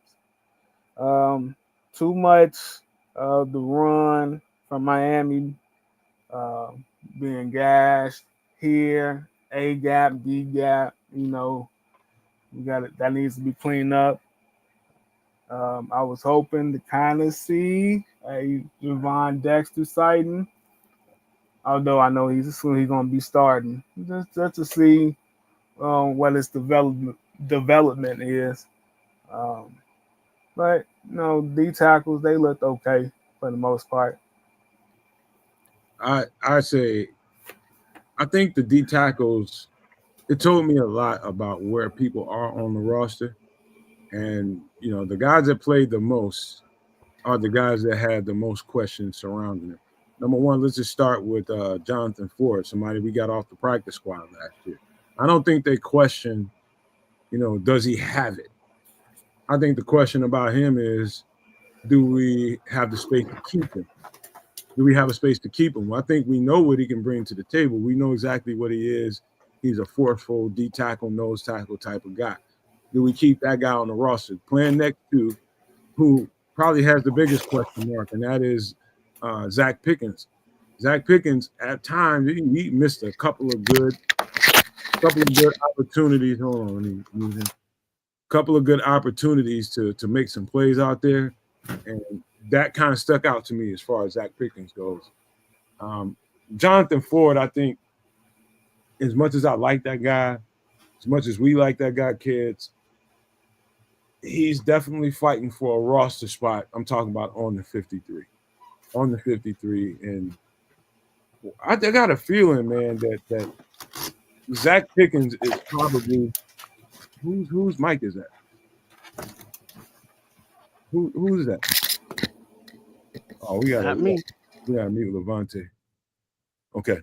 Too much of the run from Miami being gashed here A gap, D gap. You know, we got it. That needs to be cleaned up. I was hoping to kind of see a Javon Dexter sighting, although I know he's going to be starting, just to see what his development is. Um, but D tackles, they looked okay for the most part. I say I think the D tackles, it told me a lot about where people are on the roster. And the guys that played the most are the guys that had the most questions surrounding them. Number one, let's just start with Jonathan Ford, somebody we got off the practice squad last year. I don't think they question, does he have it? I think the question about him is, do we have the space to keep him? Do we have a space to keep him? Well, I think we know what he can bring to the table. We know exactly what he is. He's a forceful D tackle, nose tackle type of guy. Do we keep that guy on the roster? Playing next to who probably has the biggest question mark, and that is Zach Pickens. Zach Pickens, at times, he missed a couple of good opportunities. Hold on, let me move him. Couple of good opportunities to make some plays out there, and that kind of stuck out to me as far as Zach Pickens goes. Jonathan Ford, I think, as much as I like that guy, as much as we like that guy, kids, he's definitely fighting for a roster spot. I'm talking about on the 53. On the 53. And I got a feeling, man, that Zach Pickens is probably whose mic is that? Who's that? Oh, we got mute Levante. Okay.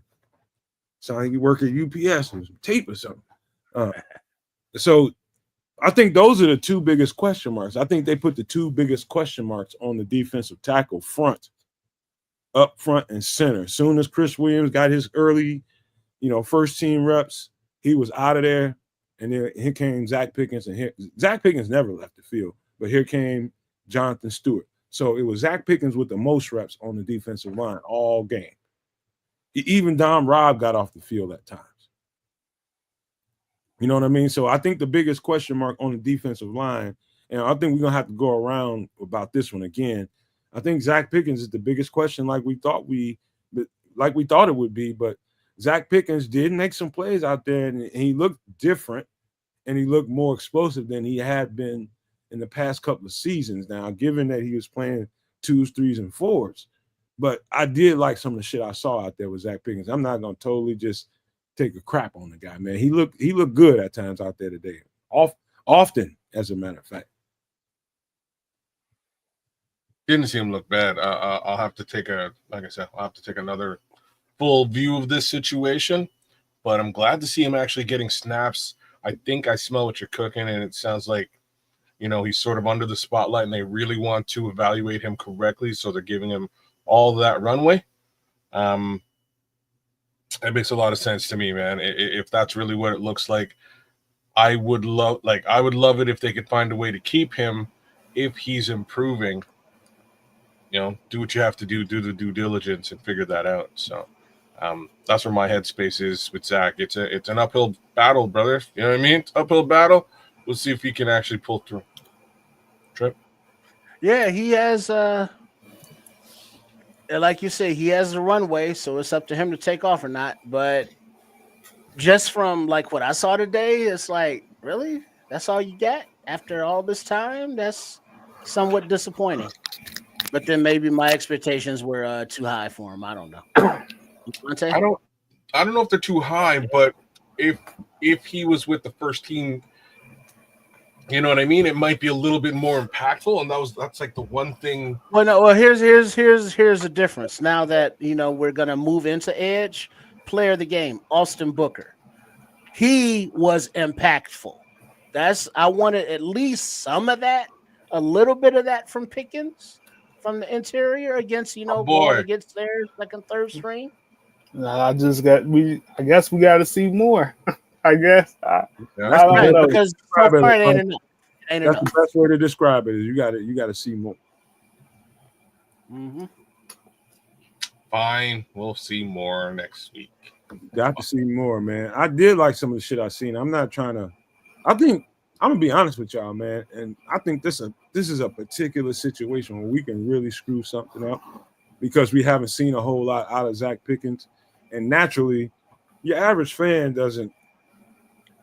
Sound like you work at UPS or some tape or something. So I think those are the two biggest question marks. I think they put the two biggest question marks on the defensive tackle front, up front and center. As soon as Chris Williams got his early, first team reps, he was out of there. And then here came Zach Pickens. And Zach Pickens never left the field, but here came Jonathan Stewart. So it was Zach Pickens with the most reps on the defensive line all game. Even Dom Robb got off the field at times. You know what I mean? So I think the biggest question mark on the defensive line, and I think we're going to have to go around about this one again. I think Zach Pickens is the biggest question like we thought it would be, but Zach Pickens did make some plays out there, and he looked different, and he looked more explosive than he had been in the past couple of seasons now, given that he was playing 2s, 3s, and 4s. But I did like some of the shit I saw out there with Zach Pickens. I'm not going to totally just take a crap on the guy, man. He looked good at times out there today. Often, as a matter of fact. Didn't see him look bad. I'll have to take another full view of this situation, but I'm glad to see him actually getting snaps. I think I smell what you're cooking, and it sounds like, he's sort of under the spotlight, and they really want to evaluate him correctly, so they're giving him all that runway. It makes a lot of sense to me, man. If that's really what it looks like, I would love it if they could find a way to keep him if he's improving. Do what you have to do the due diligence and figure that out. So that's where my headspace is with Zach. It's an uphill battle, brother. You know what I mean? It's uphill battle. We'll see if he can actually pull through. Trip. Yeah, he has like you say, he has the runway, so it's up to him to take off or not. But just from like what I saw today, it's like, really? That's all you got after all this time? That's somewhat disappointing. But then maybe my expectations were too high for him. I don't know. I don't know if they're too high, but if he was with the first team, you know what I mean? It might be a little bit more impactful, and that's like the one thing. Well, no. Well, here's the difference. Now that we're gonna move into edge, player of the game, Austin Booker. He was impactful. I wanted at least some of that, a little bit of that from Pickens, from the interior against going against their second, third string. I guess we got to see more. I guess. I don't know. Because so far it ain't enough. That's the best way to describe it. Is you got to see more. Mm-hmm. Fine, we'll see more next week. Got to see more, man. I did like some of the shit I seen. I'm not trying to. I think I'm gonna be honest with y'all, man, and I think this is a particular situation where we can really screw something up because we haven't seen a whole lot out of Zach Pickens, and naturally, your average fan doesn't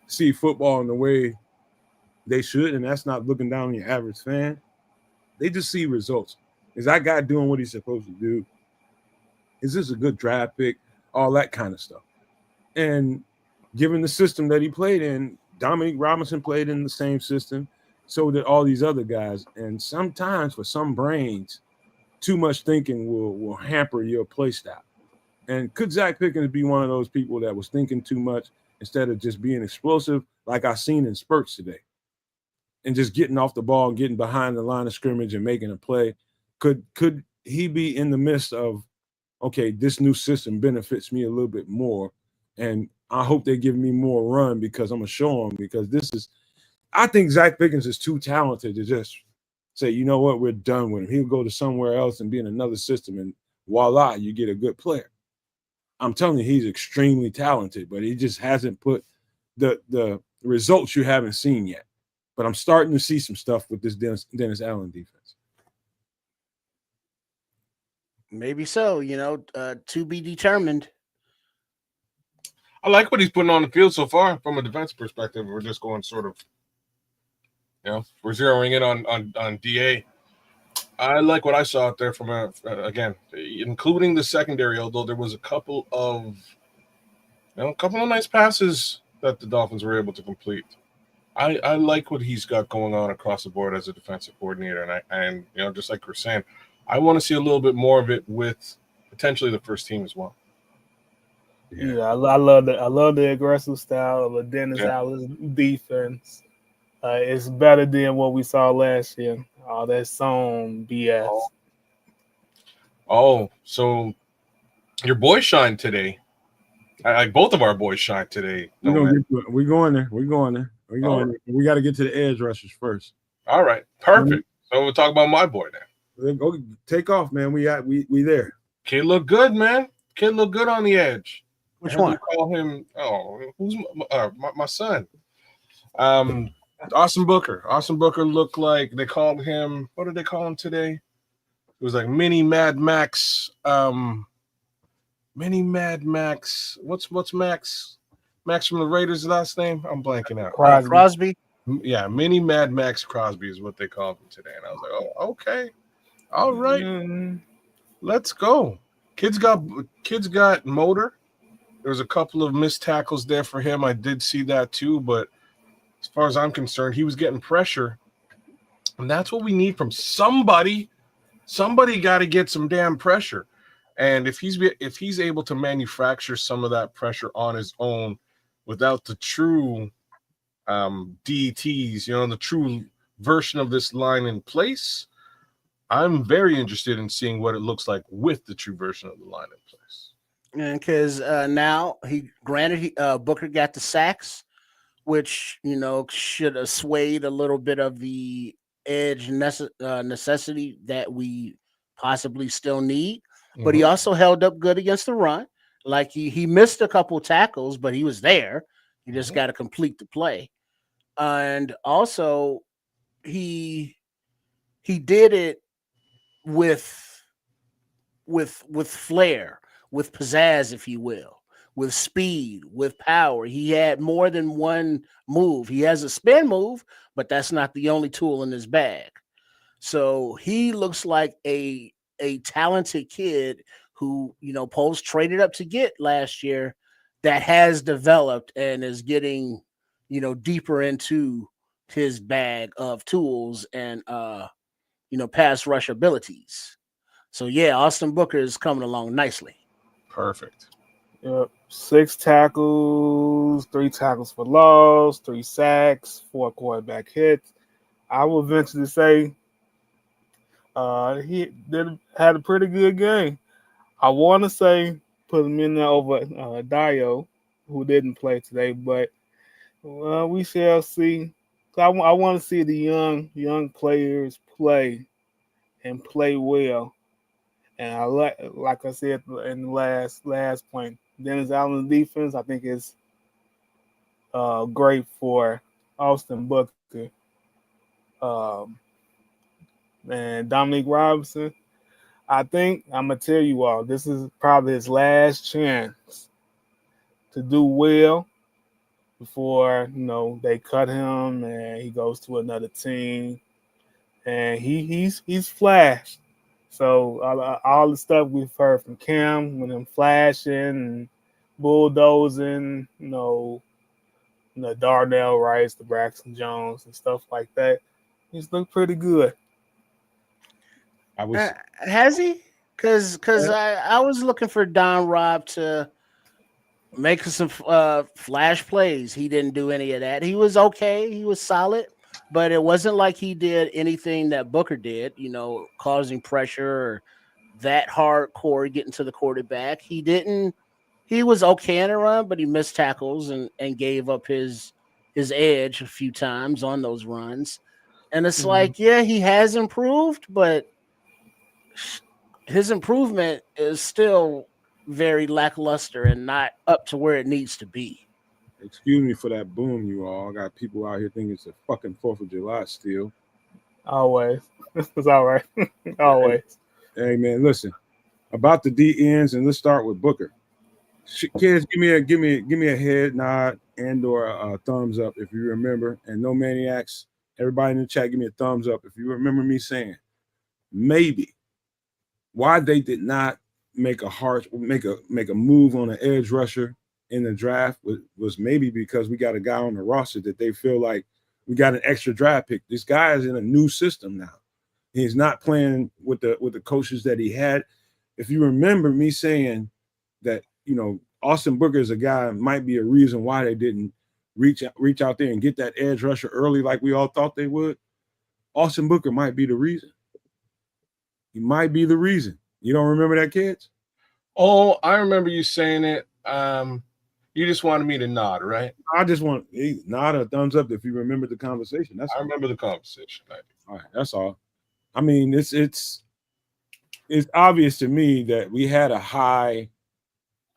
see football in the way they should, and that's not looking down on your average fan. They just see results. Is that guy doing what he's supposed to do? Is this a good draft pick? All that kind of stuff. And given the system that he played in, Dominique Robinson played in the same system. So did all these other guys. And sometimes for some brains, too much thinking will hamper your play style. And could Zach Pickens be one of those people that was thinking too much instead of just being explosive, like I seen in spurts today, and just getting off the ball, getting behind the line of scrimmage and making a play? Could he be in the midst of, okay, this new system benefits me a little bit more, and I hope they give me more run because I'm gonna show them, because I think Zach Pickens is too talented to just say, you know what, we're done with him. He'll go to somewhere else and be in another system, and voila, you get a good player. I'm telling you, he's extremely talented, but he just hasn't put the results you haven't seen yet. But I'm starting to see some stuff with this Dennis Allen defense. Maybe so, to be determined. I like what he's putting on the field so far from a defensive perspective. We're just going sort of, we're zeroing in on DA. I like what I saw out there from again, including the secondary. Although there was a couple of nice passes that the Dolphins were able to complete. I like what he's got going on across the board as a defensive coordinator, and just like we're saying, I want to see a little bit more of it with potentially the first team as well. Yeah, I love the aggressive style of a Dennis Allen defense. It's better than what we saw last year. All that zone BS. Oh, so your boys shined today. Like both of our boys shined today. We're going there. We got to get to the edge rushers first. All right, perfect. So we'll talk about my boy now. Go take off, man. We there. Kid look good, man. Kid look good on the edge. Which one? They call him? Oh, who's my son? Austin Booker. Austin Booker looked like they called him. What did they call him today? It was like Mini Mad Max. Mini Mad Max. What's Max? Max from the Raiders' last name? I'm blanking out. Crosby. Yeah, Mini Mad Max Crosby is what they called him today, and I was like, oh, okay, all right, let's go. Kids got motor. There was a couple of missed tackles there for him. I did see that too, but as far as I'm concerned, he was getting pressure, and that's what we need from somebody. Somebody got to get some damn pressure, and if he's able to manufacture some of that pressure on his own without the true DTs, the true version of this line in place, I'm very interested in seeing what it looks like with the true version of the line in place. And because now Booker got the sacks, which should have swayed a little bit of the edge necessity that we possibly still need. But he also held up good against the run. Like he missed a couple tackles, but he was there. You just got to complete the play. And also he did it with flair, with pizzazz, if you will, with speed, with power. He had more than one move. He has a spin move, but that's not the only tool in his bag. So he looks like a talented kid who, Poles traded up to get last year, that has developed and is getting, deeper into his bag of tools and, pass rush abilities. So, yeah, Austin Booker is coming along nicely. Perfect. Yep. 6 tackles, 3 tackles for loss, 3 sacks, 4 quarterback hits. I will venture to say he had a pretty good game. I want to say put him in there over Dio, who didn't play today, but we shall see. So I want to see the young players play well, and I like I said in the last point, Dennis Allen's defense, I think is great for Austin Booker. Um, and Dominique Robinson, I think I'm gonna tell you all, this is probably his last chance to do well before they cut him and he goes to another team. And he's flashed. So all the stuff we've heard from Cam with him flashing and bulldozing, the Darnell Rice, the Braxton Jones, and stuff like that, he's looked pretty good. I was Has he? Because I was looking for Don Rob to make some flash plays. He didn't do any of that. He was okay. He was solid, but it wasn't like he did anything that Booker did, causing pressure or that hardcore getting to the quarterback. He didn't. He was okay in a run, but he missed tackles and gave up his edge a few times on those runs. And it's like, yeah, he has improved, but his improvement is still very lackluster and not up to where it needs to be. Excuse me for that boom, you all. I got people out here thinking it's a fucking 4th of July still. Always. It's all right. Always. Hey man, listen. About the D ends, and let's start with Booker. Kids, give me a head nod and or a thumbs up if you remember. And no maniacs, everybody in the chat, give me a thumbs up if you remember me saying maybe why they did not make a move on an edge rusher in the draft was maybe because we got a guy on the roster that they feel like we got an extra draft pick. This guy is in a new system now. He's not playing with the coaches that he had. If you remember me saying that, Austin Booker is a guy, might be a reason why they didn't reach out there and get that edge rusher early like we all thought they would. Austin Booker might be the reason. He might be the reason. You don't remember that, kids? Oh, I remember you saying it. You just wanted me to nod, right? I just want nod or thumbs up if you remember the conversation. I remember the conversation. All right, that's all. I mean, it's obvious to me that we had a high.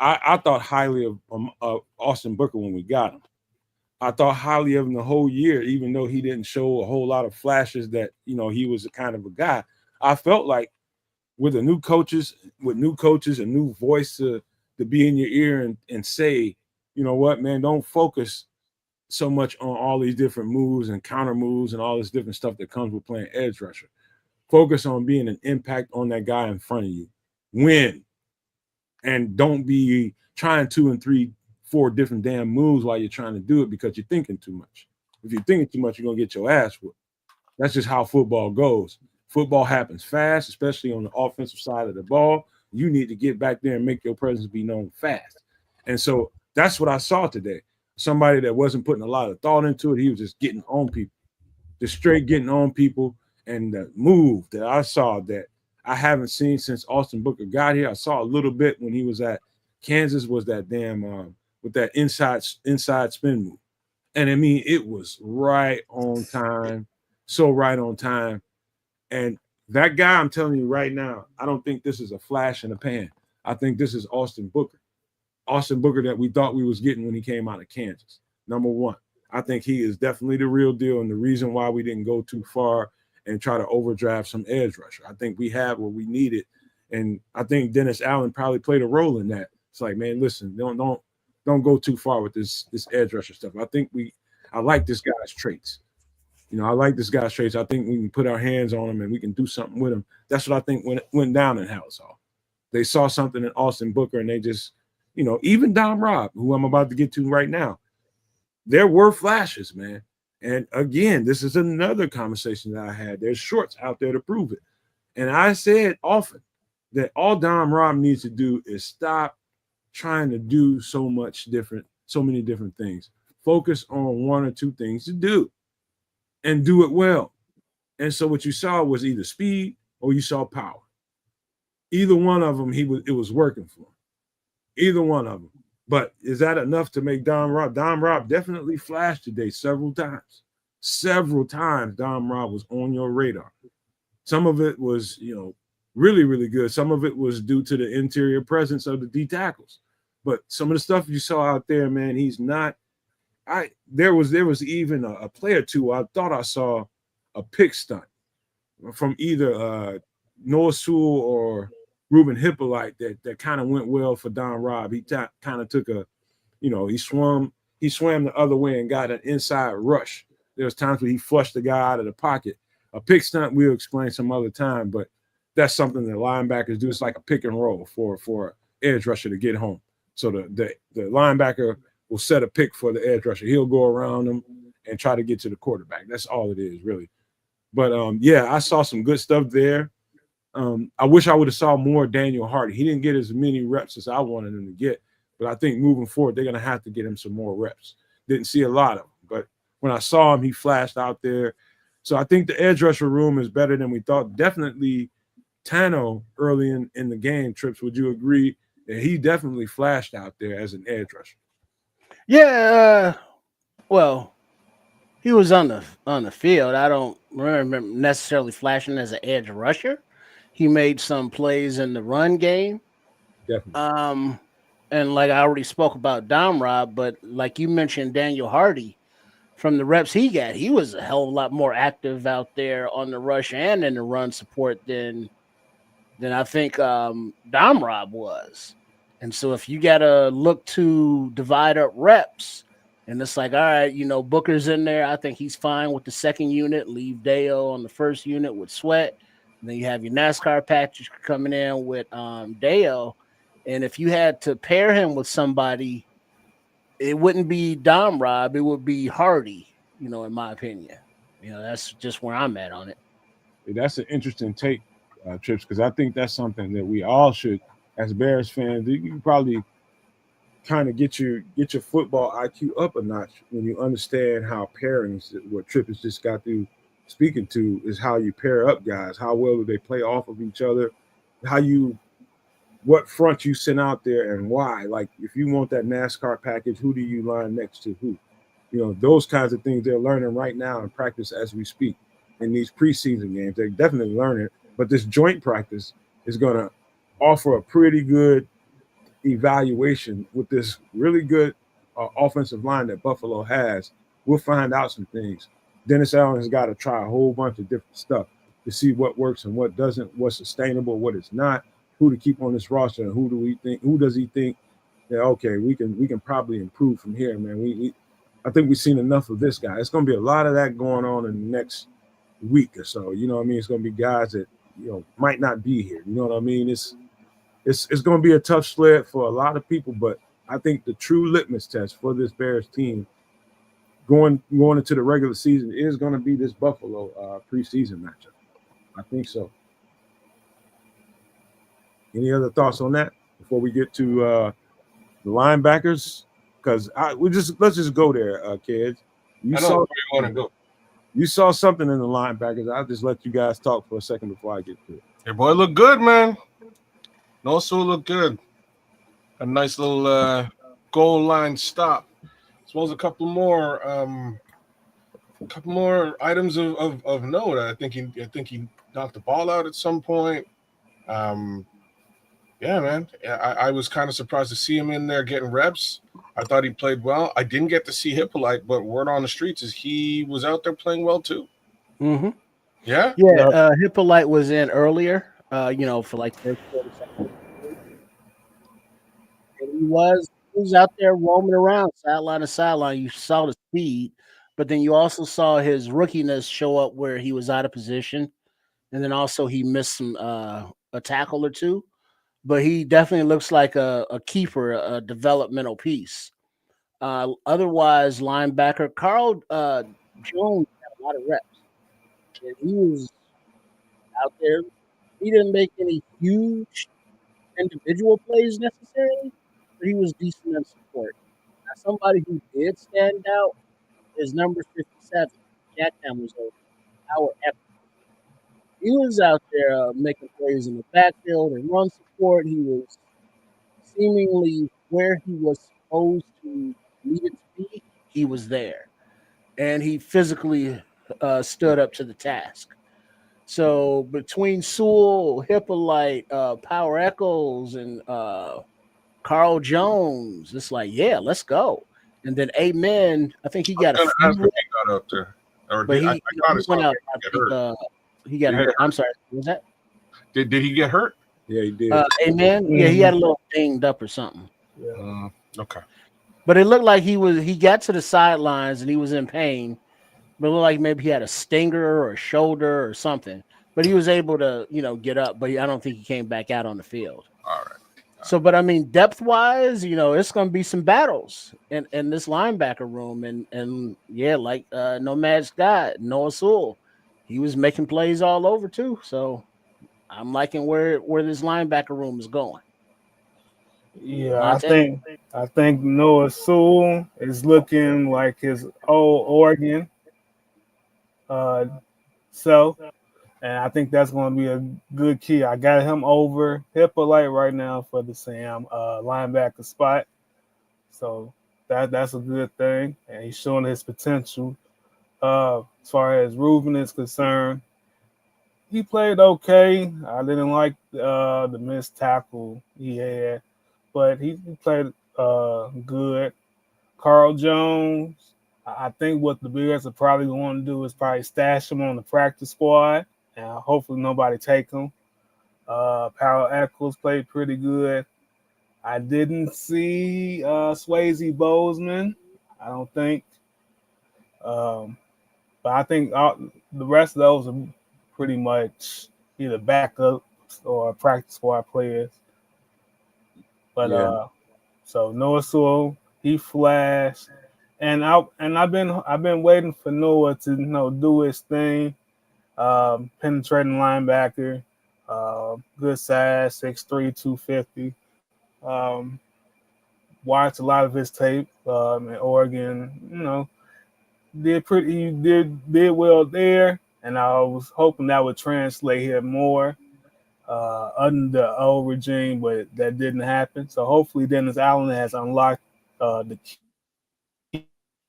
I thought highly of Austin Booker when we got him. I thought highly of him the whole year, even though he didn't show a whole lot of flashes that he was a kind of a guy. I felt like with new coaches, a new voice to be in your ear and say, you know what, man, don't focus so much on all these different moves and counter moves and all this different stuff that comes with playing edge rusher. Focus on being an impact on that guy in front of you. Win. And don't be trying 2 and 3, 4 different damn moves while you're trying to do it because you're thinking too much. If you're thinking too much, you're going to get your ass whooped. That's just how football goes. Football happens fast, especially on the offensive side of the ball. You need to get back there and make your presence be known fast. And so that's what I saw today. Somebody that wasn't putting a lot of thought into it. He was just getting on people, just straight getting on people. And the move that I saw that I haven't seen since Austin Booker got here. I saw a little bit when he was at Kansas was that damn with that inside spin move. And I mean, it was right on time, so right on time. And that guy, I'm telling you right now, I don't think this is a flash in the pan. I think this is Austin Booker. Austin Booker that we thought we was getting when he came out of Kansas. Number one, I think he is definitely the real deal and the reason why we didn't go too far and try to overdraft some edge rusher. I think we have what we needed. And I think Dennis Allen probably played a role in that. It's like, man, listen, don't go too far with this edge rusher stuff. I like this guy's traits. I like this guy's traits. I think we can put our hands on him and we can do something with him. That's what I think went down in House Hall. They saw something in Austin Booker and they just, even Dom Robb, who I'm about to get to right now, there were flashes, man. And again, this is another conversation that I had. There's shorts out there to prove it. And I said often that all Dom Robb needs to do is stop trying to do so many different things. Focus on 1 or 2 things to do and do it well. And so what you saw was either speed or you saw power. Either one of them, it was working for him. Either one of them. But is that enough to make Dom Robb? Dom Robb definitely flashed today several times. Several times Dom Robb was on your radar. Some of it was, really, really good. Some of it was due to the interior presence of the D tackles. But some of the stuff you saw out there, man, he's not. There was even a play or two. I thought I saw a pick stunt from either Noah Sewell or Ruben Hippolyte that kind of went well for Don Robb. He kind of took he swam the other way and got an inside rush. There was times where he flushed the guy out of the pocket. A pick stunt we'll explain some other time, but that's something that linebackers do. It's like a pick and roll for edge rusher to get home. So the linebacker will set a pick for the edge rusher. He'll go around them and try to get to the quarterback. That's all it is, really. But I saw some good stuff there. I wish I would have saw more Daniel Hardy. He didn't get as many reps as I wanted him to get, but I think moving forward, they're going to have to get him some more reps. Didn't see a lot of them, but when I saw him, he flashed out there. So I think the edge rusher room is better than we thought. Definitely Tano early in the game, Trips, would you agree that he definitely flashed out there as an edge rusher? Yeah, well, he was on the field. I don't remember necessarily flashing as an edge rusher. He made some plays in the run game. Definitely. And like I already spoke about Dom Rob, but like you mentioned, Daniel Hardy, from the reps he got, he was a hell of a lot more active out there on the rush and in the run support than I think Dom Rob was. And so if you got to look to divide up reps, and it's like, all right, Booker's in there. I think he's fine with the second unit. Leave Deo on the first unit with Sweat. And then you have your NASCAR package coming in with Deo. And if you had to pair him with somebody, it wouldn't be Dom Rob. It would be Hardy, in my opinion. That's just where I'm at on it. That's an interesting take, Trips, because I think that's something that we all should, as Bears fans, you can probably kind of get your football IQ up a notch when you understand how pairings, what Tripp has just got through speaking to, is how you pair up guys. How well do they play off of each other? What front you send out there and why? Like if you want that NASCAR package, who do you line next to who? Those kinds of things they're learning right now in practice as we speak. In these preseason games, they're definitely learning. But this joint practice is going to offer a pretty good evaluation with this really good offensive line that Buffalo has. We'll find out some things. Dennis Allen has got to try a whole bunch of different stuff to see what works and what doesn't, what's sustainable, what is not, who to keep on this roster, and who does he think that okay, we can probably improve from here, man. I think we've seen enough of this guy. It's going to be a lot of that going on in the next week or so. You know what I mean? It's going to be guys that might not be here. You know what I mean? It's going to be a tough sled for a lot of people, but I think the true litmus test for this Bears team going into the regular season is going to be this Buffalo preseason matchup. I think so. Any other thoughts on that before we get to the linebackers? Because let's just go there, kids. I know where you want to go. You saw something in the linebackers. I'll just let you guys talk for a second before I get to it. Your boy looked good, man. Also looked good. A nice little goal line stop. As well as a couple more items of note. I think he knocked the ball out at some point. Yeah, man. I was kind of surprised to see him in there getting reps. I thought he played well. I didn't get to see Hippolyte, but word on the streets is he was out there playing well too. Mm-hmm. Yeah? Yeah, Hippolyte was in earlier, for like first 40 seconds. And he was out there roaming around sideline to sideline. You saw the speed, but then you also saw his rookiness show up where he was out of position. And then also he missed some a tackle or two. But he definitely looks like a keeper, a developmental piece. Otherwise, linebacker Carl Jones had a lot of reps. And he was out there. He didn't make any huge individual plays necessarily, but he was decent in support. Now, somebody who did stand out is number 57, Jack Hammer's Howard Eckler. He was out there making plays in the backfield and run support. He was seemingly where he was supposed to needed to be. He was there, and he physically stood up to the task. So between Sewell, Hippolyte, Power Echoes, and Carl Jones, it's like, yeah, let's go. And then Amen, I think he got a Gonna few ask if he got up there, or but I thought I he saw went him out. I get think hurt. he got Did he hurt. get I'm sorry. What was that? Did he get hurt? Yeah, he did. Amen. Yeah, he had a little dinged up or something. Okay. But it looked like he got to the sidelines and he was in pain. But it looked like maybe he had a stinger or a shoulder or something. But he was able to, get up. But I don't think he came back out on the field. All right. So, but I mean, depth wise, it's going to be some battles in this linebacker room, and yeah, like Nomad's guy Noah Sewell, he was making plays all over too. So I'm liking where this linebacker room is going. Yeah, Monte? I think Noah Sewell is looking like his old Oregon self, and I think that's going to be a good key. I got him over Hippolyte right now for the Sam linebacker spot, so that's a good thing, and he's showing his potential. As far as Reuben is concerned, he played okay. I didn't like the missed tackle he had, but he played good. Carl Jones, I think what the Bears are probably going to do is probably stash him on the practice squad, and hopefully nobody take him. Powell Eccles played pretty good. I didn't see Swayze Bozeman. I don't think. But I think the rest of those are pretty much either backups or practice squad players. But Yeah. So Noah Sewell, he flashed, and I've been waiting for Noah to do his thing. Penetrating linebacker, good size, 6'3", 250. Watched a lot of his tape in Oregon. Did well there, and I was hoping that would translate here more under the old regime, but that didn't happen. So hopefully Dennis Allen has unlocked the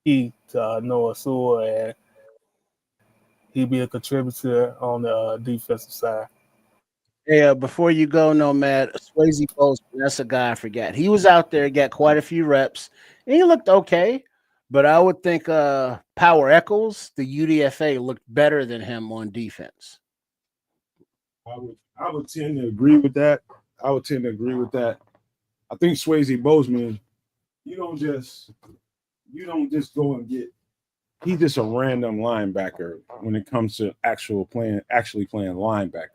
key to Noah Sewell, and he'd be a contributor on the defensive side. Yeah, before you go, Nomad, Swayze Bozeman, that's a guy I forgot. He was out there, got quite a few reps, and he looked okay. But I would think Power Eccles, the UDFA, looked better than him on defense. I would tend to agree with that. I think Swayze Bozeman, you don't just go and get. He's just a random linebacker when it comes to actually playing linebacker.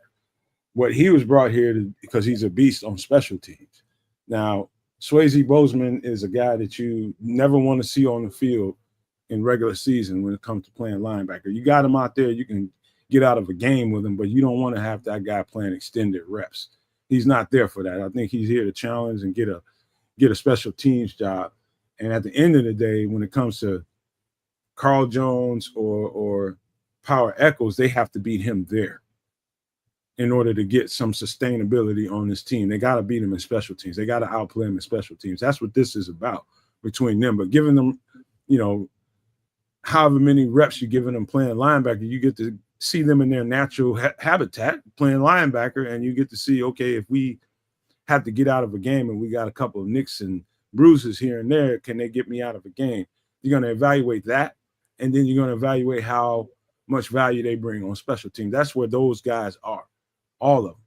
What he was brought here to, because he's a beast on special teams. Now, Swayze Bozeman is a guy that you never want to see on the field in regular season when it comes to playing linebacker. You got him out there, you can get out of a game with him, but you don't want to have that guy playing extended reps. He's not there for that. I think he's here to challenge and get a special teams job. And at the end of the day, when it comes to Carl Jones or Power Eccles, they have to beat him there in order to get some sustainability on this team. They got to beat him in special teams. They got to outplay him in special teams. That's what this is about between them. But giving them, however many reps you're giving them playing linebacker, you get to see them in their natural habitat playing linebacker, and you get to see, okay, if we have to get out of a game and we got a couple of nicks and bruises here and there, can they get me out of a game? You're going to evaluate that, and then you're going to evaluate how much value they bring on special teams. That's where those guys are, all of them.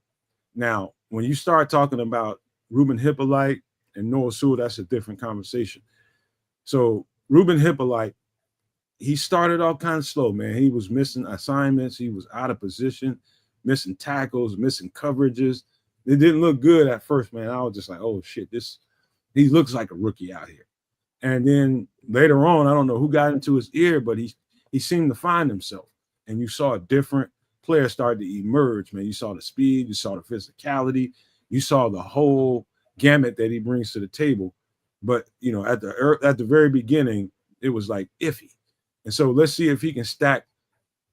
Now, when you start talking about Reuben Hippolyte and Noah Sewell, that's a different conversation. So Reuben Hippolyte, he started off kind of slow, man. He was missing assignments. He was out of position, missing tackles, missing coverages. It didn't look good at first, man. I was just like, oh, shit, he looks like a rookie out here. And then later on, I don't know who got into his ear, but he seemed to find himself. And you saw a different player start to emerge, man. You saw the speed, you saw the physicality, you saw the whole gamut that he brings to the table. But, at the very beginning, it was like iffy. And so let's see if he can stack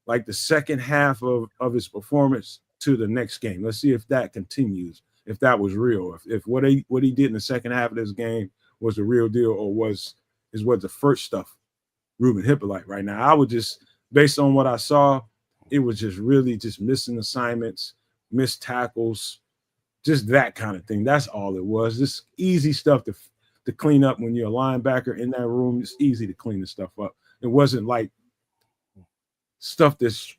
like the second half of his performance to the next game. Let's see if that continues, if that was real, if what he did in the second half of this game was the real deal, or is what the first stuff Reuben Hippolyte right now. I would just, based on what I saw, it was just really just missing assignments, missed tackles, just that kind of thing. That's all it was. Just easy stuff to clean up when you're a linebacker in that room. It's easy to clean the stuff up. It wasn't like stuff that's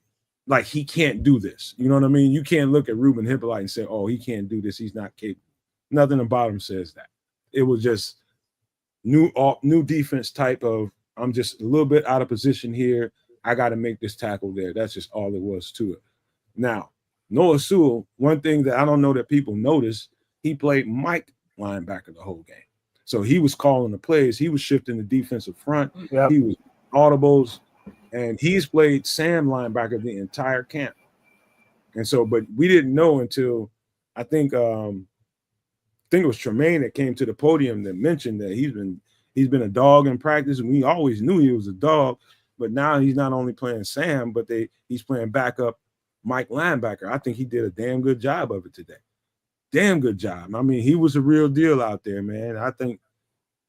like he can't do this. You know what I mean? You can't look at Ruben Hippolyte and say, oh, he can't do this. He's not capable. Nothing about him says that. It was just new defense type of, I'm just a little bit out of position here. I got to make this tackle there. That's just all it was to it. Now, Noah Sewell, one thing that I don't know that people notice, he played Mike linebacker the whole game. So he was calling the plays. He was shifting the defensive front. Yep. He was audibles. And he's played Sam linebacker the entire camp. And so, but we didn't know until I think it was Tremaine that came to the podium that mentioned that he's been a dog in practice, and we always knew he was a dog. But now he's not only playing Sam, but he's playing backup Mike linebacker. I think he did a damn good job of it today. Damn good job. I mean, he was a real deal out there, man. I think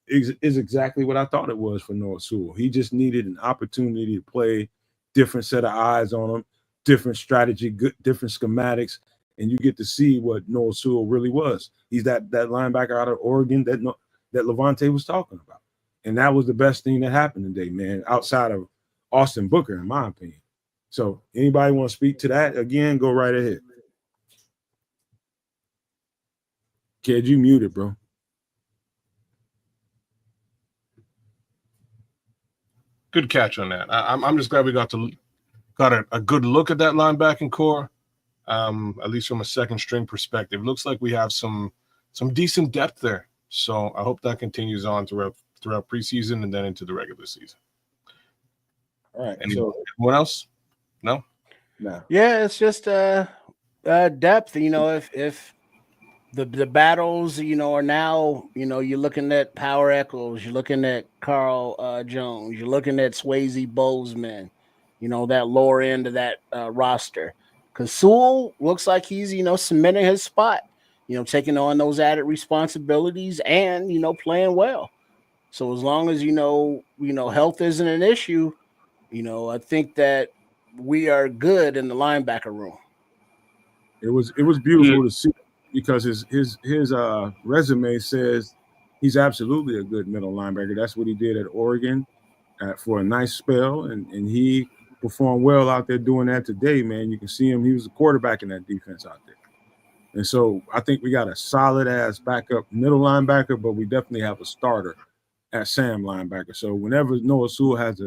is exactly what I thought it was for Noah Sewell. He just needed an opportunity to play, different set of eyes on him, different strategy, different schematics, and you get to see what Noah Sewell really was. He's that linebacker out of Oregon that Levante was talking about. And that was the best thing that happened today, man, outside of Austin Booker, in my opinion. So anybody want to speak to that? Again, go right ahead. Kid, you muted, bro. Good catch on that. I'm just glad we got a good look at that linebacking core, at least from a second string perspective. Looks like we have some decent depth there. So I hope that continues on throughout preseason and then into the regular season. All right. Anyone else? No. Yeah, it's just depth. You know, if the battles, you know, are now, you know, you're looking at Power Echols, you're looking at Carl Jones, you're looking at Swayze Bozeman, you know, that lower end of that roster. Because Sewell looks like he's, you know, cementing his spot, you know, taking on those added responsibilities and, you know, playing well. So as long as, you know, health isn't an issue, you know, I think that we are good in the linebacker room. It was beautiful to see, because his resume says he's absolutely a good middle linebacker. That's what he did at Oregon for a nice spell, and he performed well out there doing that today, man. You can see him. He was the quarterback in that defense out there. And so I think we got a solid-ass backup middle linebacker, but we definitely have a starter at Sam linebacker. So whenever Noah Sewell has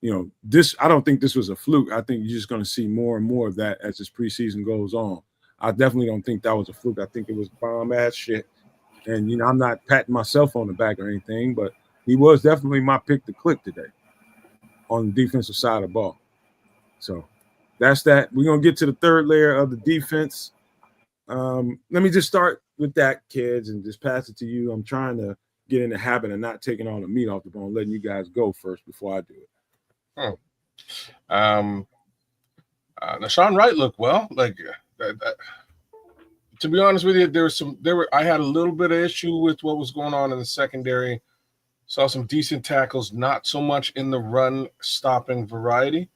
I don't think this was a fluke. I think you're just going to see more and more of that as this preseason goes on. I definitely don't think that was a fluke. I think it was bomb-ass shit. And, you know, I'm not patting myself on the back or anything, but he was definitely my pick to click today on the defensive side of the ball. So that's that. We're going to get to the third layer of the defense. Let me just start with that, kids, and just pass it to you. I'm trying to get in the habit of not taking all the meat off the bone, letting you guys go first before I do it. Nashawn Wright looked well. Like, to be honest with you, I had a little bit of issue with what was going on in the secondary. Saw some decent tackles, not so much in the run stopping variety.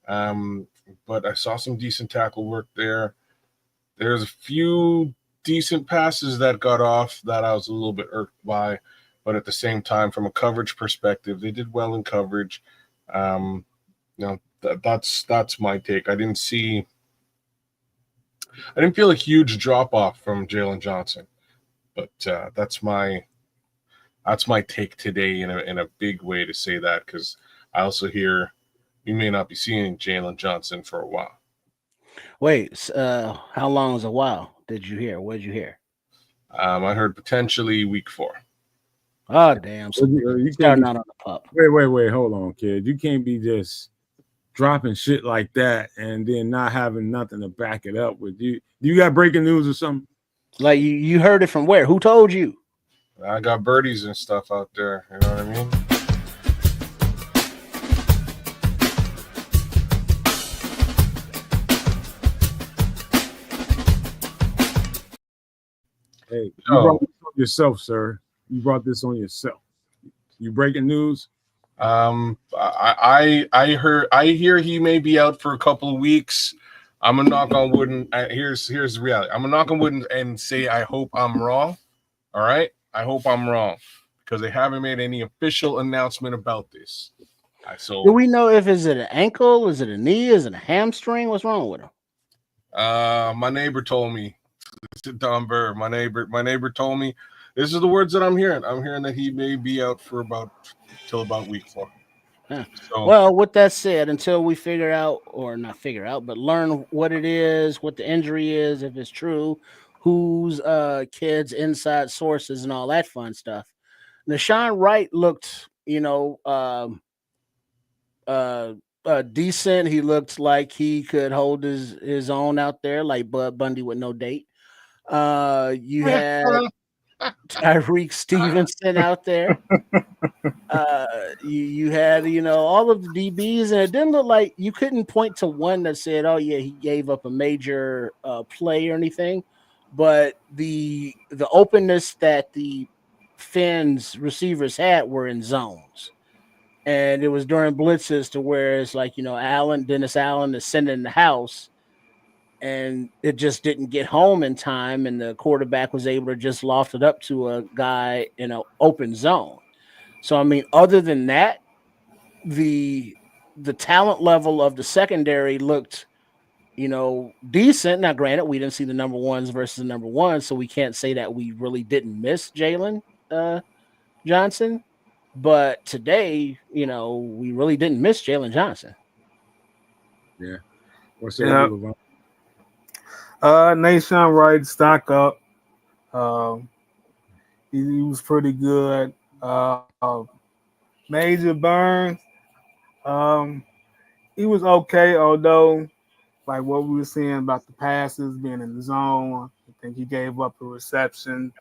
But I saw some decent tackle work there. There's a few decent passes that got off that I was a little bit irked by, but at the same time, from a coverage perspective, they did well in coverage. That's my take. I didn't feel a huge drop off from Jalen Johnson, but that's my take today in a big way to say that, because I also hear we may not be seeing Jalen Johnson for a while. Wait, how long is a while? Did you hear? What did you hear? I heard potentially week 4. Oh, damn. So you starting out on the pup. Wait. Hold on, kid. You can't be just dropping shit like that and then not having nothing to back it up with. You got breaking news or something? Like you heard it from where? Who told you? I got birdies and stuff out there. You know what I mean? Hey, you brought this on yourself, sir. You brought this on yourself. You breaking news? I hear he may be out for a couple of weeks. I'm gonna knock on wood and here's the reality. I'm gonna knock on wood and say I hope I'm wrong. All right, I hope I'm wrong because they haven't made any official announcement about this. Do we know if is it an ankle, is it a knee, is it a hamstring? What's wrong with him? My neighbor told me. Tom Burr, my neighbor told me. This is the words that I'm hearing. I'm hearing that he may be out for till about week 4. Huh. So Well, with that said, until we figure out, or not figure out, but learn what it is, what the injury is, if it's true, whose kids, inside sources, and all that fun stuff. Nashawn Wright looked, decent. He looked like he could hold his own out there, like Bud Bundy with no date. You had Tyreek Stevenson out there. You had all of the DBs, and it didn't look like you couldn't point to one that said, "Oh yeah, he gave up a major play or anything." But the openness that the Finns receivers had were in zones, and it was during blitzes to where it's like Dennis Allen is sending the house, and it just didn't get home in time, and the quarterback was able to just loft it up to a guy in an open zone. So I mean, other than that, the talent level of the secondary looked, decent. Now, granted, we didn't see the number ones versus the number one, so we can't say that we really didn't miss Jalen Johnson. But today, we really didn't miss Jalen Johnson. Yeah. What's that? Nation Wright stock up. He was pretty good. Major Burns, he was okay, although like what we were saying about the passes being in the zone, I think he gave up a reception,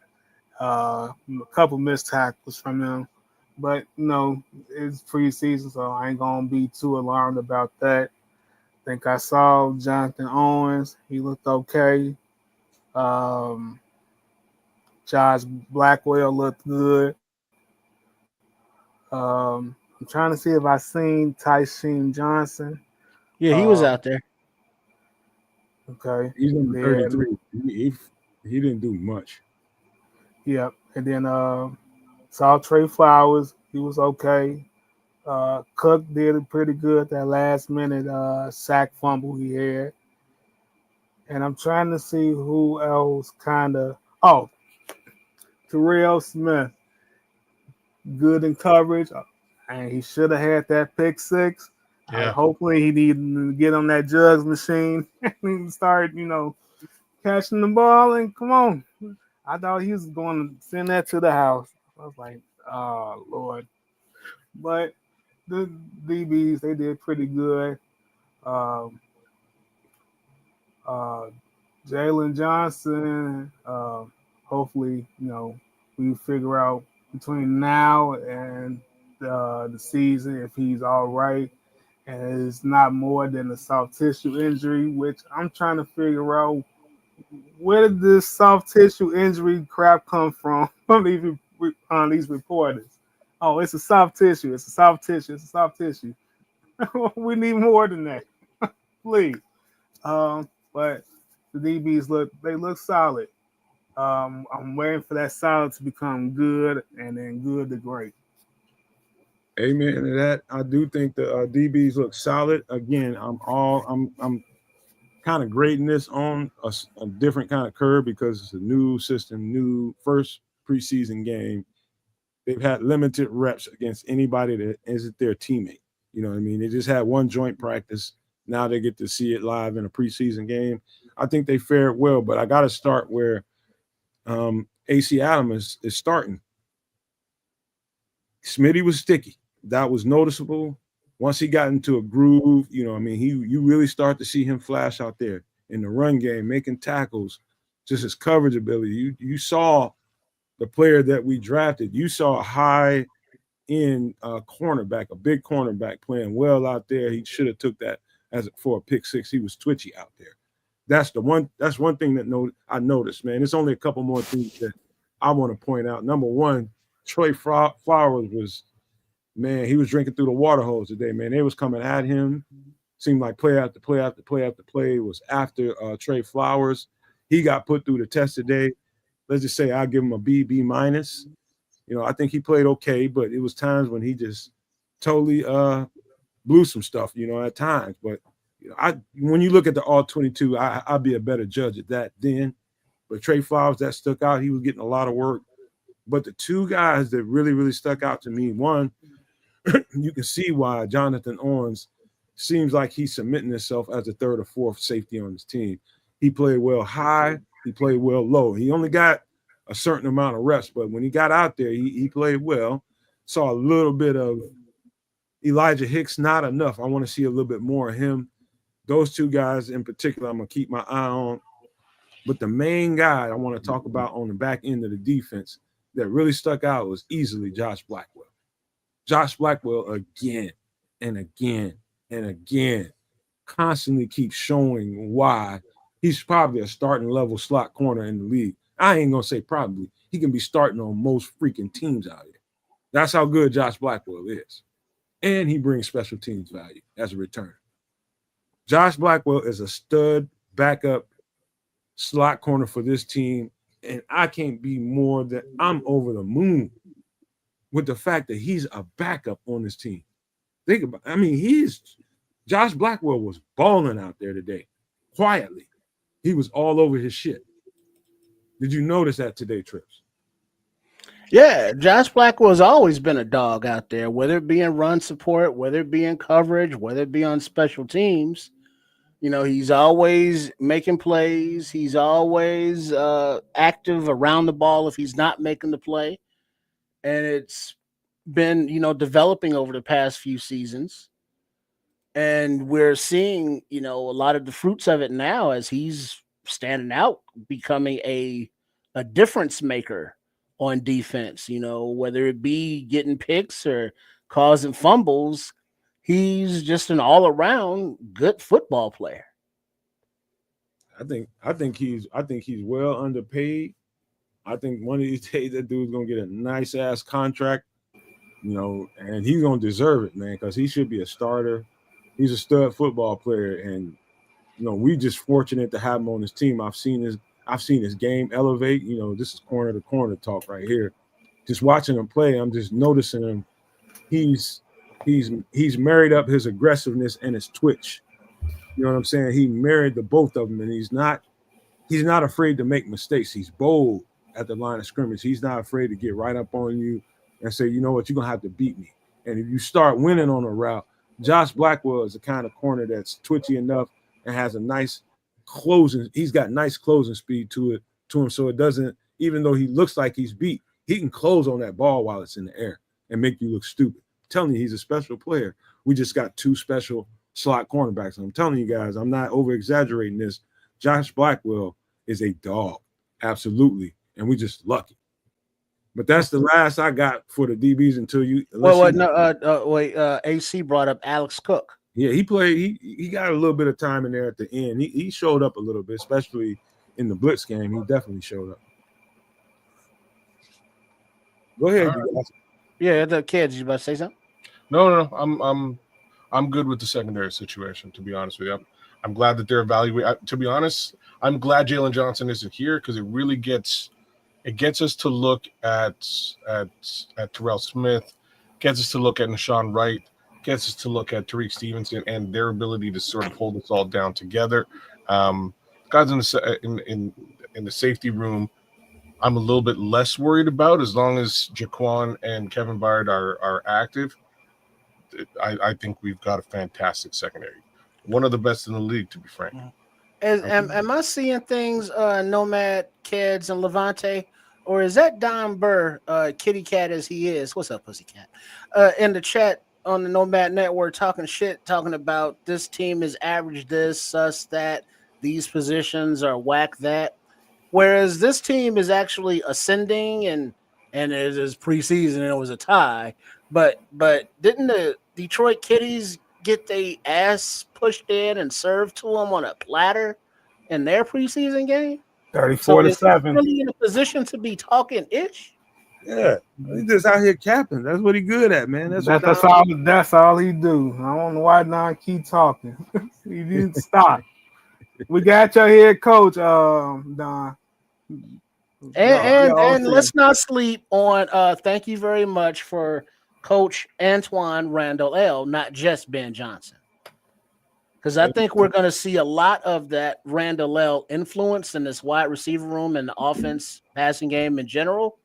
a couple missed tackles from him. But it's preseason, so I ain't gonna be too alarmed about that. I think I saw Jonathan Owens; he looked okay. Josh Blackwell looked good. I'm trying to see if I seen Tysheen Johnson. Yeah, he was out there. Okay. He's number 33. He didn't do much. Yep. And then saw Trey Flowers. He was okay. Cook did it pretty good that last minute sack fumble he had. And I'm trying to see who else kind of. Oh, Terrell Smith. Good in coverage. And he should have had that pick 6. yeah. Hopefully he needed to get on that jugs machine and start, catching the ball. And come on. I thought he was going to send that to the house. I was like, oh, Lord. But the DBs, they did pretty good. Jalen Johnson, hopefully, we figure out between now and the season if he's all right. And it's not more than a soft tissue injury, which I'm trying to figure out where did this soft tissue injury crap come from these reporters. Oh, it's a soft tissue. It's a soft tissue. It's a soft tissue. We need more than that, please. But the DBs look solid. I'm waiting for that solid to become good and then good to great. Amen to that. I do think the DBs look solid. Again, I'm kind of grading this on a different kind of curve because it's a new system, new first preseason game. They've had limited reps against anybody that isn't their teammate. You know what I mean? They just had one joint practice. Now they get to see it live in a preseason game. I think they fared well, but I got to start where AC Adams is starting. Smitty was sticky. That was noticeable. Once he got into a groove, you really start to see him flash out there in the run game, making tackles, just his coverage ability. You saw the player that we drafted. You saw a high-end cornerback, a big cornerback playing well out there. He should have took that for a pick 6. He was twitchy out there. That's one thing that I noticed, man. There's only a couple more things that I want to point out. Number one, Trey Flowers was, man, he was drinking through the water hose today, man. They was coming at him. Seemed like play after play after play after play was after Trey Flowers. He got put through the test today. Let's just say I'll give him a B minus. I think he played okay, but it was times when he just totally blew some stuff, at times. But when you look at the all 22, I'll be a better judge at that then. But Trey Flowers, that stuck out. He was getting a lot of work. But the two guys that really, really stuck out to me, one, you can see why Jonathan Owens seems like he's submitting himself as a third or fourth safety on his team. He played well high. He played well low. He only got a certain amount of reps, but when he got out there, he played well. Saw a little bit of Elijah Hicks, not enough. I want to see a little bit more of him. Those two guys in particular, I'm going to keep my eye on. But the main guy I want to talk about on the back end of the defense that really stuck out was easily Josh Blackwell. Josh Blackwell again and again and again constantly keeps showing why he's probably a starting level slot corner in the league. I ain't going to say probably. He can be starting on most freaking teams out here. That's how good Josh Blackwell is. And he brings special teams value as a returner. Josh Blackwell is a stud backup slot corner for this team, and I can't be more than I'm over the moon with the fact that he's a backup on this team. Think about Josh Blackwell was balling out there today, quietly. He was all over his shit. Did you notice that today, Trips? Yeah, Josh Blackwell's always been a dog out there, whether it be in run support, whether it be in coverage, whether it be on special teams. He's always making plays. He's always active around the ball if he's not making the play. And it's been, developing over the past few seasons. And we're seeing, a lot of the fruits of it now as he's standing out, becoming a difference maker on defense, whether it be getting picks or causing fumbles. He's just an all-around good football player. I think he's well underpaid. I think one of these days that dude's gonna get a nice ass contract, and he's gonna deserve it, man, because he should be a starter. He's a stud football player, and we just fortunate to have him on his team. I've seen his game elevate. This is corner to corner talk right here. Just watching him play, I'm just noticing him. He's married up his aggressiveness and his twitch. You know what I'm saying? He married the both of them, and he's not afraid to make mistakes. He's bold at the line of scrimmage. He's not afraid to get right up on you and say, you know what, you're going to have to beat me. And if you start winning on a route, Josh Blackwell is the kind of corner that's twitchy enough and has a nice closing. He's got nice closing speed to him, so it doesn't, even though he looks like he's beat, he can close on that ball while it's in the air and make you look stupid. I'm telling you, he's a special player. We just got two special slot cornerbacks. I'm telling you guys, I'm not over-exaggerating this. Josh Blackwell is a dog, absolutely, and we just lucky. But that's the last I got for the DBs until you. AC brought up Alex Cook. Yeah, he played. He got a little bit of time in there at the end. He showed up a little bit, especially in the blitz game. He definitely showed up. Go ahead. Right. Yeah, the kids. You about to say something? No. I'm good with the secondary situation, to be honest with you. I'm glad that they're evaluating. To be honest, I'm glad Jalen Johnson isn't here because it really gets us to look at Terrell Smith, gets us to look at Nashawn Wright, gets us to look at Tariq Stevenson and their ability to sort of hold this all down together. Guys in the safety room, I'm a little bit less worried about as long as Jaquan and Kevin Byard are active. I think we've got a fantastic secondary. One of the best in the league, to be frank. Am I seeing things, Nomad, Keds, and Levante? Or is that Don Burr, kitty cat as he is? What's up, pussycat? In the chat on the Nomad Network talking about this team is average this, sus that, these positions are whack that. Whereas this team is actually ascending and it is preseason and it was a tie. But didn't the Detroit Kitties get their ass pushed in and served to them on a platter in their preseason game? 34-7. Really in a position to be talking ish? Yeah, he just out here capping. That's what he good at, man. That's what That's all he do. I don't know why Don keep talking. He didn't stop. We got your head coach, Don. And let's not sleep on thank you very much for Coach Antoine Randall L, not just Ben Johnson. Because I think we're going to see a lot of that Randall L influence in this wide receiver room and the offense passing game in general,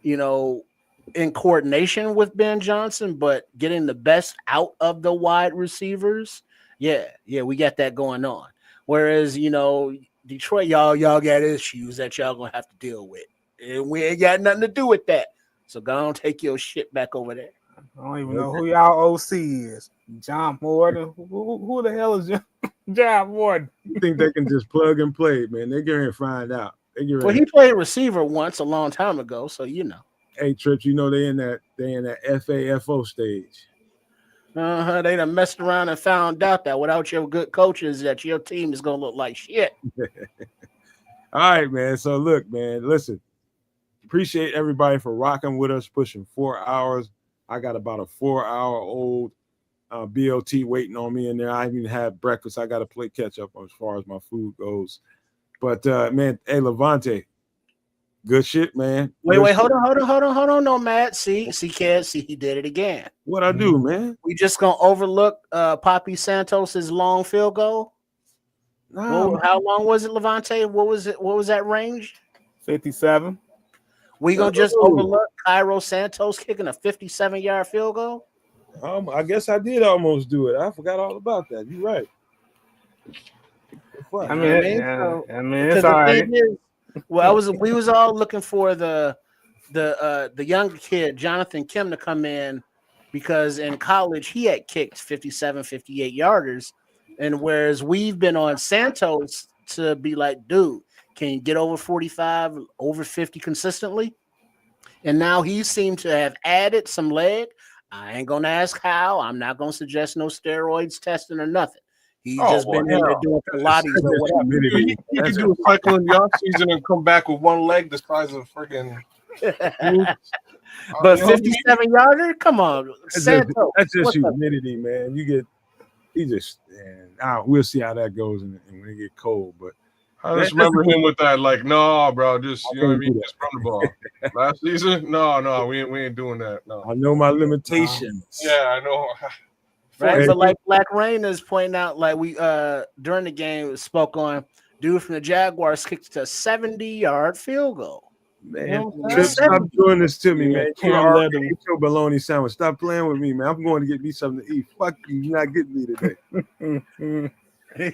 in coordination with Ben Johnson, but getting the best out of the wide receivers. Yeah, we got that going on. Whereas, Detroit, y'all got issues that y'all going to have to deal with. And we ain't got nothing to do with that. So go on, take your shit back over there. I don't even know who y'all OC is. John Morton. Who the hell is John Morton? You think they can just plug and play, man? They're going to find out. Well, he played receiver once a long time ago, so Hey, Trips, they in that FAFO stage. They done messed around and found out that without your good coaches, that your team is gonna look like shit. All right, man. So look, man, listen. Appreciate everybody for rocking with us, pushing 4 hours. I got about a 4-hour-old BLT waiting on me in there. I haven't even had breakfast. I got to play catch up as far as my food goes. But man, hey, Levante, good shit, man. Wait, hold on, no, Matt. See, he did it again. What I do, man? We just gonna overlook Poppy Santos's long field goal. Nah, how long was it, Levante? What was it? What was that range? 57. We gonna just overlook Cairo Santos kicking a 57-yard field goal? I guess I did almost do it. I forgot all about that. You're right. I mean, it's all right. We was all looking for the young kid Jonathan Kim to come in, because in college he had kicked 57, 58 yarders, and whereas we've been on Santos to be like, dude, can you get over 45, over 50 consistently? And now he seemed to have added some leg. I ain't gonna ask how. I'm not gonna suggest no steroids testing or nothing. He's just been in there doing Pilates or whatever. He could do a cycle in the offseason and come back with one leg the size of a freaking. But 57-yarder? Come on. That's just humidity, man. We'll see how that goes when it get cold. But I just remember him with that, like, no, bro, just you know what I mean, just run the ball. Last season, no, we ain't doing that. No, I know my limitations. Yeah, I know. Right, but like Black Rain is pointing out, like we during the game spoke on, dude from the Jaguars kicked a 70-yard field goal. Man, stop doing this to me, man. You already ate your bologna sandwich. Stop playing with me, man. I'm going to get me something to eat. Fuck you. You're not getting me today.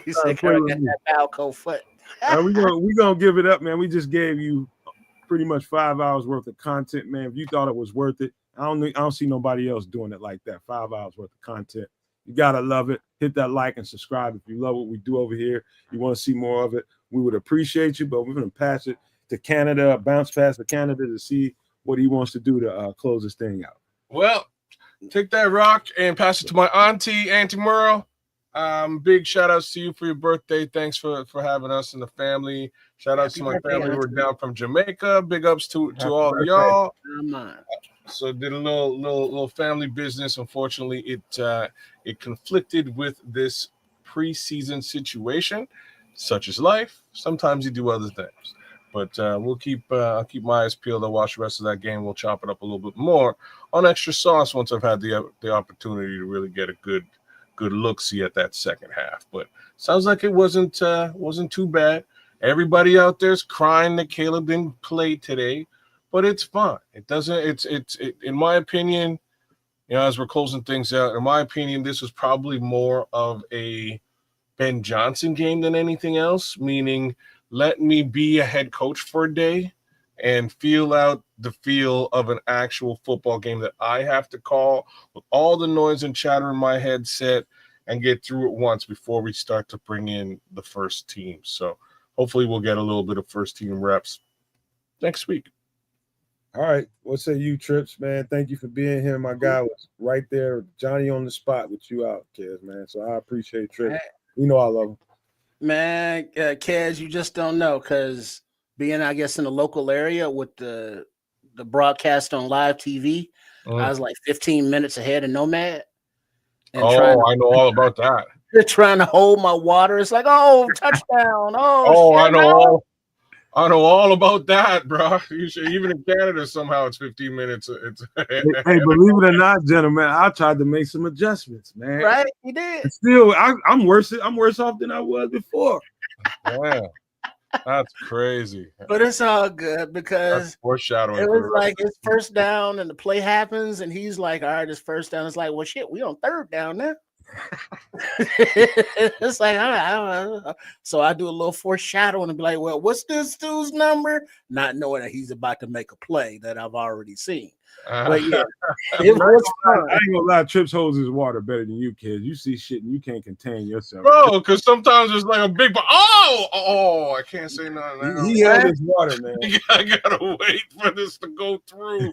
He said, "Carol, get that Balco foot." We're gonna give it up, man. We just gave you pretty much 5 hours worth of content, man. If you thought it was worth it, I don't see nobody else doing it like that. 5 hours worth of content. You gotta love it. Hit that like and subscribe if you love what we do over here. You want to see more of it, we would appreciate you. But we're gonna pass it to Canada, bounce past to Canada to see what he wants to do to close this thing out. Well, take that rock and pass it to my Auntie Merle. Big shout outs to you for your birthday. Thanks for having us and the family. Shout outs to my family who are down from Jamaica. Big ups to all of y'all. So did a little family business. Unfortunately, it conflicted with this preseason situation, such as life. Sometimes you do other things. But I'll keep my eyes peeled. I'll watch the rest of that game. We'll chop it up a little bit more on Extra Sauce once I've had the opportunity to really get a good look-see at that second half. But sounds like it wasn't too bad. Everybody out there's crying that Caleb didn't play today, but it's fine. It doesn't. It's in my opinion, as we're closing things out. In my opinion, this was probably more of a Ben Johnson game than anything else. Meaning, let me be a head coach for a day and feel out the feel of an actual football game that I have to call with all the noise and chatter in my headset and get through it once before we start to bring in the first team. So hopefully we'll get a little bit of first team reps next week. All right. What say you, Trips, man? Thank you for being here. My guy was right there, Johnny on the spot with you out, Kez, man. So I appreciate Trips. You know I love him. Man, Kez, you just don't know, because being, I guess, in the local area with the the broadcast on live TV. I was like 15 minutes ahead of Nomad. And I know all about that. Trying to hold my water. It's like, oh, touchdown. I know all about that, bro. Even in Canada, somehow it's 15 minutes. Hey, believe it or not, gentlemen, I tried to make some adjustments, man. Right, you did. And still, I'm worse off than I was before. Yeah, that's crazy. But it's all good because that's foreshadowing. It was like it's first down and the play happens, and he's like, all right, it's first down. It's like, well, shit, we on third down now. It's like, I don't know. So I do a little foreshadowing and be like, well, what's this dude's number? Not knowing that he's about to make a play that I've already seen. But yeah, it was fun. I ain't gonna lie, Trips holds his water better than you kids. You see shit and you can't contain yourself, bro. Because sometimes it's like a big. I can't say nothing. He held his water, man. I gotta wait for this to go through.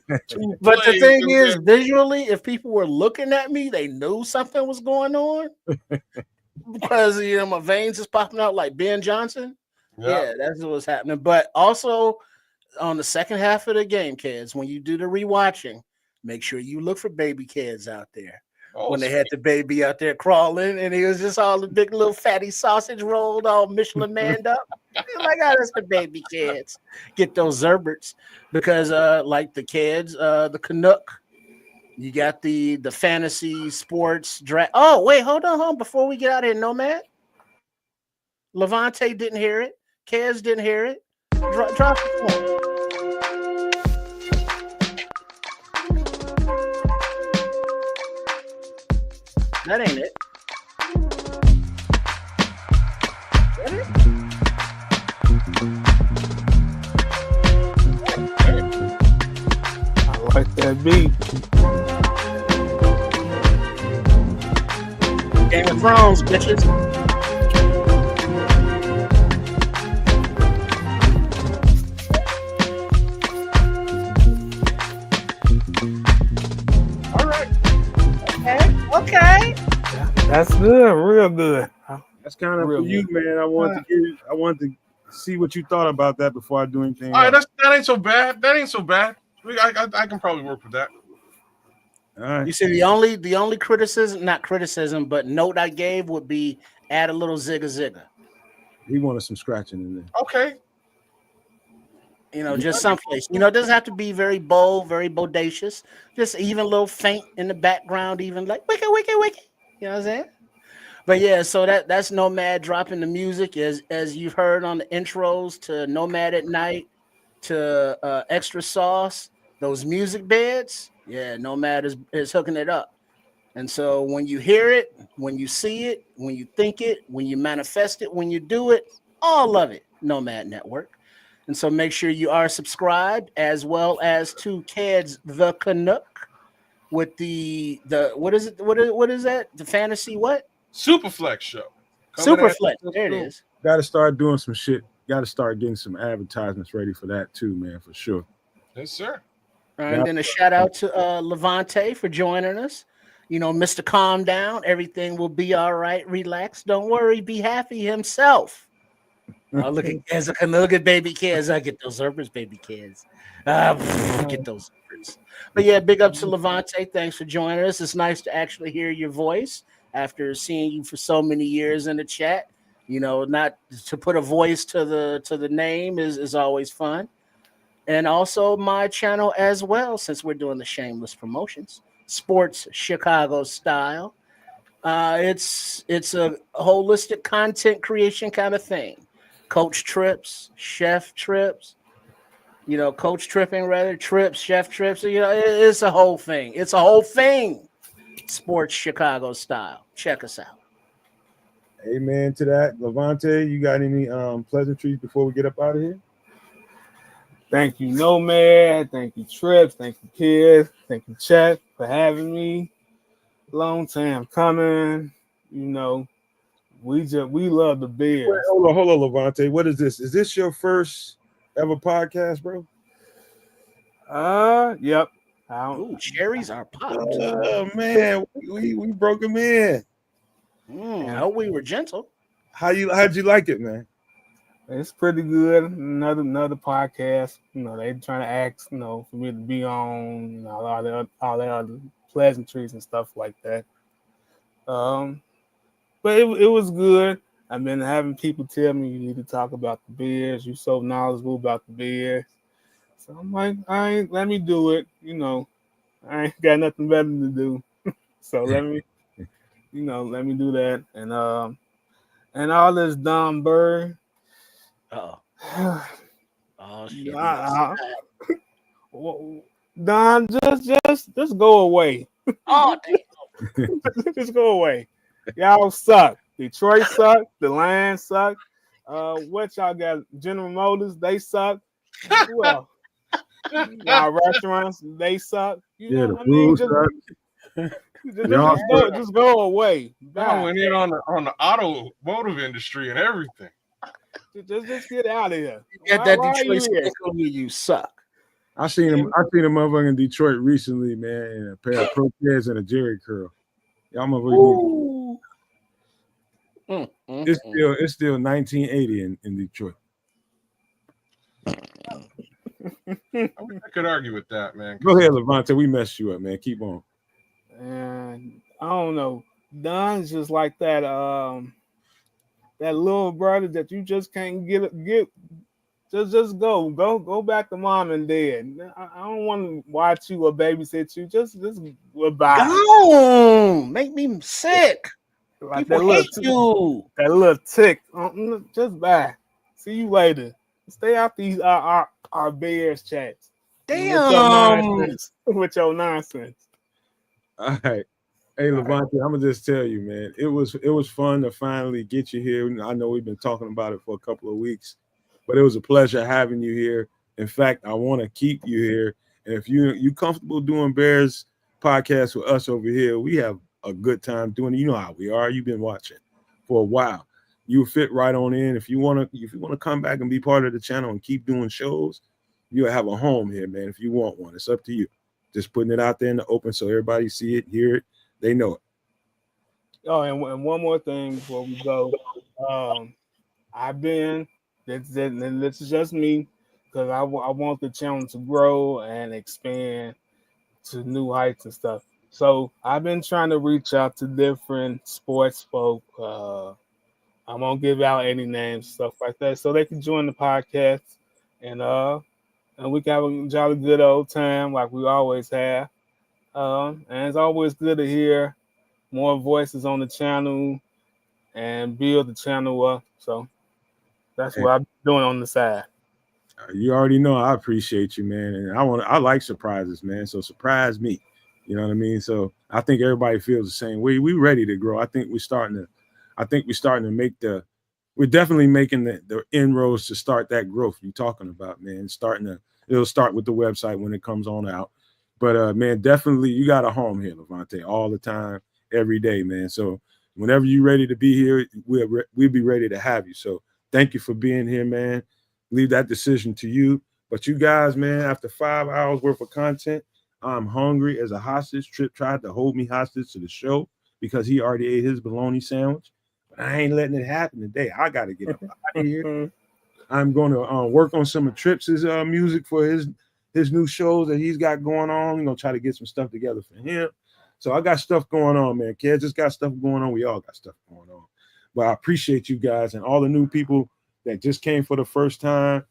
But the thing is, visually, if people were looking at me, they knew something was going on because my veins is popping out like Ben Johnson. Yeah, that's what's happening. But also, on the second half of the game, kids, when you do the rewatching, make sure you look for baby kids out there. When they had the baby out there crawling, and he was just all the big little fatty sausage rolled, all Michelin manned up. Like, that's the baby kids. Get those Zerberts because, like the kids, the Canuck. You got the fantasy sports draft. Oh, wait, hold on. Before we get out of here, Nomad. Levante didn't hear it. Kez didn't hear it. Drop the phone. That ain't it. That it? I like that beat. Game of Thrones, bitches. All right. Okay. That's good, real good. That's kind of for you, man. I want to see what you thought about that before I do anything. All right, that ain't so bad. I can probably work with that. All right. You see, the only criticism, not criticism, but note I gave would be add a little zigga. He wanted some scratching in there. Okay. Just someplace. It doesn't have to be very bold, very bodacious. Just even a little faint in the background, even like wiki. You know what I'm saying? But yeah, so that's Nomad dropping the music as you've heard on the intros to Nomad at Night, to Extra Sauce, those music beds. Yeah, Nomad is hooking it up. And so when you hear it, when you see it, when you think it, when you manifest it, when you do it, all of it, Nomad Network. And so make sure you are subscribed, as well as to Keds the Canuck with the what is it? What is that? The fantasy what? Superflex show. Superflex. There it is. Got to start doing some shit. Got to start getting some advertisements ready for that too, man, for sure. Yes, sir. All right, and then a shout out to Levante for joining us. Mr. Calm Down. Everything will be all right. Relax. Don't worry. Be happy himself. Look at baby kids. I get those Zerberts, baby kids. Get those Zerberts. But yeah, big up to Levante. Thanks for joining us. It's nice to actually hear your voice after seeing you for so many years in the chat. Not to put a voice to the name is always fun. And also my channel as well, since we're doing the shameless promotions. Sports Chicago Style. It's a holistic content creation kind of thing. Coach trips, chef trips, coach tripping rather, trips, chef trips. It's a whole thing. It's a whole thing. Sports Chicago Style. Check us out. Amen to that. Levante, you got any pleasantries before we get up out of here? Thank you, Nomad. Thank you, Trips. Thank you, kids. Thank you, Chet, for having me. Long time coming. We love the Bears. Wait, hold on, Levante. What is this? Is this your first ever podcast, bro? Yep. Ooh, cherries are popped. Oh man, we broke them in. I hope we were gentle. How'd you like it, man? It's pretty good. Another podcast. They trying to ask, for me to be on, all the other pleasantries and stuff like that. But it was good. I've been having people tell me you need to talk about the Bears. You're so knowledgeable about the Bears. So I'm like, all right, let me do it. I ain't got nothing better to do. So let me do that. And all this Don Burr. Oh shit. Don, just go away. Oh damn. Just go away. Y'all suck. Detroit suck. The Lions suck. What y'all got? General Motors, they suck. Who else? Y'all restaurants, they suck. Yeah, the food suck. Just go away. I went in on the automotive industry and everything. Just get out of here. Get that Detroit sticker you suck. I seen a motherfucker in Detroit recently, man, in a pair of Pro-Teds and a Jerry curl. Y'all motherfuckers. It's still 1980 in Detroit. I could argue with that, man. Go ahead, Levante. We messed you up, man. Keep on. And I don't know. Don's just like that. That little brother that you just can't get. Just go back to mom and dad. I don't want to watch you or babysit you. Just goodbye. Go make me sick. Like People hate you. That little tick. Just bye. See you later. Stay out these our Bears chats. Damn. With your nonsense. All right. Hey, Levante, I'm gonna just tell you, man. It was fun to finally get you here. I know we've been talking about it for a couple of weeks, but it was a pleasure having you here. In fact, I want to keep you here. And if you comfortable doing Bears podcast with us over here, we have a good time doing it. You know how we are. You've been watching for a while. You fit right on in. If you want to come back and be part of the channel and keep doing shows, you'll have a home here, man. If you want one, it's up to you. Just putting it out there in the open so everybody see it, hear it, they know it. Oh, and one more thing before we go. This is just me, because I want the channel to grow and expand to new heights and stuff. So I've been trying to reach out to different sports folk. I won't give out any names, stuff like that, so they can join the podcast, and we can have a jolly good old time like we always have. And it's always good to hear more voices on the channel and build the channel up. So that's what I'm doing on the side. You already know I appreciate you, man, and I like surprises, man. So surprise me, you know what I mean. So I think everybody feels the same way. We ready to grow. I think we're starting to make we're definitely making the inroads to start that growth you're talking about, man. It'll start with the website when it comes on out. But man, definitely you got a home here, Levante, all the time, every day, man. So whenever you're ready to be here, we'll be ready to have you. So thank you for being here, man. Leave that decision to you. But you guys, man, after 5 hours worth of content, I'm hungry as a hostage. Trip tried to hold me hostage to the show because he already ate his bologna sandwich. But I ain't letting it happen today. I got to get up out of here. I'm going to work on some of Tripp's music for his new shows that he's got going on. I'm going to try to get some stuff together for him. So I got stuff going on, man. Kids just got stuff going on. We all got stuff going on. But I appreciate you guys and all the new people that just came for the first time.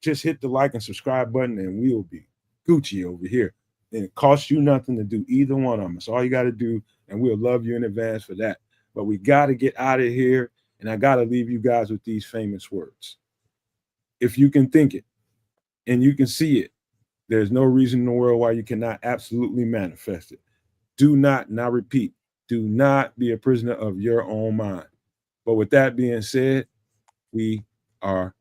Just hit the like and subscribe button and we'll be Gucci over here. And it costs you nothing to do either one of them. It's all you got to do, and we'll love you in advance for that. But we got to get out of here, and I got to leave you guys with these famous words. If you can think it and you can see it, there's no reason in the world why you cannot absolutely manifest it. Do not, now repeat, do not be a prisoner of your own mind. But with that being said, we are